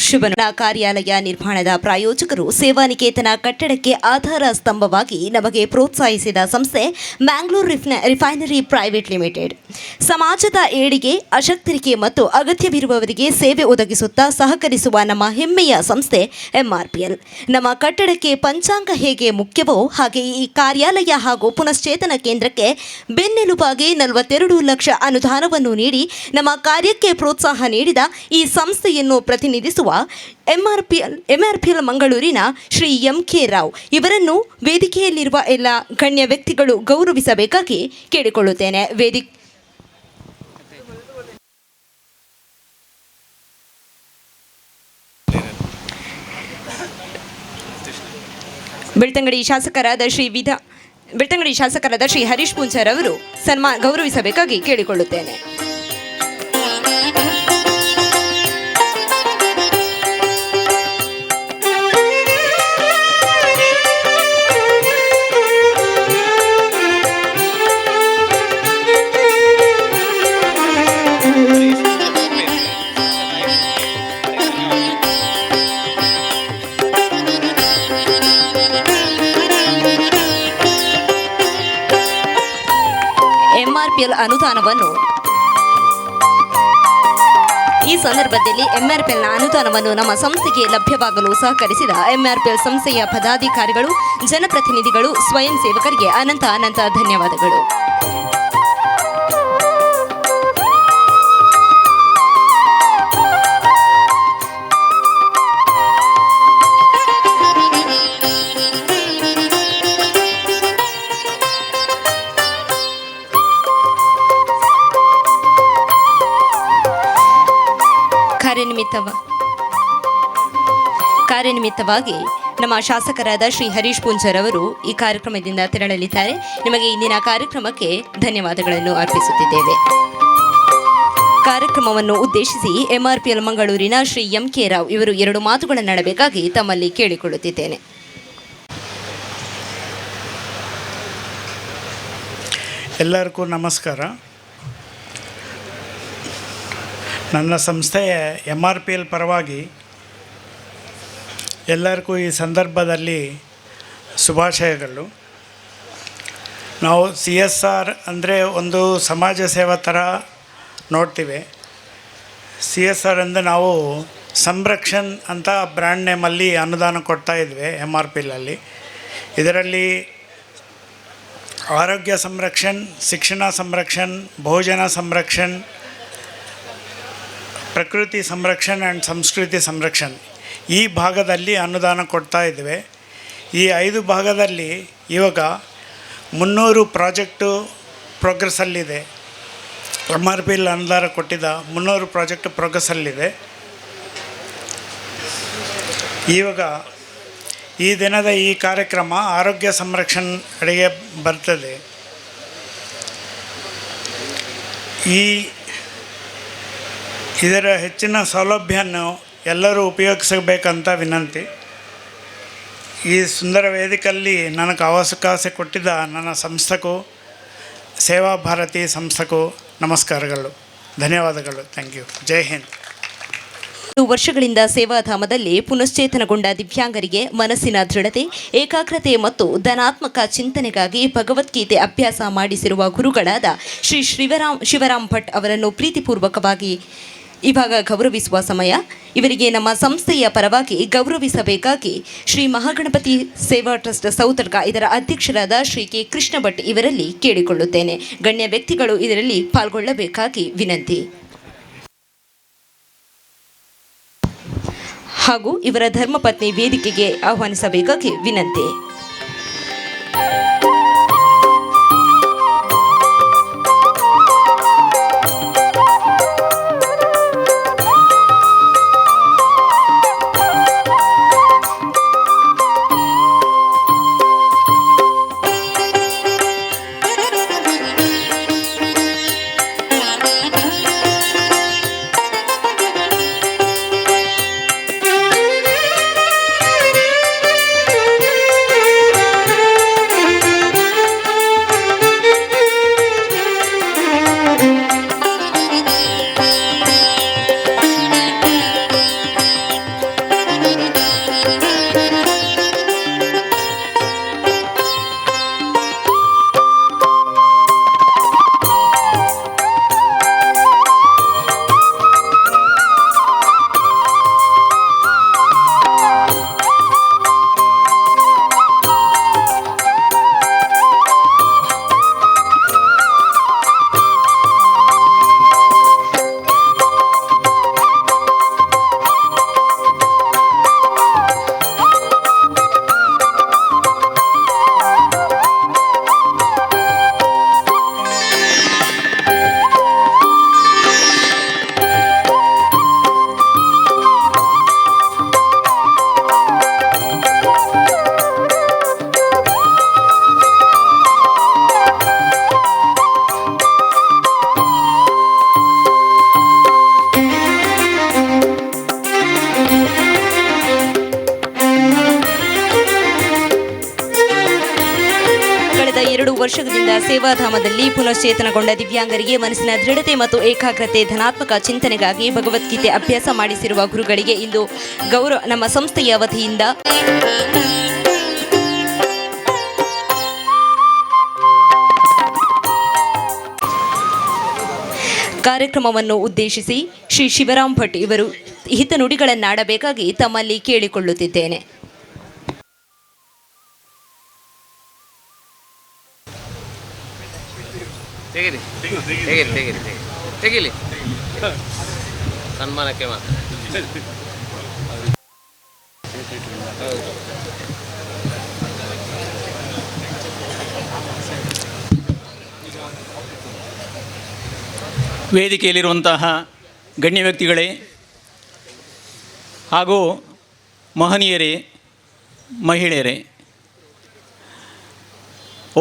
ಶುಭನ ಕಾರ್ಯಾಲಯ ನಿರ್ಮಾಣದ ಪ್ರಾಯೋಜಕರು ಸೇವಾನಿಕೇತನ ಕಟ್ಟಡಕ್ಕೆ ಆಧಾರ ಸ್ತಂಭವಾಗಿ ನಮಗೆ ಪ್ರೋತ್ಸಾಹಿಸಿದ ಸಂಸ್ಥೆ ಮ್ಯಾಂಗ್ಳೂರ್ ರಿಫೈನರಿ ಪ್ರೈವೇಟ್ ಲಿಮಿಟೆಡ್. ಸಮಾಜದ ಏಳಿಗೆ, ಅಶಕ್ತರಿಗೆ ಮತ್ತು ಅಗತ್ಯವಿರುವವರಿಗೆ ಸೇವೆ ಒದಗಿಸುತ್ತಾ ಸಹಕರಿಸುವ ನಮ್ಮ ಹೆಮ್ಮೆಯ ಸಂಸ್ಥೆ MRPL. ನಮ್ಮ ಕಟ್ಟಡಕ್ಕೆ ಪಂಚಾಂಗ ಹೇಗೆ ಮುಖ್ಯವೋ ಹಾಗೆ ಈ ಕಾರ್ಯಾಲಯ ಹಾಗೂ ಪುನಶ್ಚೇತನ ಕೇಂದ್ರಕ್ಕೆ ಬೆನ್ನೆಲುಬಾಗಿ 42 ಲಕ್ಷ ಅನುದಾನವನ್ನು ನೀಡಿ ನಮ್ಮ ಕಾರ್ಯಕ್ಕೆ ಪ್ರೋತ್ಸಾಹ ನೀಡಿದ ಈ ಸಂಸ್ಥೆಯನ್ನು ಪ್ರತಿನಿಧಿಸುವ MRPL ಮಂಗಳೂರಿನ ಶ್ರೀ MK ರಾವ್ ಇವರನ್ನು ವೇದಿಕೆಯಲ್ಲಿರುವ ಎಲ್ಲ ಗಣ್ಯ ವ್ಯಕ್ತಿಗಳು ಗೌರವಿಸಬೇಕಾಗಿ ಕೇಳಿಕೊಳ್ಳುತ್ತೇನೆ. ಬೆಳ್ತಂಗಡಿ ಶಾಸಕರಾದ ಶ್ರೀ ಹರೀಶ್ ಪೂಂಜಾರ್ ಅವರು ಗೌರವಿಸಬೇಕಾಗಿ ಕೇಳಿಕೊಳ್ಳುತ್ತೇನೆ. MRPL ಅನುದಾನವನ್ನು ಈ ಸಂದರ್ಭದಲ್ಲಿ MRPLನ ಅನುದಾನವನ್ನು ನಮ್ಮ ಸಂಸ್ಥೆಗೆ ಲಭ್ಯವಾಗಲು ಸಹಕರಿಸಿದ MRPL ಸಂಸ್ಥೆಯ ಪದಾಧಿಕಾರಿಗಳು, ಜನಪ್ರತಿನಿಧಿಗಳು, ಸ್ವಯಂ ಸೇವಕರಿಗೆ ಅನಂತ ಧನ್ಯವಾದಗಳು. ಕಾರ್ಯನಿಮಿತ್ತವಾಗಿ ನಮ್ಮ ಶಾಸಕರಾದ ಶ್ರೀ ಹರೀಶ್ ಪೂಂಜಾರ್ ಅವರು ಈ ಕಾರ್ಯಕ್ರಮದಿಂದ ತೆರಳಲಿದ್ದಾರೆ. ನಿಮಗೆ ಇಂದಿನ ಕಾರ್ಯಕ್ರಮಕ್ಕೆ ಧನ್ಯವಾದಗಳನ್ನು ಅರ್ಪಿಸುತ್ತಿದ್ದೇವೆ. ಕಾರ್ಯಕ್ರಮವನ್ನು ಉದ್ದೇಶಿಸಿ MRPL ಮಂಗಳೂರಿನ ಶ್ರೀ MK ರಾವ್ ಇವರು 2 ಮಾತುಗಳನ್ನಾಡಬೇಕಾಗಿ ತಮ್ಮಲ್ಲಿ ಕೇಳಿಕೊಳ್ಳುತ್ತಿದ್ದೇನೆ. ಎಲ್ಲರಿಗೂ ನಮಸ್ಕಾರ. ನನ್ನ ಸಂಸ್ಥೆಯ MRPL ಪರವಾಗಿ ಎಲ್ಲರಿಗೂ ಈ ಸಂದರ್ಭದಲ್ಲಿ ಶುಭಾಶಯಗಳು. ನಾವು CSR ಅಂದರೆ ಒಂದು ಸಮಾಜ ಸೇವಾ ಥರ ನೋಡ್ತೀವಿ. CSR ಅಂದರೆ ನಾವು ಸಂರಕ್ಷಣ್ ಅಂತ ಬ್ರ್ಯಾಂಡ್ ನೇಮಲ್ಲಿ ಅನುದಾನ ಕೊಡ್ತಾಯಿದ್ವಿ MRPLಲ್ಲಿ. ಇದರಲ್ಲಿ ಆರೋಗ್ಯ ಸಂರಕ್ಷಣೆ, ಶಿಕ್ಷಣ ಸಂರಕ್ಷಣೆ, ಭೋಜನ ಸಂರಕ್ಷಣೆ, ಪ್ರಕೃತಿ ಸಂರಕ್ಷಣೆ ಆ್ಯಂಡ್ ಸಂಸ್ಕೃತಿ ಸಂರಕ್ಷಣೆ ಈ ಭಾಗದಲ್ಲಿ ಅನುದಾನ ಕೊಡ್ತಾ ಇದ್ದೇವೆ. ಈ 5 ಭಾಗದಲ್ಲಿ ಇವಾಗ 300 ಪ್ರಾಜೆಕ್ಟು ಪ್ರೋಗ್ರೆಸ್ಸಲ್ಲಿದೆ. MRPL ಅನುದಾನ ಕೊಟ್ಟಿದ್ದ 300 ಪ್ರಾಜೆಕ್ಟ್ ಪ್ರೋಗ್ರೆಸ್ಸಲ್ಲಿದೆ. ಇವಾಗ ಈ ದಿನದ ಈ ಕಾರ್ಯಕ್ರಮ ಆರೋಗ್ಯ ಸಂರಕ್ಷಣೆ ಕಡೆಗೆ ಬರ್ತದೆ. ಇದರ ಹೆಚ್ಚಿನ ಸೌಲಭ್ಯವನ್ನು ಎಲ್ಲರೂ ಉಪಯೋಗಿಸಬೇಕಂತ ವಿನಂತಿ. ಈ ಸುಂದರ ವೇದಿಕೆಯಲ್ಲಿ ನನಗೆ ಅವಕಾಶ ಕೊಟ್ಟಿದ್ದ ನನ್ನ ಸಂಸ್ಥೆಗೂ ಸೇವಾ ಭಾರತಿ ಸಂಸ್ಥೆಗೂ ನಮಸ್ಕಾರಗಳು, ಧನ್ಯವಾದಗಳು. Thank you. ಜೈ ಹಿಂದ್. ವರ್ಷಗಳಿಂದ ಸೇವಾಧಾಮದಲ್ಲಿ ಪುನಶ್ಚೇತನಗೊಂಡ ದಿವ್ಯಾಂಗರಿಗೆ ಮನಸ್ಸಿನ ದೃಢತೆ, ಏಕಾಗ್ರತೆ ಮತ್ತು ಧನಾತ್ಮಕ ಚಿಂತನೆಗಾಗಿ ಭಗವದ್ಗೀತೆ ಅಭ್ಯಾಸ ಮಾಡಿಸಿರುವ ಗುರುಗಳಾದ ಶ್ರೀ ಶಿವರಾಮ್ ಭಟ್ ಅವರನ್ನು ಪ್ರೀತಿಪೂರ್ವಕವಾಗಿ ಇವಾಗ ಗೌರವಿಸುವ ಸಮಯ. ಇವರಿಗೆ ನಮ್ಮ ಸಂಸ್ಥೆಯ ಪರವಾಗಿ ಗೌರವಿಸಬೇಕಾಗಿ ಶ್ರೀ ಮಹಾಗಣಪತಿ ಸೇವಾ ಟ್ರಸ್ಟ್ ಸೌತಡ್ಕ ಇದರ ಅಧ್ಯಕ್ಷರಾದ ಶ್ರೀ ಕೆ ಕೃಷ್ಣ ಭಟ್ ಇವರಲ್ಲಿ ಕೇಳಿಕೊಳ್ಳುತ್ತೇನೆ. ಗಣ್ಯ ವ್ಯಕ್ತಿಗಳು ಇದರಲ್ಲಿ ಪಾಲ್ಗೊಳ್ಳಬೇಕಾಗಿ ವಿನಂತಿ. ಹಾಗೂ ಇವರ ಧರ್ಮಪತ್ನಿ ವೇದಿಕೆಗೆ ಆಹ್ವಾನಿಸಬೇಕಾಗಿ ವಿನಂತಿ. ಕಳೆದ 2 ವರ್ಷಗಳಿಂದ ಸೇವಾಧಾಮದಲ್ಲಿ ಪುನಶ್ಚೇತನಗೊಂಡ ದಿವ್ಯಾಂಗರಿಗೆ ಮನಸ್ಸಿನ ದೃಢತೆ ಮತ್ತು ಏಕಾಗ್ರತೆ, ಧನಾತ್ಮಕ ಚಿಂತನೆಗಾಗಿ ಭಗವದ್ಗೀತೆ ಅಭ್ಯಾಸ ಮಾಡಿಸಿರುವ ಗುರುಗಳಿಗೆ ಇಂದು ನಮ್ಮ ಸಂಸ್ಥೆಯ ವತಿಯಿಂದ ಕಾರ್ಯಕ್ರಮವನ್ನು ಉದ್ದೇಶಿಸಿ ಶ್ರೀ ಶಿವರಾಮ್ ಭಟ್ ಇವರು ಹಿತನುಡಿಗಳನ್ನಾಡಬೇಕಾಗಿ ತಮ್ಮಲ್ಲಿ ಕೇಳಿಕೊಳ್ಳುತ್ತಿದ್ದೇನೆ. ತೆಗಿಲಿ ಸನ್ಮಾನಕ್ಕೆ ಮಾತ್ರ. ವೇದಿಕೆಯಲ್ಲಿರುವಂತಹ ಗಣ್ಯ ವ್ಯಕ್ತಿಗಳೇ ಹಾಗೂ ಮಹನೀಯರೇ, ಮಹಿಳೆಯರೇ,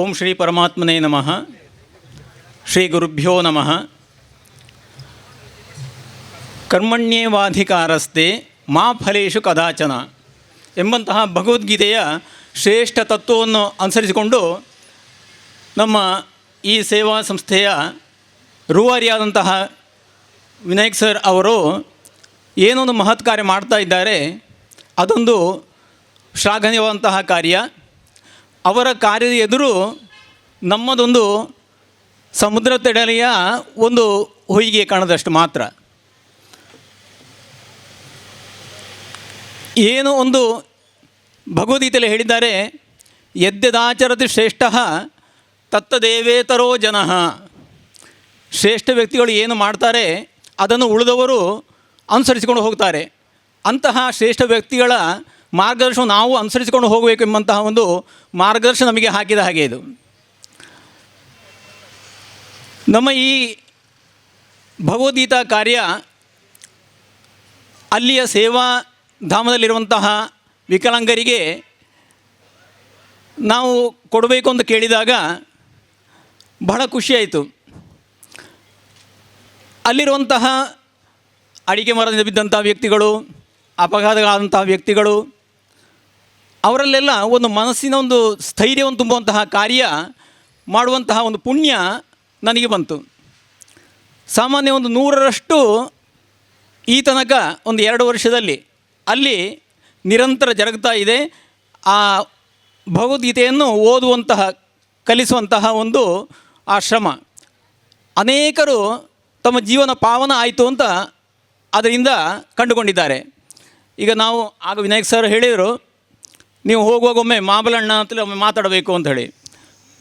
ಓಂ ಶ್ರೀ ಪರಮಾತ್ಮನೇ ನಮಃ. ಶ್ರೀ ಗುರುಭ್ಯೋ ನಮಃ. ಕರ್ಮಣ್ಯೇವಾಧಿಕಾರಸ್ತೆ ಮಾ ಫಲೇಶು ಕದಾಚನ ಎಂಬಂತಹ ಭಗವದ್ಗೀತೆಯ ಶ್ರೇಷ್ಠ ತತ್ವವನ್ನು ಅನುಸರಿಸಿಕೊಂಡು ನಮ್ಮ ಈ ಸೇವಾ ಸಂಸ್ಥೆಯ ರೂವಾರಿಯಾದಂತಹ ವಿನಾಯಕ್ ಸರ್ ಅವರು ಏನೊಂದು ಮಹತ್ ಕಾರ್ಯ ಮಾಡ್ತಾ ಇದ್ದಾರೆ. ಅದೊಂದು ಶ್ಲಾಘನೀಯವಾದಂತಹ ಕಾರ್ಯ. ಅವರ ಕಾರ್ಯದ ಎದುರು ನಮ್ಮದೊಂದು ಸಮುದ್ರ ತಡೆಯ ಒಂದು ಹೊಯ್ಗೆ ಕಾಣದಷ್ಟು ಮಾತ್ರ. ಏನು ಒಂದು ಭಗವದ್ಗೀತೆಯಲ್ಲಿ ಹೇಳಿದ್ದಾರೆ, ಯದ್ಯದಾಚರತಿ ಶ್ರೇಷ್ಠ ತತ್ತದೇವೇತರೋ ಜನಃ. ಶ್ರೇಷ್ಠ ವ್ಯಕ್ತಿಗಳು ಏನು ಮಾಡ್ತಾರೆ ಅದನ್ನು ಉಳಿದವರು ಅನುಸರಿಸಿಕೊಂಡು ಹೋಗ್ತಾರೆ. ಅಂತಹ ಶ್ರೇಷ್ಠ ವ್ಯಕ್ತಿಗಳ ಮಾರ್ಗದರ್ಶನ ನಾವು ಅನುಸರಿಸಿಕೊಂಡು ಹೋಗಬೇಕು ಎಂಬಂತಹ ಒಂದು ಮಾರ್ಗದರ್ಶನ ನಮಗೆ ಹಾಕಿದ ಹಾಗೆ ಇದು. ನಮ್ಮ ಈ ಭಗವದ್ಗೀತಾ ಕಾರ್ಯ ಅಲ್ಲಿಯ ಸೇವಾ ಧಾಮದಲ್ಲಿರುವಂತಹ ವಿಕಲಾಂಗರಿಗೆ ನಾವು ಕೊಡಬೇಕು ಅಂತ ಕೇಳಿದಾಗ ಬಹಳ ಖುಷಿಯಾಯಿತು. ಅಲ್ಲಿರುವಂತಹ ಅಡಿಕೆ ಮರದಿಂದ ಬಿದ್ದಂಥ ವ್ಯಕ್ತಿಗಳು, ಅಪಘಾತಗಳಾದಂತಹ ವ್ಯಕ್ತಿಗಳು, ಅವರಲ್ಲೆಲ್ಲ ಒಂದು ಮನಸ್ಸಿನ ಒಂದು ಸ್ಥೈರ್ಯವನ್ನು ತುಂಬುವಂತಹ ಕಾರ್ಯ ಮಾಡುವಂತಹ ಒಂದು ಪುಣ್ಯ ನನಗೆ ಬಂತು. ಸಾಮಾನ್ಯ ಒಂದು 100ರಷ್ಟು ಈ ತನಕ ಒಂದು 2 ವರ್ಷದಲ್ಲಿ ಅಲ್ಲಿ ನಿರಂತರ ಜರುಗ್ತಾ ಇದೆ. ಆ ಭಗವದ್ಗೀತೆಯನ್ನು ಓದುವಂತಹ, ಕಲಿಸುವಂತಹ ಒಂದು ಆಶ್ರಮ. ಅನೇಕರು ತಮ್ಮ ಜೀವನ ಪಾವನ ಆಯಿತು ಅಂತ ಅದರಿಂದ ಕಂಡುಕೊಂಡಿದ್ದಾರೆ. ಈಗ ನಾವು ಆಗ ವಿನಾಯಕ್ ಸರ್ ಹೇಳಿದರು, ನೀವು ಹೋಗುವಾಗ ಒಮ್ಮೆ ಮಾಬಲಣ್ಣ ಅಂತಲೇ ಒಮ್ಮೆ ಮಾತಾಡಬೇಕು ಅಂತ ಹೇಳಿ.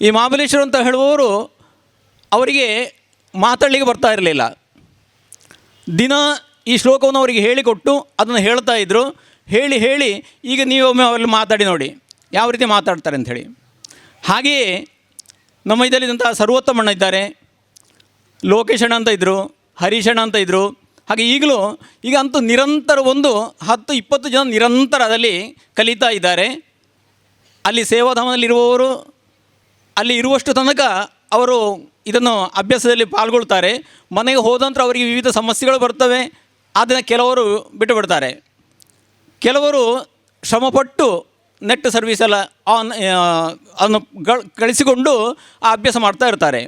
ಈ ಮಹಾಬಲೇಶ್ವರ ಅಂತ ಹೇಳುವವರು ಅವರಿಗೆ ಮಾತಾಡಲಿಕ್ಕೆ ಬರ್ತಾ ಇರಲಿಲ್ಲ. ದಿನ ಈ ಶ್ಲೋಕವನ್ನು ಅವರಿಗೆ ಹೇಳಿಕೊಟ್ಟು ಅದನ್ನು ಹೇಳ್ತಾ ಇದ್ದರು. ಹೇಳಿ ಈಗ ನೀವೊಮ್ಮೆ ಅವರಲ್ಲಿ ಮಾತಾಡಿ ನೋಡಿ ಯಾವ ರೀತಿ ಮಾತಾಡ್ತಾರೆ ಅಂಥೇಳಿ. ಹಾಗೆಯೇ ನಮ್ಮ ಇದರಲ್ಲಿದ್ದಂಥ ಸರ್ವೋತ್ತಮಣ್ಣ ಇದ್ದಾರೆ, ಲೋಕೇಶಣ್ಣ ಅಂತ ಇದ್ದರು, ಹರೀಶಣ್ಣ ಅಂತ ಇದ್ದರು. ಹಾಗೆ ಈಗಲೂ ಈಗ ಅಂತೂ ನಿರಂತರ ಒಂದು 10-20 ಜನ ನಿರಂತರ ಅದರಲ್ಲಿ ಕಲಿತಾ ಇದ್ದಾರೆ. ಅಲ್ಲಿ ಸೇವಾಧಾಮದಲ್ಲಿರುವವರು ಅಲ್ಲಿ ಇರುವಷ್ಟು ತನಕ ಅವರು ಇದನ್ನು ಅಭ್ಯಾಸದಲ್ಲಿ ಪಾಲ್ಗೊಳ್ತಾರೆ. ಮನೆಗೆ ಹೋದ ನಂತರ ಅವರಿಗೆ ವಿವಿಧ ಸಮಸ್ಯೆಗಳು ಬರ್ತವೆ. ಅದನ್ನು ಕೆಲವರು ಬಿಟ್ಟು ಬಿಡ್ತಾರೆ. ಕೆಲವರು ಶ್ರಮಪಟ್ಟು ನೆಟ್ ಸರ್ವಿಸ್ ಎಲ್ಲ ಅದನ್ನು ಕಳಿಸಿಕೊಂಡು ಆ ಅಭ್ಯಾಸ ಮಾಡ್ತಾ ಇರ್ತಾರೆ.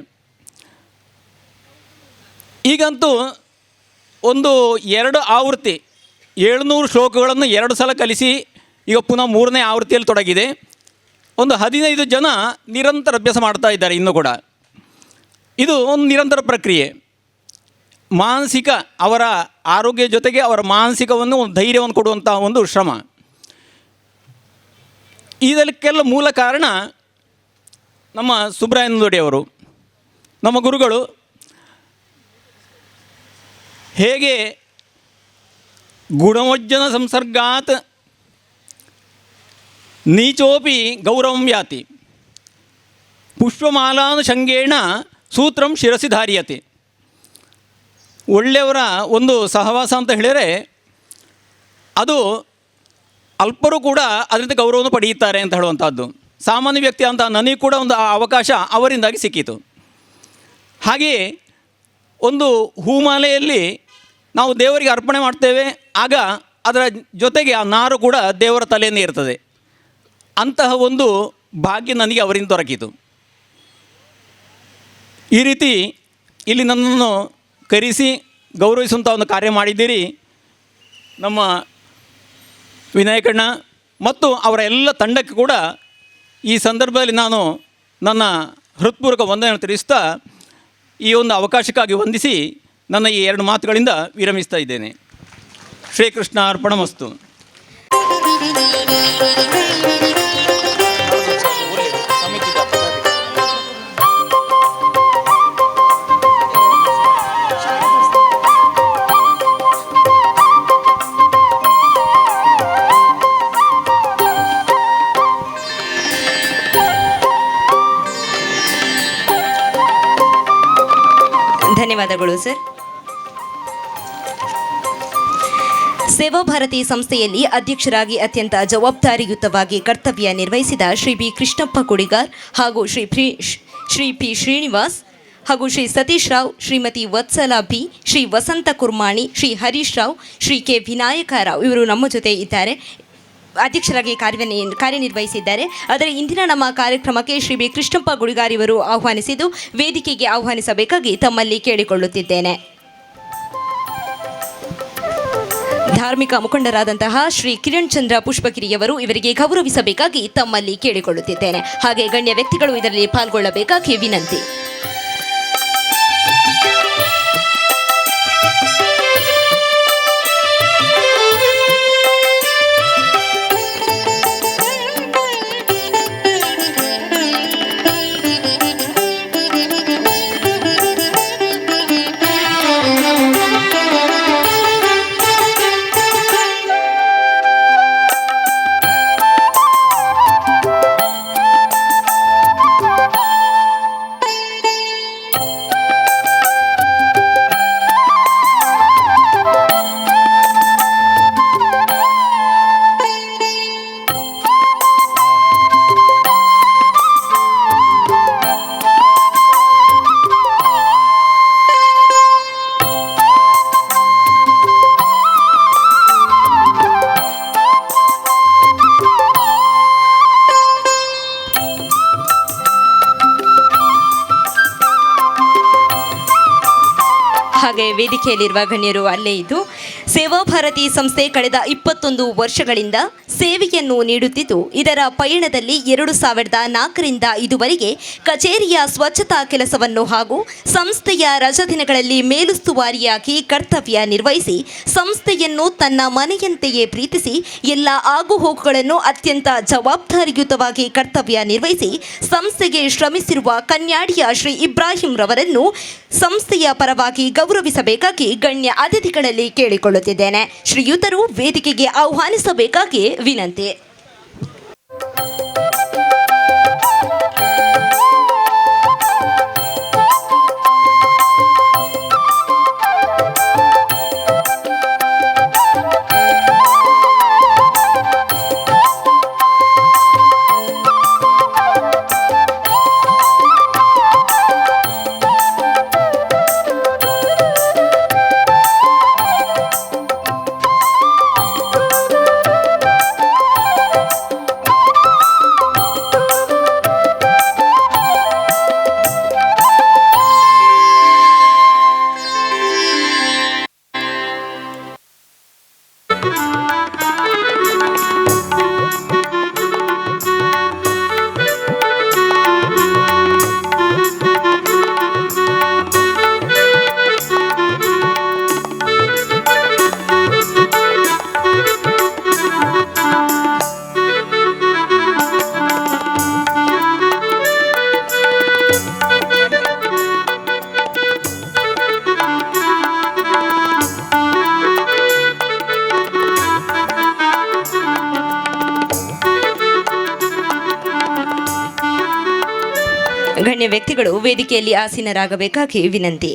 ಈಗಂತೂ ಒಂದು 2 ಆವೃತ್ತಿ 700 ಶ್ಲೋಕಗಳನ್ನು 2 ಸಲ ಕಲಿಸಿ ಈಗ ಪುನಃ 3ನೇ ಆವೃತ್ತಿಯಲ್ಲಿ ತೊಡಗಿದೆ. ಒಂದು 15 ಜನ ನಿರಂತರ ಅಭ್ಯಾಸ ಮಾಡ್ತಾ ಇದ್ದಾರೆ ಇನ್ನೂ ಕೂಡ. ಇದು ಒಂದು ನಿರಂತರ ಪ್ರಕ್ರಿಯೆ. ಮಾನಸಿಕ ಅವರ ಆರೋಗ್ಯ ಜೊತೆಗೆ ಅವರ ಮಾನಸಿಕವನ್ನು ಒಂದು ಧೈರ್ಯವನ್ನು ಕೊಡುವಂತಹ ಒಂದು ಶ್ರಮ. ಇದಕ್ಕೆಲ್ಲ ಮೂಲ ಕಾರಣ ನಮ್ಮ ಸುಬ್ರಾಯನಂದೋಡಿ ಅವರು, ನಮ್ಮ ಗುರುಗಳು. ಹೇಗೆ ಗುಣವಜ್ಜನ ಸಂಸರ್ಗಾತ್ ನೀಚೋಪಿ ಗೌರವಂ ಯಾತಿ, ಪುಷ್ಪಮಾಲಾನುಷಂಗೇಣ ಸೂತ್ರಂ ಶಿರಸಿ ಧಾರ್ಯತೆ. ಒಳ್ಳೆಯವರ ಒಂದು ಸಹವಾಸ ಅಂತ ಹೇಳಿದರೆ ಅದು ಅಲ್ಪರು ಕೂಡ ಅದರಿಂದ ಗೌರವವನ್ನು ಪಡೆಯುತ್ತಾರೆ ಅಂತ ಹೇಳುವಂಥದ್ದು. ಸಾಮಾನ್ಯ ವ್ಯಕ್ತಿ ಅಂತ ನನಗೆ ಕೂಡ ಒಂದು ಅವಕಾಶ ಅವರಿಂದಾಗಿ ಸಿಕ್ಕಿತು. ಹಾಗೆಯೇ ಒಂದು ಹೂಮಾಲೆಯಲ್ಲಿ ನಾವು ದೇವರಿಗೆ ಅರ್ಪಣೆ ಮಾಡ್ತೇವೆ, ಆಗ ಅದರ ಜೊತೆಗೆ ಆ ನಾರು ಕೂಡ ದೇವರ ತಲೆಯನ್ನೇ ಇರ್ತದೆ. ಅಂತಹ ಒಂದು ಭಾಗ್ಯ ನನಗೆ ಅವರಿಂದ ದೊರಕಿತು. ಈ ರೀತಿ ಇಲ್ಲಿ ನನ್ನನ್ನು ಕರೆಸಿ ಗೌರವಿಸುವಂಥ ಒಂದು ಕಾರ್ಯ ಮಾಡಿದ್ದೀರಿ. ನಮ್ಮ ವಿನಾಯಕಣ್ಣ ಮತ್ತು ಅವರ ಎಲ್ಲ ತಂಡಕ್ಕೆ ಕೂಡ ಈ ಸಂದರ್ಭದಲ್ಲಿ ನಾನು ನನ್ನ ಹೃತ್ಪೂರ್ವಕ ವಂದನೆಯನ್ನು ತಿಳಿಸ್ತಾ ಈ ಒಂದು ಅವಕಾಶಕ್ಕಾಗಿ ವಂದಿಸಿ ನನ್ನ ಈ 2 ಮಾತುಗಳಿಂದ ವಿರಮಿಸ್ತಾ ಇದ್ದೇನೆ. ಶ್ರೀಕೃಷ್ಣ ಅರ್ಪಣಮಸ್ತು. ಧನ್ಯವಾದಗಳು ಸರ್. ಸೇವಾ ಭಾರತಿ ಸಂಸ್ಥೆಯಲ್ಲಿ ಅಧ್ಯಕ್ಷರಾಗಿ ಅತ್ಯಂತ ಜವಾಬ್ದಾರಿಯುತವಾಗಿ ಕರ್ತವ್ಯ ನಿರ್ವಹಿಸಿದ ಶ್ರೀ ಬಿ ಕೃಷ್ಣಪ್ಪ ಕುಡಿಗಾರ್ ಹಾಗೂ ಶ್ರೀ ಪಿ ಶ್ರೀನಿವಾಸ್ ಹಾಗೂ ಶ್ರೀ ಸತೀಶ್ ರಾವ್, ಶ್ರೀಮತಿ ವತ್ಸಲಾ ಬಿ, ಶ್ರೀ ವಸಂತ ಕುರ್ಮಾಣಿ, ಶ್ರೀ ಹರೀಶ್ ರಾವ್, ಶ್ರೀ ಕೆ ವಿನಾಯಕ ರಾವ್ ಇವರು ನಮ್ಮ ಜೊತೆ ಇದ್ದಾರೆ, ಅಧ್ಯಕ್ಷರಾಗಿ ಕಾರ್ಯನಿರ್ವಹಿಸಿದ್ದಾರೆ. ಆದರೆ ಇಂದಿನ ನಮ್ಮ ಕಾರ್ಯಕ್ರಮಕ್ಕೆ ಶ್ರೀ ಬಿ ಕೃಷ್ಣಪ್ಪ ಗುಡಿಗಾರ್ ಇವರು ಆಹ್ವಾನಿಸಿದ್ದು ವೇದಿಕೆಗೆ ಆಹ್ವಾನಿಸಬೇಕಾಗಿ ತಮ್ಮಲ್ಲಿ ಕೇಳಿಕೊಳ್ಳುತ್ತಿದ್ದೇನೆ. ಧಾರ್ಮಿಕ ಮುಖಂಡರಾದಂತಹ ಶ್ರೀ ಕಿರಣ್ ಚಂದ್ರ ಪುಷ್ಪಗಿರಿಯವರು ಇವರಿಗೆ ಗೌರವಿಸಬೇಕಾಗಿ ತಮ್ಮಲ್ಲಿ ಕೇಳಿಕೊಳ್ಳುತ್ತಿದ್ದೇನೆ. ಹಾಗೆ ಗಣ್ಯ ವ್ಯಕ್ತಿಗಳು ಇದರಲ್ಲಿ ಪಾಲ್ಗೊಳ್ಳಬೇಕಾಗಿ ವಿನಂತಿ. ಹಾಗೆ ವೇದಿಕೆಯಲ್ಲಿರುವ ಗಣ್ಯರು ಅಲ್ಲೇ ಇದ್ದು, ಸೇವಾ ಭಾರತಿ ಸಂಸ್ಥೆ ಕಳೆದ 21 ವರ್ಷಗಳಿಂದ ಸೇವೆಯನ್ನು ನೀಡುತ್ತಿದ್ದು, ಇದರ ಪಯಣದಲ್ಲಿ 2004ರಿಂದ ಇದುವರೆಗೆ ಕಚೇರಿಯ ಸ್ವಚ್ಛತಾ ಕೆಲಸವನ್ನು ಹಾಗೂ ಸಂಸ್ಥೆಯ ರಜಾದಿನಗಳಲ್ಲಿ ಮೇಲುಸ್ತುವಾರಿಯಾಗಿ ಕರ್ತವ್ಯ ನಿರ್ವಹಿಸಿ ಸಂಸ್ಥೆಯನ್ನು ತನ್ನ ಮನೆಯಂತೆಯೇ ಪ್ರೀತಿಸಿ ಎಲ್ಲ ಆಗುಹೋಗುಗಳನ್ನು ಅತ್ಯಂತ ಜವಾಬ್ದಾರಿಯುತವಾಗಿ ಕರ್ತವ್ಯ ನಿರ್ವಹಿಸಿ ಸಂಸ್ಥೆಗೆ ಶ್ರಮಿಸಿರುವ ಕನ್ಯಾಡಿಯ ಶ್ರೀ ಇಬ್ರಾಹಿಂ ರವರನ್ನು ಸಂಸ್ಥೆಯ ಪರವಾಗಿ ಗೌರವಿಸಬೇಕಾಗಿ ಗಣ್ಯ ಅತಿಥಿಗಳಲ್ಲಿ ಕೇಳಿಕೊಳ್ಳುತ್ತಿದ್ದೇನೆ. ಶ್ರೀಯುತರು ವೇದಿಕೆಗೆ ಆಹ್ವಾನಿಸಬೇಕಾಗಿ ವಿನಂತಿ. ಗಣ್ಯ ವ್ಯಕ್ತಿಗಳು ವೇದಿಕೆಯಲ್ಲಿ ಆಸೀನರಾಗಬೇಕಾಗಿ ವಿನಂತಿ.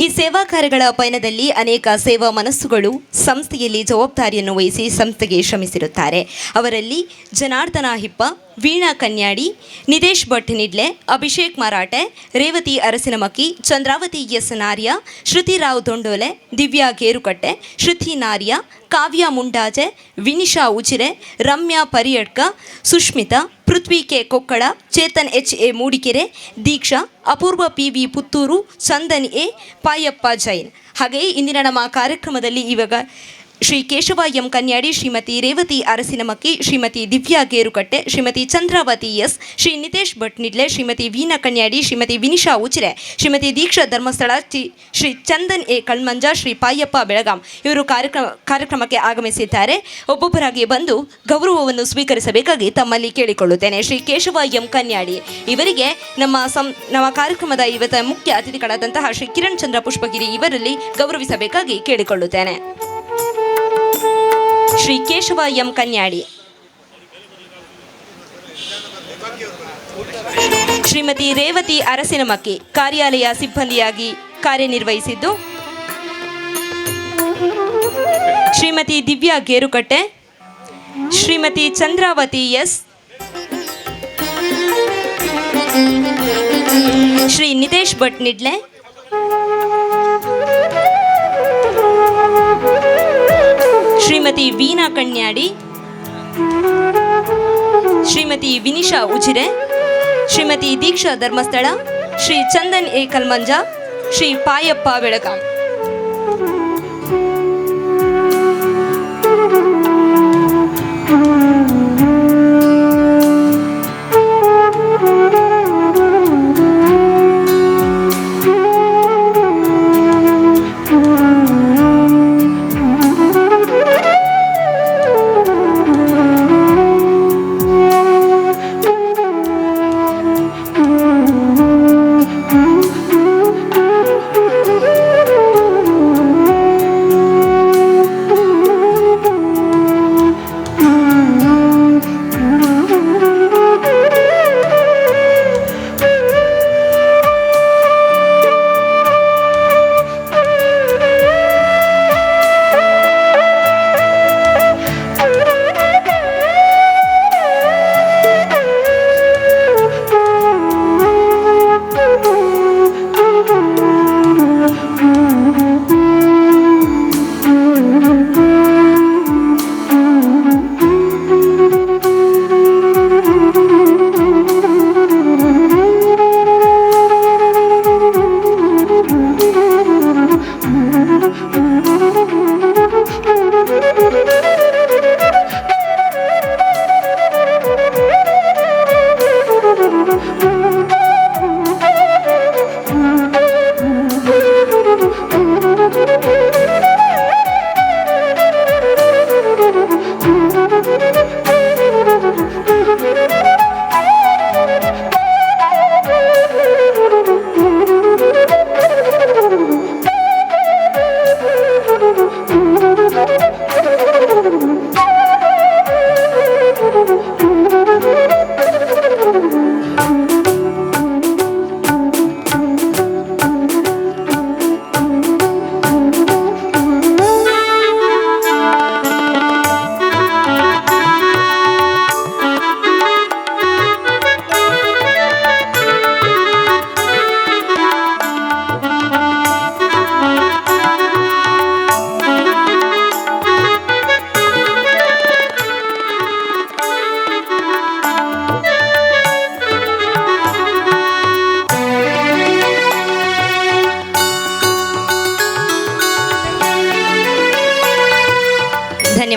ಈ ಸೇವಾ ಕಾರ್ಯಗಳ ಪಯಣದಲ್ಲಿ ಅನೇಕ ಸೇವಾ ಮನಸ್ಸುಗಳು ಸಂಸ್ಥೆಯಲ್ಲಿ ಜವಾಬ್ದಾರಿಯನ್ನು ವಹಿಸಿ ಸಂಸ್ಥೆಗೆ ಶ್ರಮಿಸಿರುತ್ತಾರೆ. ಅವರಲ್ಲಿ Janardhana Hippa, Veena Kanyadi, Nidesh Bhat Nidle, Abhishek Marathe, Revathi Arasinamakki, Chandravathi S Narya, Shruti Rao Dondole, Divya Gerukatte, Shruti Narya, Kavya Mundaje, Vinisha Ujire, Ramya Pariyadka, Sushmita, Prithvi K Kokkala, Chetan H A. Moodikere, Deeksha, Apoorva P V. Puttur, Chandan A, Payappa Jain. ಹಾಗೆಯೇ ಇಂದಿನ ನಮ್ಮ ಕಾರ್ಯಕ್ರಮದಲ್ಲಿ ಇವಾಗ Shri Keshava M Kanyadi, Shrimati Revathi Arasinamakki, Shrimati Divya Gerukatte, Shrimati Chandravathi S, Shri Nitesh Bhat Nidle, Shrimati Veena Kanyadi, Shrimati Vinisha Ujire, Shrimati Deeksha Dharmasthala, Shri Chandan A ಕಳ್ಮಂಜ, Shri Payappa Belgaum ಇವರು ಕಾರ್ಯಕ್ರಮಕ್ಕೆ ಆಗಮಿಸಿದ್ದಾರೆ. ಒಬ್ಬೊಬ್ಬರಾಗಿ ಬಂದು ಗೌರವವನ್ನು ಸ್ವೀಕರಿಸಬೇಕಾಗಿ ತಮ್ಮಲ್ಲಿ ಕೇಳಿಕೊಳ್ಳುತ್ತೇನೆ. ಶ್ರೀ ಕೇಶವ ಎಂ ಕನ್ಯಾಡಿ ಇವರಿಗೆ ನಮ್ಮ ಕಾರ್ಯಕ್ರಮದ ಇವತ್ತ ಮುಖ್ಯ ಅತಿಥಿಗಳಾದಂತಹ ಶ್ರೀ ಕಿರಣ್ ಚಂದ್ರ ಪುಷ್ಪಗಿರಿ ಇವರಲ್ಲಿ ಗೌರವಿಸಬೇಕಾಗಿ ಕೇಳಿಕೊಳ್ಳುತ್ತೇನೆ. ಶ್ರೀ ಕೇಶವ ಎಂ ಕನ್ಯಾಡಿ, ಶ್ರೀಮತಿ ರೇವತಿ ಅರಸಿನಮಕ್ಕಿ ಕಾರ್ಯಾಲಯ ಸಿಬ್ಬಂದಿಯಾಗಿ ಕಾರ್ಯನಿರ್ವಹಿಸಿದ್ದು, ಶ್ರೀಮತಿ ದಿವ್ಯಾ ಗೇರುಕಟ್ಟೆ, ಶ್ರೀಮತಿ ಚಂದ್ರಾವತಿ ಎಸ್, ಶ್ರೀ ನಿತೇಶ್ ಭಟ್ ನಿಡ್ಲೆ, ಶ್ರೀಮತಿ ವೀಣಾ ಕನ್ಯಾಡಿ, ಶ್ರೀಮತಿ ವಿನಿಶಾ ಉಜಿರೆ, ಶ್ರೀಮತಿ ದೀಕ್ಷಾ ಧರ್ಮಸ್ಥಳ, ಶ್ರೀ ಚಂದನ್ ಎ ಕಲ್ಮಂಜ, ಶ್ರೀ ಪಾಯಪ್ಪ ಬೆಳಗಾಂ.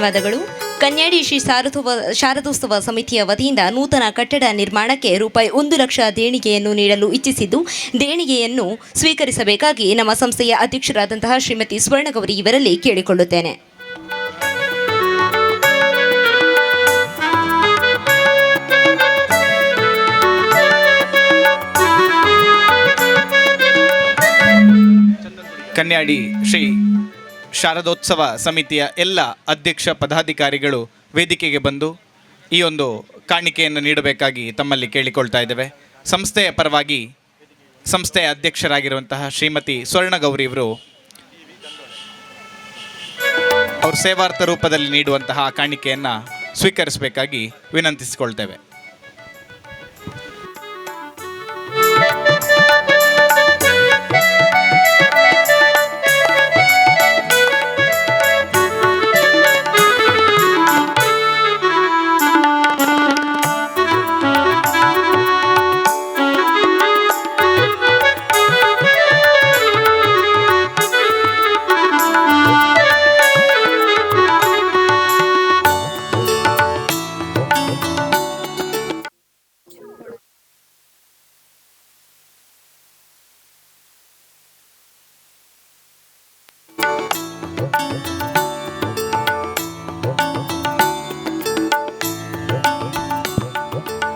ಧನ್ಯವಾದಗಳು. ಕನ್ಯಾಡಿ ಶ್ರೀ ಶಾರದೋತ್ಸವ ಸಮಿತಿಯ ವತಿಯಿಂದ ನೂತನ ಕಟ್ಟಡ ನಿರ್ಮಾಣಕ್ಕೆ ₹1,00,000 ದೇಣಿಗೆಯನ್ನು ನೀಡಲು ಇಚ್ಛಿಸಿದ್ದು, ದೇಣಿಗೆಯನ್ನು ಸ್ವೀಕರಿಸಬೇಕಾಗಿ ನಮ್ಮ ಸಂಸ್ಥೆಯ ಅಧ್ಯಕ್ಷರಾದಂತಹ ಶ್ರೀಮತಿ ಸ್ವರ್ಣಗೌರಿ ಇವರಲ್ಲಿ ಕೇಳಿಕೊಳ್ಳುತ್ತೇನೆ. ಕನ್ಯಾಡಿ ಶ್ರೀ ಶಾರದೋತ್ಸವ ಸಮಿತಿಯ ಎಲ್ಲ ಅಧ್ಯಕ್ಷ ಪದಾಧಿಕಾರಿಗಳು ವೇದಿಕೆಗೆ ಬಂದು ಈ ಒಂದು ಕಾಣಿಕೆಯನ್ನು ನೀಡಬೇಕಾಗಿ ತಮ್ಮಲ್ಲಿ ಕೇಳಿಕೊಳ್ತಾ ಇದ್ದೇವೆ. ಸಂಸ್ಥೆಯ ಪರವಾಗಿ ಸಂಸ್ಥೆಯ ಅಧ್ಯಕ್ಷರಾಗಿರುವಂತಹ ಶ್ರೀಮತಿ ಸ್ವರ್ಣಗೌರಿ ಇವರು ಅವರು ಸೇವಾರ್ಥ ರೂಪದಲ್ಲಿ ನೀಡುವಂತಹ ಕಾಣಿಕೆಯನ್ನು ಸ್ವೀಕರಿಸಬೇಕಾಗಿ ವಿನಂತಿಸಿಕೊಳ್ತೇವೆ.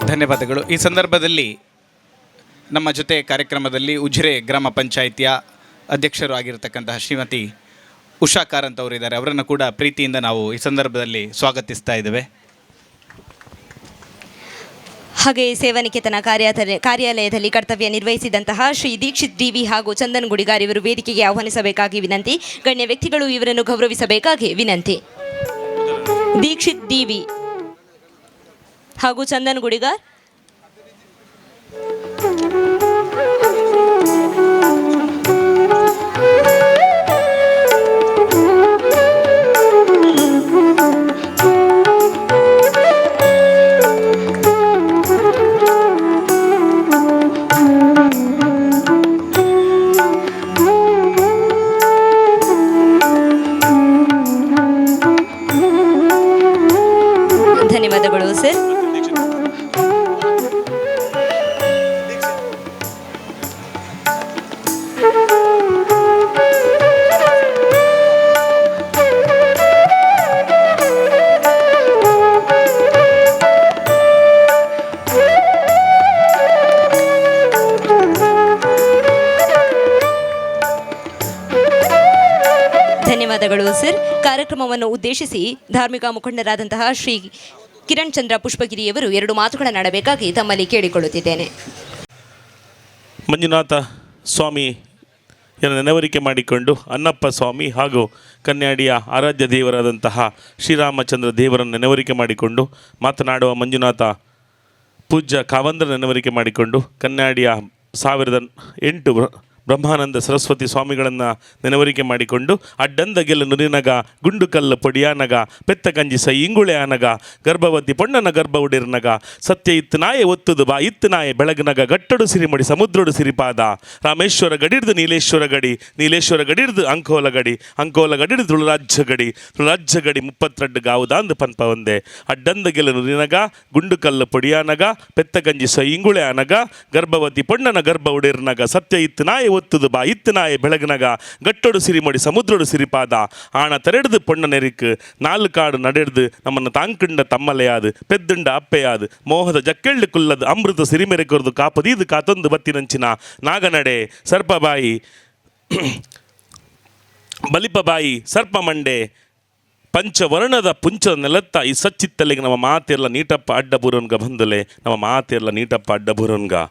ಧನ್ಯವಾದಗಳು. ಈ ಸಂದರ್ಭದಲ್ಲಿ ನಮ್ಮ ಜೊತೆ ಕಾರ್ಯಕ್ರಮದಲ್ಲಿ ಉಜಿರೆ ಗ್ರಾಮ ಪಂಚಾಯಿತಿಯ ಅಧ್ಯಕ್ಷರು ಆಗಿರತಕ್ಕಂತಹ ಶ್ರೀಮತಿ ಉಷಾ ಕಾರಂತ್ ಅವರಿದ್ದಾರೆ. ಅವರನ್ನು ಕೂಡ ಪ್ರೀತಿಯಿಂದ ನಾವು ಈ ಸಂದರ್ಭದಲ್ಲಿ ಸ್ವಾಗತಿಸ್ತಾ ಇದ್ದೇವೆ. ಹಾಗೆ ಸೇವಾನಿಕೇತನ ಕಾರ್ಯಾಲಯದಲ್ಲಿ ಕರ್ತವ್ಯ ನಿರ್ವಹಿಸಿದಂತಹ ಶ್ರೀ ದೀಕ್ಷಿತ್ ಡಿವಿ ಹಾಗೂ ಚಂದನ್ ಗುಡಿಗಾರ್ ಇವರು ವೇದಿಕೆಗೆ ಆಹ್ವಾನಿಸಬೇಕಾಗಿ ವಿನಂತಿ. ಗಣ್ಯ ವ್ಯಕ್ತಿಗಳು ಇವರನ್ನು ಗೌರವಿಸಬೇಕಾಗಿ ವಿನಂತಿ. ದೀಕ್ಷಿತ್ ಡಿವಿ ಹಾಗೂ ಚಂದನ್ ಗುಡಿಗಾರ್. ಧನ್ಯವಾದಗಳು ಸರ್. ಧನ್ಯವಾದಗಳು ಸರ್. ಕಾರ್ಯಕ್ರಮವನ್ನು ಉದ್ದೇಶಿಸಿ ಧಾರ್ಮಿಕ ಮುಖಂಡರಾದಂತಹ ಶ್ರೀ ಕಿರಣ್ ಚಂದ್ರ ಪುಷ್ಪಗಿರಿಯವರು 2 ಮಾತುಗಳನ್ನಾಡಬೇಕಾಗಿ ತಮ್ಮಲ್ಲಿ ಕೇಳಿಕೊಳ್ಳುತ್ತಿದ್ದೇನೆ. ಮಂಜುನಾಥ ಸ್ವಾಮಿ ನೆನವರಿಕೆ ಮಾಡಿಕೊಂಡು ಅನ್ನಪ್ಪ ಸ್ವಾಮಿ ಹಾಗೂ ಕನ್ಯಾಡಿಯ ಆರಾಧ್ಯ ದೇವರಾದಂತಹ ಶ್ರೀರಾಮಚಂದ್ರ ದೇವರನ್ನು ನೆನವರಿಕೆ ಮಾಡಿಕೊಂಡು ಮಾತನಾಡುವ ಮಂಜುನಾಥ ಪೂಜ್ಯ ಕಾವಂದ್ರ ನೆನವರಿಕೆ ಮಾಡಿಕೊಂಡು ಕನ್ಯಾಡಿಯ 1008 ಬ್ರಹ್ಮಾನಂದ ಸರಸ್ವತಿ ಸ್ವಾಮಿಗಳನ್ನು ನೆನವರಿಕೆ ಮಾಡಿಕೊಂಡು ಅಡ್ಡಂದ ಗೆಲ್ಲ ನುರಿನಗ ಗುಂಡು ಕಲ್ಲು ಪೊಡಿಯಾನಗ ಪೆತ್ತ ಕಂಜಿ ಸೈ ಇಂಗುಳೆ ಆನಗ ಗರ್ಭವತಿ ಪೊಣ್ಣನ ಗರ್ಭ ಉಡಿರ್ನಗ ಸತ್ಯ ಇತ್ತು ನಾಯೆ ಒತ್ತುದು ಬಾ ಇತ್ತು ನಾಯೆ ಬೆಳಗ್ನಗ ಗಟ್ಟಡು ಸಿರಿಮಡಿ ಸಮುದ್ರಡು ಸಿರಿಪಾದ ರಾಮೇಶ್ವರ ಗಡಿಡ್ದು ನೀಲೇಶ್ವರ ಗಡಿ ನೀಲೇಶ್ವರ ಗಡಿಡ್ದು ಅಂಕೋಲ ಗಡಿ ಅಂಕೋಲ ಗಡಿಡ್ದು ತುಳುರಾಜ್ಯ ಗಡಿ 32 ಗಾವುದಾಂದು ಪನ್ಪ ಒಂದೆ ಅಡ್ಡಂದ ಗೆಲ್ಲ ನುರಿನಗ ಗುಂಡು ಕಲ್ಲು ಪೊಡಿಯಾನಗ ಪೆತ್ತ ಕಂಜಿ ಸೈ ಇಂಗುಳೆ ಆನಗ ಗರ್ಭವತಿ ಪೊಣ್ಣನ ಗರ್ಭ ಉಡಿರ್ನಗ ಸತ್ಯ ಇತ್ತು ನಾಯೆ ಒತ್ತುದು ಬಾ ಇತ್ತು ನಾಯೆ ಬೆಳಗ್ನಗ ಗಟ್ಟೊಡು ಸಿರಿಮಡಿ ಸಮುದ್ರಡು ಸಿರಿಪಾದ ಆಣ ತೆರೆಡ್ದು ಪೊಣ್ಣ ನೆರಿಕ್ 4 ಕಾಡು ನಡೆಡ್ದು ನಮ್ಮನ್ನು ತಾಂಕಂಡ ತಮ್ಮಲೆಯಾದು ಪೆದ್ದುಂಡ ಅಪ್ಪೆಯಾದು ಮೋಹದ ಜಕ್ಕೆಳ್ಳು ಕುಲ್ಲದು ಅಮೃತ ಸಿರಿಮೆರೆಕೊರ್ದು ಕಾಪದೀದು ಕಾತೊಂದು ಬತ್ತಿನಂಚಿನ ನಾಗನಡೆ ಸರ್ಪಬಾಯಿ ಬಲಿಪಬಾಯಿ ಸರ್ಪಮಂಡೆ ಪಂಚವರ್ಣದ ಪುಂಚ ನೆಲತ್ತ ಈ ಸಚ್ಚಿತ್ತಲ್ಲಿಗೆ ನಮ್ಮ ಮಾತೆಲ್ಲ ನೀಟಪ್ಪ ಅಡ್ಡ ಬೂರನ್ಗ ಬಂದಲೆ ನಮ್ಮ ಮಾತೆಲ್ಲ ನೀಟಪ್ಪ ಅಡ್ಡ ಬೂರನ್ಗ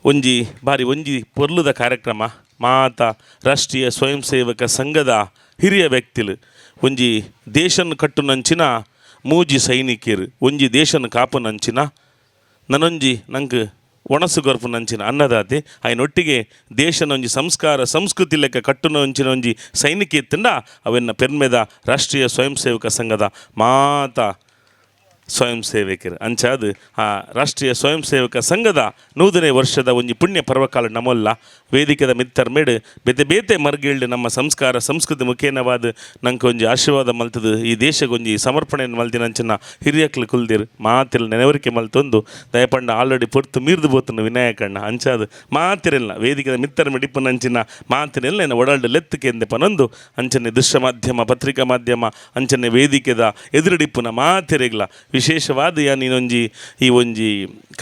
ಒಂಜಿ ಬಾರಿ ಒಂಜಿ ಪೊರ್ಲುದ ಕಾರ್ಯಕ್ರಮ ಮಾತ ರಾಷ್ಟ್ರೀಯ ಸ್ವಯಂ ಸೇವಕ ಸಂಘದ ಹಿರಿಯ ವ್ಯಕ್ತಿಲು ಒಂಜಿ ದೇಶನ್ ಕಟ್ಟುನಂಚಿನ ಮೂಜಿ ಸೈನಿಕರು ಒಂಜಿ ದೇಶನ ಕಾಪುನಂಚಿನ ನನೊಂಜಿ ನಂಗೆ ಒಣಸು ಗೊರ್ಪುನಂಚಿನ ಅನ್ನದಾತೆ ಅಯ್ಯನೊಟ್ಟಿಗೆ ದೇಶನ ಒಂಜಿ ಸಂಸ್ಕಾರ ಸಂಸ್ಕೃತಿ ಲೆಕ್ಕ ಕಟ್ಟುನಂಚಿನ ಒಂಜಿ ಸೈನಿಕ ಇತ್ತಂಡ ಅವೆನ್ನ ಪೆರ್ಮೆದ ರಾಷ್ಟ್ರೀಯ ಸ್ವಯಂ ಸೇವಕ ಸಂಘದ ಮಾತ ಸ್ವಯಂ ಸೇವಕರು ಅಂಚಾದ ಆ ರಾಷ್ಟ್ರೀಯ ಸ್ವಯಂ ಸೇವಕ ಸಂಘದ 100ನೇ ವರ್ಷದ ಒಂಜಿ ಪುಣ್ಯ ಪರ್ವಕಾಲ ನಮೊಲ್ಲ ವೇದಿಕೆದ ಮಿತ್ತರ್ ಮೇಡು ಬೇತೆ ಬೇತೆ ಮರ್ಗಿಳ್ದು ನಮ್ಮ ಸಂಸ್ಕಾರ ಸಂಸ್ಕೃತಿ ಮುಖೇನವಾದ ನಂಗೆ ಒಂಜಿ ಆಶೀರ್ವಾದ ಮಲ್ತದು ಈ ದೇಶಗೊಂಜಿ ಸಮರ್ಪಣೆಯನ್ನು ಮಲ್ತಿನಂಚಿನ ಹಿರಿಯಕ್ಲು ಕುಲ್ದಿರು ಮಾತಿಲ್ ನೆನವರಿಕೆ ಮಲ್ತೊಂದು ದಯಪಂಡ ಆಲ್ರೆಡಿ ಪೊರ್ತು ಮೀರ್ದು ಬೋತನು ವಿನಾಯಕಣ್ಣ ಅಂಚಾದ ಮಾತಿರಲ್ಲ ವೇದಿಕೆದ ಮಿತ್ತರ್ ಮಿಡಿಪುನಂಚಿನ ಮಾತಿನೆಲ್ಲ ಒಡಾಲ್ಡು ಲೆತ್ತಕ್ಕೆ ಎಂದೆ ಪನೊಂದು ಅಂಚನೆ ದೃಶ್ಯ ಮಾಧ್ಯಮ ಪತ್ರಿಕಾ ಮಾಧ್ಯಮ ಅಂಚನೆ ವೇದಿಕೆದ ಎದುರುಡಿಪ್ಪುನ ಮಾತಿರೆಗ್ಲ ವಿಶೇಷವಾದ ನೀನೊಂಜಿ ಈ ಒಂಜಿ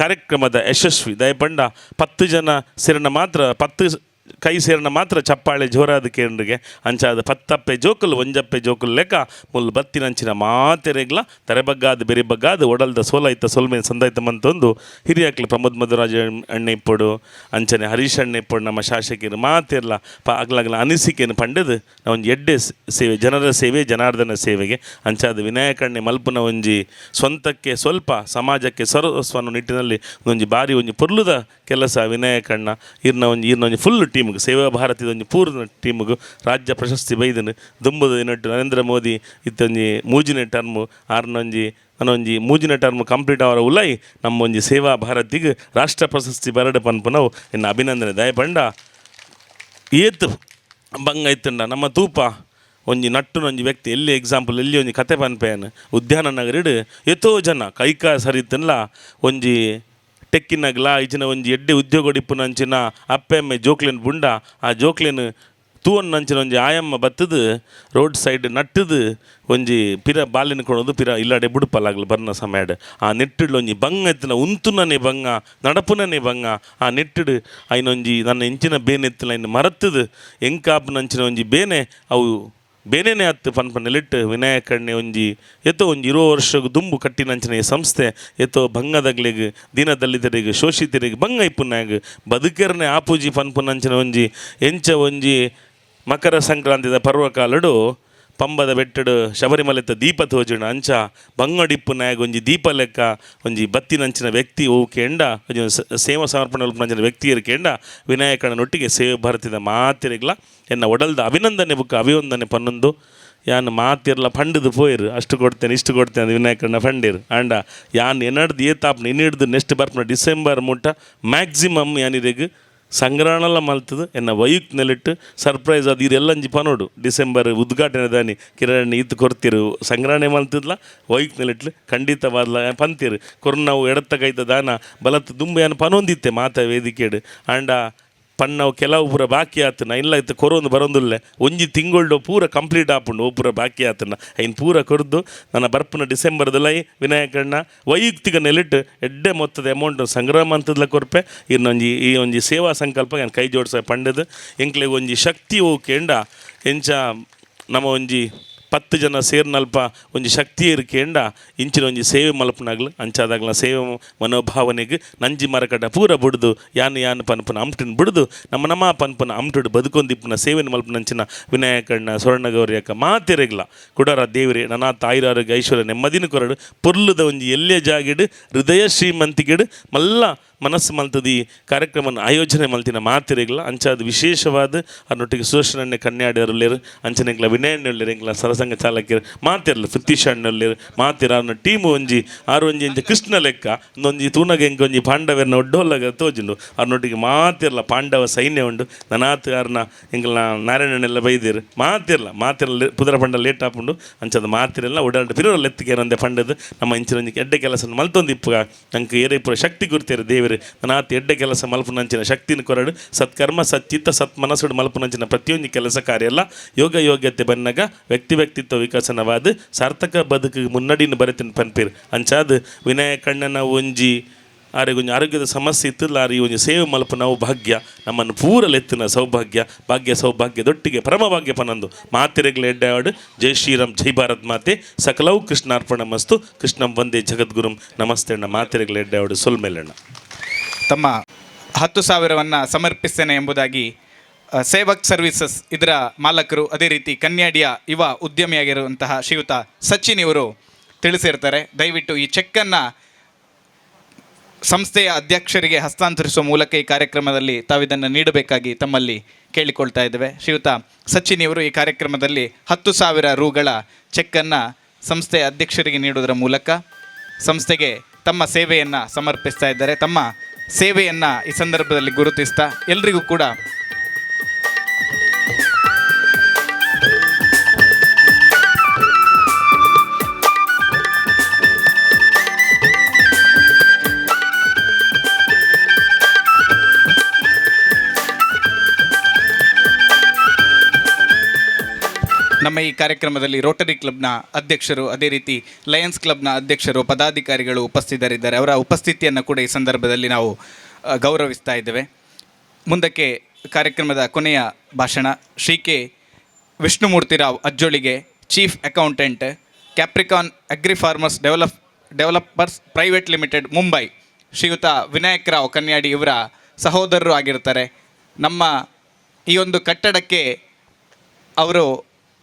ಕಾರ್ಯಕ್ರಮದ ಯಶಸ್ವಿ ದಯಪಂಡ 10 ಜನ ಸೇರನ ಮಾತ್ರ 10 ಕೈ ಸೇರನ ಮಾತ್ರ ಚಪ್ಪಾಳೆ ಜೋರಾದ ಕೇಂದ್ರಿಗೆ ಅಂಚಾದ 10 ಜೋಕುಲು ಒಂಜಪ್ಪೆ ಜೋಕುಲು ಲೆಕ್ಕ ಮುಲ್ ಬತ್ತಿನಂಚಿನ ಮಾತೆರೆಗ್ಲ ತರೆಬಗ್ಗಾದ ಬೆರಿಬಗ್ಗಾದ ಒಡಲ್ದ ಸೋಲಾಯ್ತ ಸೊಲ್ಮೆ ಸಂದಾಯ್ತ ಮಂತೊಂದು ಹಿರಿಯಕ್ಲು ಪ್ರಮೋದ್ ಮಧುರಾಜ ಅಣ್ಣ ಇಪ್ಪಡು ಅಂಚನೆ ಹರೀಶ್ ಅಣ್ಣ ಇಪ್ಪಡು ನಮ್ಮ ಶಾಸಕರು ಮಾತೆರ್ಲ ಅಗ್ಲಾಗ್ಲ ಅನಿಸಿಕೆಯನ್ನು ಪಂಡದು ಒಂದು ಎಡ್ಡೆ ಸೇವೆ ಜನರ ಸೇವೆ ಜನಾರ್ದನ ಸೇವೆಗೆ ಅಂಚಾದ ವಿನಾಯಕಣ್ಣೆ ಮಲ್ಪುನ ಒಂಜಿ ಸ್ವಂತಕ್ಕೆ ಸ್ವಲ್ಪ ಸಮಾಜಕ್ಕೆ ಸರ್ವಸ್ವನ ನಿಟ್ಟಿನಲ್ಲಿ ಒಂಜಿ ಬಾರಿ ಒಂಜಿ ಪೊರ್ಲುದ ಕೆಲಸ ವಿನಾಯಕಣ್ಣ ಇರ್ನ ಫುಲ್ ಟೀಮ್ಗೆ ಸೇವಾ ಭಾರತದ ಒಂದು ಪೂರ್ಣ ಟೀಮ್ಗೂ ರಾಜ್ಯ ಪ್ರಶಸ್ತಿ ಬೈದನು ದುಂಬುದ ದಿನಟ್ಟು ನರೇಂದ್ರ ಮೋದಿ ಇತ್ತೊಂಜಿ ಮೂಜಿನ ಟರ್ಮು ಆರ್ನೊಂಜಿ ಅನ್ನೊಂಜಿ ಮೂಜಿನ ಟರ್ಮ್ ಕಂಪ್ಲೀಟ್ ಅವರ ಉಲೈ ನಮ್ಮ ಒಂಜಿ ಸೇವಾ ಭಾರತಿಗೆ ರಾಷ್ಟ್ರ ಪ್ರಶಸ್ತಿ ಬರಡು ಪನ್ಪುನವು ಇನ್ನು ಅಭಿನಂದನೆ ದಯಪಂಡ ಏತು ಬಂಗ ಇತ್ತಂಡ ನಮ್ಮ ತೂಪ ಒಂಜಿ ನಟ್ಟುನೊಂಜಿ ವ್ಯಕ್ತಿ ಎಲ್ಲಿ ಎಕ್ಸಾಂಪಲ್ ಎಲ್ಲಿ ಒಂಜಿ ಕತೆ ಪನ್ಪೇನು ಉದ್ಯಾನ ನಗರಿಡು ಎತ್ತೋ ಜನ ಕೈಕಾ ಸರಿತನ್ಲ ಒಂಜಿ ಟೆಕ್ಕಿನಾಗ್ಲ ಈಚಿನ ಒಂಜಿ ಎಡ್ಡೆ ಉದ್ಯೋಗ ಡಿಪ್ಪುನಂಚಿನ ಅಪ್ಪೆಮ್ಮೆ ಜೋಕ್ಲೆನ್ ಬುಂಡ ಆ ಜೋಕ್ಲೆನ್ ತೂವನ್ನಂಚಿನ ಒಂಜಿ ಆಯಮ್ಮ ಬತ್ತದು ರೋಡ್ ಸೈಡ್ ನಟ್ಟದು ಒಂಜಿ ಪಿರ ಬಾಲಿನ ಕೊಡೋದು ಪಿರ ಇಲ್ಲಾಡೆ ಬುಡುಪಲ್ಲಾಗ್ಲು ಬರ್ನ ಸಮಯಡ್ ಆ ನೆಟ್ಟಿಡ್ಲು ಒಂಜಿ ಬಂಗ ಎತ್ತಿನ ಉಂತುನನೆ ಬಂಗ ನಡಪುನನೆ ಬಂಗ ಆ ನೆಟ್ಟಿಡು ಐನೊಂಜಿ ನನ್ನ ಎಂಚಿನ ಬೇನೆ ಎತ್ತಿನ ಇನ್ನು ಮರತ್ತದು ಎಂಕಾಪ್ನಂಚಿನ ಒಂಜಿ ಬೇನೆ ಅವು ಬೇನೆನೇ ಹತ್ತು ಪನ್ಪನ್ನೆಲಿಟ್ಟು ವಿನಾಯಕಣ್ಣೆ ಒಂಜಿ ಎತ್ತೋ ಒಂಜಿ 20 ವರ್ಷಕ್ಕೆ ದುಂಬು ಕಟ್ಟಿನಂಚಿನ ಈ ಸಂಸ್ಥೆ ಎತ್ತೋ ಭಂಗದಗ್ಲಿಗೆ ದೀನದಲ್ಲಿತರಿಗೆ ಶೋಷಿತರಿಗೆ ಭಂಗ ಇಪ್ಪುನಾಗ ಬದುಕರನೆ ಆಪೂಜಿ ಪನ್ಪುನಂಚಿನ ಒಂಜಿ ಎಂಚ ಒಂಜಿ ಮಕರ ಸಂಕ್ರಾಂತಿದ ಪರ್ವಕಾಲಡು ಪಂಬದ ಬೆಟ್ಟಡು ಶಬರಿಮಲೆತ ದೀಪ ತೋಜುಣ ಅಂಚ ಬಂಗಡಿಪ್ಪುನಾಗ ಒಂಜಿ ದೀಪ ಲೆಕ್ಕ ಒಂಜಿ ಬತ್ತಿನಂಚಿನ ವ್ಯಕ್ತಿ ಕೇಂಡ ಒಂಜಿ ಸೇವಾ ಸಮರ್ಪಣೆ ನಂಚಿನ ವ್ಯಕ್ತಿಯರು ಕೇಂಡ ವಿನಾಯಕಣ್ಣನೊಟ್ಟಿಗೆ ಸೇವೆ ಭಾರತದ ಮಾತಿರಿಗ್ಲ ಎನ್ನ ಒಡಲ್ದ ಅಭಿನಂದನೆ ಬುಕ್ಕ ಅಭಿವಂದನೆ ಪನ್ನೊಂದು ಯಾನ್ ಮಾತಿರ್ಲ ಫಂಡದು ಪೋಯಿರು ಅಷ್ಟು ಕೊಡ್ತೇನೆ ಇಷ್ಟು ಕೊಡ್ತೇನೆ ಅದು ವಿನಾಯಕಣ್ಣ ಫಂಡಿರು ಆಂಡ ಯಾನ್ ಎನ್ನಡ್ದು ಏತಾಪ್ನ ಇನ್ನಿಡ್ದು ನೆಕ್ಸ್ಟ್ ಬರ್ಪನ ಡಿಸೆಂಬರ್ ಮುಟ್ಟ ಮ್ಯಾಕ್ಸಿಮಮ್ ಯಾನಿರೆಗ್ ಸಂಗ್ರಹಣೆಲ್ಲ ಮಲ್ತದು ಎನ್ನ ವೈಯುಕ್ ನೆಲಿಟ್ಟು ಸರ್ಪ್ರೈಸ್ ಅದು ಇದೆಲ್ಲಂಜಿ ಪನೋಡು ಡಿಸೆಂಬರ್ ಉದ್ಘಾಟನೆ ದಾನಿ ಕಿರಣ್ ಇದು ಕೊಡ್ತಿರು ಸಂಗ್ರಹಣೆ ಮಲ್ತದ್ಲ ವೈಯುಕ್ ನೆಲಿಟ್ಲು ಖಂಡಿತವಾದ್ಲ ಪಂತಿರು ಕೊರೋನಾವು ಎಡತ್ತಗೈತ ದಾನ ಬಲತ್ತು ದುಂಬೆಯನ್ನು ಪನೊಂದಿತ್ತೆ ಮಾತ ವೇದಿಕೆಡು ಆಂಡ ಪನ್ನವು ಕೆಲವು ಪೂರ ಬಾಕಿ ಆತನ ಇಲ್ಲ ಇತ್ತು ಕೊರೋನು ಬರೋದಿಲ್ಲ ಒಂಜಿ ತಿಂಗಳು ಪೂರ ಕಂಪ್ಲೀಟ್ ಆಪುಂಡು ಪೂರ ಬಾಕಿ ಆತನ ಐನ್ ಪೂರ ಕೊರ್ದು ನನ್ನ ಬರ್ಪುನ ಡಿಸೆಂಬರ್ದಲ್ಲೈ ವಿನಾಯಕಣ್ಣ ವೈಯಕ್ತಿಕ ನೆಲಿಟ್ಟು ಎಡ್ಡೆ ಮೊತ್ತದ ಅಮೌಂಟ್ ಸಂಗ್ರಹ ಮಂತದ್ಲ ಕೊರ್ಪೆ ಈ ಒಂಜಿ ಸೇವಾ ಸಂಕಲ್ಪ ನಾನು ಕೈ ಜೋಡಿಸ ಪಂಡದು ಎಂಕ್ಲೆ ಒಂಜಿ ಶಕ್ತಿ ಕೇಂಡ ಎಂಚ ನಮ್ಮ ಒಂಜಿ 10 ಜನ ಸೇರ್ನಲ್ಪ ಒಂಜಿ ಶಕ್ತಿ ಇರ್ಕೇಂಡ ಇಂಚಿನ ಒಂಜಿ ಸೇವೆ ಮಲ್ಪನಾಗ್ಲು ಅಂಚಾದಾಗ್ಲ ಸೇವೆ ಮನೋಭಾವನೆಗೆ ನಂಜಿ ಮರಕಟ ಪೂರ ಬುಡ್ದು ಯಾನ್ ಪನ್ಪನ ಅಂಟಿನ ಬಿಡ್ದು ನಮ್ಮ ಪನ್ಪನ ಅಂಟುಡು ಬದುಕೊಂದಿಪ್ಪನ ಸೇವೆನ ಮಲ್ಪನಂಚಿನ ವಿನಾಯಕಣ್ಣ ಸ್ವರ್ಣಗೌರಿ ಅಕ್ಕ ಮಾತಿರೆಗ್ಲ ಕುಡರ ದೇವರೇ ನನ್ನ ತಾಯಿರಾರಿಗೆ ಐಶ್ವರ್ಯ ನೆಮ್ಮದಿನ ಕೊರಡು ಪೊರ್ಲುದ ಒಂಜಿ ಎಲ್ಲೆ ಜಾಗಿಡು ಹೃದಯ ಶ್ರೀಮಂತಿಗೆಡು ಮಲ್ಲ ಮನಸ್ಸು ಮಲ್ತದ ಈ ಕಾರ್ಯಕ್ರಮ ಆಯೋಜನೆ ಮಲ್ತಿನ ಮಾತಿರೆಗ್ಲ ಅಂಚಾದ ವಿಶೇಷವಾದ ಅದರೊಟ್ಟಿಗೆ ಸುದರ್ಶನಣ್ಣೆ ಕನ್ಯಾಡಿಯರಲ್ಲೇರು ಅಂಚನೆಗ್ಲ ವಿನಯಣ್ಣಳ್ಳೇರು ಎಂಗ್ಲ ಸರಸಂಗ ಚಾಲಕಿಯರು ಮಾತಿರಲ್ಲ ಫಿತೀಶ್ ಅಣ್ಣಳ್ಳೇರು ಮಾತಿರ ಅವ್ರನ್ನ ಟೀಮು ಒಂಜಿ ಇಂಚ ಕೃಷ್ಣ ಲೆಕ್ಕ ಒಂದೊಂಜಿ ತೂನಗೆ ಒಂಜಿ ಪಾಂಡವರನ್ನ ಒಡ್ಡೋಲ್ಲಾಗ ತೋಜುಂಡು ಅವ್ರನ್ನೊಟ್ಟಿಗೆ ಮಾತಿರಲ್ಲ ಪಾಂಡವ ಸೈನ್ಯ ಉಂಡು ನನಾತ್ ಅವ್ರನ್ನ ಎಂಗ್ಲ ನಾರಾಯಣನೆಲ್ಲ ಬೈದಿರು ಮಾತಿರಲ್ಲ ಪುದರ ಪಂಡ ಲೇಟ್ ಹಾಪುಂಡು ಅಂಚದ ಮಾತಿರೆಲ್ಲ ಓಡಾಡ ಪಿರೋಲ್ಲ ಎತ್ತಿಗೆ ನಂದೆ ಪಂಡದು ನಮ್ಮ ಇಂಚಿನ ಎಡ್ಡೆ ಕೆಲಸ ಮಲ್ತೊಂದಿಪ್ಪುಗ ನಂಗೆ ಏರೇ ಪುರ ಶಕ್ತಿ ಗುರ್ತೇರು ದೇವರೇ ನನಾತ್ ಎಡ್ಡೆ ಕೆಲಸ ಮಲ್ಪುನಂಚಿನ ಶಕ್ತಿನ ಕೊರಡು ಸತ್ಕರ್ಮ ಸಚ್ಚಿತ್ತ ಸತ್ ಮನಸ್ಸುಡು ಮಲ್ಪುನಂಚಿನ ಪ್ರತಿಯೊಂದು ಕೆಲಸ ಕಾರ್ಯ ಎಲ್ಲ ಯೋಗ್ಯತೆ ಬನ್ನಗ ವ್ಯಕ್ತಿತ್ವ ವಿಕಸನವಾದ ಸಾರ್ಥಕ ಬದುಕಿಗೆ ಮುನ್ನಡಿನ ಬರೆತಿನ ಪನ್ಪೇರು ಅಂಚಾದ ವಿನಾಯಕಣ್ಣನ ಒಂಜಿ ಆರೆಗೊಂಜಿ ಆರೋಗ್ಯದ ಸಮಸ್ಯೆ ಇತ್ತಿಲ್ಲ ಈ ಒಂಜಿ ಸೇವೆ ಮಲ್ಪ ನಾವು ಭಾಗ್ಯ ನಮ್ಮನ್ನು ಪೂರಲೆತ್ತಿನ ಸೌಭಾಗ್ಯದೊಟ್ಟಿಗೆ ಪರಮಭಾಗ್ಯ ಪನಂದು ಮಾತಿರೆಗ್ಲ ಎಡ್ಡಾಡು ಜೈ ಶ್ರೀರಾಮ್ ಜೈ ಭಾರತ್ ಮಾತೆ ಸಕಲವು ಕೃಷ್ಣಾರ್ಪಣ ಮಸ್ತು ಕೃಷ್ಣಂ ವಂದೇ ಜಗದ್ಗುರುಂ ನಮಸ್ತೆ ಅಣ್ಣ ಮಾತಿರೆಗ್ಲ ಎಡ್ಡಾಡು ಸೊಲ್ಮೇಲಣ್ಣ ತಮ್ಮ 10,000ವನ್ನು ಸಮರ್ಪಿಸ್ತೇನೆ ಎಂಬುದಾಗಿ ಸೇವಕ್ ಸರ್ವಿಸಸ್ ಇದರ ಮಾಲಕರು ಅದೇ ರೀತಿ ಕನ್ಯಾಡಿಯ ಯುವ ಉದ್ಯಮಿಯಾಗಿರುವಂತಹ ಶ್ರೀಯುತ ಸಚಿನ್ ಇವರು ತಿಳಿಸಿರ್ತಾರೆ. ದಯವಿಟ್ಟು ಈ ಚೆಕ್ಕನ್ನು ಸಂಸ್ಥೆಯ ಅಧ್ಯಕ್ಷರಿಗೆ ಹಸ್ತಾಂತರಿಸುವ ಮೂಲಕ ಈ ಕಾರ್ಯಕ್ರಮದಲ್ಲಿ ತಾವಿದನ್ನು ನೀಡಬೇಕಾಗಿ ತಮ್ಮಲ್ಲಿ ಕೇಳಿಕೊಳ್ತಾ ಇದ್ದೇವೆ. ಶ್ರೀಯುತ ಸಚಿನ್ ಇವರು ಈ ಕಾರ್ಯಕ್ರಮದಲ್ಲಿ 10,000 ರೂಗಳ ಚೆಕ್ಕನ್ನು ಸಂಸ್ಥೆಯ ಅಧ್ಯಕ್ಷರಿಗೆ ನೀಡುವುದರ ಮೂಲಕ ಸಂಸ್ಥೆಗೆ ತಮ್ಮ ಸೇವೆಯನ್ನು ಸಮರ್ಪಿಸ್ತಾ ಇದ್ದಾರೆ. ತಮ್ಮ ಸೇವೆಯನ್ನು ಈ ಸಂದರ್ಭದಲ್ಲಿ ಗುರುತಿಸ್ತಾ ಎಲ್ರಿಗೂ ಕೂಡ ನಮ್ಮ ಈ ಕಾರ್ಯಕ್ರಮದಲ್ಲಿ ರೋಟರಿ ಕ್ಲಬ್ನ ಅಧ್ಯಕ್ಷರು, ಅದೇ ರೀತಿ ಲಯನ್ಸ್ ಕ್ಲಬ್ನ ಅಧ್ಯಕ್ಷರು, ಪದಾಧಿಕಾರಿಗಳು ಉಪಸ್ಥಿತರಿದ್ದಾರೆ. ಅವರ ಉಪಸ್ಥಿತಿಯನ್ನು ಕೂಡ ಈ ಸಂದರ್ಭದಲ್ಲಿ ನಾವು ಗೌರವಿಸ್ತಾ ಇದ್ದೇವೆ. ಮುಂದಕ್ಕೆ ಕಾರ್ಯಕ್ರಮದ ಕೊನೆಯ ಭಾಷಣ Shri K Vishnumurthirao Ajjolige, chief accountant, Capricorn agri farmers developers private limited, Mumbai. Shriyuta Vinayakrao Kanyadi ಇವರ ಸಹೋದರರು ಆಗಿರ್ತಾರೆ. ನಮ್ಮ ಈ ಒಂದು ಕಟ್ಟಡಕ್ಕೆ ಅವರು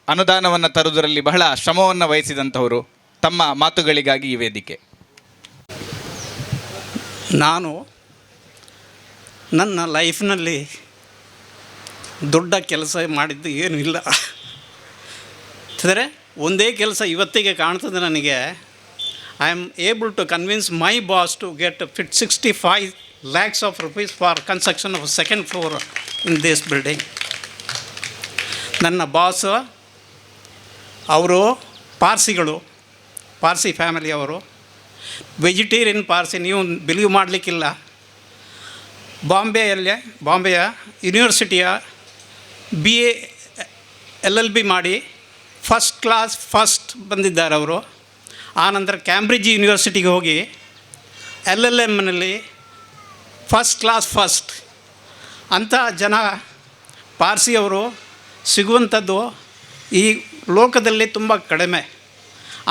ಅನುದಾನವನ್ನು ತರುವುದರಲ್ಲಿ ಬಹಳ ಶ್ರಮವನ್ನು ವಹಿಸಿದಂಥವರು. ತಮ್ಮ ಮಾತುಗಳಿಗಾಗಿ ಈ ವೇದಿಕೆ. ನಾನು ನನ್ನ ಲೈಫ್ನಲ್ಲಿ ದೊಡ್ಡ ಕೆಲಸ ಮಾಡಿದ್ದು ಏನೂ ಇಲ್ಲ. ಅಂದರೆ ಒಂದೇ ಕೆಲಸ ಇವತ್ತಿಗೆ ಕಾಣ್ತದೆ ನನಗೆ. I am able to convince my boss to get 65 lakhs of rupees for construction of second floor in this building. ನನ್ನ ಬಾಸ್ ಅವರು ಪಾರ್ಸಿಗಳು, ಪಾರ್ಸಿ ಫ್ಯಾಮಿಲಿಯವರು, ವೆಜಿಟೇರಿಯನ್ ಪಾರ್ಸಿ. ನೀವು ಬಿಲೀವ್ ಮಾಡಲಿಕ್ಕಿಲ್ಲ, ಬಾಂಬೆಯ ಯೂನಿವರ್ಸಿಟಿಯ BA LLB ಮಾಡಿ ಫಸ್ಟ್ ಬಂದಿದ್ದಾರೆ ಅವರು. ಆನಂತರ ಕ್ಯಾಂಬ್ರಿಡ್ಜ್ ಯೂನಿವರ್ಸಿಟಿಗೆ ಹೋಗಿ LLMನಲ್ಲಿ ಫಸ್ಟ್ ಅಂಥ ಜನ ಪಾರ್ಸಿಯವರು ಸಿಗುವಂಥದ್ದು ಈ ಲೋಕದಲ್ಲಿ ತುಂಬ ಕಡಿಮೆ.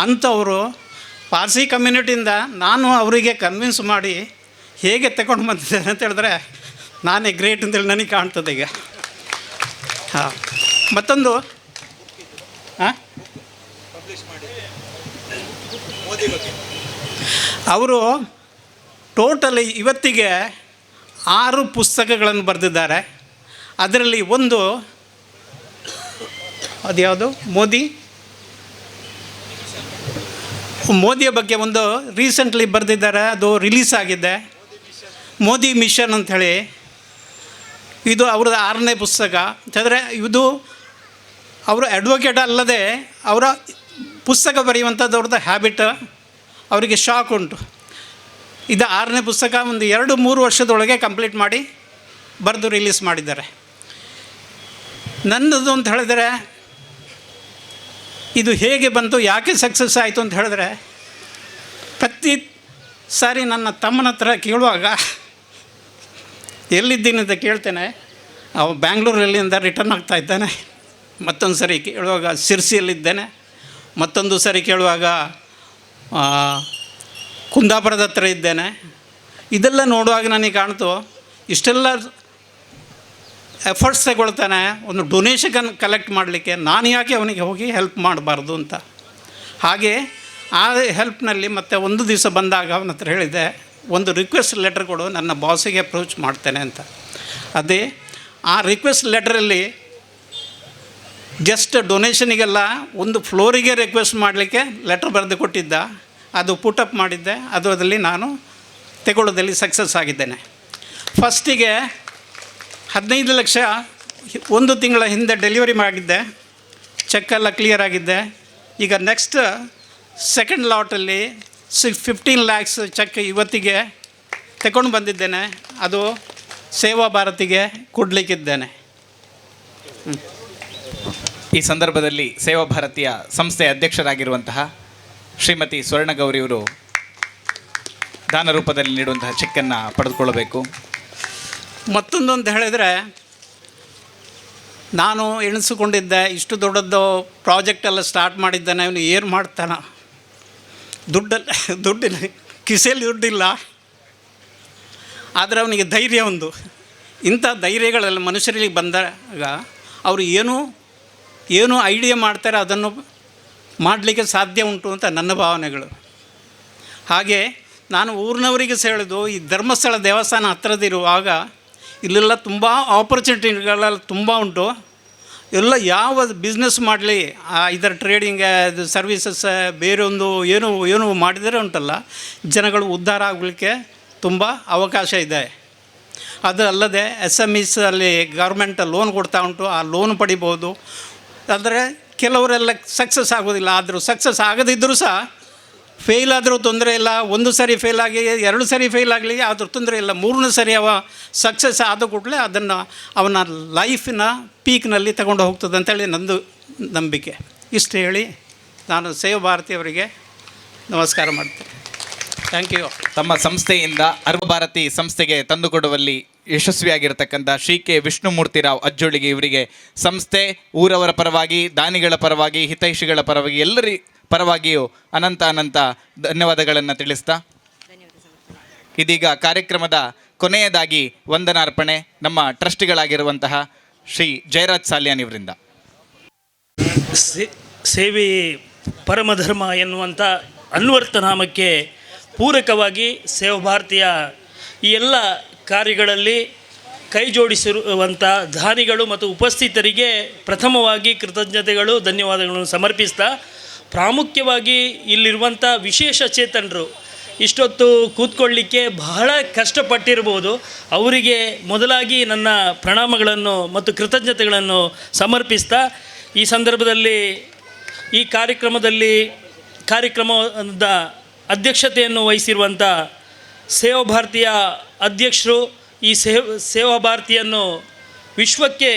ಅಂಥವರು ಪಾರ್ಸಿ ಕಮ್ಯುನಿಟಿಯಿಂದ ನಾನು ಅವರಿಗೆ ಕನ್ವಿನ್ಸ್ ಮಾಡಿ ಹೇಗೆ ತಗೊಂಡು ಬಂದಿದ್ದೇನೆ ಅಂತ ಹೇಳಿದ್ರೆ ನಾನೇ ಗ್ರೇಟ್ ಅಂತೇಳಿ ನನಗೆ ಕಾಣ್ತದೆ ಈಗ. ಹಾಂ, ಮತ್ತೊಂದು ಅವರು ಟೋಟಲಿ ಇವತ್ತಿಗೆ 6 ಪುಸ್ತಕಗಳನ್ನು ಬರೆದಿದ್ದಾರೆ. ಅದರಲ್ಲಿ ಒಂದು ಅದ್ಯಾವುದು ಮೋದಿಯ ಬಗ್ಗೆ ಒಂದು ರೀಸೆಂಟ್ಲಿ ಬರೆದಿದ್ದಾರೆ, ಅದು ರಿಲೀಸ್ ಆಗಿದೆ, ಮೋದಿ ಮಿಷನ್ ಅಂಥೇಳಿ. ಇದು ಅವ್ರದ್ದು 6ನೇ ಪುಸ್ತಕ. ಅಂದರೆ ಇದು ಅವರು ಅಡ್ವೊಕೇಟ್ ಅಲ್ಲದೆ ಅವರ ಪುಸ್ತಕ ಬರೆಯುವಂಥದ್ದು ಅವ್ರದ್ದು ಹ್ಯಾಬಿಟ್. ಅವರಿಗೆ ಶಾಕ್ ಉಂಟು. ಇದು 6ನೇ ಪುಸ್ತಕ. ಒಂದು 2-3 ವರ್ಷದೊಳಗೆ ಕಂಪ್ಲೀಟ್ ಮಾಡಿ ಬರೆದು ರಿಲೀಸ್ ಮಾಡಿದ್ದಾರೆ. ನನ್ನದು ಅಂತ ಹೇಳಿದರೆ ಇದು ಹೇಗೆ ಬಂತು, ಯಾಕೆ ಸಕ್ಸಸ್ ಆಯಿತು ಅಂತ ಹೇಳಿದ್ರೆ, ಪ್ರತಿ ಸಾರಿ ನನ್ನ ತಮ್ಮನ ಹತ್ರ ಕೇಳುವಾಗ ಎಲ್ಲಿದ್ದೀನಿ ಅಂತ ಕೇಳ್ತೇನೆ. ಅವ ಬ್ಯಾಂಗ್ಳೂರಲ್ಲಿಂದ ರಿಟರ್ನ್ ಆಗ್ತಾ ಇದ್ದಾನೆ. ಮತ್ತೊಂದು ಸರಿ ಕೇಳುವಾಗ ಸಿರ್ಸಿಯಲ್ಲಿದ್ದೇನೆ. ಮತ್ತೊಂದು ಸರಿ ಕೇಳುವಾಗ ಕುಂದಾಪುರದ ಹತ್ರ ಇದ್ದೇನೆ. ಇದೆಲ್ಲ ನೋಡುವಾಗ ನನಗೆ ಕಾಣ್ತು, ಇಷ್ಟೆಲ್ಲ ಎಫರ್ಟ್ಸ್ ತಗೊಳ್ತಾನೆ ಒಂದು ಡೊನೇಷನ್ ಕಲೆಕ್ಟ್ ಮಾಡಲಿಕ್ಕೆ, ನಾನು ಯಾಕೆ ಅವನಿಗೆ ಹೋಗಿ ಹೆಲ್ಪ್ ಮಾಡಬಾರ್ದು ಅಂತ. ಹಾಗೆ ಆ ಹೆಲ್ಪ್ನಲ್ಲಿ ಮತ್ತೆ ಒಂದು ದಿವಸ ಬಂದಾಗ ಅವನ ಹತ್ರ ಹೇಳಿದೆ, ಒಂದು ರಿಕ್ವೆಸ್ಟ್ ಲೆಟರ್ ಕೊಡು, ನನ್ನ ಬಾಸಿಗೆ ಅಪ್ರೋಚ್ ಮಾಡ್ತೇನೆ ಅಂತ. ಅದೇ ಆ ರಿಕ್ವೆಸ್ಟ್ ಲೆಟರಲ್ಲಿ ಜಸ್ಟ್ ಡೊನೇಷನಿಗೆಲ್ಲ ಒಂದು ಫ್ಲೋರಿಗೆ ರಿಕ್ವೆಸ್ಟ್ ಮಾಡಲಿಕ್ಕೆ ಲೆಟರ್ ಬರೆದು ಕೊಟ್ಟಿದ್ದ. ಅದು ಪುಟಪ್ ಮಾಡಿದ್ದೆ. ಅದರಲ್ಲಿ ನಾನು ತೆಗೊಳ್ಳೋದಲ್ಲಿ ಸಕ್ಸಸ್ ಆಗಿದ್ದೇನೆ. ಫಸ್ಟಿಗೆ 15 ಲಕ್ಷ 1 ತಿಂಗಳ ಹಿಂದೆ ಡೆಲಿವರಿ ಮಾಡಿದ್ದೆ. ಚೆಕ್ಕೆಲ್ಲ ಕ್ಲಿಯರ್ ಆಗಿದ್ದೆ. ಈಗ ನೆಕ್ಸ್ಟ್ ಸೆಕೆಂಡ್ ಲಾಟಲ್ಲಿ 15 lakhs ಚೆಕ್ ಇವತ್ತಿಗೆ ತಗೊಂಡು ಬಂದಿದ್ದೇನೆ. ಅದು ಸೇವಾ ಭಾರತಿಗೆ ಕೊಡಲಿಕ್ಕಿದ್ದೇನೆ. ಈ ಸಂದರ್ಭದಲ್ಲಿ ಸೇವಾ ಭಾರತೀಯ ಸಂಸ್ಥೆಯ ಅಧ್ಯಕ್ಷರಾಗಿರುವಂತಹ ಶ್ರೀಮತಿ ಸ್ವರ್ಣಗೌರಿಯವರು ದಾನ ರೂಪದಲ್ಲಿ ನೀಡುವಂತಹ ಚೆಕ್ಕನ್ನು ಪಡೆದುಕೊಳ್ಳಬೇಕು. ಮತ್ತೊಂದು ಅಂತ ಹೇಳಿದರೆ, ನಾನು ಎಣಿಸಿಕೊಂಡಿದ್ದೆ ಇಷ್ಟು ದೊಡ್ಡದ್ದು ಪ್ರಾಜೆಕ್ಟೆಲ್ಲ ಸ್ಟಾರ್ಟ್ ಮಾಡಿದ್ದಾನೆ, ಅವನು ಏನು ಮಾಡ್ತಾನೆ, ದುಡ್ಡಿನ ಕಿಸೆಯಲ್ಲಿ ದುಡ್ಡಿಲ್ಲ. ಆದರೆ ಅವನಿಗೆ ಧೈರ್ಯ ಒಂದು. ಇಂಥ ಧೈರ್ಯಗಳೆಲ್ಲ ಮನುಷ್ಯರಿಗೆ ಬಂದಾಗ ಅವರು ಏನು ಐಡಿಯಾ ಮಾಡ್ತಾರೆ ಅದನ್ನು ಮಾಡಲಿಕ್ಕೆ ಸಾಧ್ಯ ಉಂಟು ಅಂತ ನನ್ನ ಭಾವನೆಗಳು. ಹಾಗೆ ನಾನು ಊರಿನವರಿಗೆ ಹೇಳಿದ್ದು, ಈ ಧರ್ಮಸ್ಥಳ ದೇವಸ್ಥಾನ ಹತ್ತಿರದಿರುವಾಗ ಇಲ್ಲೆಲ್ಲ ತುಂಬ ಆಪರ್ಚುನಿಟಿಗಳೆಲ್ಲ ತುಂಬ ಉಂಟು. ಎಲ್ಲ ಯಾವ ಬಿಸ್ನೆಸ್ ಮಾಡಲಿ, ಇದರ ಟ್ರೇಡಿಂಗ್ ಸರ್ವೀಸಸ್ ಬೇರೆ ಒಂದು ಏನು ಮಾಡಿದರೆ ಉಂಟಲ್ಲ, ಜನಗಳು ಉದ್ಧಾರ ಆಗಲಿಕ್ಕೆ ತುಂಬ ಅವಕಾಶ ಇದೆ. ಅದು ಅಲ್ಲದೆ SMEs ಅಲ್ಲಿ ಗೌರ್ಮೆಂಟ್ ಲೋನ್ ಕೊಡ್ತಾ ಉಂಟು, ಆ ಲೋನ್ ಪಡಿಬೋದು. ಆದರೆ ಕೆಲವರೆಲ್ಲ ಸಕ್ಸಸ್ ಆಗೋದಿಲ್ಲ. ಆದರೂ ಸಕ್ಸಸ್ ಆಗದಿದ್ದರೂ ಸಹ ಫೇಲ್ ಆದರೂ ತೊಂದರೆ ಇಲ್ಲ. ಒಂದು ಸರಿ ಫೇಲ್ ಆಗಿ 2 ಸರಿ ಫೇಲ್ ಆಗಲಿ ಆದರೂ ತೊಂದರೆ ಇಲ್ಲ. 3ನೇ ಸರಿ ಅವ ಸಕ್ಸಸ್ ಆದ ಕೂಡಲೇ ಅದನ್ನು ಅವನ ಲೈಫಿನ ಪೀಕ್ನಲ್ಲಿ ತಗೊಂಡು ಹೋಗ್ತದೆ ಅಂತೇಳಿ ನಂದು ನಂಬಿಕೆ. ಇಷ್ಟು ಹೇಳಿ ನಾನು ಸೇವಾ ಭಾರತಿಯವರಿಗೆ ನಮಸ್ಕಾರ ಮಾಡ್ತೇನೆ. Thank you. ತಮ್ಮ ಸಂಸ್ಥೆಯಿಂದ ಅರ್ವ ಭಾರತಿ ಸಂಸ್ಥೆಗೆ ತಂದುಕೊಡುವಲ್ಲಿ ಯಶಸ್ವಿಯಾಗಿರ್ತಕ್ಕಂಥ ಶ್ರೀ ಕೆ ವಿಷ್ಣುಮೂರ್ತಿರಾವ್ ಅಜ್ಜೋಳಿಗೆ ಇವರಿಗೆ ಸಂಸ್ಥೆ, ಊರವರ ಪರವಾಗಿ, ದಾನಿಗಳ ಪರವಾಗಿ, ಹಿತೈಷಿಗಳ ಪರವಾಗಿ, ಎಲ್ಲರ ಪರವಾಗಿಯೂ ಅನಂತ ಧನ್ಯವಾದಗಳನ್ನು ತಿಳಿಸ್ತಾ ಇದೀಗ ಕಾರ್ಯಕ್ರಮದ ಕೊನೆಯದಾಗಿ ವಂದನಾರ್ಪಣೆ ನಮ್ಮ ಟ್ರಸ್ಟಿಗಳಾಗಿರುವಂತಹ ಶ್ರೀ ಜಯರಾಜ್ ಸಾಲ್ಯಾನ್ ಇವರಿಂದ. ಸೇವೆ ಪರಮಧರ್ಮ ಎನ್ನುವಂಥ ಅನ್ವರ್ಥನಾಮಕ್ಕೆ ಪೂರಕವಾಗಿ ಸೇವಾ ಭಾರತೀಯ ಈ ಎಲ್ಲ ಕಾರ್ಯಗಳಲ್ಲಿ ಕೈ ಜೋಡಿಸಿರುವಂಥ ದಾನಿಗಳು ಮತ್ತು ಉಪಸ್ಥಿತರಿಗೆ ಪ್ರಥಮವಾಗಿ ಕೃತಜ್ಞತೆಗಳು, ಧನ್ಯವಾದಗಳನ್ನು ಸಮರ್ಪಿಸ್ತಾ, ಪ್ರಾಮುಖ್ಯವಾಗಿ ಇಲ್ಲಿರುವಂಥ ವಿಶೇಷ ಚೇತನರು ಇಷ್ಟೊತ್ತು ಕೂತ್ಕೊಳ್ಳಿಕ್ಕೆ ಬಹಳ ಕಷ್ಟಪಟ್ಟಿರ್ಬೋದು. ಅವರಿಗೆ ಮೊದಲಾಗಿ ನನ್ನ ಪ್ರಣಾಮಗಳನ್ನು ಮತ್ತು ಕೃತಜ್ಞತೆಗಳನ್ನು ಸಮರ್ಪಿಸ್ತಾ, ಈ ಸಂದರ್ಭದಲ್ಲಿ ಈ ಕಾರ್ಯಕ್ರಮದ ಅಧ್ಯಕ್ಷತೆಯನ್ನು ವಹಿಸಿರುವಂಥ ಸೇವಾ ಭಾರತೀಯ ಅಧ್ಯಕ್ಷರು, ಈ ಸೇವಾ ಭಾರತಿಯನ್ನು ವಿಶ್ವಕ್ಕೆ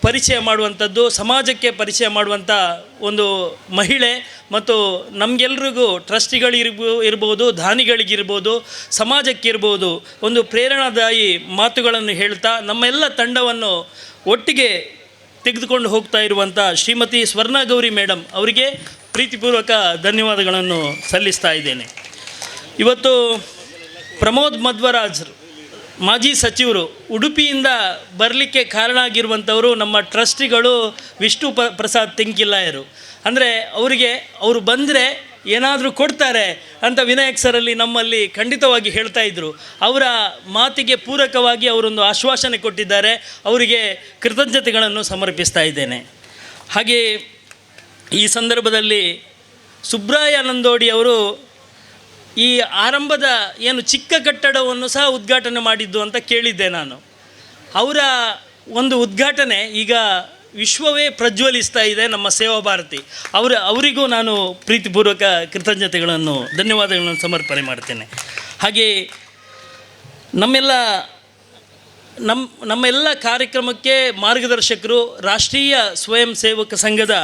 ಪರಿಚಯ ಮಾಡುವಂಥದ್ದು, ಸಮಾಜಕ್ಕೆ ಪರಿಚಯ ಮಾಡುವಂಥ ಒಂದು ಮಹಿಳೆ ಮತ್ತು ನಮಗೆಲ್ರಿಗೂ ಇರ್ಬೋದು, ದಾನಿಗಳಿಗಿರ್ಬೋದು, ಸಮಾಜಕ್ಕಿರ್ಬೋದು ಒಂದು ಪ್ರೇರಣಾದಾಯಿ ಮಾತುಗಳನ್ನು ಹೇಳ್ತಾ ನಮ್ಮೆಲ್ಲ ತಂಡವನ್ನು ಒಟ್ಟಿಗೆ ತೆಗೆದುಕೊಂಡು ಹೋಗ್ತಾ ಇರುವಂಥ ಶ್ರೀಮತಿ ಸ್ವರ್ಣಗೌರಿ ಮೇಡಮ್ ಅವರಿಗೆ ಪ್ರೀತಿಪೂರ್ವಕ ಧನ್ಯವಾದಗಳನ್ನು ಸಲ್ಲಿಸ್ತಾ ಇದ್ದೇನೆ. ಇವತ್ತು ಪ್ರಮೋದ್ ಮಧ್ವರಾಜರು ಮಾಜಿ ಸಚಿವರು ಉಡುಪಿಯಿಂದ ಬರಲಿಕ್ಕೆ ಕಾರಣ ಆಗಿರುವಂಥವರು ನಮ್ಮ ಟ್ರಸ್ಟಿಗಳು ವಿಷ್ಣು ಪ್ರಸಾದ್ ತೆಂಕಿಲಾಯರು. ಅಂದರೆ ಅವರು ಬಂದರೆ ಏನಾದರೂ ಕೊಡ್ತಾರೆ ಅಂತ ವಿನಾಯಕ್ ಸರಲ್ಲಿ ನಮ್ಮಲ್ಲಿ ಖಂಡಿತವಾಗಿ ಹೇಳ್ತಾ ಇದ್ದರು. ಅವರ ಮಾತಿಗೆ ಪೂರಕವಾಗಿ ಅವರೊಂದು ಆಶ್ವಾಸನೆ ಕೊಟ್ಟಿದ್ದಾರೆ. ಅವರಿಗೆ ಕೃತಜ್ಞತೆಗಳನ್ನು ಸಮರ್ಪಿಸ್ತಾ ಇದ್ದೇನೆ. ಹಾಗೆ ಈ ಸಂದರ್ಭದಲ್ಲಿ ಸುಬ್ರಾಯ ನಂದೋಡಿ ಅವರು ಈ ಆರಂಭದ ಚಿಕ್ಕ ಕಟ್ಟಡವನ್ನು ಸಹ ಉದ್ಘಾಟನೆ ಮಾಡಿದ್ದು ಅಂತ ಕೇಳಿದ್ದೆ ನಾನು. ಅವರ ಒಂದು ಉದ್ಘಾಟನೆ ಈಗ ವಿಶ್ವವೇ ಪ್ರಜ್ವಲಿಸ್ತಾ ಇದೆ ನಮ್ಮ ಸೇವಾ ಭಾರತಿ. ಅವರಿಗೂ ನಾನು ಪ್ರೀತಿಪೂರ್ವಕ ಕೃತಜ್ಞತೆಗಳನ್ನು, ಧನ್ಯವಾದಗಳನ್ನು ಸಮರ್ಪಣೆ ಮಾಡ್ತೇನೆ. ಹಾಗೆ ನಮ್ಮೆಲ್ಲ ಕಾರ್ಯಕ್ರಮಕ್ಕೆ ಮಾರ್ಗದರ್ಶಕರು ರಾಷ್ಟ್ರೀಯ ಸ್ವಯಂ ಸೇವಕ ಸಂಘದ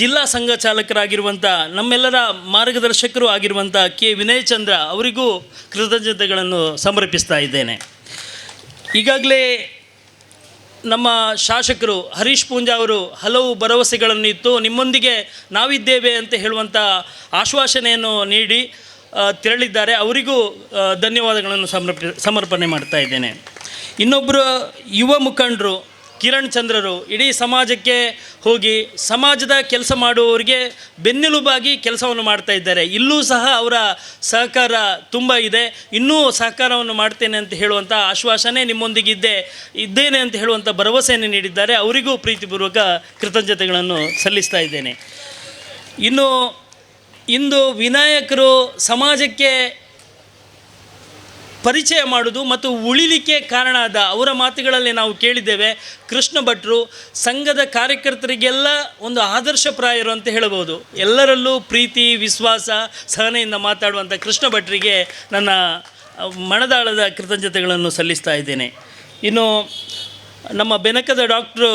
ಜಿಲ್ಲಾ ಸಂಘ ಚಾಲಕರಾಗಿರುವಂಥ ನಮ್ಮೆಲ್ಲರ ಮಾರ್ಗದರ್ಶಕರು ಆಗಿರುವಂಥ ಕೆ ವಿನಯ್ ಚಂದ್ರ ಅವರಿಗೂ ಕೃತಜ್ಞತೆಗಳನ್ನು ಸಮರ್ಪಿಸ್ತಾ ಇದ್ದೇನೆ. ಈಗಾಗಲೇ ನಮ್ಮ ಶಾಸಕರು ಹರೀಶ್ ಪೂಂಜಾ ಅವರು ಹಲವು ಭರವಸೆಗಳನ್ನು ಇತ್ತು, ನಿಮ್ಮೊಂದಿಗೆ ನಾವಿದ್ದೇವೆ ಅಂತ ಹೇಳುವಂಥ ಆಶ್ವಾಸನೆಯನ್ನು ನೀಡಿ ತೆರಳಿದ್ದಾರೆ. ಅವರಿಗೂ ಧನ್ಯವಾದಗಳನ್ನು ಸಮರ್ಪಣೆ ಮಾಡ್ತಾ ಇದ್ದೇನೆ. ಇನ್ನೊಬ್ಬರು ಯುವ ಮುಖಂಡರು ಕಿರಣ್ ಚಂದ್ರರು ಇಡೀ ಸಮಾಜಕ್ಕೆ ಹೋಗಿ ಸಮಾಜದ ಕೆಲಸ ಮಾಡುವವರಿಗೆ ಬೆನ್ನೆಲುಬಾಗಿ ಕೆಲಸವನ್ನು ಮಾಡ್ತಾ ಇದ್ದಾರೆ. ಇಲ್ಲೂ ಸಹ ಅವರ ಸಹಕಾರ ತುಂಬ ಇದೆ. ಇನ್ನೂ ಸಹಕಾರವನ್ನು ಮಾಡ್ತೇನೆ ಅಂತ ಹೇಳುವಂಥ ಆಶ್ವಾಸನೆ, ನಿಮ್ಮೊಂದಿಗೆ ಇದ್ದೇನೆ ಅಂತ ಹೇಳುವಂಥ ಭರವಸೆಯನ್ನು ನೀಡಿದ್ದಾರೆ. ಅವರಿಗೂ ಪ್ರೀತಿಪೂರ್ವಕ ಕೃತಜ್ಞತೆಗಳನ್ನು ಸಲ್ಲಿಸ್ತಾ ಇದ್ದೇನೆ. ಇಂದು ವಿನಾಯಕರು ಸಮಾಜಕ್ಕೆ ಪರಿಚಯ ಮಾಡೋದು ಮತ್ತು ಉಳಿಲಿಕ್ಕೆ ಕಾರಣ ಆದ ಅವರ ಮಾತುಗಳಲ್ಲಿ ನಾವು ಕೇಳಿದ್ದೇವೆ. ಕೃಷ್ಣ ಭಟ್ರು ಸಂಘದ ಕಾರ್ಯಕರ್ತರಿಗೆಲ್ಲ ಒಂದು ಆದರ್ಶಪ್ರಾಯರು ಅಂತ ಹೇಳಬಹುದು. ಎಲ್ಲರಲ್ಲೂ ಪ್ರೀತಿ, ವಿಶ್ವಾಸ, ಸಹನೆಯಿಂದ ಮಾತಾಡುವಂಥ ಕೃಷ್ಣ ಭಟ್ರಿಗೆ ನನ್ನ ಮನದಾಳದ ಕೃತಜ್ಞತೆಗಳನ್ನು ಸಲ್ಲಿಸ್ತಾ ಇದ್ದೇನೆ. ಇನ್ನು ನಮ್ಮ ಬೆನಕದ ಡಾಕ್ಟ್ರು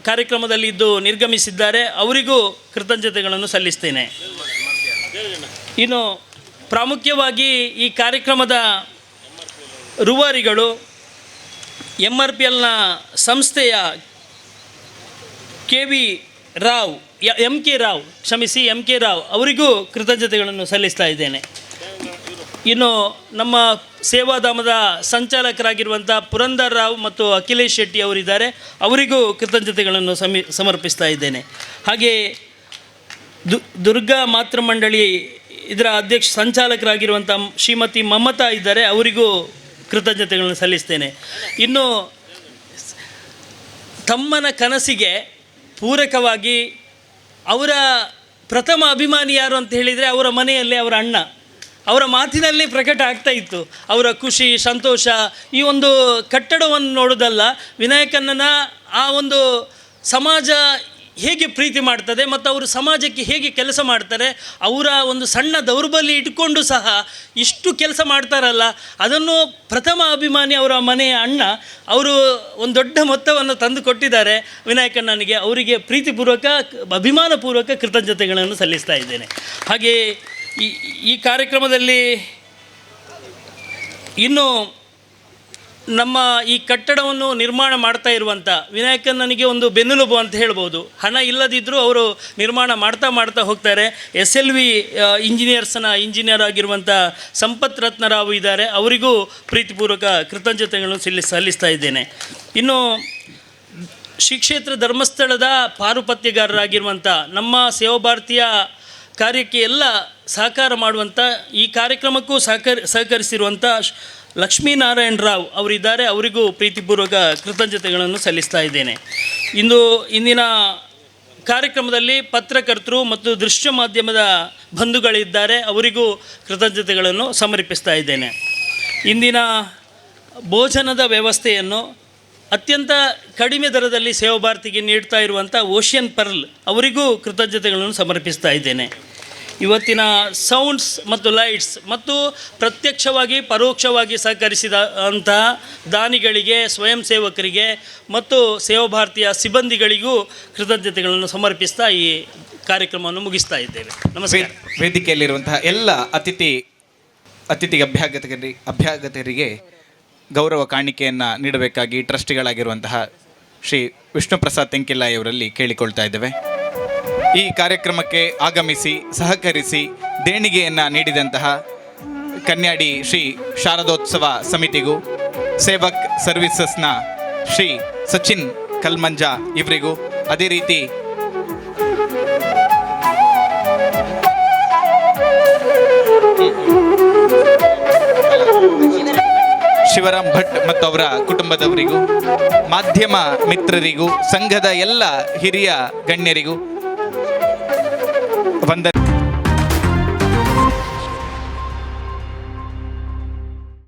ಕಾರ್ಯಕ್ರಮದಲ್ಲಿ ಇದ್ದು ನಿರ್ಗಮಿಸಿದ್ದಾರೆ, ಅವರಿಗೂ ಕೃತಜ್ಞತೆಗಳನ್ನು ಸಲ್ಲಿಸ್ತೇನೆ. ಇನ್ನು ಪ್ರಾಮುಖ್ಯವಾಗಿ ಈ ಕಾರ್ಯಕ್ರಮದ ರೂವಾರಿಗಳು MRPLನ ಸಂಸ್ಥೆಯ ಎಂ ಕೆ ರಾವ್ ಅವರಿಗೂ ಕೃತಜ್ಞತೆಗಳನ್ನು ಸಲ್ಲಿಸ್ತಾ ಇದ್ದೇನೆ. ಇನ್ನು ನಮ್ಮ ಸೇವಾಧಾಮದ ಸಂಚಾಲಕರಾಗಿರುವಂಥ ಪುರಂದರ್ ರಾವ್ ಮತ್ತು ಅಖಿಲೇಶ್ ಶೆಟ್ಟಿ ಅವರಿದ್ದಾರೆ, ಅವರಿಗೂ ಕೃತಜ್ಞತೆಗಳನ್ನು ಸಮರ್ಪಿಸ್ತಾ ಇದ್ದೇನೆ. ಹಾಗೆ ದುರ್ಗಾ ಮಾತೃಮಂಡಳಿ ಇದರ ಸಂಚಾಲಕರಾಗಿರುವಂಥ ಶ್ರೀಮತಿ ಮಮತಾ ಇದ್ದಾರೆ, ಅವರಿಗೂ ಕೃತಜ್ಞತೆಗಳನ್ನು ಸಲ್ಲಿಸ್ತೇನೆ. ಇನ್ನು ತಮ್ಮನ ಕನಸಿಗೆ ಪೂರಕವಾಗಿ ಅವರ ಪ್ರಥಮ ಅಭಿಮಾನಿ ಯಾರು ಅಂತ ಹೇಳಿದರೆ ಅವರ ಮನೆಯಲ್ಲೇ ಅವರ ಅಣ್ಣ, ಅವರ ಮಾತಿನಲ್ಲಿ ಪ್ರಕಟ ಆಗ್ತಾ ಇತ್ತು ಅವರ ಖುಷಿ ಸಂತೋಷ. ಈ ಒಂದು ಕಟ್ಟಡವನ್ನು ನೋಡೋದಲ್ಲ, ವಿನಾಯಕಣ್ಣನ ಆ ಒಂದು ಸಮಾಜ ಹೇಗೆ ಪ್ರೀತಿ ಮಾಡ್ತದೆ ಮತ್ತು ಅವರು ಸಮಾಜಕ್ಕೆ ಹೇಗೆ ಕೆಲಸ ಮಾಡ್ತಾರೆ, ಅವರ ಒಂದು ಸಣ್ಣ ದೌರ್ಬಲ್ಯ ಇಟ್ಕೊಂಡು ಸಹ ಇಷ್ಟು ಕೆಲಸ ಮಾಡ್ತಾರಲ್ಲ, ಅದನ್ನು ಪ್ರಥಮ ಅಭಿಮಾನಿ ಅವರ ಮನೆಯ ಅಣ್ಣ ಅವರು ಒಂದು ದೊಡ್ಡ ಮೊತ್ತವನ್ನು ತಂದು ಕೊಟ್ಟಿದ್ದಾರೆ ವಿನಾಯಕಣ್ಣನಿಗೆ. ಅವರಿಗೆ ಪ್ರೀತಿಪೂರ್ವಕ ಅಭಿಮಾನಪೂರ್ವಕ ಕೃತಜ್ಞತೆಗಳನ್ನು ಸಲ್ಲಿಸ್ತಾ ಇದ್ದೇನೆ. ಹಾಗೆ ಈ ಕಾರ್ಯಕ್ರಮದಲ್ಲಿ ಇನ್ನು ನಮ್ಮ ಈ ಕಟ್ಟಡವನ್ನು ನಿರ್ಮಾಣ ಮಾಡ್ತಾ ಇರುವಂಥ ವಿನಾಯಕಣ್ಣನಿಗೆ ಒಂದು ಬೆನ್ನೆಲುಬು ಅಂತ ಹೇಳ್ಬೋದು. ಹಣ ಇಲ್ಲದಿದ್ದರೂ ಅವರು ನಿರ್ಮಾಣ ಮಾಡ್ತಾ ಹೋಗ್ತಾರೆ. SLV ಇಂಜಿನಿಯರ್ಸ್ನ ಇಂಜಿನಿಯರ್ ಆಗಿರುವಂಥ ಸಂಪತ್ ರತ್ನರಾವ್ ಇದ್ದಾರೆ, ಅವರಿಗೂ ಪ್ರೀತಿಪೂರ್ವಕ ಕೃತಜ್ಞತೆಗಳನ್ನು ಸಲ್ಲಿಸ್ತಾ ಇದ್ದೇನೆ. ಇನ್ನು ಶ್ರೀ ಕ್ಷೇತ್ರ ಧರ್ಮಸ್ಥಳದ ಪಾರುಪತ್ಯಗಾರರಾಗಿರುವಂಥ ನಮ್ಮ ಸೇವಾಭಾರತೀಯ ಕಾರ್ಯಕ್ಕೆ ಎಲ್ಲ ಸಹಕಾರ ಮಾಡುವಂಥ, ಈ ಕಾರ್ಯಕ್ರಮಕ್ಕೂ ಸಹಕರಿಸಿರುವಂಥ ಲಕ್ಷ್ಮೀನಾರಾಯಣ ರಾವ್ ಅವರಿದ್ದಾರೆ, ಅವರಿಗೂ ಪ್ರೀತಿಪೂರ್ವಕ ಕೃತಜ್ಞತೆಗಳನ್ನು ಸಲ್ಲಿಸ್ತಾ ಇದ್ದೇನೆ. ಇಂದಿನ ಕಾರ್ಯಕ್ರಮದಲ್ಲಿ ಪತ್ರಕರ್ತರು ಮತ್ತು ದೃಶ್ಯ ಮಾಧ್ಯಮದ ಬಂಧುಗಳಿದ್ದಾರೆ, ಅವರಿಗೂ ಕೃತಜ್ಞತೆಗಳನ್ನು ಸಮರ್ಪಿಸ್ತಾ ಇದ್ದೇನೆ. ಇಂದಿನ ಭೋಜನದ ವ್ಯವಸ್ಥೆಯನ್ನು ಅತ್ಯಂತ ಕಡಿಮೆ ದರದಲ್ಲಿ ಸೇವಾಭಾರತಿಗೆ ನೀಡ್ತಾ ಇರುವಂಥ ಓಷಿಯನ್ ಪರ್ಲ್ ಅವರಿಗೂ ಕೃತಜ್ಞತೆಗಳನ್ನು ಸಮರ್ಪಿಸ್ತಾ ಇದ್ದೇನೆ. ಇವತ್ತಿನ ಸೌಂಡ್ಸ್ ಮತ್ತು ಲೈಟ್ಸ್ ಮತ್ತು ಪ್ರತ್ಯಕ್ಷವಾಗಿ ಪರೋಕ್ಷವಾಗಿ ಸಹಕರಿಸಿದ ಅಂತಹ ದಾನಿಗಳಿಗೆ, ಸ್ವಯಂ ಸೇವಕರಿಗೆ ಮತ್ತು ಸೇವಾಭಾರತೀಯ ಸಿಬ್ಬಂದಿಗಳಿಗೂ ಕೃತಜ್ಞತೆಗಳನ್ನು ಸಮರ್ಪಿಸ್ತಾ ಈ ಕಾರ್ಯಕ್ರಮವನ್ನು ಮುಗಿಸ್ತಾ ಇದ್ದೇವೆ. ನಮಸ್ಕಾರ. ವೇದಿಕೆಯಲ್ಲಿರುವಂತಹ ಎಲ್ಲ ಅತಿಥಿ ಅಭ್ಯಾಗತರಿಗೆ ಗೌರವ ಕಾಣಿಕೆಯನ್ನು ನೀಡಬೇಕಾಗಿ ಟ್ರಸ್ಟಿಗಳಾಗಿರುವಂತಹ ಶ್ರೀ ವಿಷ್ಣು ಪ್ರಸಾದ್ ತೆಂಕಿಲ್ಲಾಯಿ ಅವರಲ್ಲಿ ಕೇಳಿಕೊಳ್ತಾ ಇದ್ದೇವೆ. ಈ ಕಾರ್ಯಕ್ರಮಕ್ಕೆ ಆಗಮಿಸಿ ಸಹಕರಿಸಿ ದೇಣಿಗೆಯನ್ನು ನೀಡಿದಂತಹ ಕನ್ಯಾಡಿ ಶ್ರೀ ಶಾರದೋತ್ಸವ ಸಮಿತಿಗೂ, ಸೇವಕ್ ಸರ್ವಿಸಸ್ನ ಶ್ರೀ ಸಚಿನ್ ಕಲ್ಮಂಜ ಇವರಿಗೂ, ಅದೇ ರೀತಿ ಶಿವರಾಮ್ ಭಟ್ ಮತ್ತು ಅವರ ಕುಟುಂಬದವರಿಗೂ, ಮಾಧ್ಯಮ ಮಿತ್ರರಿಗೂ, ಸಂಘದ ಎಲ್ಲ ಹಿರಿಯ ಗಣ್ಯರಿಗೂ